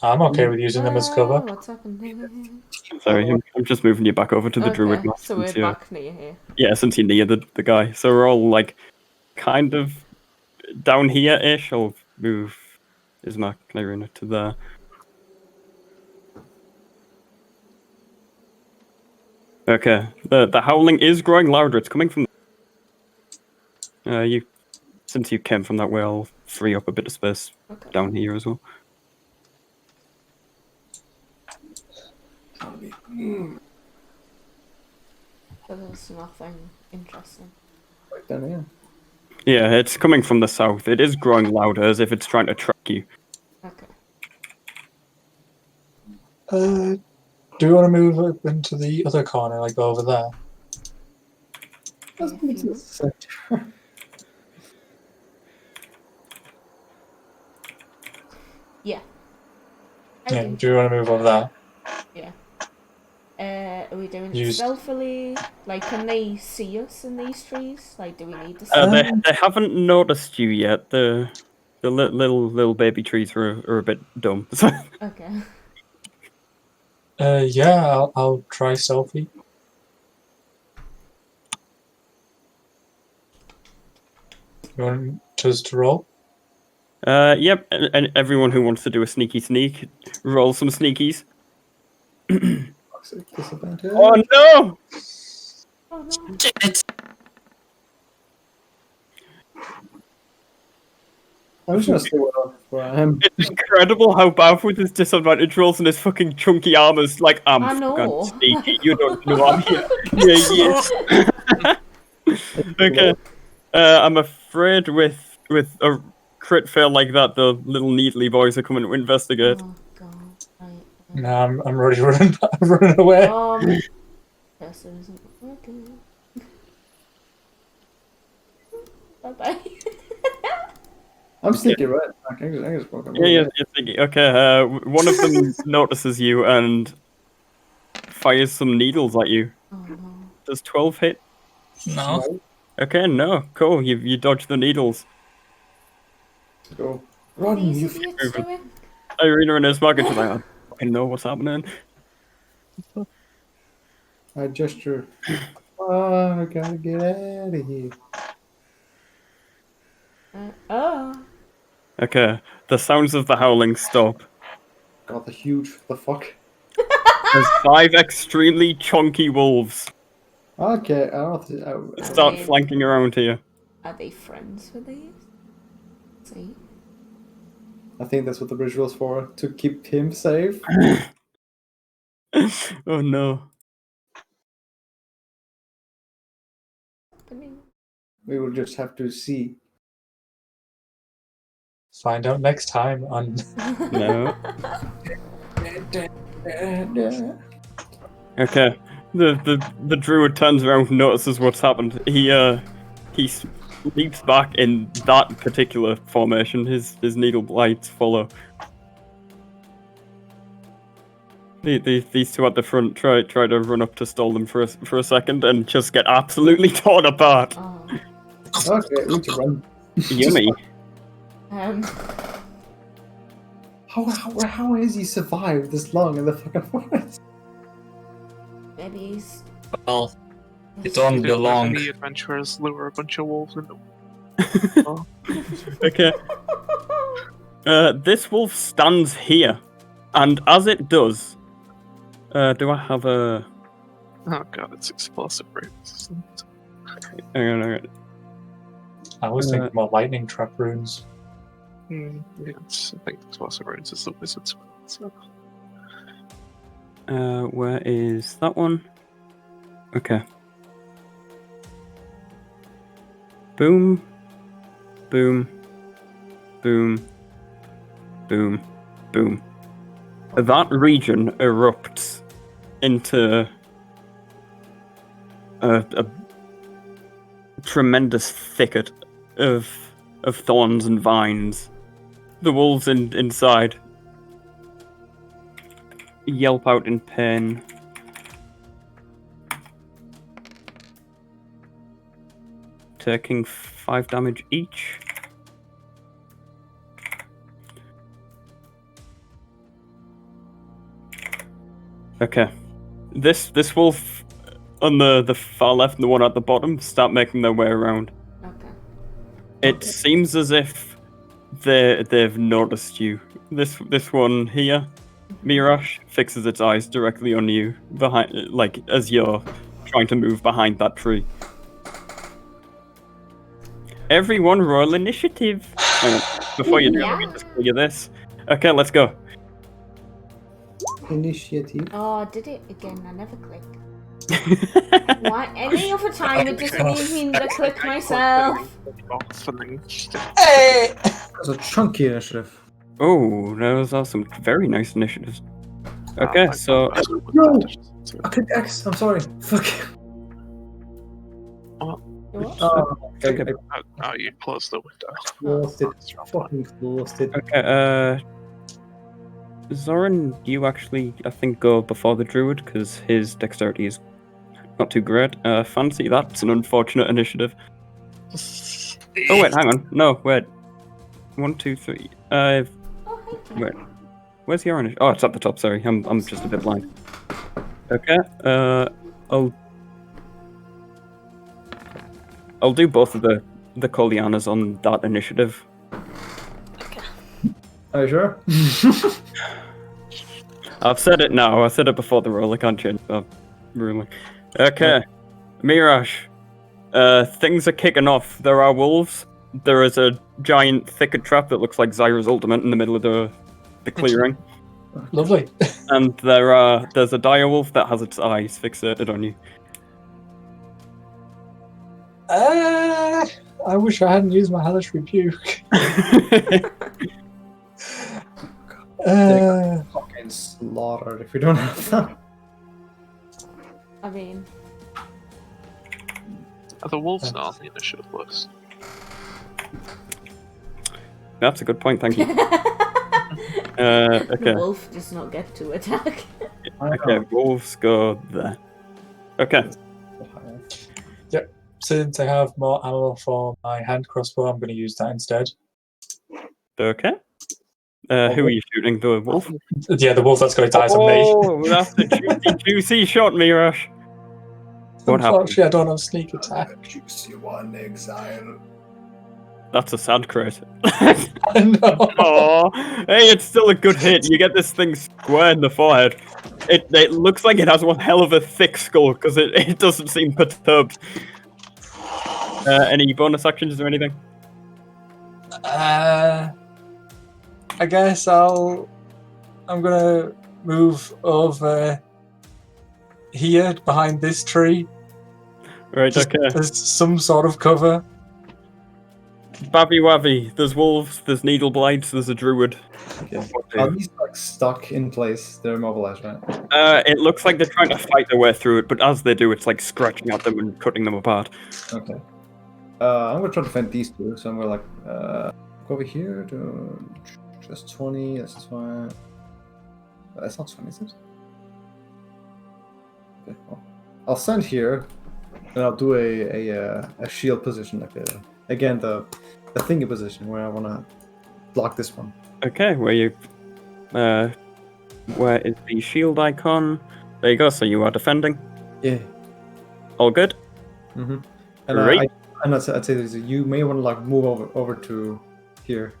I'm okay with using them as cover. What's happening? Sorry, I'm just moving you back over to the druid mask. So we're back near here. Yeah, since you're near the guy. So we're all like kind of down here-ish. I'll move Ismark and Irina to there. Okay, the howling is growing louder. It's coming from since you came from that way, I'll free up a bit of space down here as well. So there's nothing interesting. Right down here. Yeah, it's coming from the south. It is growing louder, as if it's trying to track you. Okay. Do you want to move up into the other corner, like over there? Let's move to the center. Yeah. Yeah, do you want to move over there? Yeah. Are we doing it Used. stealthily? Like, can they see us in these trees? Like, do we need to see They haven't noticed you yet. The little baby trees are a bit dumb. Okay. Yeah, I'll try selfie. You want us to roll? Yep. And everyone who wants to do a sneak, roll some sneakies. Disadvantage. Oh no! Oh no. Damn it! I'm just gonna stay where I am. It's incredible how Bav with his disadvantage rolls and his fucking chunky armor's like, I'm I know. fucking sneaky. You don't know I'm here. Yeah. Okay. I'm afraid with a crit fail like that, the little needly boys are coming to investigate. Oh god. Right. No, I'm already running. I'm running away. Yes, it isn't working. Bye bye. I'm sneaky, right? I can just walk Yeah, you're thinking. Okay, one of them notices you and fires some needles at you. Oh no. Does 12 hit? No. Okay, no. Cool, you dodge the needles. Go. What are Run, these you idiots doing? Irina and Ismark are just like, I fucking know what's happening. I gesture. Oh, I gotta get out of here. Okay, the sounds of the howling stop. God, the fuck. There's 5 extremely chunky wolves Okay, I don't think start flanking around here. Are they friends with these? See? I think that's what the bridge was for, to keep him safe. Oh no. We will just have to see. Find out next time on. No. Okay. The druid turns around and notices what's happened. He leaps back in that particular formation. His needle blights follow. These two at the front try to run up to stall them for a second and just get absolutely torn apart. Oh. Okay, we need to run. Yummy. How has he survived this long in the fucking forest? Maybe he's. Well, it won't be long. The adventurers lure a bunch of wolves into. Okay. This wolf stands here And as it does, do I have a? Oh god, it's explosive runes, isn't it? Hang on. I was thinking more lightning trap runes. Yeah, I think explosive runes is the wizard's one. So. Where is that one? Okay. Boom. Boom. Boom. Boom. Boom. That region erupts into a tremendous thicket of thorns and vines. The wolves inside yelp out in pain. Taking 5 damage each. Okay. This wolf on the far left and the one at the bottom start making their way around. Okay. It seems as if they've noticed you. This one here, Mirage, fixes its eyes directly on you behind, like as you're trying to move behind that tree. Everyone roll initiative. Before you do, let me just clear this. Okay, let's go. Initiative. Oh, I did it again. I never clicked. Why? Any other time it just leaves me to click myself. Hey! That's a chunky initiative. Oh, those are some very nice initiatives. Okay, so No! I clicked X. I'm sorry. Fuck. What? Okay. Oh, you closed the window. Closed it. Fucking closed it. okay, Zoran, you actually, I think, go before the druid because his dexterity is not too great. Fancy, that's an unfortunate initiative. Oh wait, hang on. No, wait. 1, 2, 3. Wait. Where's your initiative? Oh, it's at the top. Sorry, I'm just a bit blind. Okay. I'll do both of the Kolianas on that initiative. Are you sure? I've said it now. I said it before the roll. I can't change that ruling. Okay, Mirage. Things are kicking off. There are wolves. There is a giant thicket trap that looks like Zyra's ultimate in the middle of the clearing. Lovely. And there's a dire wolf that has its eyes fixated on you. I wish I hadn't used my hellish rebuke. Fucking slaughtered if we don't have that. I mean, Are the wolves not on the initiative list? That's a good point, thank you. the Okay. wolf does not get to attack. Okay, wolves go there. Okay. Since I have more ammo for my hand crossbow, I'm going to use that instead. Okay. Who are you shooting? The wolf? Yeah, the wolf that's got its eyes on me. Oh, that's a juicy shot, Mirage. What happened? Unfortunately, I don't have sneak attack. Juicy one exile. That's a sad crate. No. Oh, hey, it's still a good hit. You get this thing square in the forehead. It looks like it has one hell of a thick skull because it doesn't seem perturbed. Any bonus actions or anything? I guess I'm gonna move over here behind this tree. Right, Just okay. There's some sort of cover. Babby Wabby, there's wolves, there's needle blights, there's a druid. Okay. Are these like stuck in place? They're immobilized, right? It looks like they're trying to fight their way through it, but as they do, it's like scratching at them and cutting them apart. Okay. I'm gonna try to find these two, so I'm gonna go over here to just 20. That's fine. That's not 20, is it? Okay. Well, I'll stand here, and I'll do a shield position, like again the thingy position where I wanna block this one. Okay, where is the shield icon? There you go, so you are defending. Yeah. All good? Mm-hmm. Great. And I'd say this, you may want to move over to here.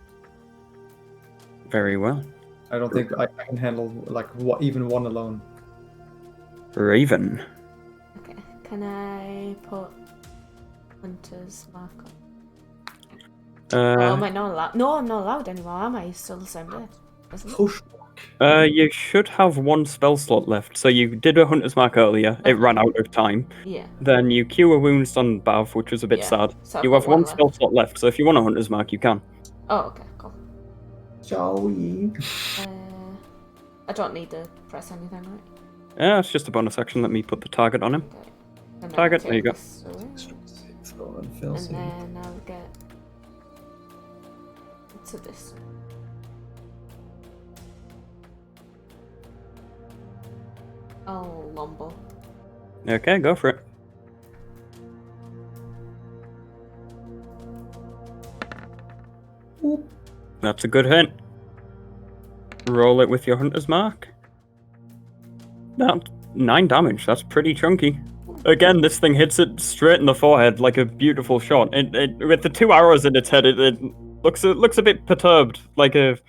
Very well. I don't think I can handle like even one alone. Raven. Okay. Can I put Hunter's mark on? Oh, am I not allowed? No, I'm not allowed anymore, am I? It's still the same day, isn't it? Push. You should have one spell slot left. So you did a Hunter's Mark earlier. It ran out of time. Yeah. Then you cure wounds on Bav, which was a bit Yeah, sad. so I've You got have one one spell slot left, so if you want a Hunter's Mark, you can. Oh, okay, cool. Joey. I don't need to press anything, right? Yeah, it's just a bonus action. Let me put the target on him. Okay. And then Target, I'll there you take go. this away, Throw and and Filthy. then I'll get to this. Oh, Lombo. Okay, go for it. That's a good hit. Roll it with your Hunter's Mark. That's 9 damage. That's pretty chunky. Again, this thing hits it straight in the forehead like a beautiful shot. With the 2 arrows in its head, it looks a bit perturbed, like an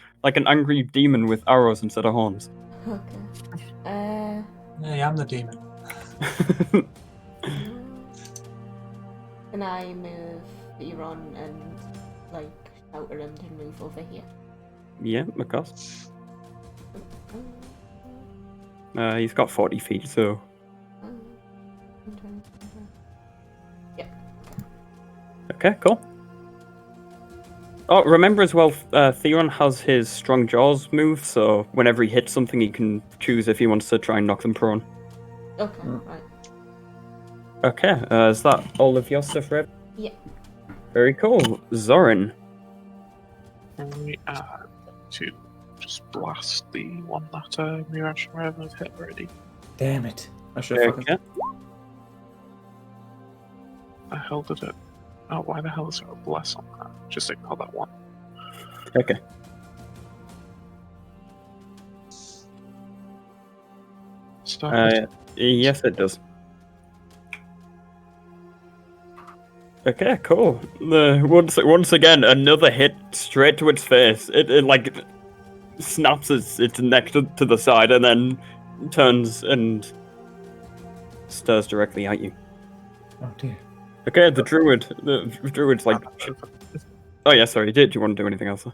angry demon with arrows instead of horns. Okay. Yeah, I'm the demon. Can I move Theron and like shout at him to move over here? Yeah, of course. He's got 40 feet, so. Yeah. Okay, cool. Oh, remember as well, Theron has his Strong Jaws move, so whenever he hits something, he can choose if he wants to try and knock them prone. Okay, right. Okay, is that all of your stuff, Reb? Yeah. Very cool. Zoran. We to just blast the one that Mirage and Raven have hit already. Damn it! I should have fucking. Okay. The hell did it? Oh, why the hell is there a bless on that? Just ignore that one. Okay. Yes, it does. Okay, cool. Once again, another hit straight to its face. It like snaps its neck to the side and then turns and stares directly at you. Oh dear. Okay, the druid's like. Oh yeah, sorry. Did you want to do anything else?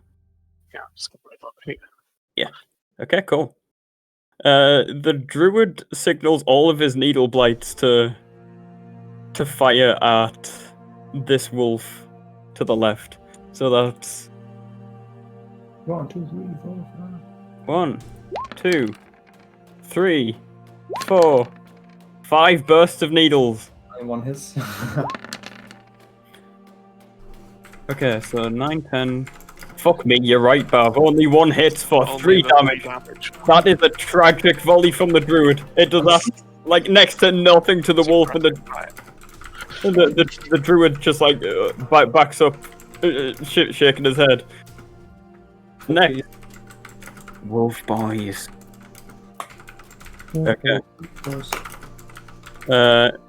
Yeah, I'm just gonna write that here. Yeah. Okay, cool. The druid signals all of his needle blights to fire at this wolf to the left. So that's 1, 2, 3, 4, 5. 1, 2, 3, 4, 5 bursts of needles. Only one hits. Okay, so 9, 10. Fuck me, you're right, Bav. Only one hit for Only 3 the damage. That is a tragic volley from the druid. It does that like next to nothing to the wolf, and the druid just like backs up, shaking his head. Next, wolf boys. Okay.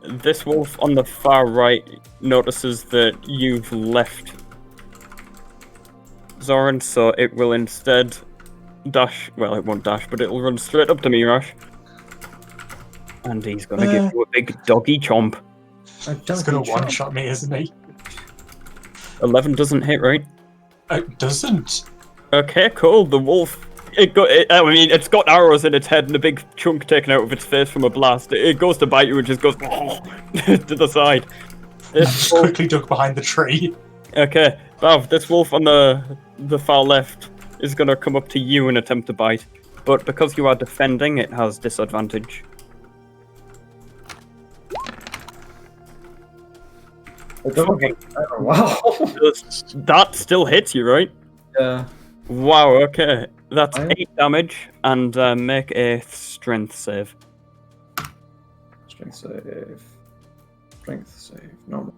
This wolf on the far right notices that you've left Zoran, so it will instead dash. Well, it won't dash, but it'll run straight up to Mirage. And he's gonna give you a big doggy chomp. He's gonna one-shot me, isn't he? 11 doesn't hit, right? It doesn't. Okay, cool. The wolf. It's got arrows in its head and a big chunk taken out of its face from a blast. It goes to bite you and just goes to the side. Just quickly duck behind the tree. Okay, Bav, this wolf on the far left is gonna come up to you and attempt to bite, but because you are defending, it has disadvantage. Wow. That still hits you, right? Yeah. Wow, okay. That's 8 damage, and make a strength save. Strength save. Strength save. Normal.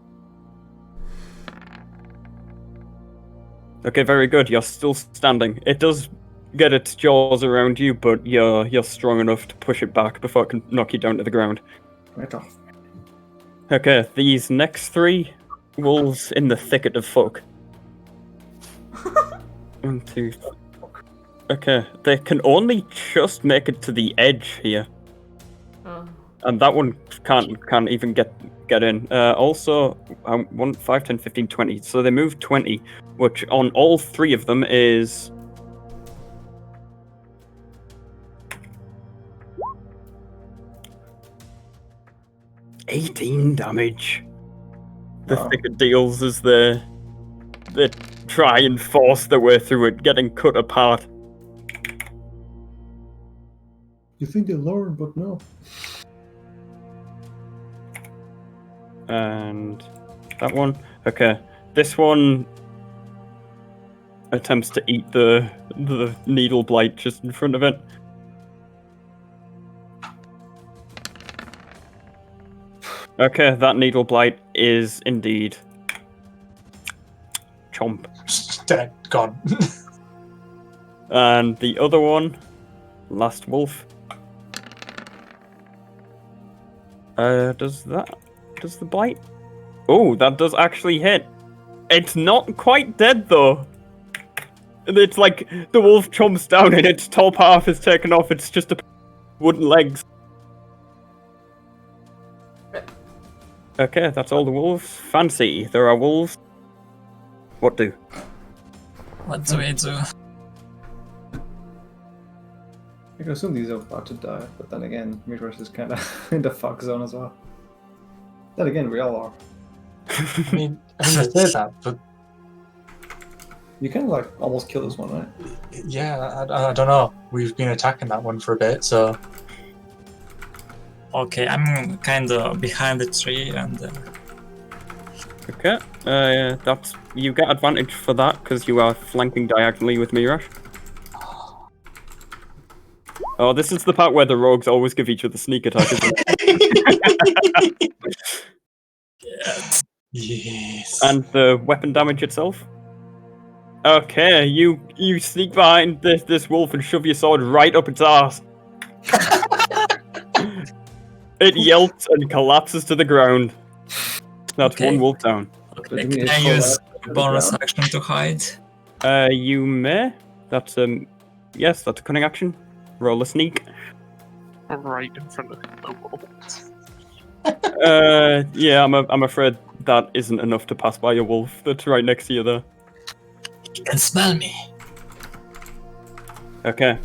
Okay, very good. You're still standing. It does get its jaws around you, but you're strong enough to push it back before it can knock you down to the ground. Right off. Okay, these next 3 wolves in the thicket of fuck. 1, 2, Okay, they can only just make it to the edge here. Oh. And that one can't even get in. Also, 1, 5, 10, 15, 20. So they move 20, which on all three of them is... $18 damage. The thicker deals as they try and force their way through it, getting cut apart. You think they learn, but no. And that one. Okay, this one attempts to eat the needle blight just in front of it. Okay, that needle blight is indeed chomp. Dead. Gone. And the other one, last wolf. Does the blight? Oh, that does actually hit. It's not quite dead though. It's like the wolf chomps down and its top half is taken off. It's just a wooden legs. Okay, that's all the wolves. Fancy, there are wolves. What do? What do we do? I can assume these are about to die, but then again, Midrash is kind of in the fuck zone as well. Then again, we all are. I mean, I say that, but You can like almost kill this one, right? yeah, I don't know. We've been attacking that one for a bit, so Okay, I'm kind of behind the tree and. Okay, that's you get advantage for that because you are flanking diagonally with Mirash. Oh, this is the part where the rogues always give each other sneak attack, isn't it? yes. And the weapon damage itself. Okay, you sneak behind this wolf and shove your sword right up its ass. It yelps and collapses to the ground. That's Okay. one wolf down. Okay, can I use bonus action to hide? You may. That's yes, that's a cunning action. Roll a sneak. Right in front of the wall. Yeah, I'm afraid that isn't enough to pass by a wolf that's right next to you there. You can smell me. Okay.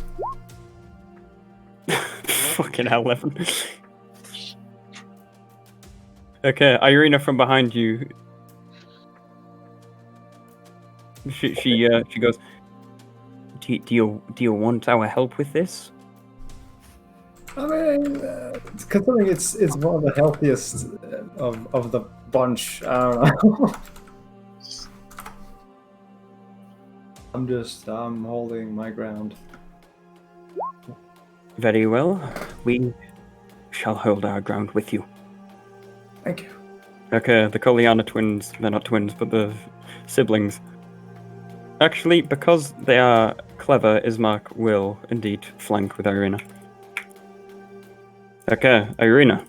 Fucking hell, 11. Okay, Irina from behind you. She goes. Do you want our help with this? I mean, considering it's one of the healthiest of the bunch, I don't know. I'm holding my ground. Very well. We shall hold our ground with you. Thank you. Okay, the Koliana twins, they're not twins, but the siblings. Actually, because they are clever, Ismark will indeed flank with Irina. Okay, Irina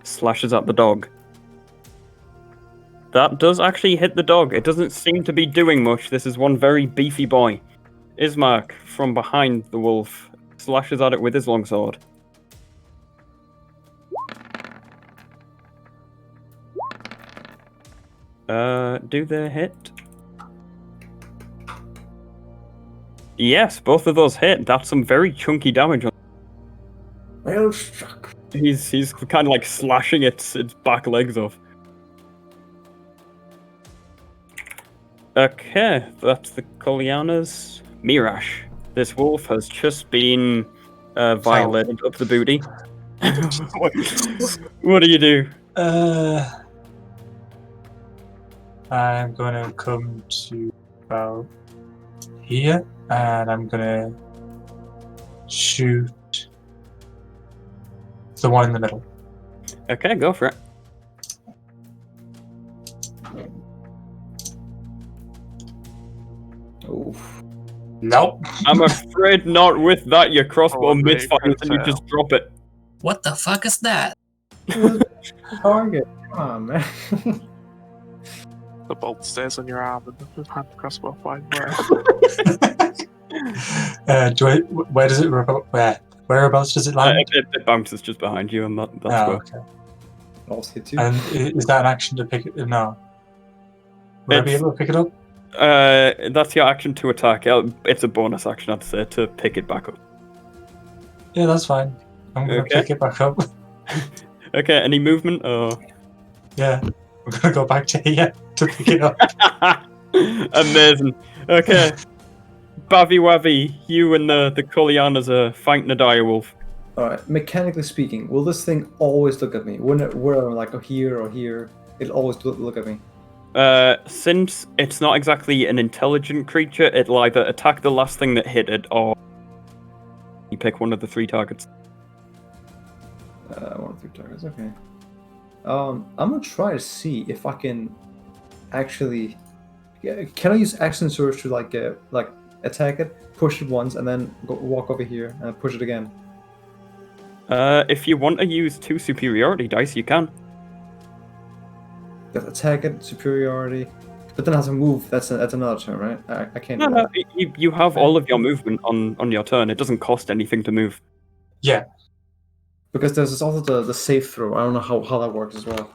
slashes at the dog. That does actually hit the dog. It doesn't seem to be doing much. This is one very beefy boy. Ismark, from behind the wolf, slashes at it with his longsword. Do they hit? Yes, both of those hit. That's some very chunky damage. Well struck. He's kind of like slashing its back legs off. Okay, that's the Kolianas. Mirash, this wolf has just been violated up the booty. What do you do? I'm gonna come to about here, and I'm gonna shoot the one in the middle. Okay, go for it. Oof. Nope. I'm afraid not with that. Your crossbow Oh, mate, misfires good and you fail. just drop it. What the fuck is that? Target. Come on, man. The bolt stays on your arm and the hand crossbow fine. Where does it? Whereabouts does it land? It bounces just behind you, and that's Oh, where. okay. Also hit you. And is that an action to pick it? No. Would I be It's- able to pick it up? That's your action to attack. It's a bonus action, I'd say, to pick it back up. Yeah, that's fine. I'm gonna Okay. pick it back up. Okay, any movement or? Yeah, I'm gonna go back to here to pick it up. Amazing. Okay. Bavy Wavy, you and the Kullianas are fighting a direwolf. Alright, mechanically speaking, will this thing always look at me? Where I'm like here or here, it'll always look at me. Since it's not exactly an intelligent creature, it'll either attack the last thing that hit it, or you pick one of the 3 targets. One of 3 targets, okay. I'm gonna try to see if I can actually... Can I use action surge to like attack it, push it once, and then walk over here and push it again? If you want to use 2 superiority dice, you can. Attack it, superiority, but then I have to move. That's another turn, right? I can't. No, do no, that. you have all of your movement on your turn. It doesn't cost anything to move. Yeah. Because there's also the save throw. I don't know how that works as well.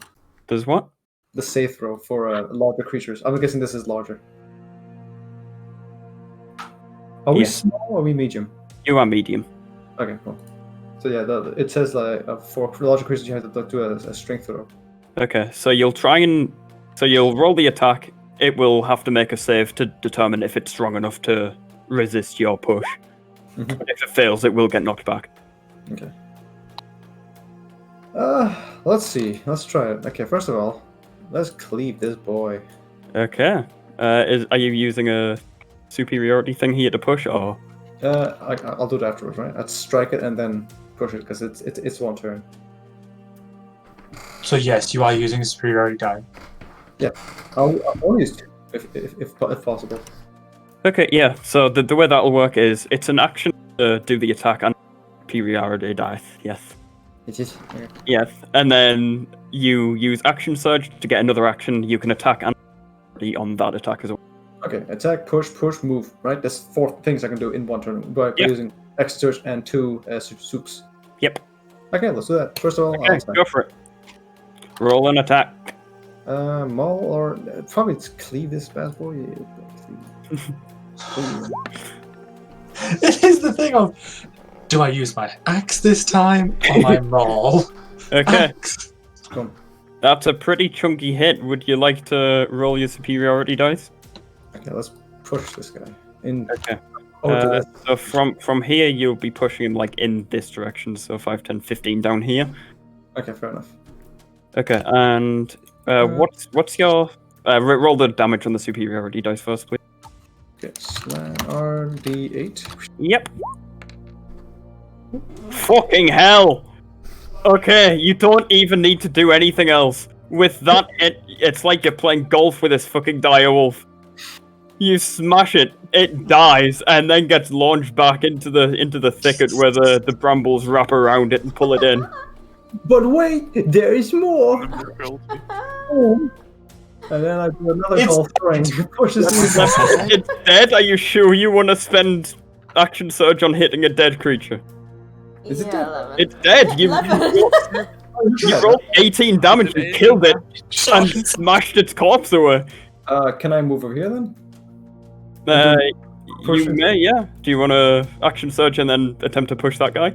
Does what? The save throw for larger creatures. I'm guessing this is larger. Are we Yeah. small or are we medium? You are medium. Okay, cool. So yeah, it says like for larger creatures you have to do a strength throw. Okay, so you'll roll the attack. It will have to make a save to determine if it's strong enough to resist your push. Mhm. But if it fails, it will get knocked back. Okay. Let's see. Let's try it. Okay, first of all, let's cleave this boy. Okay. Are you using a superiority thing here to push, or? I'll do it afterwards, right? I'd strike it and then push it because it's one turn. So yes, you are using a superiority die. I'll only use 2 if possible. Okay, yeah. So the way that'll work is it's an action to do the attack and superiority dice. Yes. It is. Okay. Yes, and then you use action surge to get another action. You can attack and on that attack as well. Okay, attack, push, move. Right, there's 4 things I can do in one turn by Yep. using action surge and 2 soups. Yep. Okay, let's do that. First of all, Okay, go for it. Roll an attack. maul or probably cleave this bad boy. Yeah, cleave. It is the thing of, do I use my axe this time or my maul? Okay, Axe. Come. that's a pretty chunky hit. Would you like to roll your superiority dice? Okay, let's push this guy in. Okay. To this. So from here, you'll be pushing him like in this direction. So 5, 10, 15 down here. Okay, fair enough. Okay, and what's your roll the damage on the superiority dice first, please? Okay, slam RD8. Yep. Fucking hell! Okay, you don't even need to do anything else. With that, it's like you're playing golf with this fucking direwolf. You smash it, it dies, and then gets launched back into the thicket where the brambles wrap around it and pull it in. But wait, there is more. Cruelty. And then I do another It's- golf swing. Pushes me back. It's dead? Are you sure you want to spend action surge on hitting a dead creature? Is it Yeah, dead? 11. It's dead! You rolled 18 damage and killed it and smashed its corpse away. Can I move over here then? You Push it. may, yeah. Do you want to action surge and then attempt to push that guy?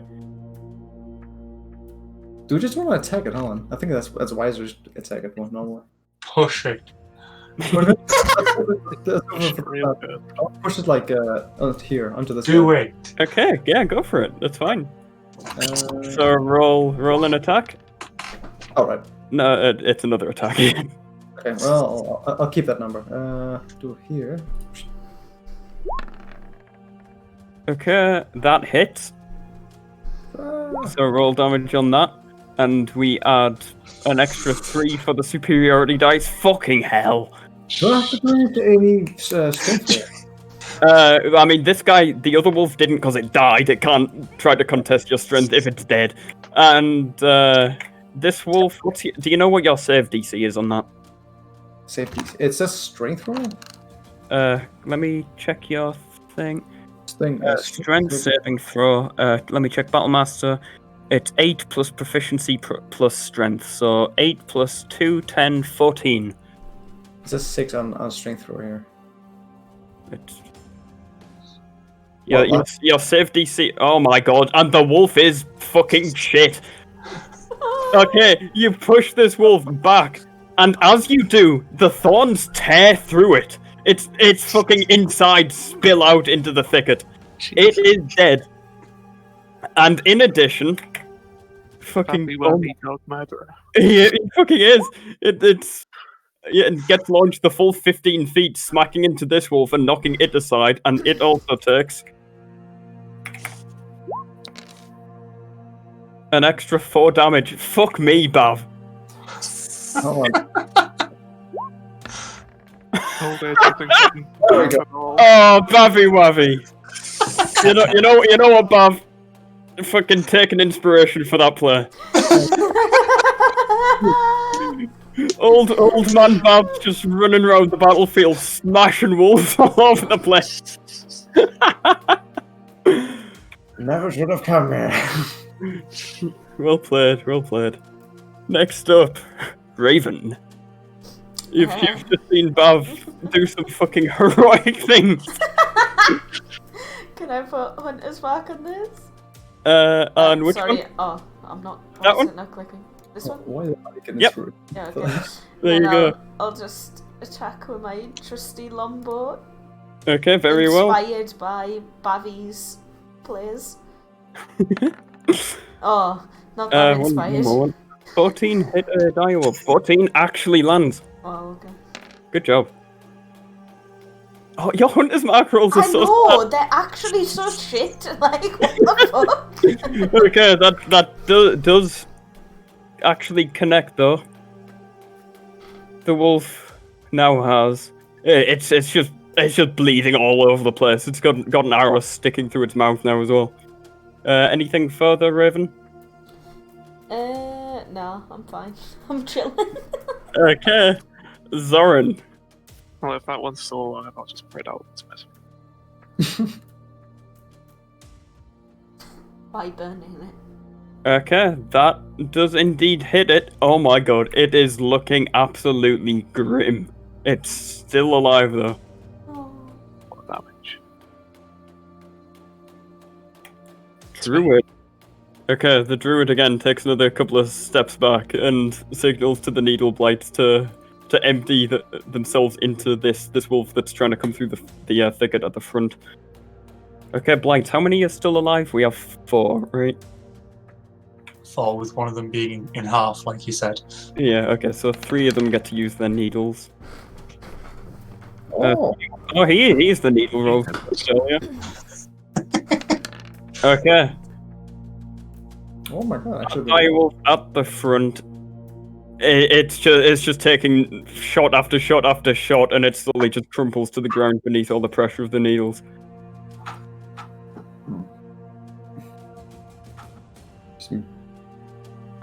Do we just want to attack it? Hold on. I think that's wiser to attack it more normally. Push it. Real good. I'll push it like here onto this. Do guy. it. Okay, yeah, go for it. That's fine. Uh, So roll an attack. all right. No, it's another attack. Okay. Well, I'll keep that number. Do it here. Okay, that hits. So roll damage on that, and we add an extra 3 for the superiority dice. Fucking hell! Do I have to do any strength there? I mean, this guy, the other wolf didn't because it died. It can't try to contest your strength if it's dead. And this wolf, do you know what your save DC is on that? Safety. It says strength roll. Let me check your thing. Thing. Strength saving throw. Let me check Battlemaster. It's 8 plus proficiency plus strength. So 8 plus 2, 10, 14. It says 6 on strength roll here. It's... Your save DC. Oh my god, and the wolf is fucking shit. Okay, you push this wolf back, and as you do, the thorns tear through it. Its fucking inside spill out into the thicket. It is dead. And in addition, fucking dog murderer. Yeah, it fucking is. It gets launched the full 15 feet, smacking into this wolf and knocking it aside, and it also takes an extra 4 damage. Fuck me, Bav. Hold on. There we go. Oh, Bavy Wavy. You know what, Bav? Fucking taking inspiration for that play. Old man Bab's just running around the battlefield, smashing wolves all over the place. Never should have come here. Well played, well played. Next up, Raven. You've just seen Bav do some fucking heroic things. Can I put Hunter's Mark on this? On which sorry. one? Oh, I'm not. That one? Not clicking. This one? Why did I get Yep. screwed? Yeah, okay. There you go. I'll just attack with my trusty longbow. Okay, very well. Inspired by Bavi's plays. Oh, not that inspired. 14 hit a direwolf. 14 actually lands. Oh, okay. Good job. Oh, your hunter's mark rolls are I so know, they're actually so shit. Like, what the fuck? Okay, that does actually connect though. The wolf now has it's just bleeding all over the place. It's got an arrow sticking through its mouth now as well. Anything further, Raven? No, I'm fine. I'm chilling. Okay, Zoran. Well, if that one's still alive, I'll just pray it out. It's messy. By burning it. Okay, that does indeed hit it. Oh my god, it is looking absolutely grim. It's still alive though. Oh. What damage? Druid. Okay, the druid again takes another couple of steps back and signals to the needle blights to empty themselves into this wolf that's trying to come through the thicket at the front. Okay, blights, how many are still alive? We have 4, right? 4, with one of them being in half, like you said. Yeah, okay, so 3 of them get to use their needles. Oh. He's the needle roll. Okay. Oh my god! Actually, Direwolf at the front. It's just taking shot after shot after shot, and it slowly just crumples to the ground beneath all the pressure of the needles.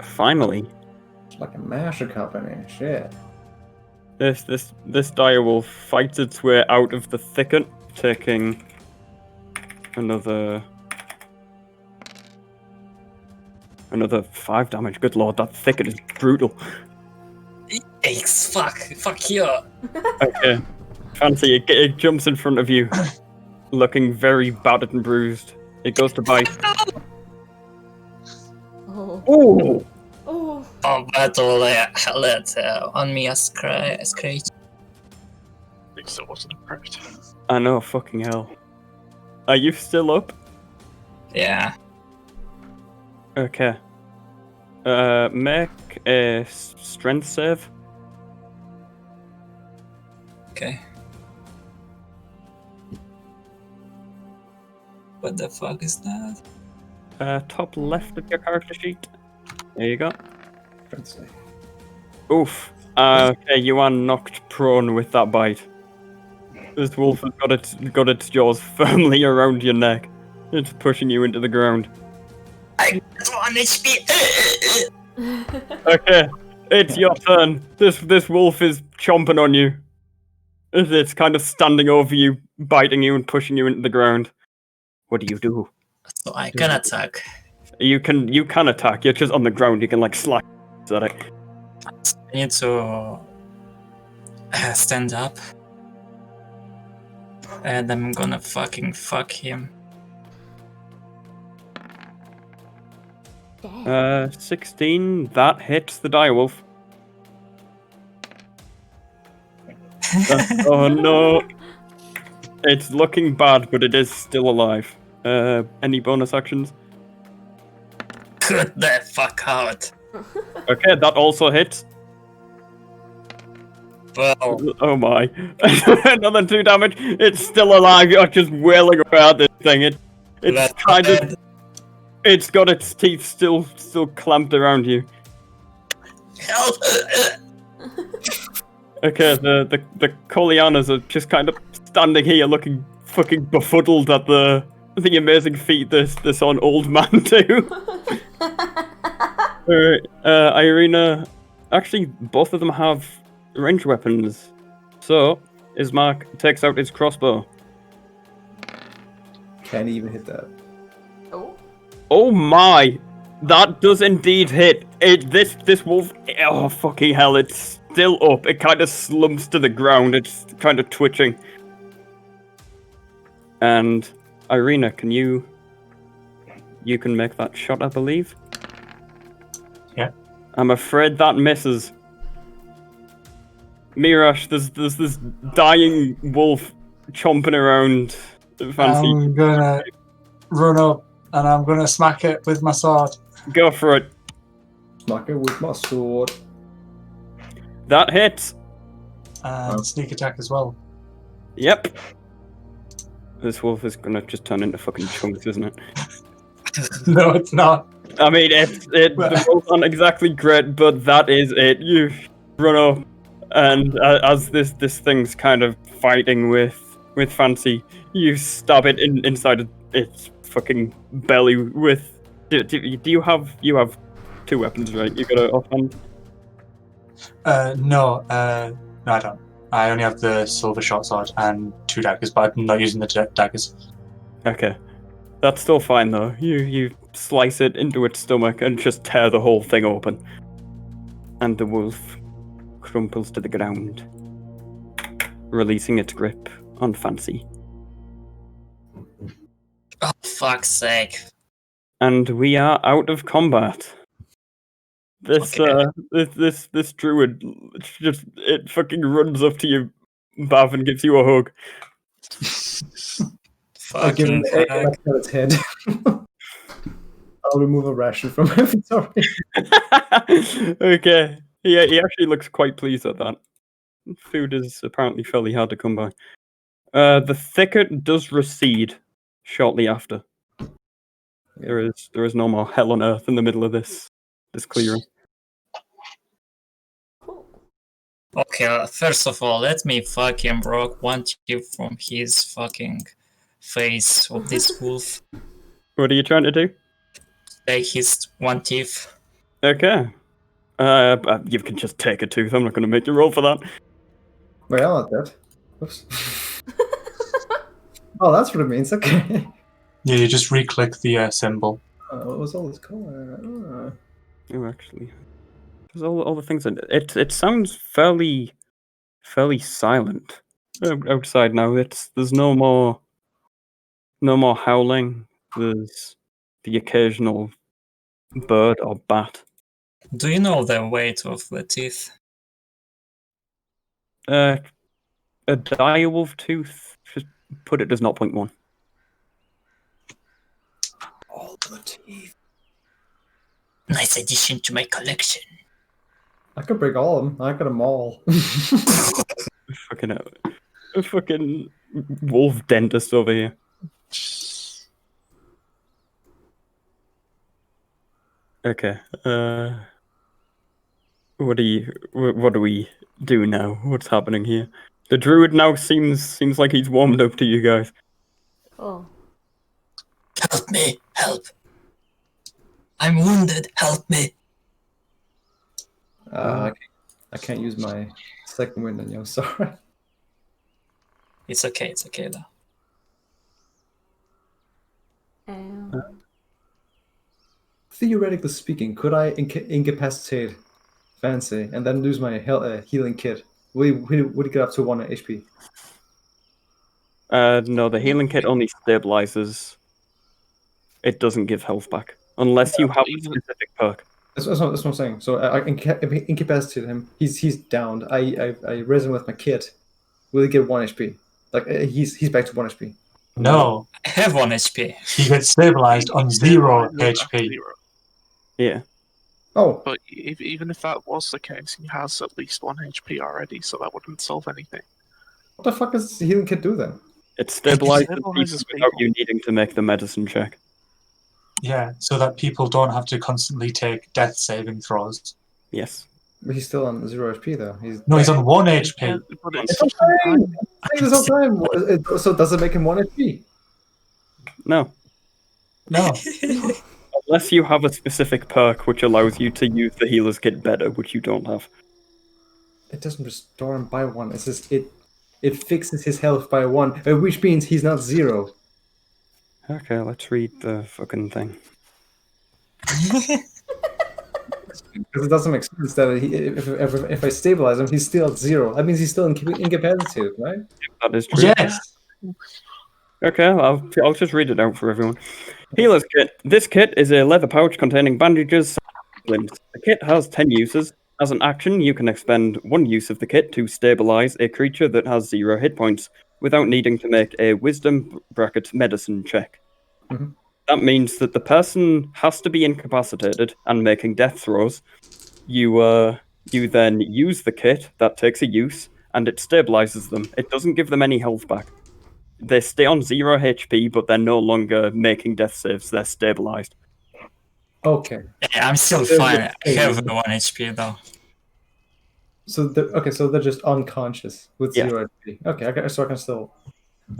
Finally, it's like a masher company. Shit. this direwolf fights its way out of the thicket, taking another 5 damage. Good lord, that thicket is brutal. Yikes, fuck you. Okay. Fancy, it jumps in front of you, looking very battered and bruised. It goes to bite. Oh. Ooh! Oh. Oh, battle, let on me a scratch. At least it wasn't a crit. I know, fucking hell. Are you still up? Yeah. Okay. Make a strength save. Okay. What the fuck is that? Top left of your character sheet. There you go. Let's see. Oof. Okay, you are knocked prone with that bite. This wolf has got its jaws firmly around your neck. It's pushing you into the ground. I got 1 HP. Okay. It's your turn. This wolf is chomping on you. It's kind of standing over you, biting you and pushing you into the ground. What do you do? So I can attack. You can attack. You're just on the ground. You can like slash at it. I need to stand up. And I'm gonna fucking fuck him. 16. That hits the direwolf. Oh no. It's looking bad, but it is still alive. Any bonus actions? Get the fuck out. Okay, that also hits. Well, Oh my. Another 2 damage. It's still alive. You're just wailing away at this thing. It's that's kind of. bad. It's got its teeth still clamped around you. Help! Okay, the Colianas are just kind of standing here looking fucking befuddled at the amazing feat this on old man do. Alright, Irina. Actually, both of them have ranged weapons. So, Ismark takes out his crossbow. Can't even hit that. Oh. Oh my! That does indeed hit. This wolf. Oh fucking hell! It's still up. It kind of slumps to the ground. It's kind of twitching. And Irina, can you can make that shot, I believe. Yeah. I'm afraid that misses. Mirash, there's this dying wolf chomping around. Fancy. I'm gonna run up and I'm gonna smack it with my sword. Go for it. Smack it with my sword. That hits. And sneak attack as well. Yep. This wolf is gonna just turn into fucking chunks, isn't it? No, it's not. I mean, the rolls aren't exactly great, but that is it. You run up, and as this thing's kind of fighting with Fancy, you stab it inside of its fucking belly with. Do you have 2 weapons, right? You got an offhand. No, I don't. I only have the silver short sword and 2 daggers, but I'm not using the daggers. Okay, that's still fine though. You slice it into its stomach and just tear the whole thing open, and the wolf crumples to the ground, releasing its grip on Fancy. Oh, fuck's sake. And we are out of combat. This Okay. this druid it fucking runs up to you, Bav, and gives you a hug. I'll give him Fucking the fuck. at its head. I'll remove a ration from my inventory. Okay. Yeah, he actually looks quite pleased at that. Food is apparently fairly hard to come by. The thicket does recede shortly after. There is no more hell on earth in the middle of this clearing. Cool. Okay, first of all, let me fucking rock one tip from his fucking face of this wolf. What are you trying to do? Take his one teeth. Okay. You can just take a tooth. I'm not going to make you roll for that. Wait, I'm not dead. Oops. Oh, that's what it means. Okay. Yeah, you just re-click the symbol. What was all this color? Oh, actually, there's all the things in it. It sounds fairly silent outside now. There's no more howling. There's the occasional bird or bat. Do you know the weight of the teeth? A direwolf tooth. Just put it as 0.1. All the teeth. Nice addition to my collection. I could break all of them. I got them all. Fucking wolf dentist over here. Okay. What do we do now? What's happening here? The druid now seems like he's warmed up to you guys. Oh. Help me! Help! I'm wounded! Help me! I can't use my second wind on you. I'm sorry. It's okay though. Theoretically speaking, could I incapacitate Fancy and then lose my healing kit? Would it get up to 1 HP? No, the healing kit only stabilizes. It doesn't give health back unless you have a specific perk. That's what I'm saying. So I incapacitate him. He's downed. I raise him with my kit. Will he get 1 HP? Like he's back to 1 HP. No, I have 1 HP. he gets stabilized on 0 Stabilizes at HP. 0. Yeah. Oh, But even if that was the case, he has at least 1 HP already, so that wouldn't solve anything. what the fuck does the healing kit do then? It stabilizes stabilizes people without people. you needing to make the medicine check. Yeah, so that people don't have to constantly take death saving throws. Yes. But he's still on 0 HP though. He's on 1 HP. Yeah, but it's It's okay. This whole time. So does it make him 1 HP? No. No. Unless you have a specific perk which allows you to use the healer's kit better, which you don't have. It doesn't restore him by 1. It's just it fixes his health by 1, which means he's not 0. Okay, let's read the fucking thing. Because it doesn't make sense that if I stabilize him, he's still at 0. That means he's still incapacitated, right? That is true. Yes. Okay, I'll just read it out for everyone. Healer's kit. This kit is a leather pouch containing bandages. The kit has 10 uses. As an action, you can expend 1 use of the kit to stabilize a creature that has 0 hit points without needing to make a wisdom medicine check. Mhm. That means that the person has to be incapacitated and making death throws. You then use the kit, that takes a use, and it stabilizes them. It doesn't give them any health back. They stay on 0 HP, but they're no longer making death saves. They're stabilized. Okay. Yeah, I'm still There's fine. a I have thing. 1 HP though. So they're just unconscious with Yeah. 0 HP. Okay, so I can still.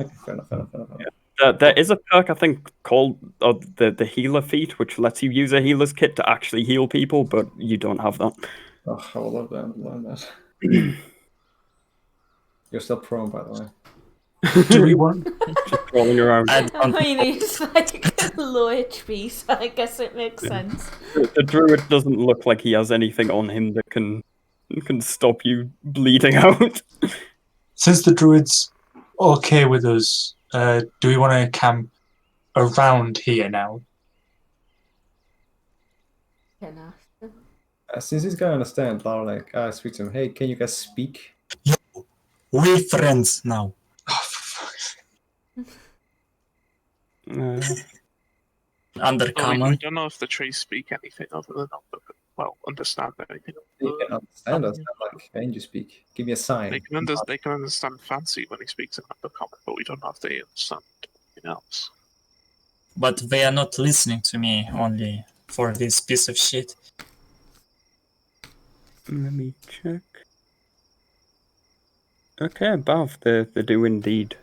Okay, fair enough. There is a perk, I think, called the healer feat, which lets you use a healer's kit to actually heal people, but you don't have that. Oh, I would love that. You're still prone, by the way. Do we want? Just crawling around. I mean, he's like low HP, so I guess it makes sense. The druid doesn't look like he has anything on him that can stop you bleeding out. Since the druid's okay with us, do we want to camp around here now? Can ask him. Since he's gonna understand, I'll I speak to him. Hey, can you guys speak? We friends now. Oh, for fuck's Under We common. don't know if the trees speak anything other than understand anything. You can understand us. I'm like, can you speak? Give me a sign. They can understand Fancy when he speaks in Undercommon, but we don't know if they understand anything else. But they are not listening to me only for this piece of shit. Let me check. Okay, Bav, they do indeed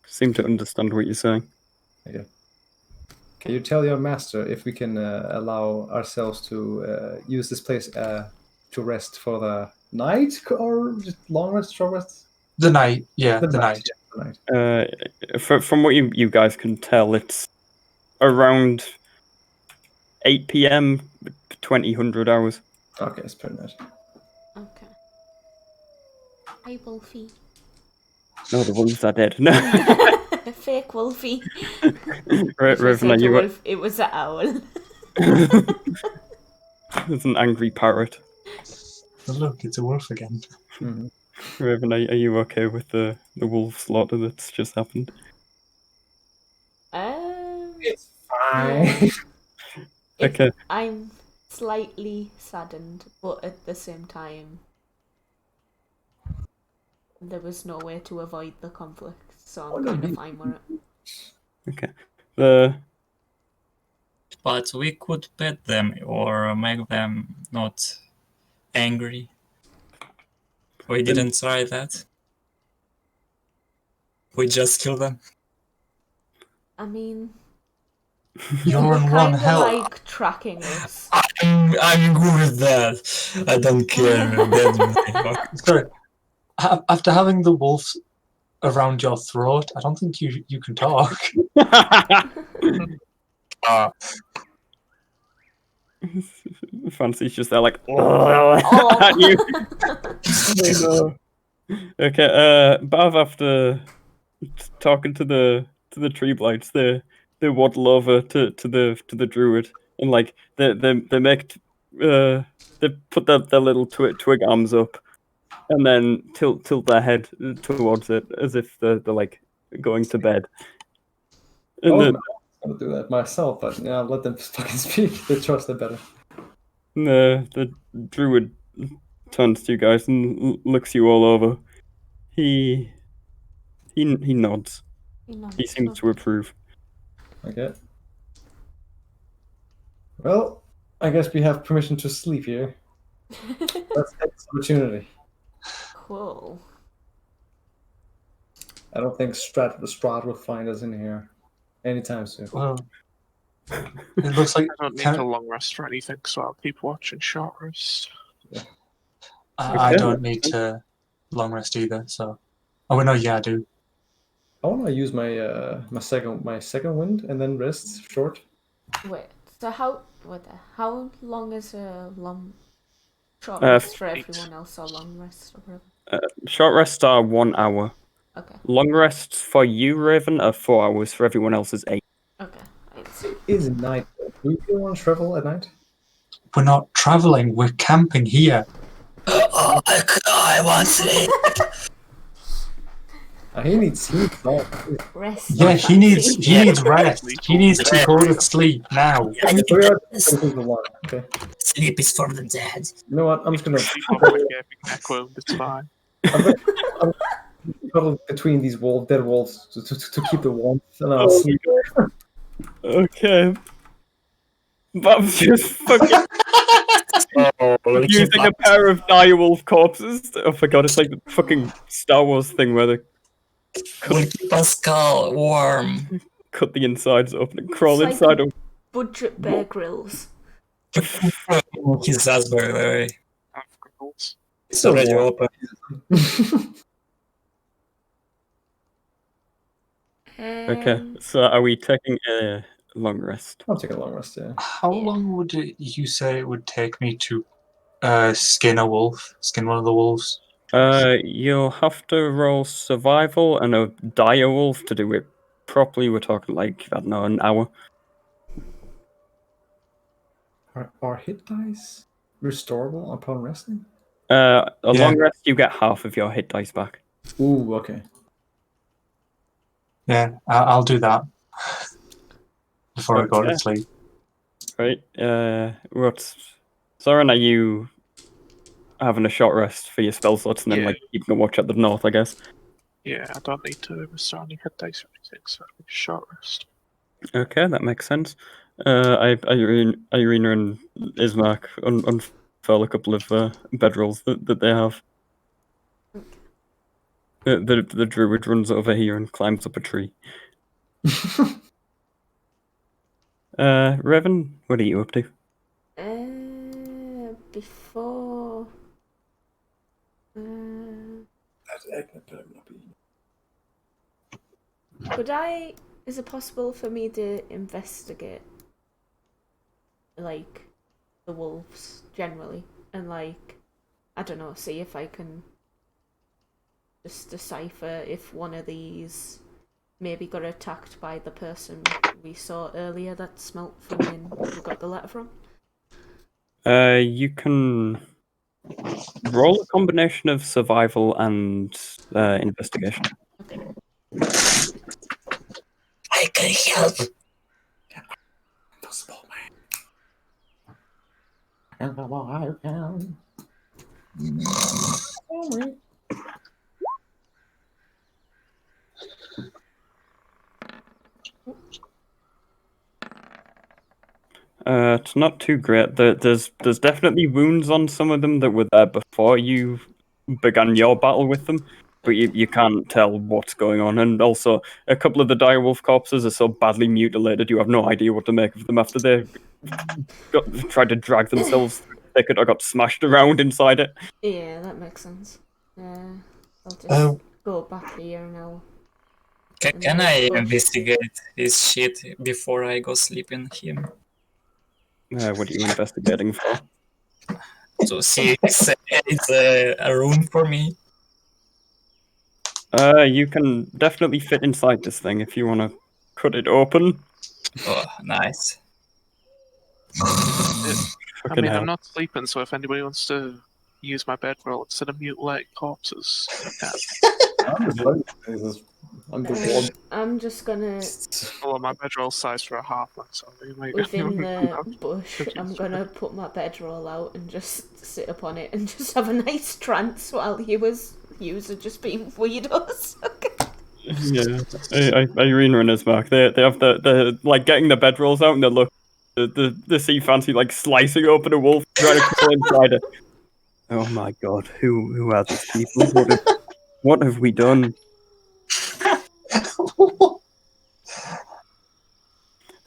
seem to understand what you're saying. Okay. Can you tell your master if we can allow ourselves to use this place to rest for the night or just long rest, short rest? The night, yeah, the night. Yeah, the night. From what you guys can tell, it's around 8 PM, 2000 hours. Okay, it's pretty nice. Okay. Hi, Wolfie. No, the wolves are dead. No, Fake Wolfie. Raven, are you? Wolf. It was an owl. It's an angry parrot. Oh, look, it's a wolf again. Mm-hmm. Raven, are you okay with the wolf slaughter that's just happened? It's fine. Okay. I'm slightly saddened, but at the same time, there was no way to avoid the conflict, so I'm kind of fine with it. Okay. But we could pet them or make them not angry. We didn't try that. We just kill them. I mean, You're they in one kind of hell. like tracking us. I'm I'm good with that. I don't care. Sorry. After having the wolf around your throat, I don't think you can talk. Fancy's just there like, at you. Oh. Okay, Bav, after talking to the tree blights, they waddle over to the druid and like they make they put their little twig arms up and then tilt their head towards it as if they're like going to bed. I And was then going to do that myself, but yeah, let them fucking speak. They trust it better. the druid turns to you guys and looks you all over. He nods. He seems to approve. Okay. Well, I guess we have permission to sleep here. Let's take this opportunity. Cool. I don't think Strahd will find us in here anytime soon. Well, it looks like I don't need a long rest for anything, so I'll keep watching short rest. I don't need to long rest either. So, oh no, yeah, I do. I want to use my my second wind and then rest short. Wait. So how long is a short rest for everyone else, or long rest or whatever? Short rests are 1 hour. Okay. Long rests for you, Raven, are 4 hours. For everyone else is 8. Okay. It's night. Do you want to travel at night? We're not traveling. We're camping here. I want sleep. He needs rest. Yeah, he needs rest. He needs to go to sleep now. Okay. Sleep is for the dead. You know what? I'm just gonna neck wound. It's fine. I'm cuddle between these dead wolves to keep the warmth, and I'll sleep. Okay. Bob's just fucking using a pair of direwolf corpses. Oh my god, it's like the fucking Star Wars thing where they We'll keep Pascal warm. cut the insides open and crawl It's inside like of budget Bear Grylls. His raspberry berry. It's So already warm. open. Okay, so are we taking a long rest? I'll take a long rest, yeah. How long would you say it would take me to skin one of the wolves? You'll have to roll survival and a dire wolf to do it properly. We're talking like, I don't know, an hour. Are hit dice restorable upon resting? Long rest, you get half of your hit dice back. Ooh, okay. Yeah, I'll do that before I go Okay. to sleep. Right. Zoran, are you having a short rest for your spell slots and then like keeping a watch at the north, I guess? Yeah, I don't need to restore any hit dice or anything, so I'll be short rest. Okay, that makes sense. Irina and Ismark unfurl a couple of bedrolls that they have. The druid runs over here and climbs up a tree. Revan, what are you up to? Before. Is it possible for me to investigate, like, the wolves generally, and like, I don't know, see if I can just decipher if one of these maybe got attacked by the person we saw earlier that smelt funny and we got the letter from? You can roll a combination of survival and investigation. Okay. I can help. Invisible man. It's not too great. There's definitely wounds on some of them that were there before you began your battle with them, but you can't tell what's going on. And also, a couple of the direwolf corpses are so badly mutilated, you have no idea what to make of them after they tried to drag themselves through the thicket or got smashed around inside it. Yeah, that makes sense. I'll just Oh. go back here now. Can I investigate his shit before I go sleep in him? What are you investigating for? So see if it's a room for me. You can definitely fit inside this thing if you want to cut it open. Oh, nice. I Fucking mean, hell. I'm not sleeping, so if anybody wants to use my bedroll instead of mutilating corpses, you can. I'm the one. I'm just gonna Well, my bedroll size for a halfling, so you might within the I'm bush. I'm confused. gonna put my bedroll out and just sit upon it and just have a nice trance while you are just being weirdos. Yeah, Irina and Ismark, they have the like getting the bedrolls out and they look the sea fancy like slicing open a wolf trying to crawl inside it. Oh my god, who are these people? What have we done?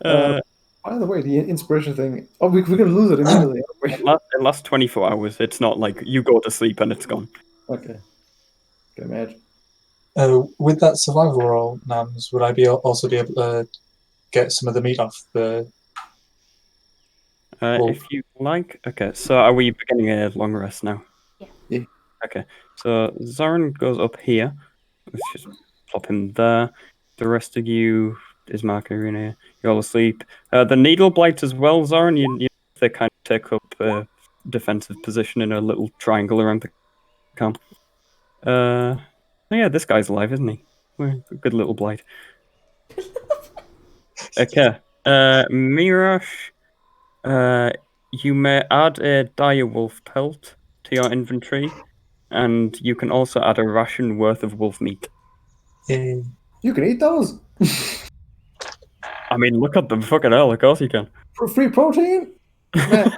By the way, the inspiration thing. Oh, we're gonna lose it immediately. It lasts 24 hours. It's not like you go to sleep and it's gone. Okay. Can imagine. With that survival roll, Nams, would I also be able to get some of the meat off the? If you like. Okay, so are we beginning a long rest now? Yeah. Okay, so Zoran goes up here. Let's just plop him there. The rest of you, Ismark, Irina, you're all asleep. The needle blight as well, Zoran. You they kind of take up a defensive position in a little triangle around the camp. Oh yeah, this guy's alive, isn't he? Good little blight. Okay, Mirash. You may add a direwolf pelt to your inventory, and you can also add a ration worth of wolf meat. Yay. You can eat those I mean, look at them, fucking hell, of course you can. for free protein. Man.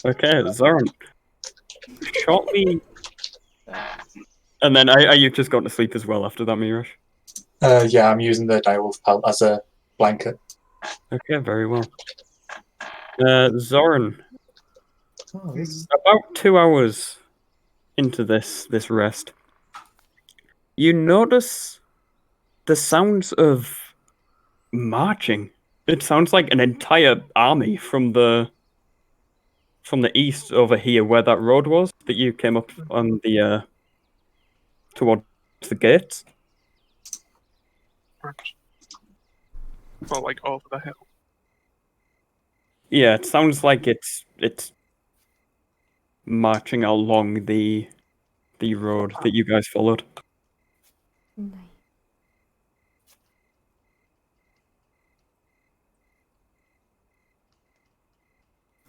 Okay, Zoran. Shortly. And then are you just going to sleep as well after that, Mirash? Yeah, I'm using the direwolf pelt as a blanket. Okay, very well. Zoran. Oh, this... About 2 hours into this rest, you notice the sounds of marching. It sounds like an entire army from the east over here, where that road was that you came up on the towards the gates. Right. Well, like over the hill. Yeah, it sounds like it's marching along the road that you guys followed. Nice.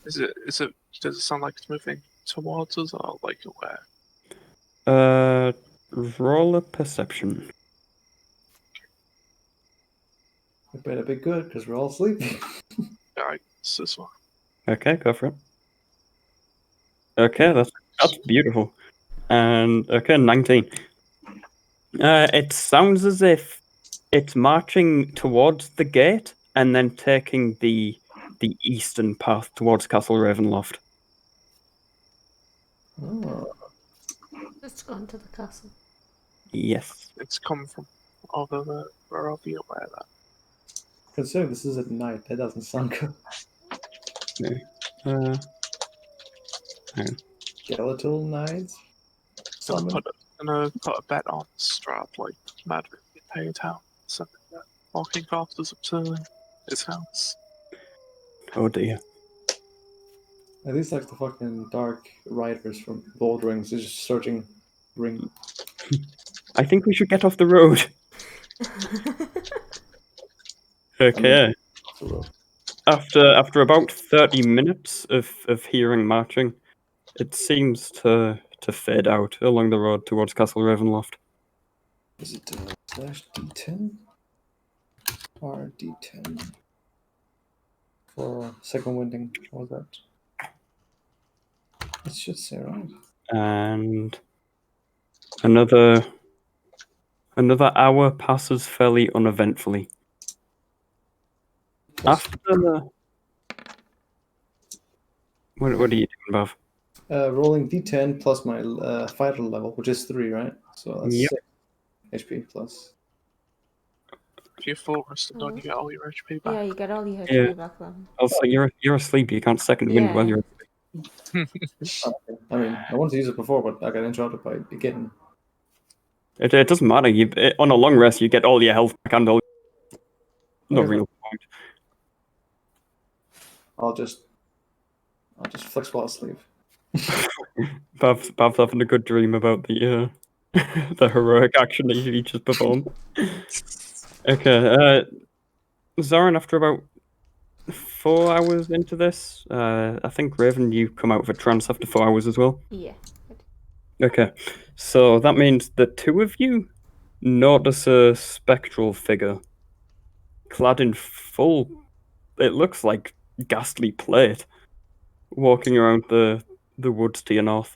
Does it sound like it's moving towards us or like where? Roll a perception. It better be good because we're all sleeping. Alright, it's this one. Okay, go for it. Okay, that's beautiful. And okay, 19. It sounds as if it's marching towards the gate and then taking the eastern path towards Castle Ravenloft. Oh. It's gone to the castle. Yes. It's come from over the where are you aware that? Considering this is at night, that doesn't sound good. Skeletal nights? Summon? Gonna put a bet on Strahd, like mad get paid out. Something that walking corpses up to his house. Oh dear. At least like the fucking dark riders from Lord Rings is just searching ring. I think we should get off the road. Okay. After about 30 minutes of hearing marching, it seems to fade out along the road towards Castle Ravenloft. Is it slash D10? Or D10? For second winding, what was that? It should say right. And another Another hour passes fairly uneventfully. After the... What are you doing, Bav? Rolling d10 plus my fighter level, which is 3, right? So that's Yep. 6 HP plus. If you're full rested, don't you get all your HP Yeah, back? you get all your Yeah. HP back then. Also, you're asleep. You can't second wind while Yeah. you're... Oh, okay. I mean, I wanted to use it before, but I got interrupted by getting. It doesn't matter. On a long rest, you get all your health back and all... No Okay, real point. I'll just flex while asleep. Bav's having a good dream about the the heroic action that he just performed. Okay, Zoran, after about 4 hours into this, I think Raven, you come out of a trance after 4 hours as well. Yeah. Okay, so that means the two of you notice a spectral figure clad in full, it looks like ghastly plate, walking around the woods to your north.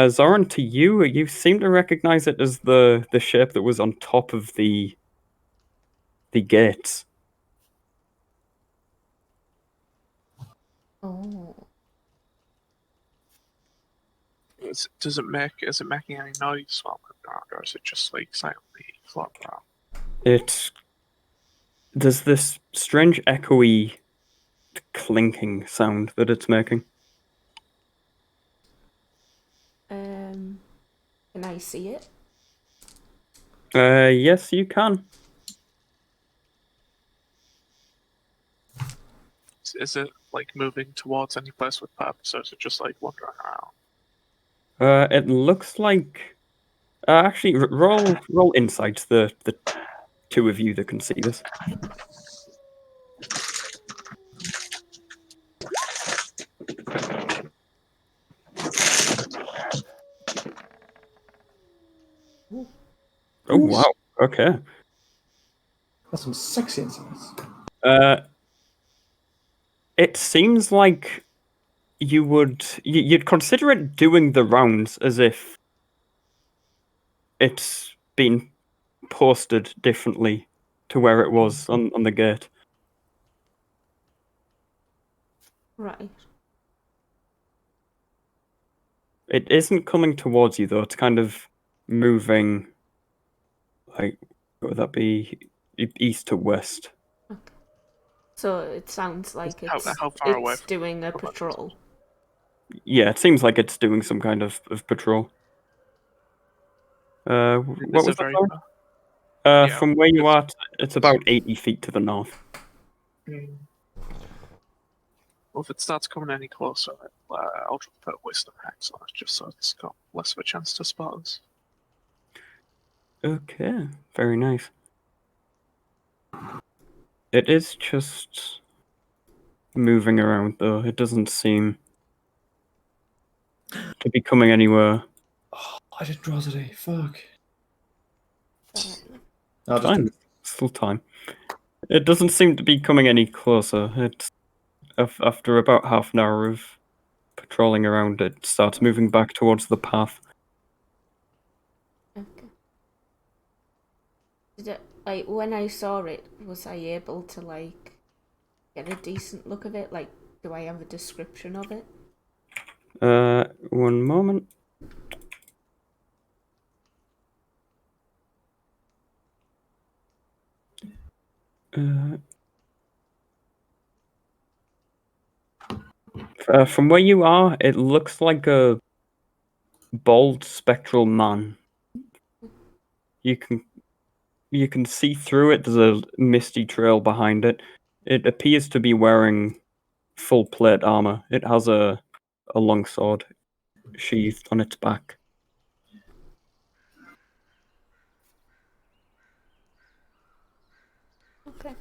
Zoran, to you seem to recognize it as the shape that was on top of the gates. Oh. Is it making any noise while moving around, or is it just like silently floating around? There's this strange echoey clinking sound that it's making. Can I see it? Yes, you can. Is it like moving towards any place with purpose, or is it just like wandering around? It looks like. Actually, roll insight. The two of you that can see this. Oh wow. Okay. That's some sexy insights. It seems like you'd consider it doing the rounds as if it's been posted differently to where it was on the gate. Right. It isn't coming towards you though. It's kind of moving. Like, what would that be? East to west. So it sounds like How it's far away it's from doing a from us? patrol. Yeah, it seems like it's doing some kind of patrol. What Is was it that? very Sorry? far? From where you it's- are, it's about 80 feet to the north. Well, if it starts coming any closer, I'll just put wisdom hacks on it, just so it's got less of a chance to spot us. Okay, very nice. It is just moving around though. It doesn't seem to be coming anywhere. Oh, I didn't draw today. Fuck. Alright. I'll just do Fine, still time. It doesn't seem to be coming any closer. It's after about half an hour of patrolling around, it starts moving back towards the path. Okay. Did it, like when I saw it, was I able to like get a decent look of it? Like, do I have a description of it? One moment. From where you are, it looks like a bald spectral man. You can see through it. There's a misty trail behind it. It appears to be wearing full plate armor. It has a long sword sheathed on its back. Okay.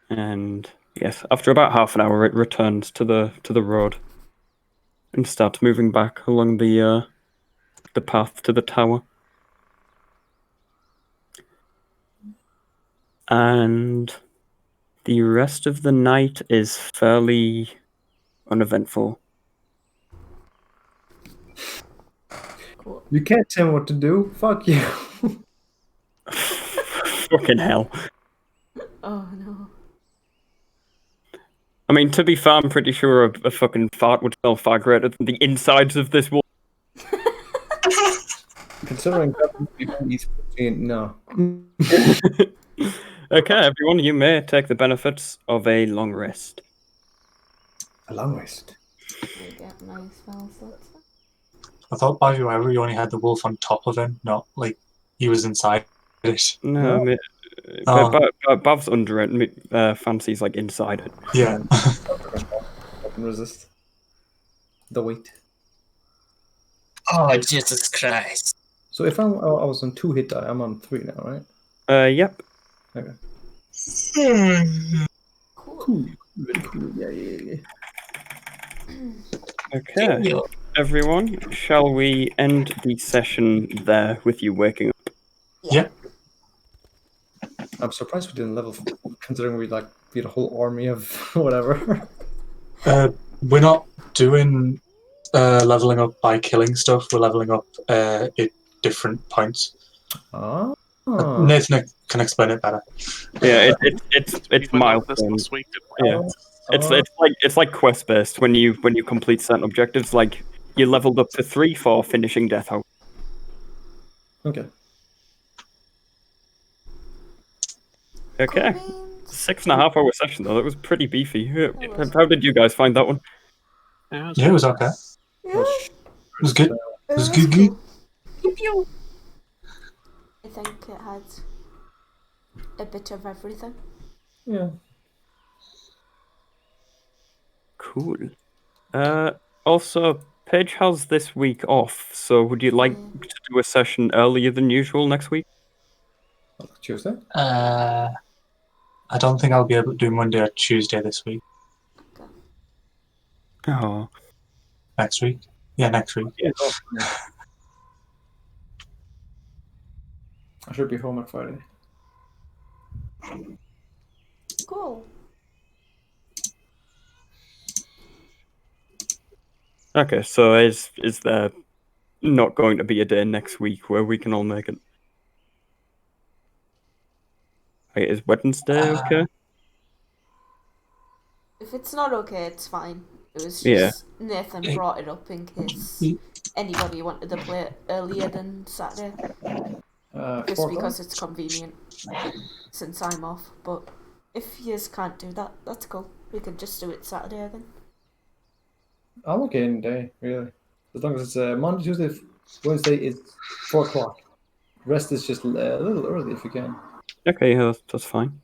And yes, after about half an hour, it returns to the road and starts moving back along the path to the tower. And the rest of the night is fairly uneventful. Cool. You can't tell me what to do. Fuck you. Fucking hell. Oh no. I mean, to be fair, I'm pretty sure a fucking fart would smell far greater than the insides of this wall. Considering he's no. Okay, everyone, you may take the benefits of a long rest. A long rest. We get nice spell slots. I thought by whoever you only had the wolf on top of him, not like he was inside it. No, I mean, Oh. Bav's under it. Fancy's like inside it. Yeah. I can resist the weight. Oh, Jesus Christ. So if I was on 2 hit die, I'm on 3 now, right? Yep. Okay. Cool. Really cool. Yeah. Okay, everyone, shall we end the session there with you waking up? Yeah. I'm surprised we didn't level, considering we beat a whole army of whatever. We're not doing leveling up by killing stuff. We're leveling up at different points. Ah. Nathan can explain it better. Yeah, it's We went over this milestone. last week, didn't we? Yeah, it's like quest based. When you complete certain objectives, like you leveled up to 3 for finishing Death House. Okay. Okay, Cool beans. 6.5 hour session though. That was pretty beefy. How did you guys find that one? Yeah, Yeah, it was okay. Yeah, It was good. it It was was good. cool. I think it had a bit of everything. Yeah. Cool. Also, Paige has this week off, so would you like to do a session earlier than usual next week? Tuesday? I don't think I'll be able to do Monday or Tuesday this week. Oh, Next week? Yeah, next week. yeah. I should be home on Friday. Cool. Okay, so is there not going to be a day next week where we can all make it? Wait, is Wednesday okay? If it's not okay, it's fine. It was Yeah. just Nathan brought it up in case anybody wanted to play it earlier than Saturday. Just 4 because it's convenient since I'm off. But if you can't do that, that's cool. We can just do it Saturday then. I'm okay any day, really. As long as it's Monday, Tuesday, Wednesday is 4 o'clock. Rest is just a little early if you can. Okay, yeah, that's fine.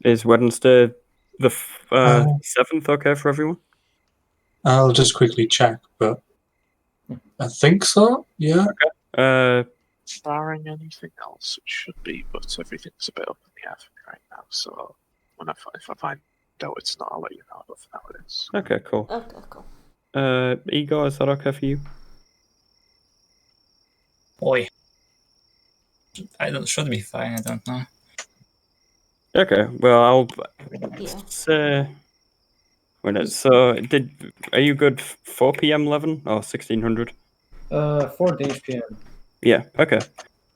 Is Wednesday the 7th okay for everyone? I'll just quickly check, but I think so. Yeah. barring anything else, it should be, but everything's a bit up in the air for me right now. So if I find out it's not, I'll let you know. But for now, it is. Okay, cool. Okay, cool. Igor, is that okay for you? Boy. Should be fine, I don't know. Okay, well, I'll Yeah. say... So, are you good 4 p.m. Levin or 1600? 4 Danish PM. Yeah, okay.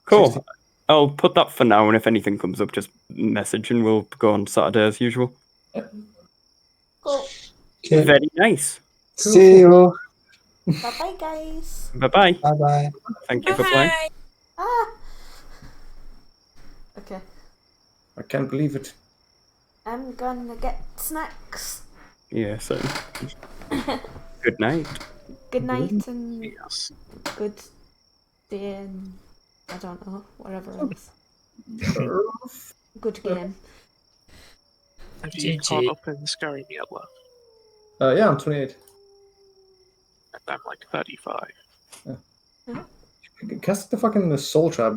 Cool. 16. I'll put that for now, and if anything comes up, just message and we'll go on Saturday as usual. Cool. Okay. Very nice. See you. Bye bye, guys. Bye-bye. Bye bye. Thank you for playing. Ah. Okay. I can't believe it. I'm gonna get snacks. Yeah, so... Good night. Good night and Yes. good day and I don't know, whatever else. Good game. Have you GG. caught up in Skyrim yet, love? Yeah, I'm 28. And I'm like 35. Cast the fucking soul trap.